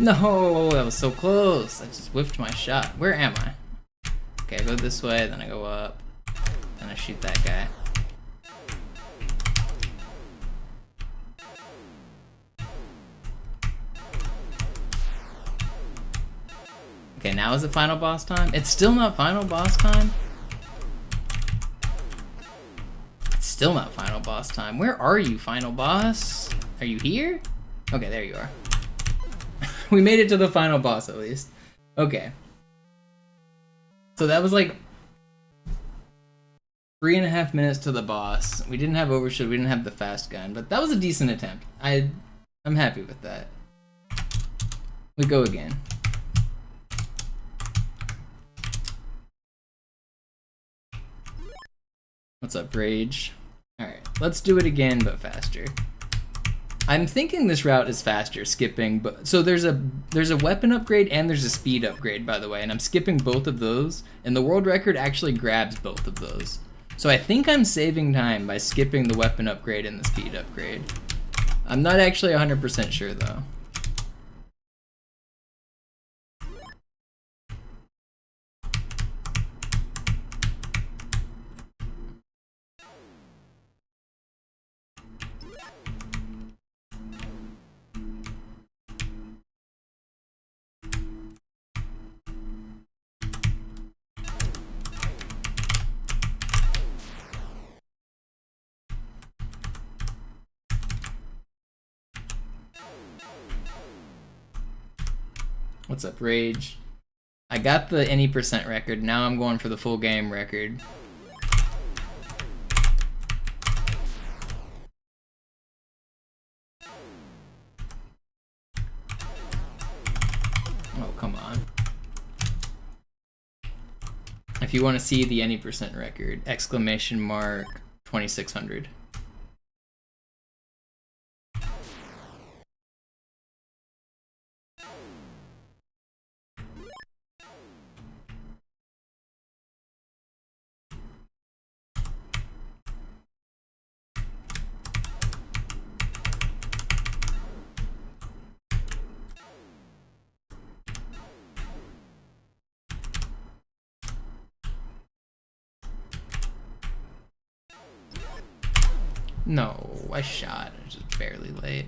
No, that was so close. I just whiffed my shot. Where am I? Okay, I go this way, then I go up, then I shoot that guy. Okay, now is it final boss time? It's still not final boss time? It's still not final boss time. Where are you, final boss? Are you here? Okay, there you are. We made it to the final boss, at least. Okay. So that was like 3.5 minutes to the boss. We didn't have overshield, we didn't have the fast gun, but that was a decent attempt. I'm happy with that. We go again. What's up, Rage? Alright, let's do it again, but faster. I'm thinking this route is faster, skipping, but so there's a weapon upgrade and there's a speed upgrade, by the way, and I'm skipping both of those, and the world record actually grabs both of those. So I think I'm saving time by skipping the weapon upgrade and the speed upgrade. I'm not actually 100% sure though. What's up, Rage? I got the any percent record. Now I'm going for the full game record. Oh, come on. If you want to see the any percent record, exclamation mark 2600. No, I shot. I was just barely late.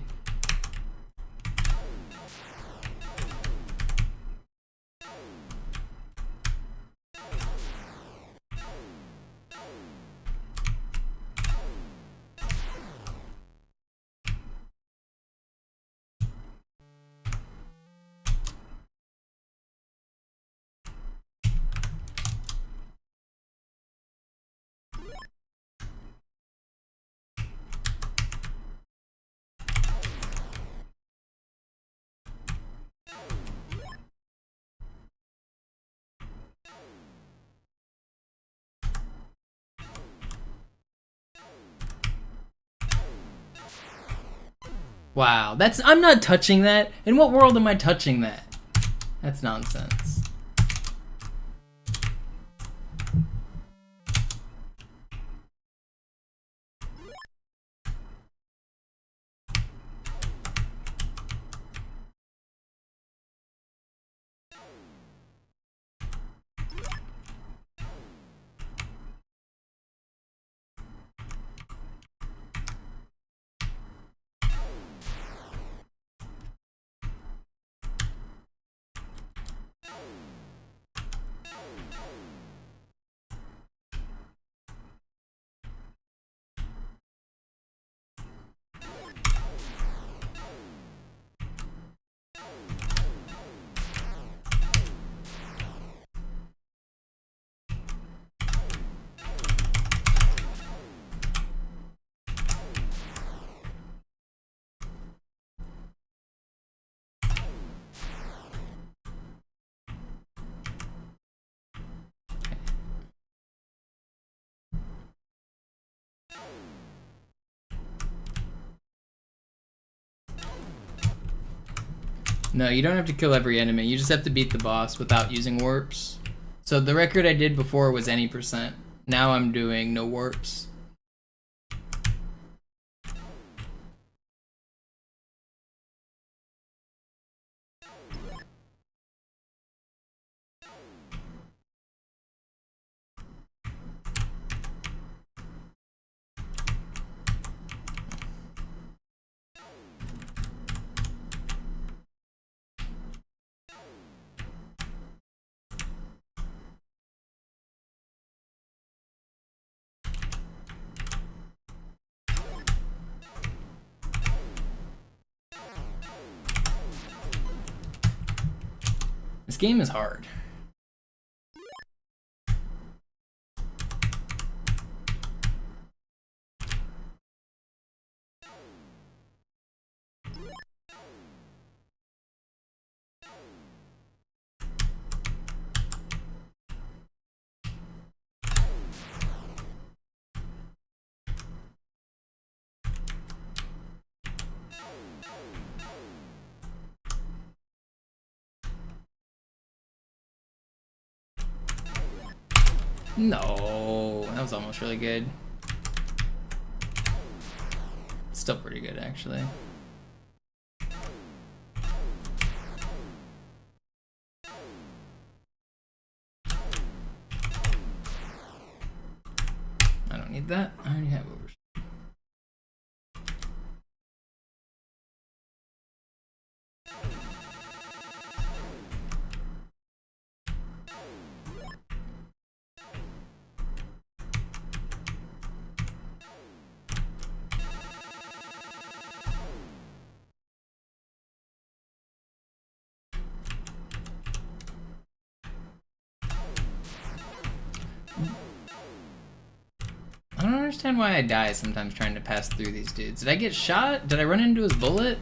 Wow, I'm not touching that. In what world am I touching that? That's nonsense. No, you don't have to kill every enemy. You just have to beat the boss without using warps. So the record I did before was any percent. Now I'm doing no warps. This game is hard. No, that was almost really good. Still pretty good, actually. I don't need that. I already have over. understand why I die sometimes trying to pass through these dudes. Did I get shot? Did I run into his bullet?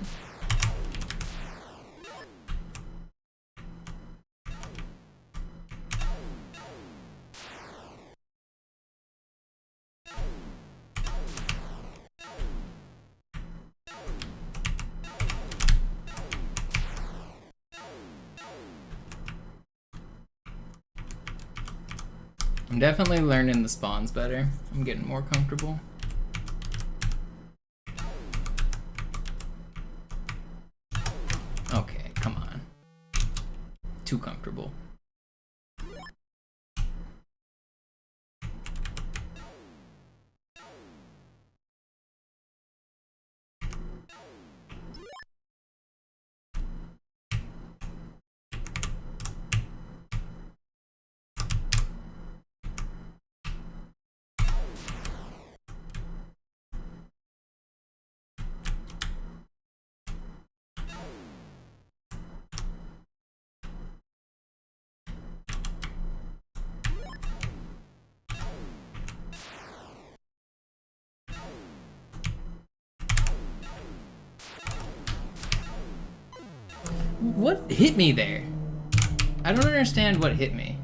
I'm definitely learning the spawns better. I'm getting more comfortable. Okay, come on. Too comfortable. What hit me there? I don't understand what hit me.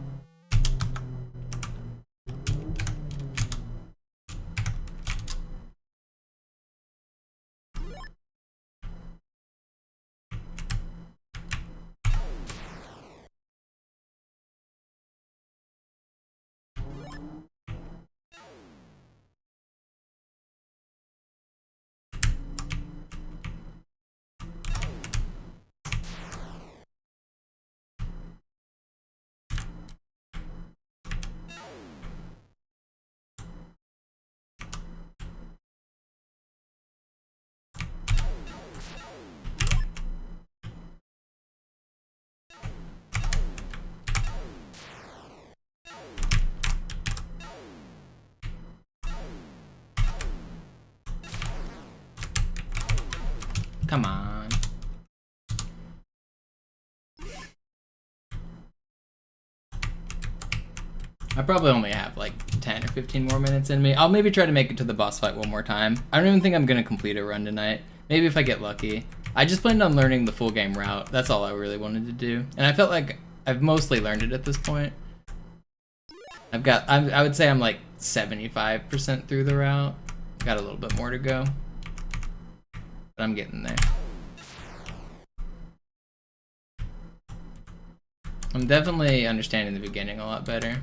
Come on. I probably only have like 10 or 15 more minutes in me. I'll maybe try to make it to the boss fight one more time. I don't even think I'm gonna complete a run tonight. Maybe if I get lucky. I just planned on learning the full game route. That's all I really wanted to do. And I felt like I've mostly learned it at this point. I would say I'm like 75% through the route. Got a little bit more to go. But I'm getting there. I'm definitely understanding the beginning a lot better.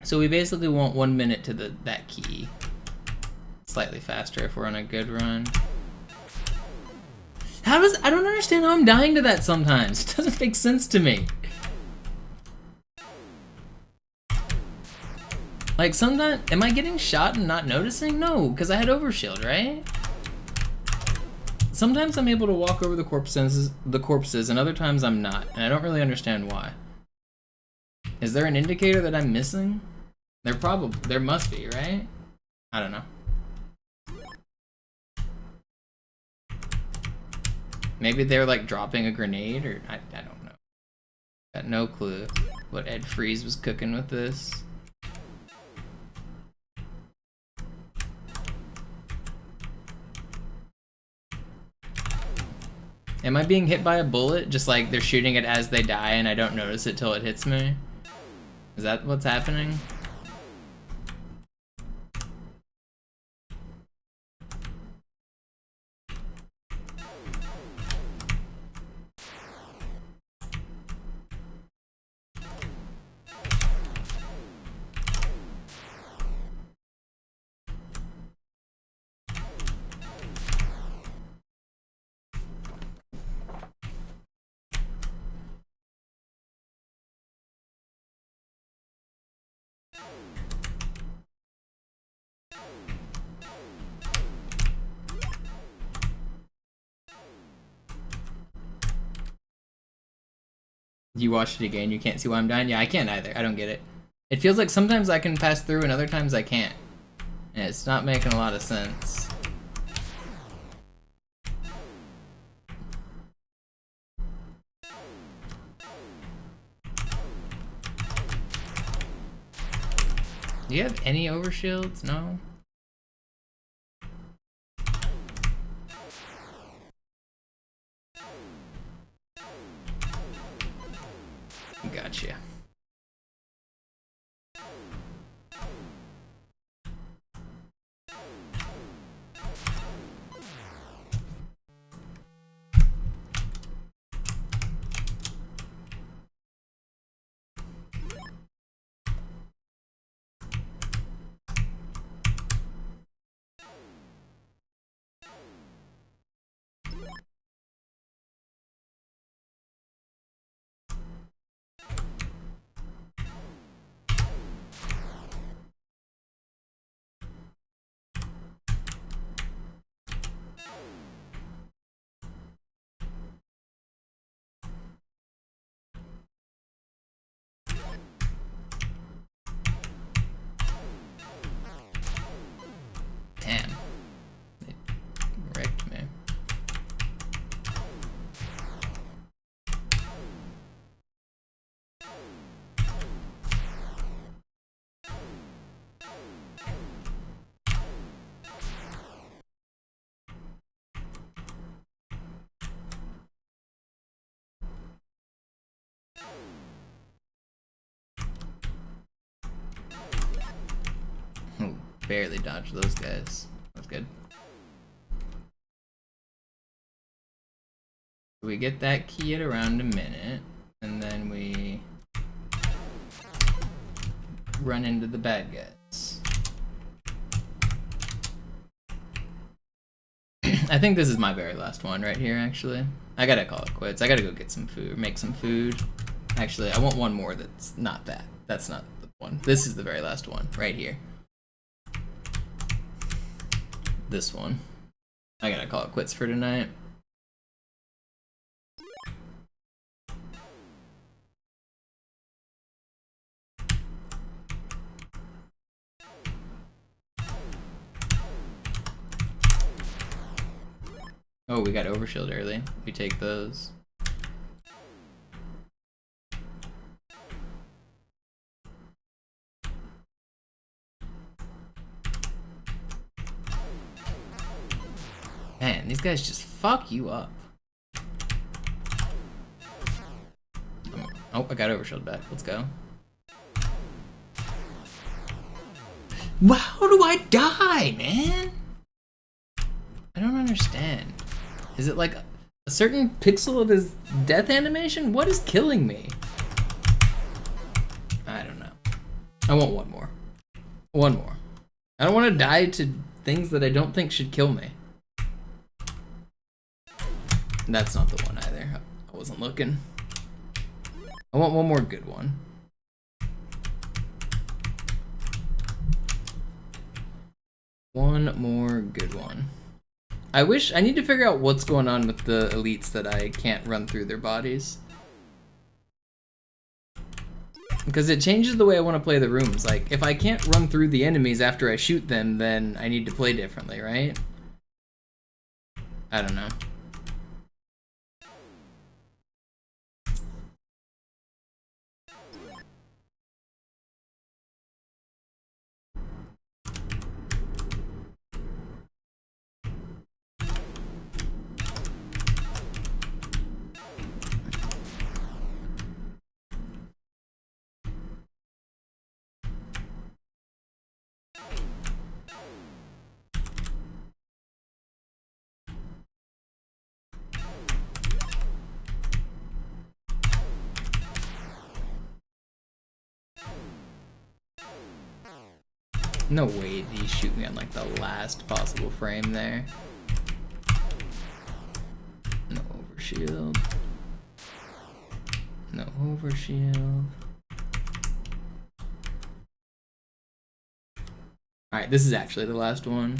So we basically want 1 minute to that key. Slightly faster if we're on a good run. I don't understand how I'm dying to that sometimes. It doesn't make sense to me. Like sometimes, am I getting shot and not noticing? No, because I had overshield, right? Sometimes I'm able to walk over the corpses, and other times I'm not, and I don't really understand why. Is there an indicator that I'm missing? There must be, right? I don't know. Maybe they're like dropping a grenade, or I don't know. Got no clue what Ed Freeze was cooking with this. Am I being hit by a bullet? Just like they're shooting it as they die and I don't notice it till it hits me? Is that what's happening? You watched it again, you can't see why I'm dying? Yeah, I can't either. I don't get it. It feels like sometimes I can pass through and other times I can't. And it's not making a lot of sense. Do you have any overshields? No? Gotcha. Damn. It wrecked me. Ooh, barely dodged those guys. That's good. We get that key at around a minute, and then we run into the bad guys. I think this is my very last one right here, actually. I gotta call it quits. I gotta go get some food, make some food. Actually, I want one more that's not that. That's not the one. This is the very last one, right here. This one. I gotta call it quits for tonight. Oh, we got overshield early. We take those. Man, these guys just fuck you up. Oh, I got overshield back. Let's go. Wow, how do I die, man? I don't understand. Is it like a certain pixel of his death animation? What is killing me? I don't know. I want one more. One more. I don't want to die to things that I don't think should kill me. That's not the one either. I wasn't looking. I want one more good one. One more good one. I need to figure out what's going on with the elites that I can't run through their bodies. Because it changes the way I want to play the rooms. Like, if I can't run through the enemies after I shoot them, then I need to play differently, right? I don't know. No way did he shoot me on like the last possible frame there. No overshield. No overshield. Alright, this is actually the last one.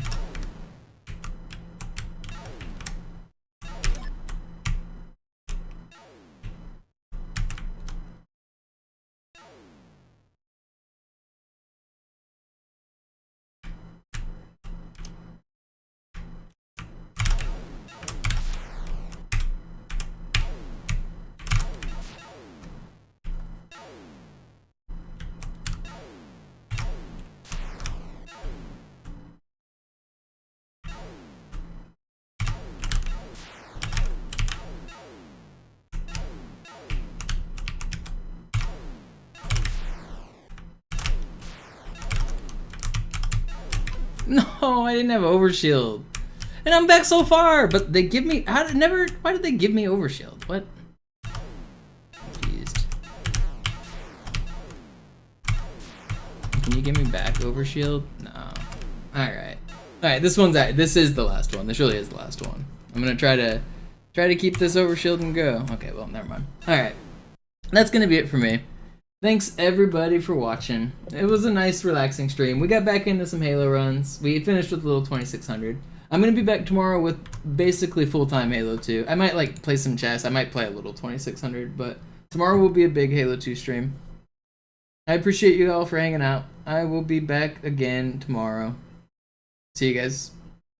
No, I didn't have overshield. And I'm back so far, but they give me why did they give me overshield? What? Confused. Can you give me back overshield? No. Alright. Alright, this is the last one. This really is the last one. I'm gonna try to keep this overshield and go. Okay, well, never mind. Alright. That's gonna be it for me. Thanks everybody for watching. It was a nice relaxing stream. We got back into some Halo runs. We finished with a little 2600. I'm gonna be back tomorrow with basically full-time Halo 2. I might like play some chess. I might play a little 2600, but tomorrow will be a big Halo 2 stream. I appreciate you all for hanging out. I will be back again tomorrow. See you guys.